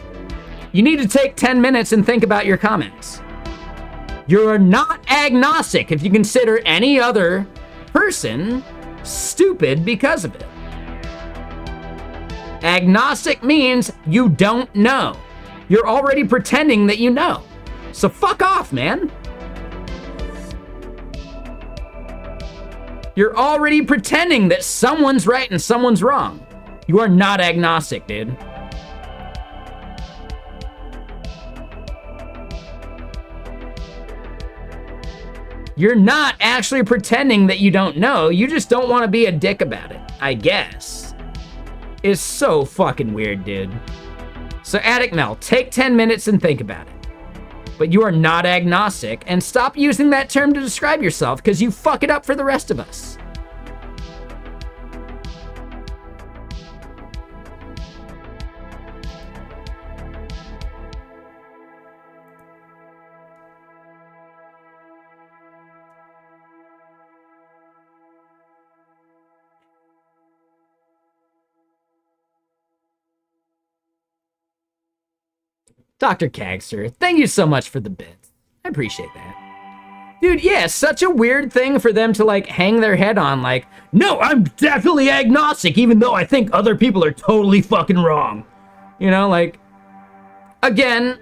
you need to take 10 minutes and think about your comments. You're not agnostic if you consider any other person stupid because of it. Agnostic means you don't know. You're already pretending that you know. So fuck off, man. You're already pretending that someone's right and someone's wrong. You are not agnostic, dude. You're not actually pretending that you don't know. You just don't want to be a dick about it, I guess. It's so fucking weird, dude. So Attic Mel, take 10 minutes and think about it. But you are not agnostic, and stop using that term to describe yourself because you fuck it up for the rest of us. Dr. Kagster, thank you so much for the bits. I appreciate that. Dude, yeah, such a weird thing for them to, like, hang their head on, like, no, I'm definitely agnostic, even though I think other people are totally fucking wrong. You know, like, again,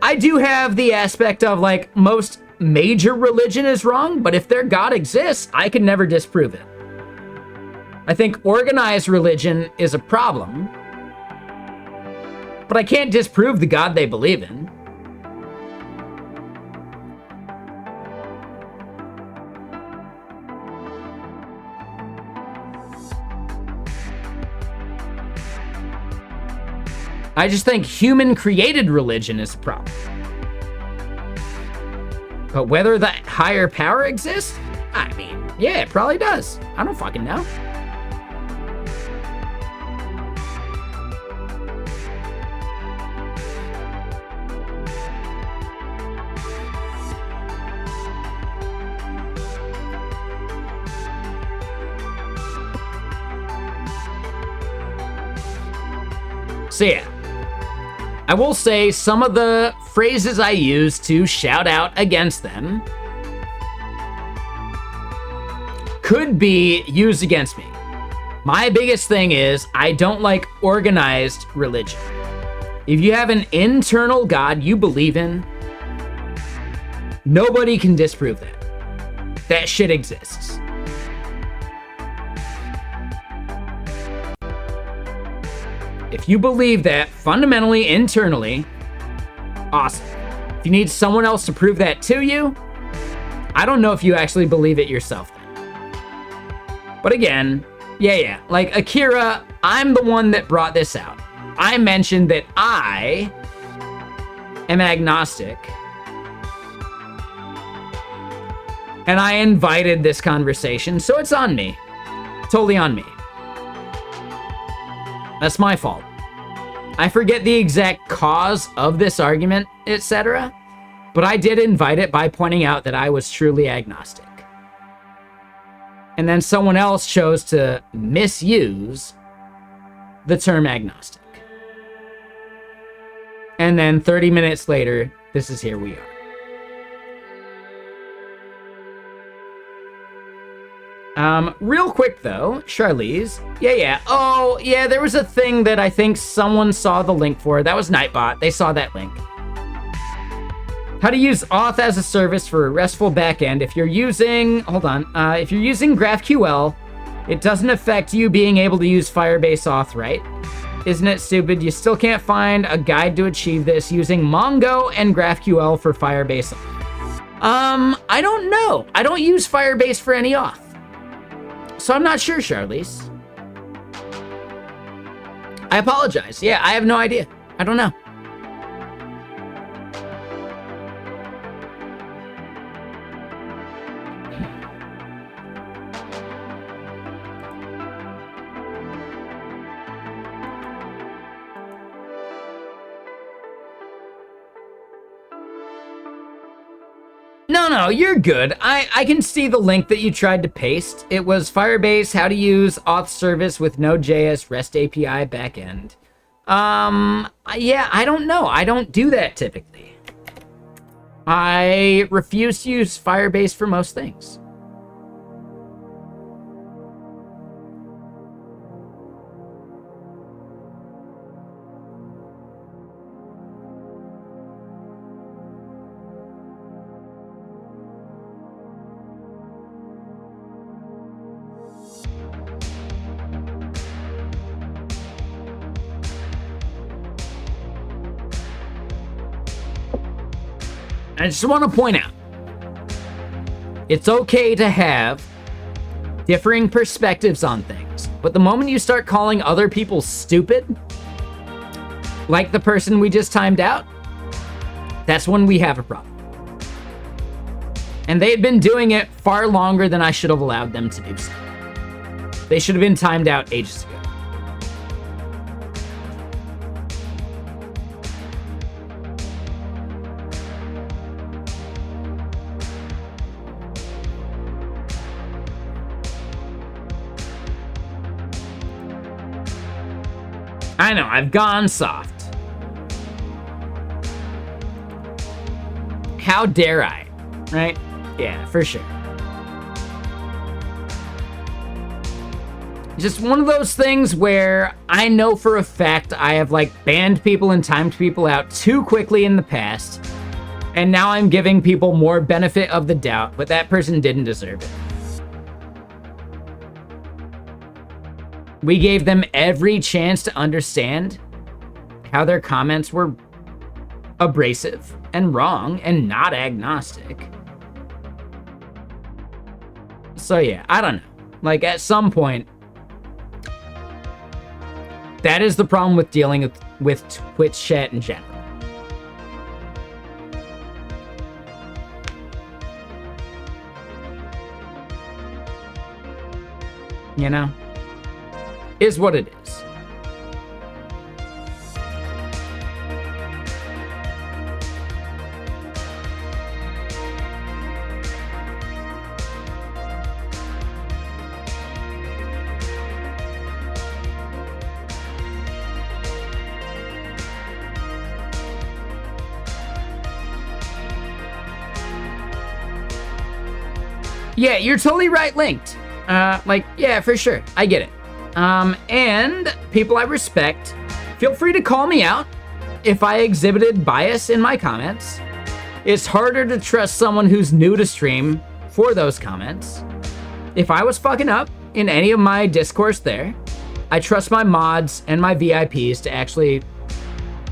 I do have the aspect of, like, most major religion is wrong, but if their God exists, I can never disprove it. I think organized religion is a problem, but I can't disprove the God they believe in. I just think human-created religion is a problem. But whether that higher power exists? I mean, yeah, it probably does. I don't fucking know. So yeah, I will say some of the phrases I use to shout out against them could be used against me. My biggest thing is I don't like organized religion. If you have an internal God you believe in, nobody can disprove that. That shit exists. If you believe that fundamentally, internally, awesome. If you need someone else to prove that to you, I don't know if you actually believe it yourself then. But again, yeah, like Akira, I'm the one that brought this out. I mentioned that I am agnostic. And I invited this conversation, so it's on me. Totally on me. That's my fault. I forget the exact cause of this argument, etc., but I did invite it by pointing out that I was truly agnostic. And then someone else chose to misuse the term agnostic. And then 30 minutes later, this is here we are. Real quick though, Charlize. Yeah. Oh, yeah, there was a thing that I think someone saw the link for. That was Nightbot. They saw that link. How to use auth as a service for a RESTful backend. If you're using, if you're using GraphQL, it doesn't affect you being able to use Firebase auth, right? Isn't it stupid? You still can't find a guide to achieve this using Mongo and GraphQL for Firebase auth. I don't know. I don't use Firebase for any auth. So I'm not sure, Charlize. I apologize. Yeah, I have no idea. I don't know. No, you're good. I can see the link that you tried to paste. It was Firebase, how to use auth service with Node.js REST API backend. Yeah, I don't know. I don't do that typically. I refuse to use Firebase for most things. I just want to point out, it's okay to have differing perspectives on things, but the moment you start calling other people stupid, like the person we just timed out, that's when we have a problem. And they've been doing it far longer than I should have allowed them to do so. They should have been timed out ages ago. I know, I've gone soft. How dare I? Right? Yeah, for sure. Just one of those things where I know for a fact I have banned people and timed people out too quickly in the past, and now I'm giving people more benefit of the doubt, but that person didn't deserve it. We gave them every chance to understand how their comments were abrasive and wrong and not agnostic. So yeah, I don't know. At some point, that is the problem with dealing with Twitch chat in general. You know? Is what it is. Yeah, you're totally right, Linked. Yeah, for sure. I get it. And people I respect, feel free to call me out if I exhibited bias in my comments. It's harder to trust someone who's new to stream for those comments. If I was fucking up in any of my discourse there, I trust my mods and my VIPs to actually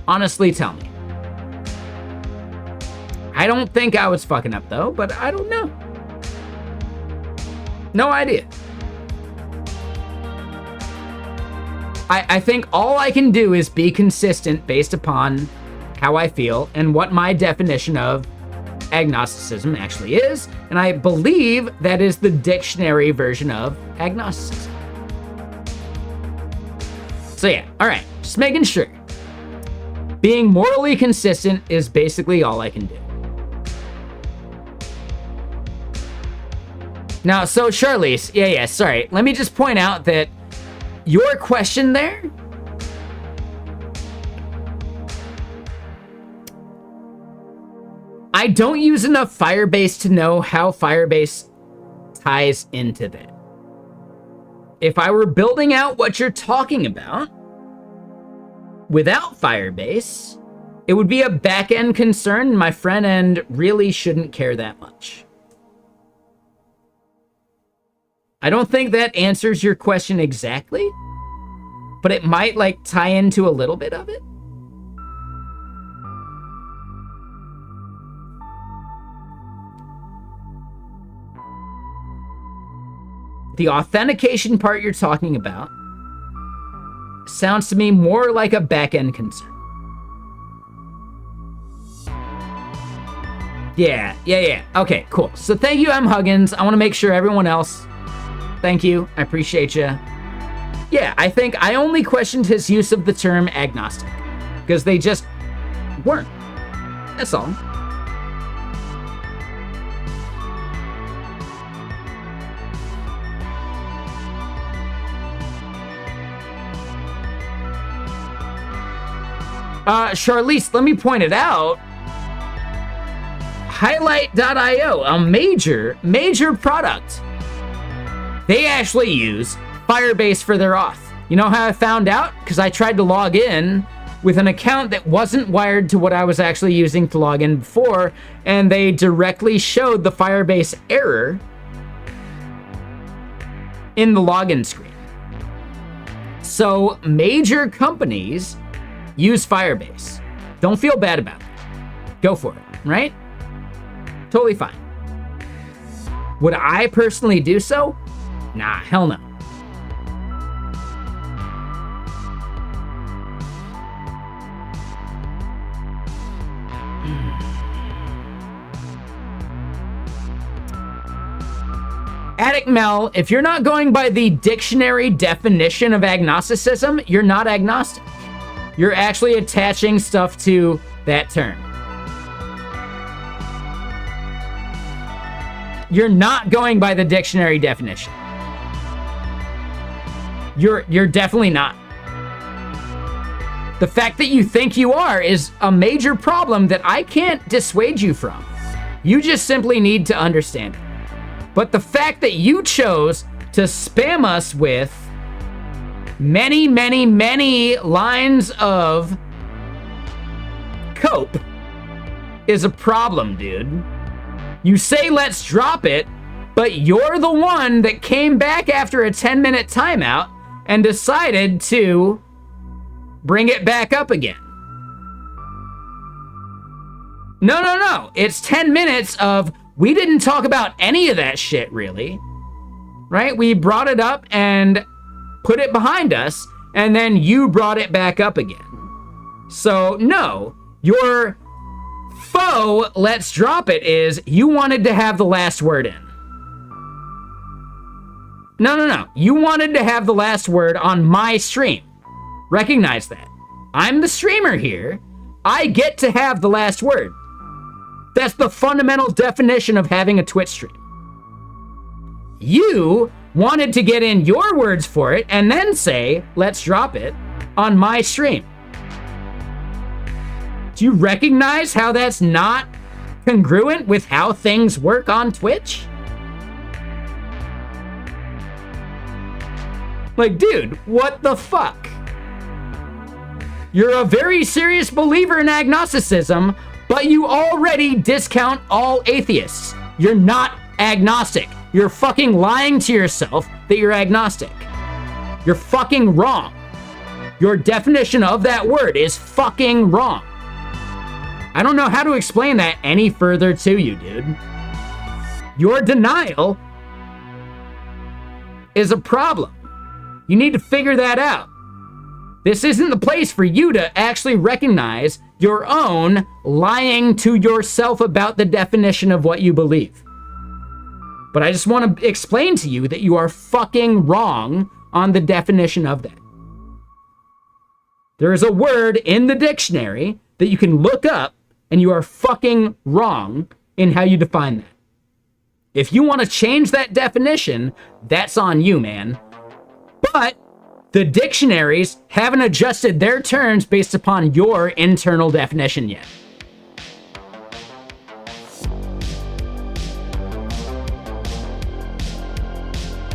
honestly tell me. I don't think I was fucking up though, but I don't know. No idea. I think all I can do is be consistent based upon how I feel and what my definition of agnosticism actually is, and I believe that is the dictionary version of agnosticism. So yeah, all right, just making sure. Being morally consistent is basically all I can do. Now, so Charlize, yeah, sorry. Let me just point out that your question there, I don't use enough Firebase to know how Firebase ties into that. If I were building out what you're talking about without Firebase, it would be a back-end concern, and my front end really shouldn't care that much. I don't think that answers your question exactly, but it might like tie into a little bit of it. The authentication part you're talking about sounds to me more like a back-end concern. Yeah. Okay, cool. So thank you, M. Huggins. I want to make sure everyone else, thank you. I appreciate you. Yeah, I think I only questioned his use of the term agnostic because they just weren't. That's all. Charlize, let me point it out. Highlight.io, a major product. They actually use Firebase for their auth. You know how I found out? Because I tried to log in with an account that wasn't wired to what I was actually using to log in before, and they directly showed the Firebase error in the login screen. So major companies use Firebase. Don't feel bad about it. Go for it, right? Totally fine. Would I personally do so? Nah, hell no. Addict Mel, if you're not going by the dictionary definition of agnosticism, you're not agnostic. You're actually attaching stuff to that term. You're not going by the dictionary definition. You're definitely not. The fact that you think you are is a major problem that I can't dissuade you from. You just simply need to understand it. But the fact that you chose to spam us with many lines of cope is a problem, dude. You say let's drop it, but you're the one that came back after a 10-minute timeout and decided to bring it back up again. No. It's 10 minutes of we didn't talk about any of that shit, really. Right? We brought it up and put it behind us, and then you brought it back up again. So, no, your faux let's drop it is you wanted to have the last word in. No. You wanted to have the last word on my stream. Recognize that. I'm the streamer here. I get to have the last word. That's the fundamental definition of having a Twitch stream. You wanted to get in your words for it and then say, let's drop it on my stream. Do you recognize how that's not congruent with how things work on Twitch? Like, dude, what the fuck? You're a very serious believer in agnosticism, but you already discount all atheists. You're not agnostic. You're fucking lying to yourself that you're agnostic. You're fucking wrong. Your definition of that word is fucking wrong. I don't know how to explain that any further to you, dude. Your denial is a problem. You need to figure that out. This isn't the place for you to actually recognize your own lying to yourself about the definition of what you believe. But I just want to explain to you that you are fucking wrong on the definition of that. There is a word in the dictionary that you can look up, and you are fucking wrong in how you define that. If you want to change that definition, that's on you, man. But the dictionaries haven't adjusted their terms based upon your internal definition yet.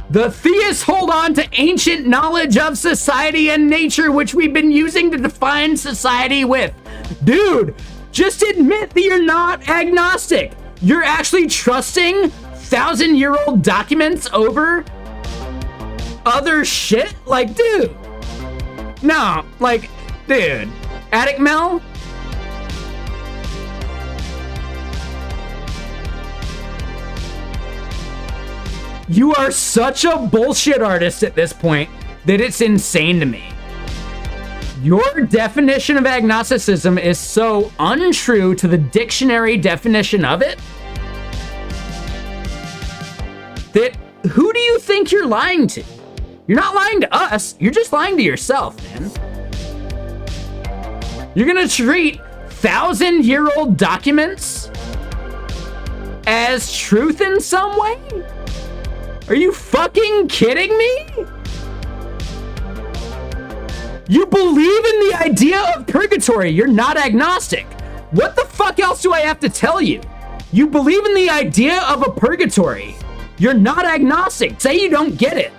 The theists hold on to ancient knowledge of society and nature, which we've been using to define society with. Dude, just admit that you're not agnostic. You're actually trusting 1,000-year-old documents over other shit? Like, dude. No, like, dude. Attic Mel? You are such a bullshit artist at this point that it's insane to me. Your definition of agnosticism is so untrue to the dictionary definition of it that who do you think you're lying to? You're not lying to us. You're just lying to yourself, man. You're gonna treat 1,000-year-old documents as truth in some way? Are you fucking kidding me? You believe in the idea of purgatory. You're not agnostic. What the fuck else do I have to tell you? You believe in the idea of a purgatory. You're not agnostic. Say you don't get it.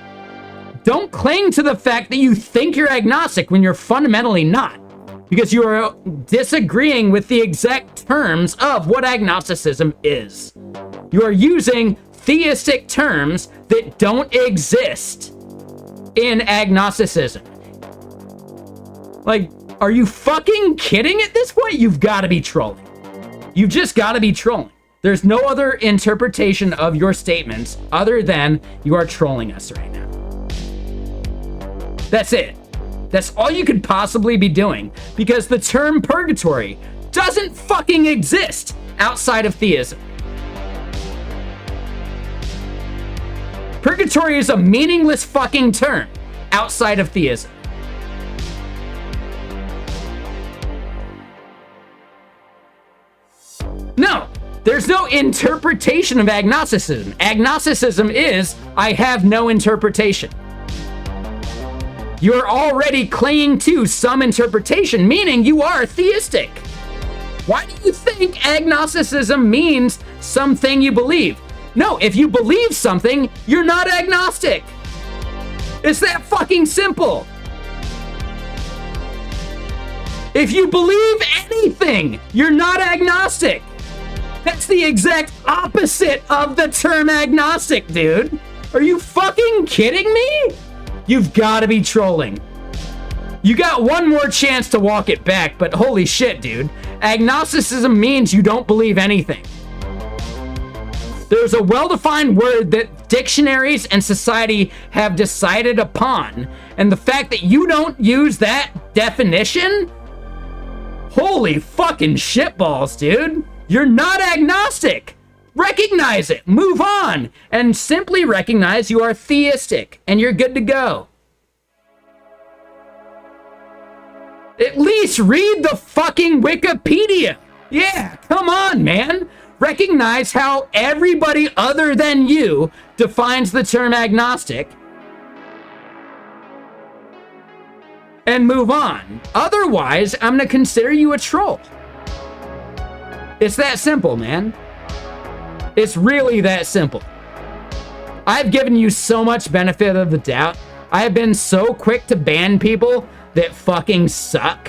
Don't cling to the fact that you think you're agnostic when you're fundamentally not, because you are disagreeing with the exact terms of what agnosticism is. You are using theistic terms that don't exist in agnosticism. Like, are you fucking kidding at this point? You've got to be trolling. You've just got to be trolling. There's no other interpretation of your statements other than you are trolling us right now. That's it. That's all you could possibly be doing, because the term purgatory doesn't fucking exist outside of theism. Purgatory is a meaningless fucking term outside of theism. No, there's no interpretation of agnosticism. Agnosticism is, I have no interpretation. You're already clinging to some interpretation, meaning you are theistic. Why do you think agnosticism means something you believe? No, if you believe something, you're not agnostic. It's that fucking simple. If you believe anything, you're not agnostic. That's the exact opposite of the term agnostic, dude. Are you fucking kidding me? You've got to be trolling. You got one more chance to walk it back, but holy shit, dude. Agnosticism means you don't believe anything. There's a well-defined word that dictionaries and society have decided upon, and the fact that you don't use that definition? Holy fucking shitballs, dude. You're not agnostic. Recognize it, move on, and simply recognize you are theistic, and you're good to go. At least read the fucking Wikipedia. Yeah, come on, man. Recognize how everybody other than you defines the term agnostic, and move on. Otherwise, I'm gonna consider you a troll. It's that simple, man. It's really that simple. I've given you so much benefit of the doubt. I have been so quick to ban people that fucking suck.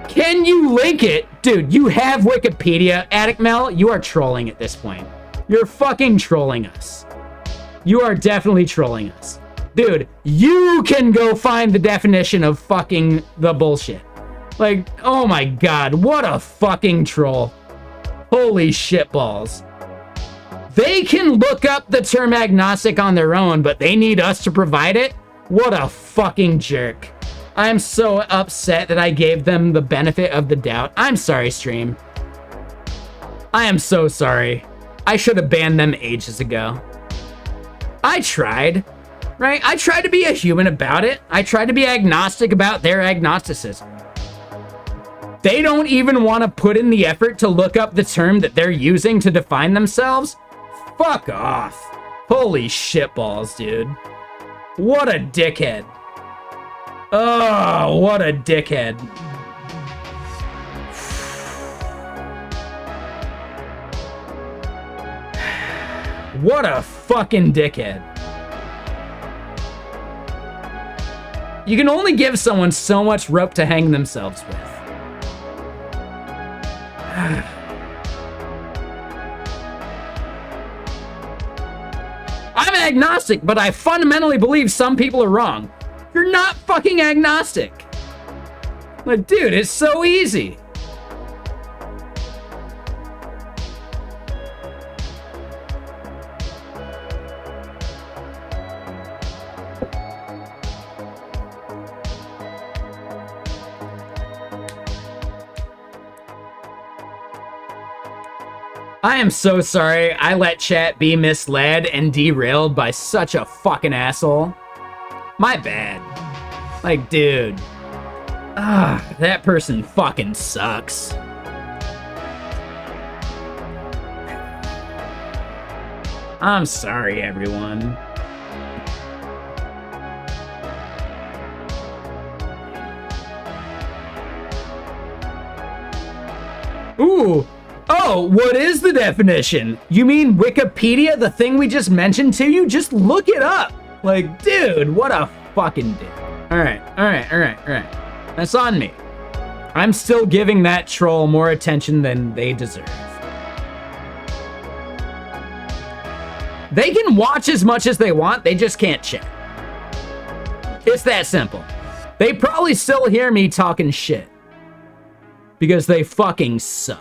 Can you link it? Dude, you have Wikipedia. Attic Mel, you are trolling at this point. You're fucking trolling us. You are definitely trolling us. Dude, you can go find the definition of fucking the bullshit. Like, oh my god, what a fucking troll. Holy shitballs. They can look up the term agnostic on their own, but they need us to provide it? What a fucking jerk. I'm so upset that I gave them the benefit of the doubt. I'm sorry, stream. I am so sorry. I should have banned them ages ago. I tried, right? I tried to be a human about it. I tried to be agnostic about their agnosticism. They don't even want to put in the effort to look up the term that they're using to define themselves? Fuck off. Holy shitballs, dude. What a dickhead. Oh, what a dickhead. What a fucking dickhead. You can only give someone so much rope to hang themselves with. I'm agnostic, but I fundamentally believe some people are wrong. You're not fucking agnostic. Like, dude, it's so easy. I am so sorry I let chat be misled and derailed by such a fucking asshole. My bad. Like, dude. That person fucking sucks. I'm sorry, everyone. Ooh. Oh, what is the definition? You mean Wikipedia, the thing we just mentioned to you? Just look it up. Like, dude, what a fucking dick. All right. That's on me. I'm still giving that troll more attention than they deserve. They can watch as much as they want, they just can't chat. It's that simple. They probably still hear me talking shit. Because they fucking suck.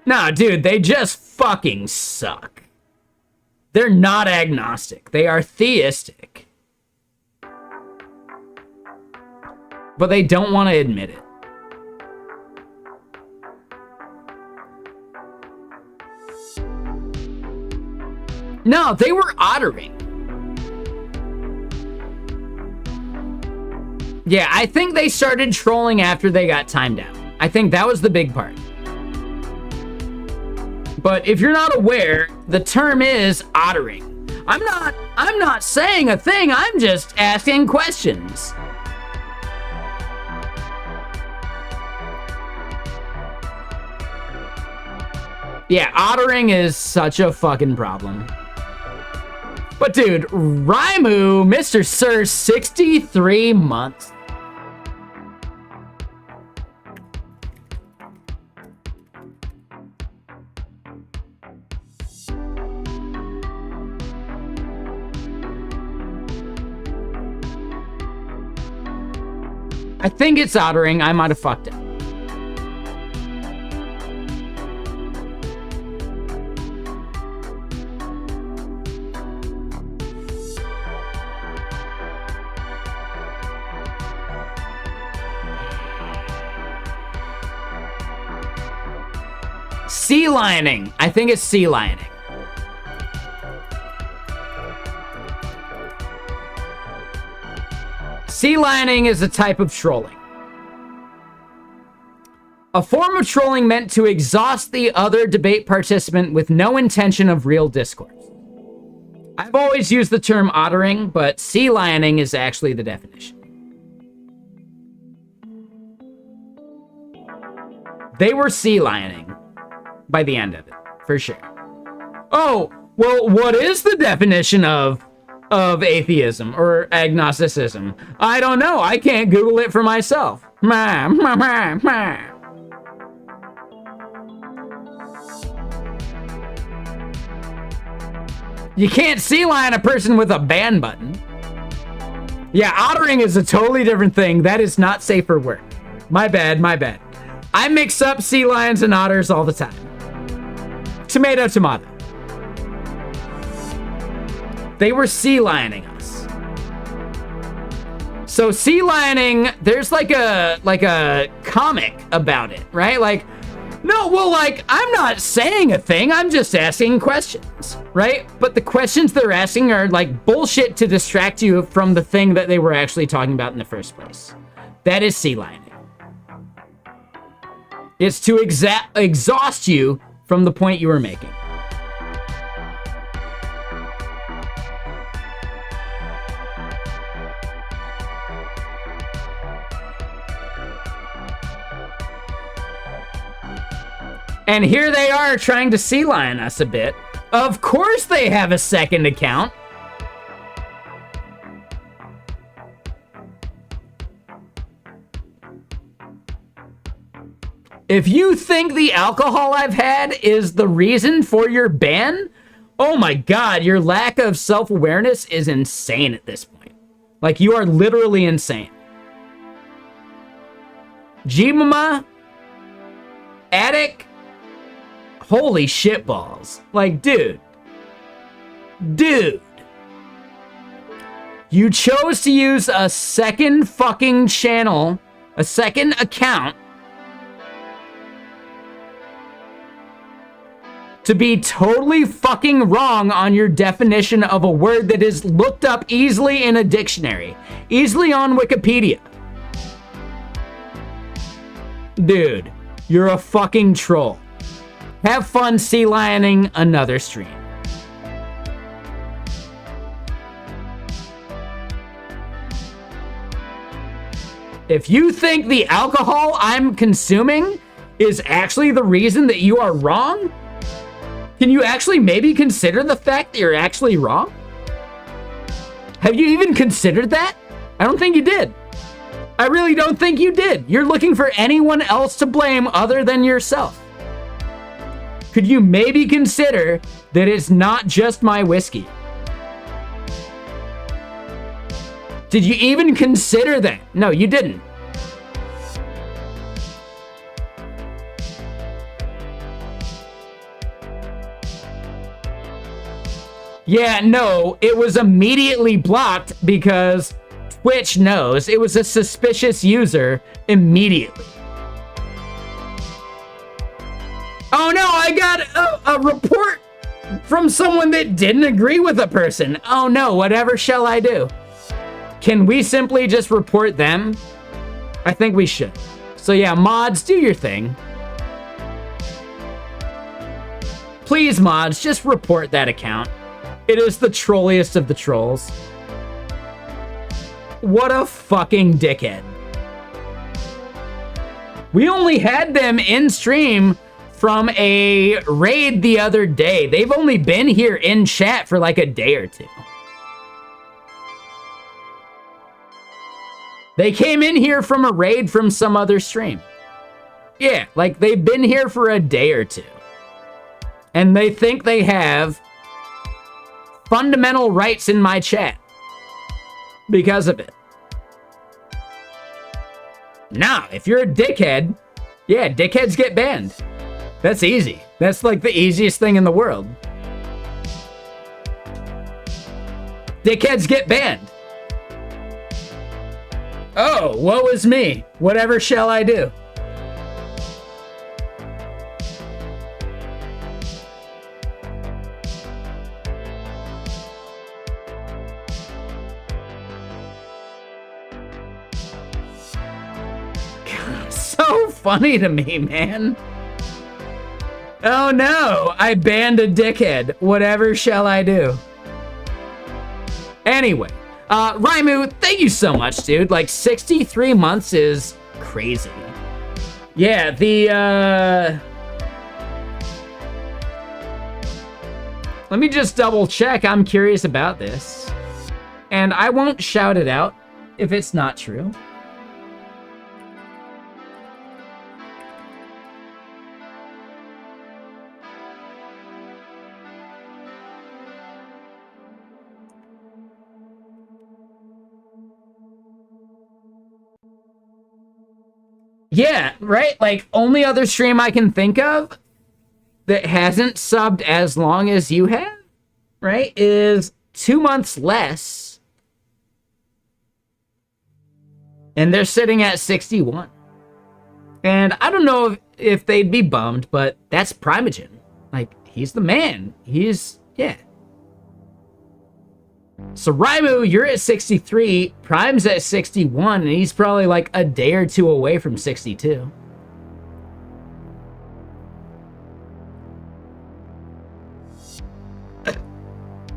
Nah, dude, they just fucking suck. They're not agnostic. They are theistic. But they don't want to admit it. No, they were ottering. Yeah, I think they started trolling after they got timed out. I think that was the big part. But if you're not aware, the term is ottering. I'm not saying a thing, I'm just asking questions. Yeah, ottering is such a fucking problem. But dude, Raimu, Mr. Sir, 63 months. I think it's ottering. I might have fucked it. Sea lioning. I think it's sea lioning. Sea lioning is a type of trolling. A form of trolling meant to exhaust the other debate participant with no intention of real discourse. I've always used the term ottering, but sea lioning is actually the definition. They were sea lioning by the end of it, for sure. Oh, well, what is the definition of atheism or agnosticism? I don't know. I can't Google it for myself. You can't sea lion a person with a ban button. Yeah, ottering is a totally different thing. That is not safe for work. My bad. I mix up sea lions and otters all the time. Tomato, tomato. They were sea lioning us. So sea lioning, there's like a comic about it, right? Like, no, well, like, I'm not saying a thing, I'm just asking questions, right? But the questions they're asking are like bullshit to distract you from the thing that they were actually talking about in the first place. That is sea lioning. It's to exhaust you from the point you were making. And here they are trying to sea lion us a bit. Of course they have a second account. If you think the alcohol I've had is the reason for your ban, oh my god, your lack of self-awareness is insane at this point. Like, you are literally insane. G-Mama, Attic, holy shit balls. Like, dude. You chose to use a second fucking channel, a second account, to be totally fucking wrong on your definition of a word that is looked up easily in a dictionary, easily on Wikipedia. Dude, you're a fucking troll. Have fun sea lioning another stream. If you think the alcohol I'm consuming is actually the reason that you are wrong, can you actually maybe consider the fact that you're actually wrong? Have you even considered that? I don't think you did. I really don't think you did. You're looking for anyone else to blame other than yourself. Could you maybe consider that it's not just my whiskey? Did you even consider that? No, you didn't. Yeah, no, it was immediately blocked because Twitch knows it was a suspicious user immediately. Oh no, I got a report from someone that didn't agree with a person. Oh no, whatever shall I do? Can we simply just report them? I think we should. So yeah, mods, do your thing. Please, mods, just report that account. It is the trolliest of the trolls. What a fucking dickhead. We only had them in stream from a raid the other day. They've only been here in chat for like a day or two. They came in here from a raid from some other stream. Yeah, like they've been here for a day or two. And they think they have fundamental rights in my chat because of it. Nah, if you're a dickhead, yeah, dickheads get banned. That's easy. That's like the easiest thing in the world. Dickheads get banned. Oh, woe is me. Whatever shall I do? So funny to me, man. Oh no, I banned a dickhead. Whatever shall I do? Anyway, Raimu, thank you so much, dude. Like, 63 months is crazy. Yeah, let me just double check. I'm curious about this. And I won't shout it out if it's not true. Yeah, right? Like, only other stream I can think of that hasn't subbed as long as you have, right, is 2 months less. And they're sitting at 61. And I don't know if they'd be bummed, but that's Primogen. Like, he's the man. Yeah. So Raimu, you're at 63, Prime's at 61, and he's probably like a day or two away from 62.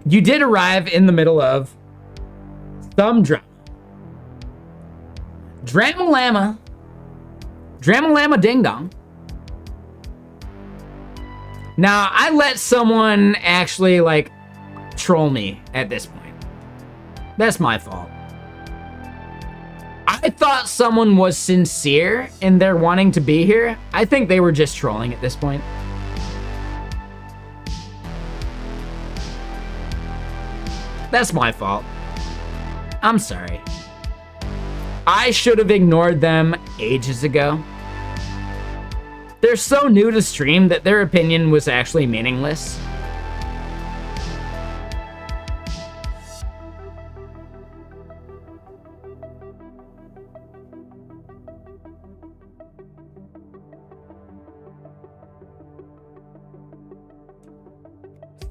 You did arrive in the middle of some drama. Dramalama Ding Dong. Now, I let someone actually, like, troll me at this point. That's my fault. I thought someone was sincere in their wanting to be here. I think they were just trolling at this point. That's my fault. I'm sorry. I should have ignored them ages ago. They're so new to stream that their opinion was actually meaningless.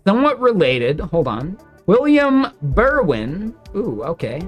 Somewhat related, hold on. William Berwin. Ooh, okay.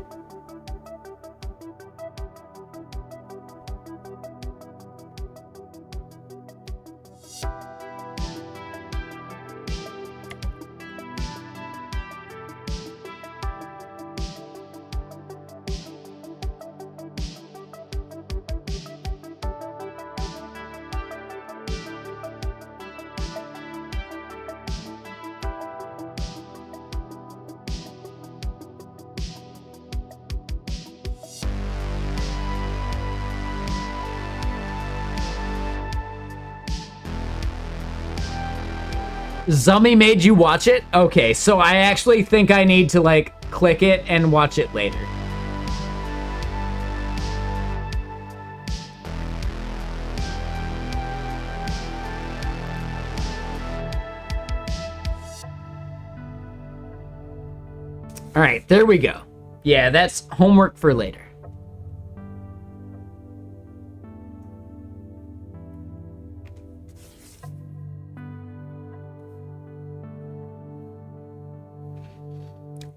Zummy made you watch it? Okay, so I actually think I need to, like, click it and watch it later. Alright, there we go. Yeah, that's homework for later.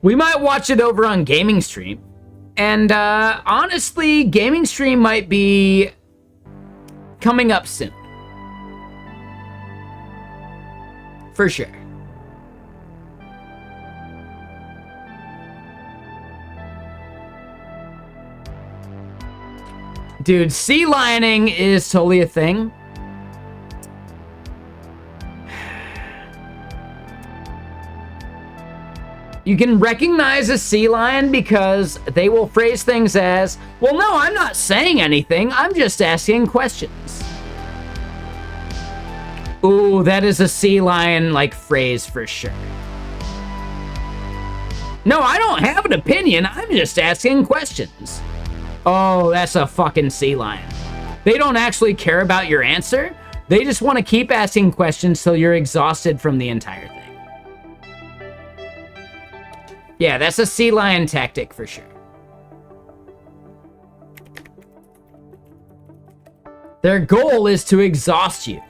We might watch it over on Gaming Stream. And honestly, Gaming Stream might be coming up soon. For sure. Dude, sea lioning is totally a thing. You can recognize a sea lion because they will phrase things as, well, no, I'm not saying anything. I'm just asking questions. Ooh, that is a sea lion, like, phrase for sure. No, I don't have an opinion. I'm just asking questions. Oh, that's a fucking sea lion. They don't actually care about your answer. They just want to keep asking questions till you're exhausted from the entire thing. Yeah, that's a sea lion tactic for sure. Their goal is to exhaust you.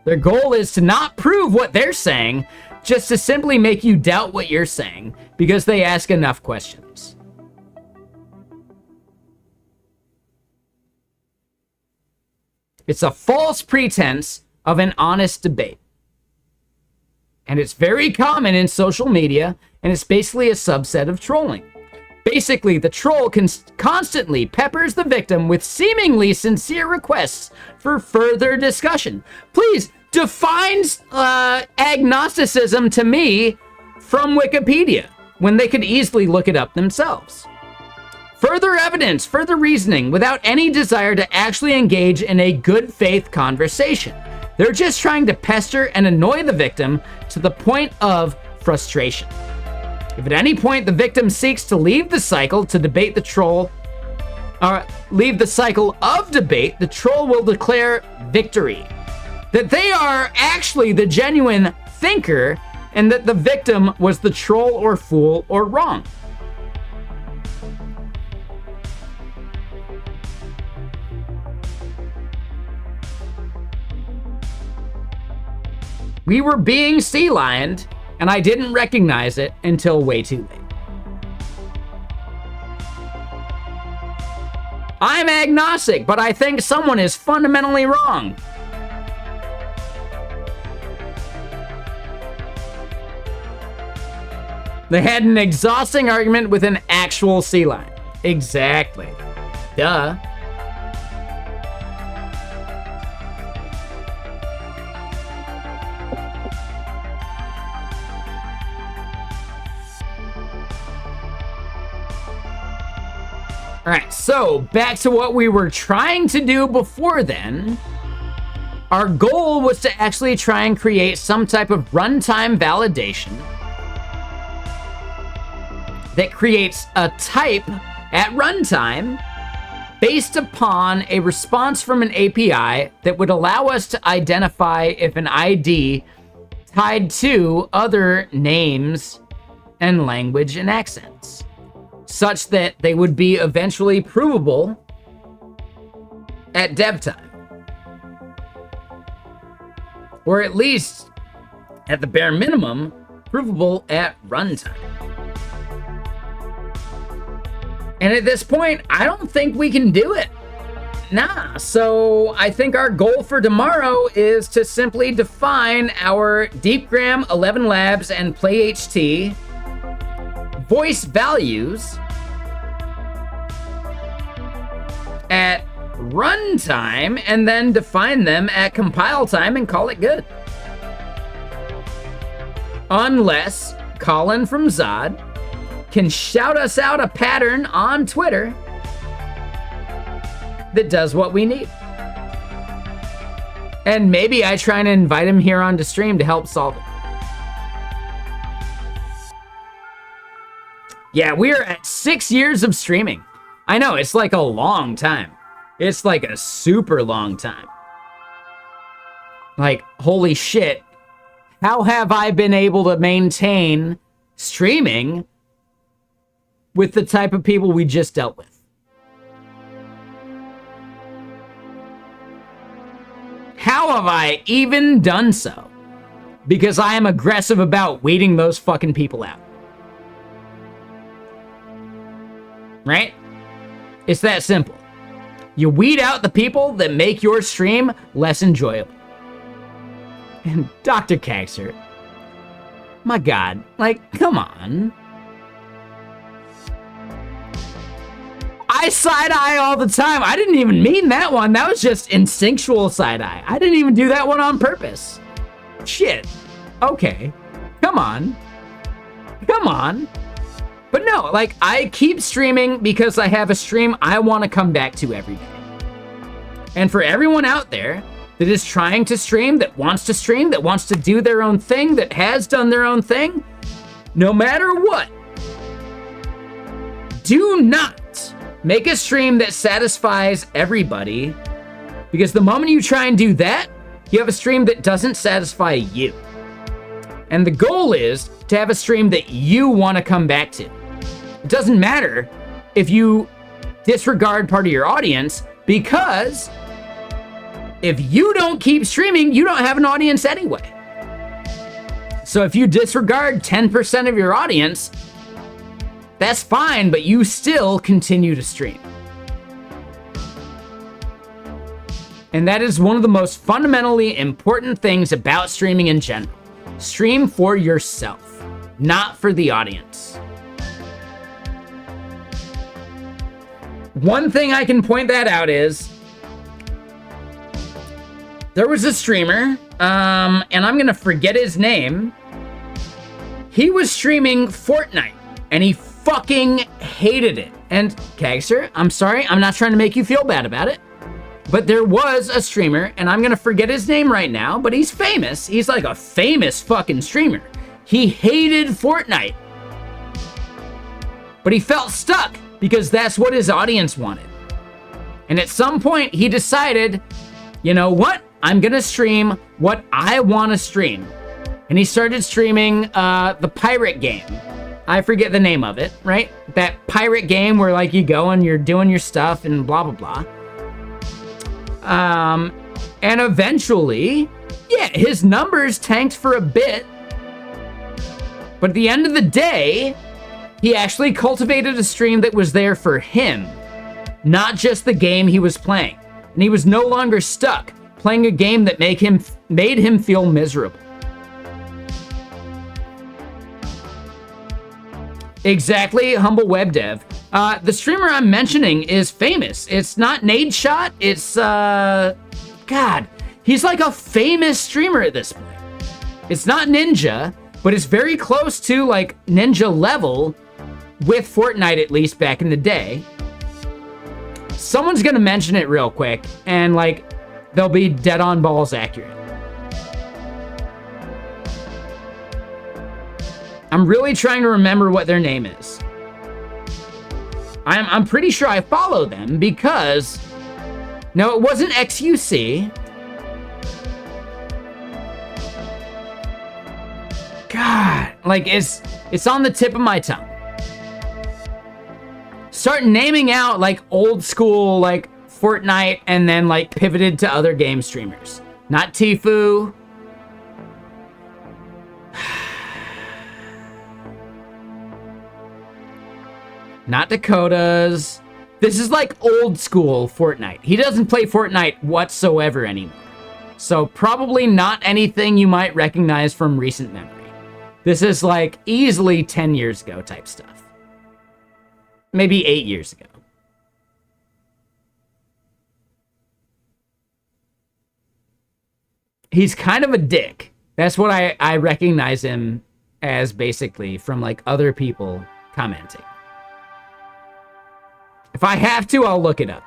Their goal is to not prove what they're saying, just to simply make you doubt what you're saying, because they ask enough questions. It's a false pretense of an honest debate. And it's very common in social media, and it's basically a subset of trolling. Basically, the troll constantly peppers the victim with seemingly sincere requests for further discussion. Please, define agnosticism to me from Wikipedia, when they could easily look it up themselves. Further evidence, further reasoning, without any desire to actually engage in a good faith conversation. They're just trying to pester and annoy the victim to the point of frustration. If at any point the victim seeks to leave the cycle to debate the troll, or leave the cycle of debate, the troll will declare victory. That they are actually the genuine thinker and that the victim was the troll or fool or wrong. We were being sea-lioned, and I didn't recognize it until way too late. I'm agnostic, but I think someone is fundamentally wrong. They had an exhausting argument with an actual sea lion. Exactly. Duh. All right, so back to what we were trying to do before then. Our goal was to actually try and create some type of runtime validation that creates a type at runtime based upon a response from an API that would allow us to identify if an ID tied to other names and language and accents, such that they would be eventually provable at dev time. Or at least, at the bare minimum, provable at runtime. And at this point, I don't think we can do it. Nah, so I think our goal for tomorrow is to simply define our Deepgram 11 Labs and PlayHT voice values at runtime and then define them at compile time and call it good. Unless Colin from Zod can shout us out a pattern on Twitter that does what we need. And maybe I try and invite him here onto stream to help solve it. Yeah, we are at 6 years of streaming. I know, it's like a long time. It's like a super long time. Like, holy shit. How have I been able to maintain streaming with the type of people we just dealt with? How have I even done so? Because I am aggressive about weeding those fucking people out. Right? It's that simple. You weed out the people that make your stream less enjoyable. And Dr. Kaxer, my God, like, come on. I side-eye all the time. I didn't even mean that one. That was just instinctual side-eye. I didn't even do that one on purpose. Shit. Okay. Come on. Come on. But no, like, I keep streaming because I have a stream I want to come back to every day. And for everyone out there that is trying to stream, that wants to stream, that wants to do their own thing, that has done their own thing, no matter what, do not make a stream that satisfies everybody, because the moment you try and do that, you have a stream that doesn't satisfy you. And the goal is to have a stream that you want to come back to. It doesn't matter if you disregard part of your audience, because if you don't keep streaming, you don't have an audience anyway. So if you disregard 10% of your audience, that's fine, but you still continue to stream. And that is one of the most fundamentally important things about streaming in general. Stream for yourself, not for the audience. One thing I can point that out is, there was a streamer, and I'm gonna forget his name. He was streaming Fortnite, and he fucking hated it. And Kaxer, I'm sorry, I'm not trying to make you feel bad about it, but there was a streamer, and I'm gonna forget his name right now, but he's famous. He's like a famous fucking streamer. He hated Fortnite, but he felt stuck because that's what his audience wanted. And at some point he decided, you know what? I'm gonna stream what I want to stream. And he started streaming the pirate game. I forget the name of it, right? That pirate game where like you go and you're doing your stuff and blah, blah, blah. And eventually, yeah, his numbers tanked for a bit. But at the end of the day, he actually cultivated a stream that was there for him, not just the game he was playing. And he was no longer stuck playing a game that made him feel miserable. Exactly, Humble Web Dev. The streamer I'm mentioning is famous. It's not Nadeshot. It's, God, he's like a famous streamer at this point. It's not Ninja, but it's very close to, like, Ninja level with Fortnite, at least back in the day. Someone's gonna mention it real quick, and, like, they'll be dead on balls accurate. I'm really trying to remember what their name is. I'm pretty sure I follow them because... No, it wasn't XUC. God, like, it's on the tip of my tongue. Start naming out, like, old school, like, Fortnite, and then, like, pivoted to other game streamers. Not Tfue. Not Dakota's. This is like old school Fortnite. He doesn't play Fortnite whatsoever anymore. So probably not anything you might recognize from recent memory. This is like easily 10 years ago type stuff. Maybe 8 years ago. He's kind of a dick. That's what I recognize him as, basically, from like other people commenting. If I have to, I'll look it up.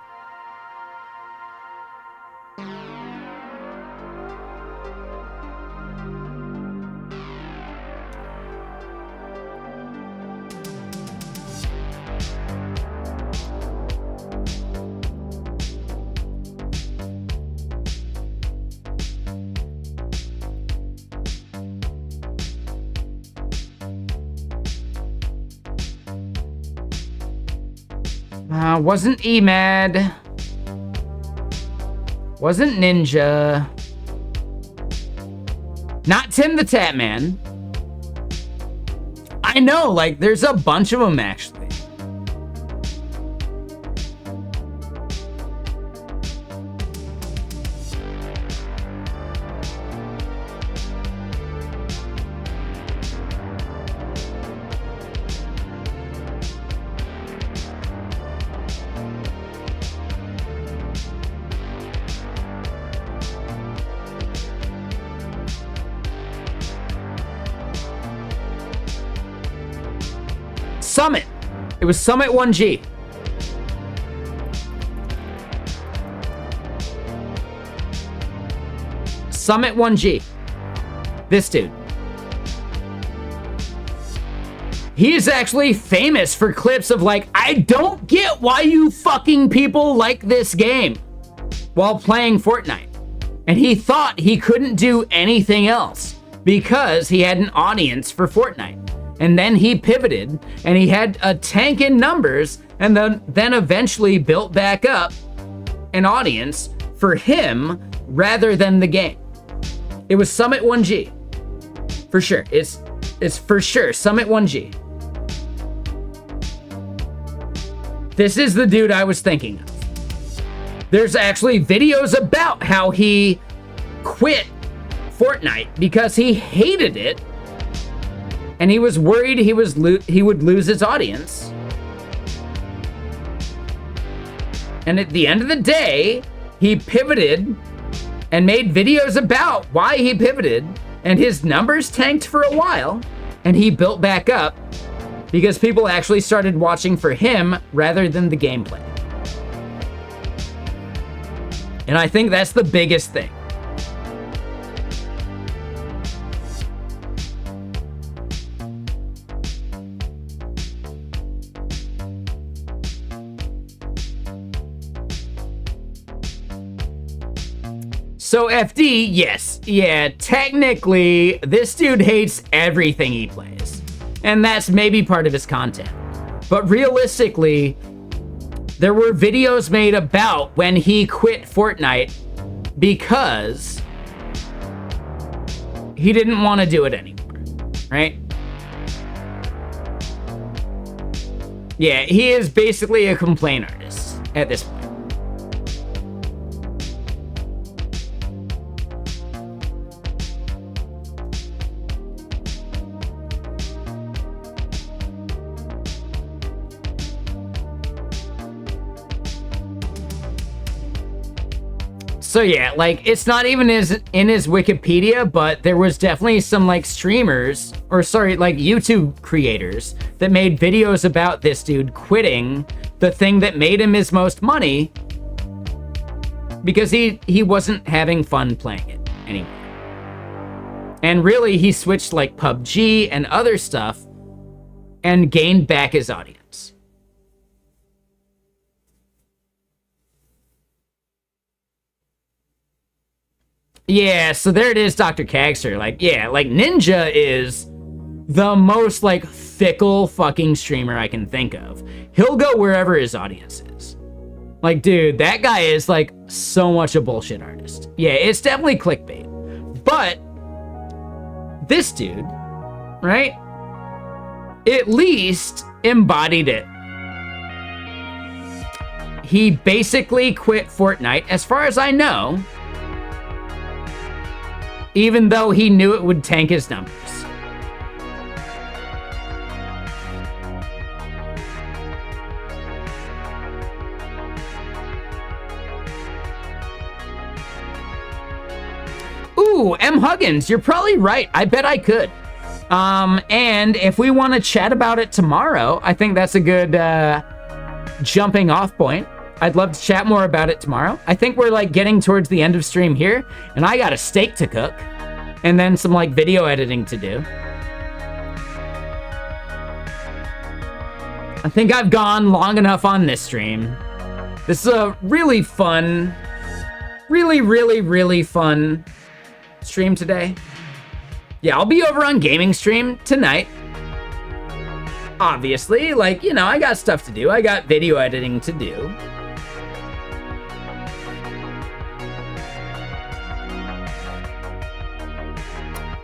Wasn't EMAD. Wasn't Ninja. Not Tim the Tatman. I know, like, there's a bunch of them, actually. Summit. It was Summit 1G. Summit 1G. This dude. He is actually famous for clips of like, I don't get why you fucking people like this game while playing Fortnite. And he thought he couldn't do anything else because he had an audience for Fortnite. And then he pivoted, and he had a tank in numbers, and then eventually built back up an audience for him rather than the game. It was Summit 1G. For sure. It's for sure Summit 1G. This is the dude I was thinking of. There's actually videos about how he quit Fortnite because he hated it. And he was worried he would lose his audience. And at the end of the day, he pivoted and made videos about why he pivoted. And his numbers tanked for a while. And he built back up because people actually started watching for him rather than the gameplay. And I think that's the biggest thing. So FD, yes, yeah, technically, this dude hates everything he plays. And that's maybe part of his content. But realistically, there were videos made about when he quit Fortnite because he didn't want to do it anymore, right? Yeah, he is basically a complaint artist at this point. So yeah, like, it's not even in his Wikipedia, but there was definitely some, like, streamers, or sorry, like, YouTube creators that made videos about this dude quitting the thing that made him his most money because he wasn't having fun playing it anymore. And really, he switched, like, PUBG and other stuff and gained back his audience. Yeah, so there it is, Dr. Kagster. Like, yeah, like, Ninja is the most, like, fickle fucking streamer I can think of. He'll go wherever his audience is. Like, dude, that guy is, like, so much a bullshit artist. Yeah, it's definitely clickbait. But this dude, right, at least embodied it. He basically quit Fortnite, as far as I know, even though he knew it would tank his numbers. Ooh, M. Huggins, you're probably right. I bet I could. And if we want to chat about it tomorrow, I think that's a good jumping off point. I'd love to chat more about it tomorrow. I think we're, like, getting towards the end of stream here, and I got a steak to cook, and then some, like, video editing to do. I think I've gone long enough on this stream. This is a really fun, really fun stream today. Yeah, I'll be over on gaming stream tonight. Obviously, like, you know, I got stuff to do. I got video editing to do.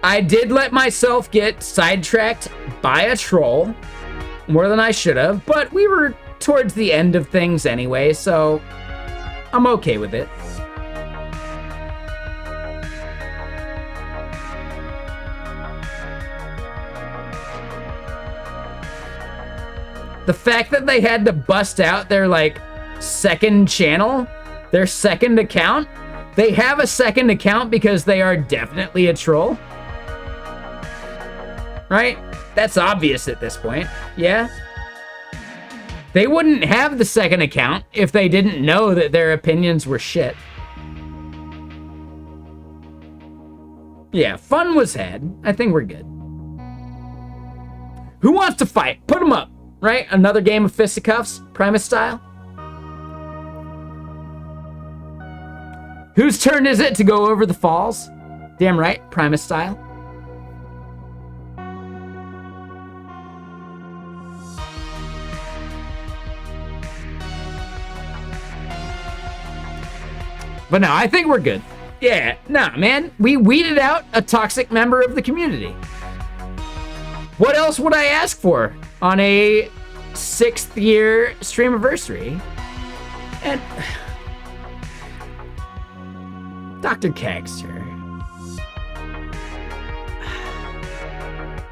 I did let myself get sidetracked by a troll, more than I should have, but we were towards the end of things anyway, so I'm okay with it. The fact that they had to bust out their, like, second channel, their second account, they have a second account because they are definitely a troll. Right? That's obvious at this point. Yeah? They wouldn't have the second account if they didn't know that their opinions were shit. Yeah, fun was had. I think we're good. Who wants to fight? Put them up, right? Another game of fisticuffs, Primus style. Whose turn is it to go over the falls? Damn right, Primus style. But no, I think we're good. Yeah, nah, man. We weeded out a toxic member of the community. What else would I ask for on a 6th year streamiversary? And Dr. Kagster.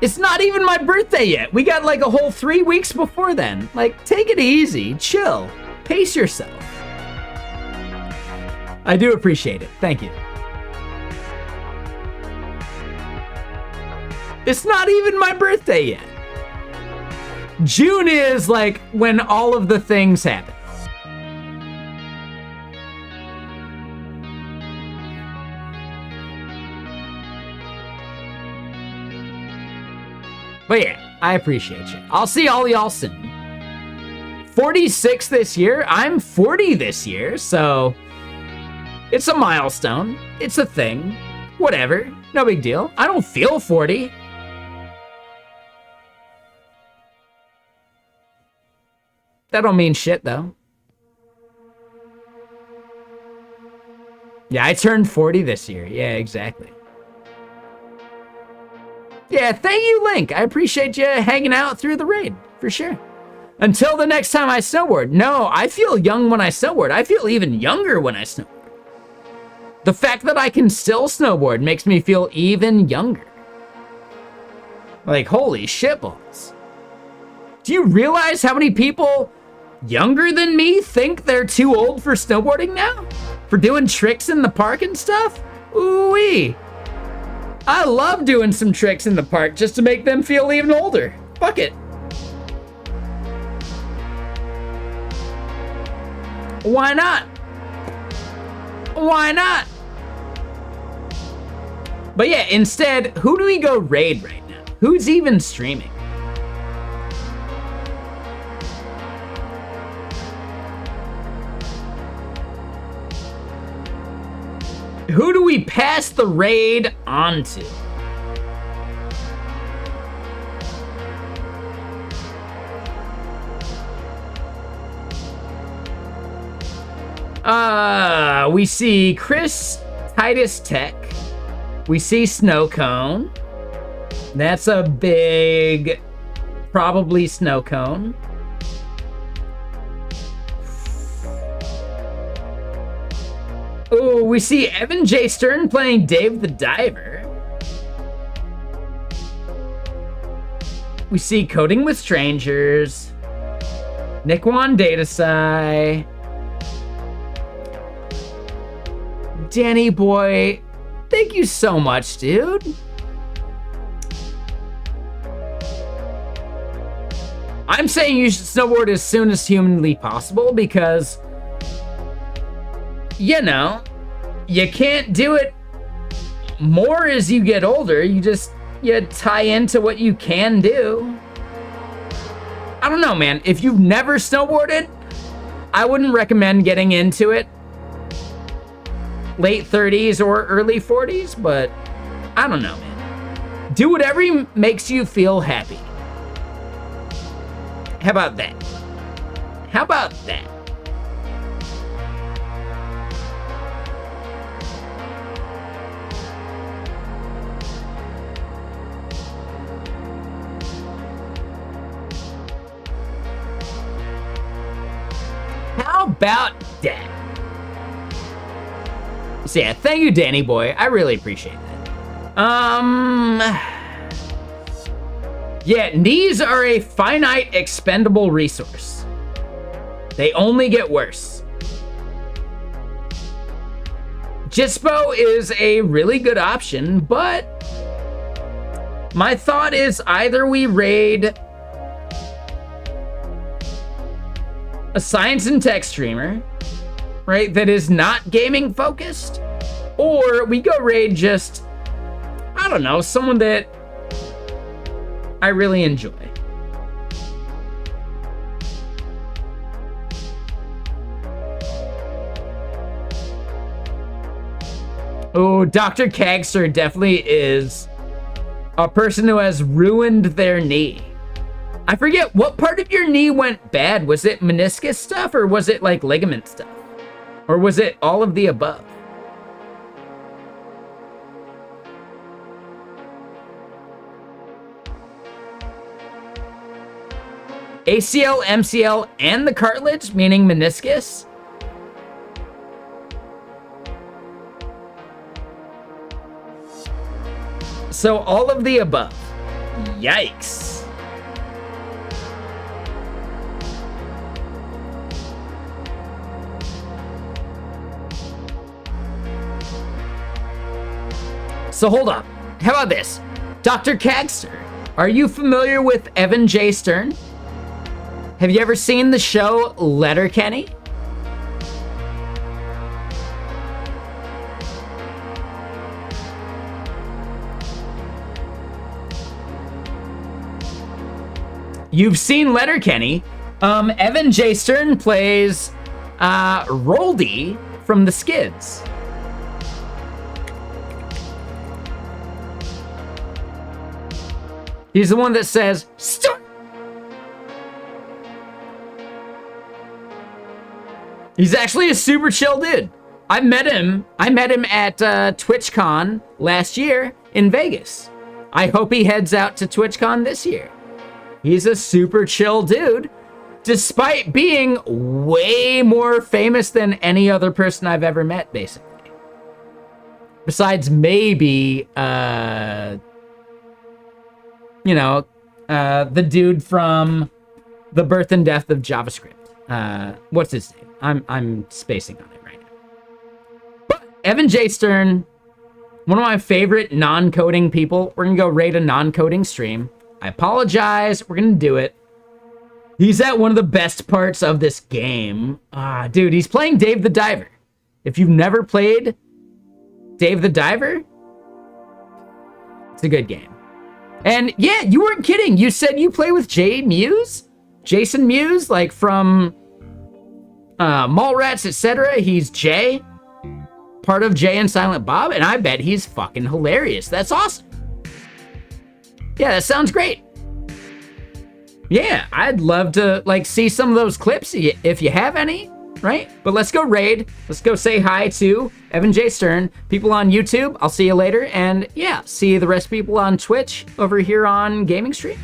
It's not even my birthday yet. We got like a whole 3 weeks before then. Like, take it easy, chill, pace yourself. I do appreciate it. Thank you. It's not even my birthday yet. June is like when all of the things happen. But yeah, I appreciate you. I'll see all y'all soon. 46 this year. I'm 40 this year, so It's a milestone. It's a thing. Whatever. No big deal. I don't feel 40. That don't mean shit, though. Yeah, I turned 40 this year. Yeah, exactly. Yeah, thank you, Link. I appreciate you hanging out through the raid, for sure. Until the next time I snowboard. No, I feel young when I snowboard. I feel even younger when I snowboard. The fact that I can still snowboard makes me feel even younger. Like, holy shitballs. Do you realize how many people younger than me think they're too old for snowboarding now? For doing tricks in the park and stuff? Ooh-wee. I love doing some tricks in the park just to make them feel even older. Fuck it. Why not? Why not? But yeah, instead, who do we go raid right now? Who's even streaming? Who do we pass the raid on to? We see Chris Titus Tech. We see Snow Cone. That's a big, probably snow cone. Oh, we see Evan J. Stern playing Dave the Diver. We see Coding with Strangers. Nikwan Datasci. Danny Boy, thank you so much, dude. I'm saying you should snowboard as soon as humanly possible because, you know, you can't do it more as you get older. You tie into what you can do. I don't know, man. If you've never snowboarded, I wouldn't recommend getting into it late 30s or early 40s, but I don't know, man. Do whatever makes you feel happy. How about that? How about that? How about that? So yeah, thank you, Danny Boy. I really appreciate that. Yeah, knees are a finite expendable resource. They only get worse. Jitspo is a really good option, but my thought is either we raid a science and tech streamer, right, that is not gaming focused, or we go raid just, I don't know, someone that I really enjoy. Oh, Dr. Kagster definitely is a person who has ruined their knee. I forget, what part of your knee went bad? Was it meniscus stuff or was it like ligament stuff? Or was it all of the above? ACL, MCL, and the cartilage, meaning meniscus? So all of the above. Yikes. So hold on. How about this? Dr. Kagster, are you familiar with Evan J. Stern? Have you ever seen the show Letterkenny? You've seen Letterkenny. Evan J. Stern plays Roldy from the Skids. He's the one that says, "Stop." He's actually a super chill dude. I met him at TwitchCon last year in Vegas. I hope he heads out to TwitchCon this year. He's a super chill dude, despite being way more famous than any other person I've ever met, basically. Besides maybe, the dude from The Birth and Death of JavaScript. What's his name? I'm spacing on it right now. But Evan J. Stern, one of my favorite non-coding people. We're gonna go raid a non-coding stream. I apologize. We're gonna do it. He's at one of the best parts of this game. Dude, he's playing Dave the Diver. If you've never played Dave the Diver, it's a good game. And yeah, you weren't kidding. You said you play with Jason Mewes, like from Mallrats, etc. He's Jay, part of Jay and Silent Bob, and I bet he's fucking hilarious. That's awesome. Yeah, that sounds great. Yeah, I'd love to see some of those clips if you have any, right? But let's go raid. Let's go say hi to Evan J. Stern. People on YouTube, I'll see you later. And yeah, see the rest of people on Twitch over here on Gaming Stream.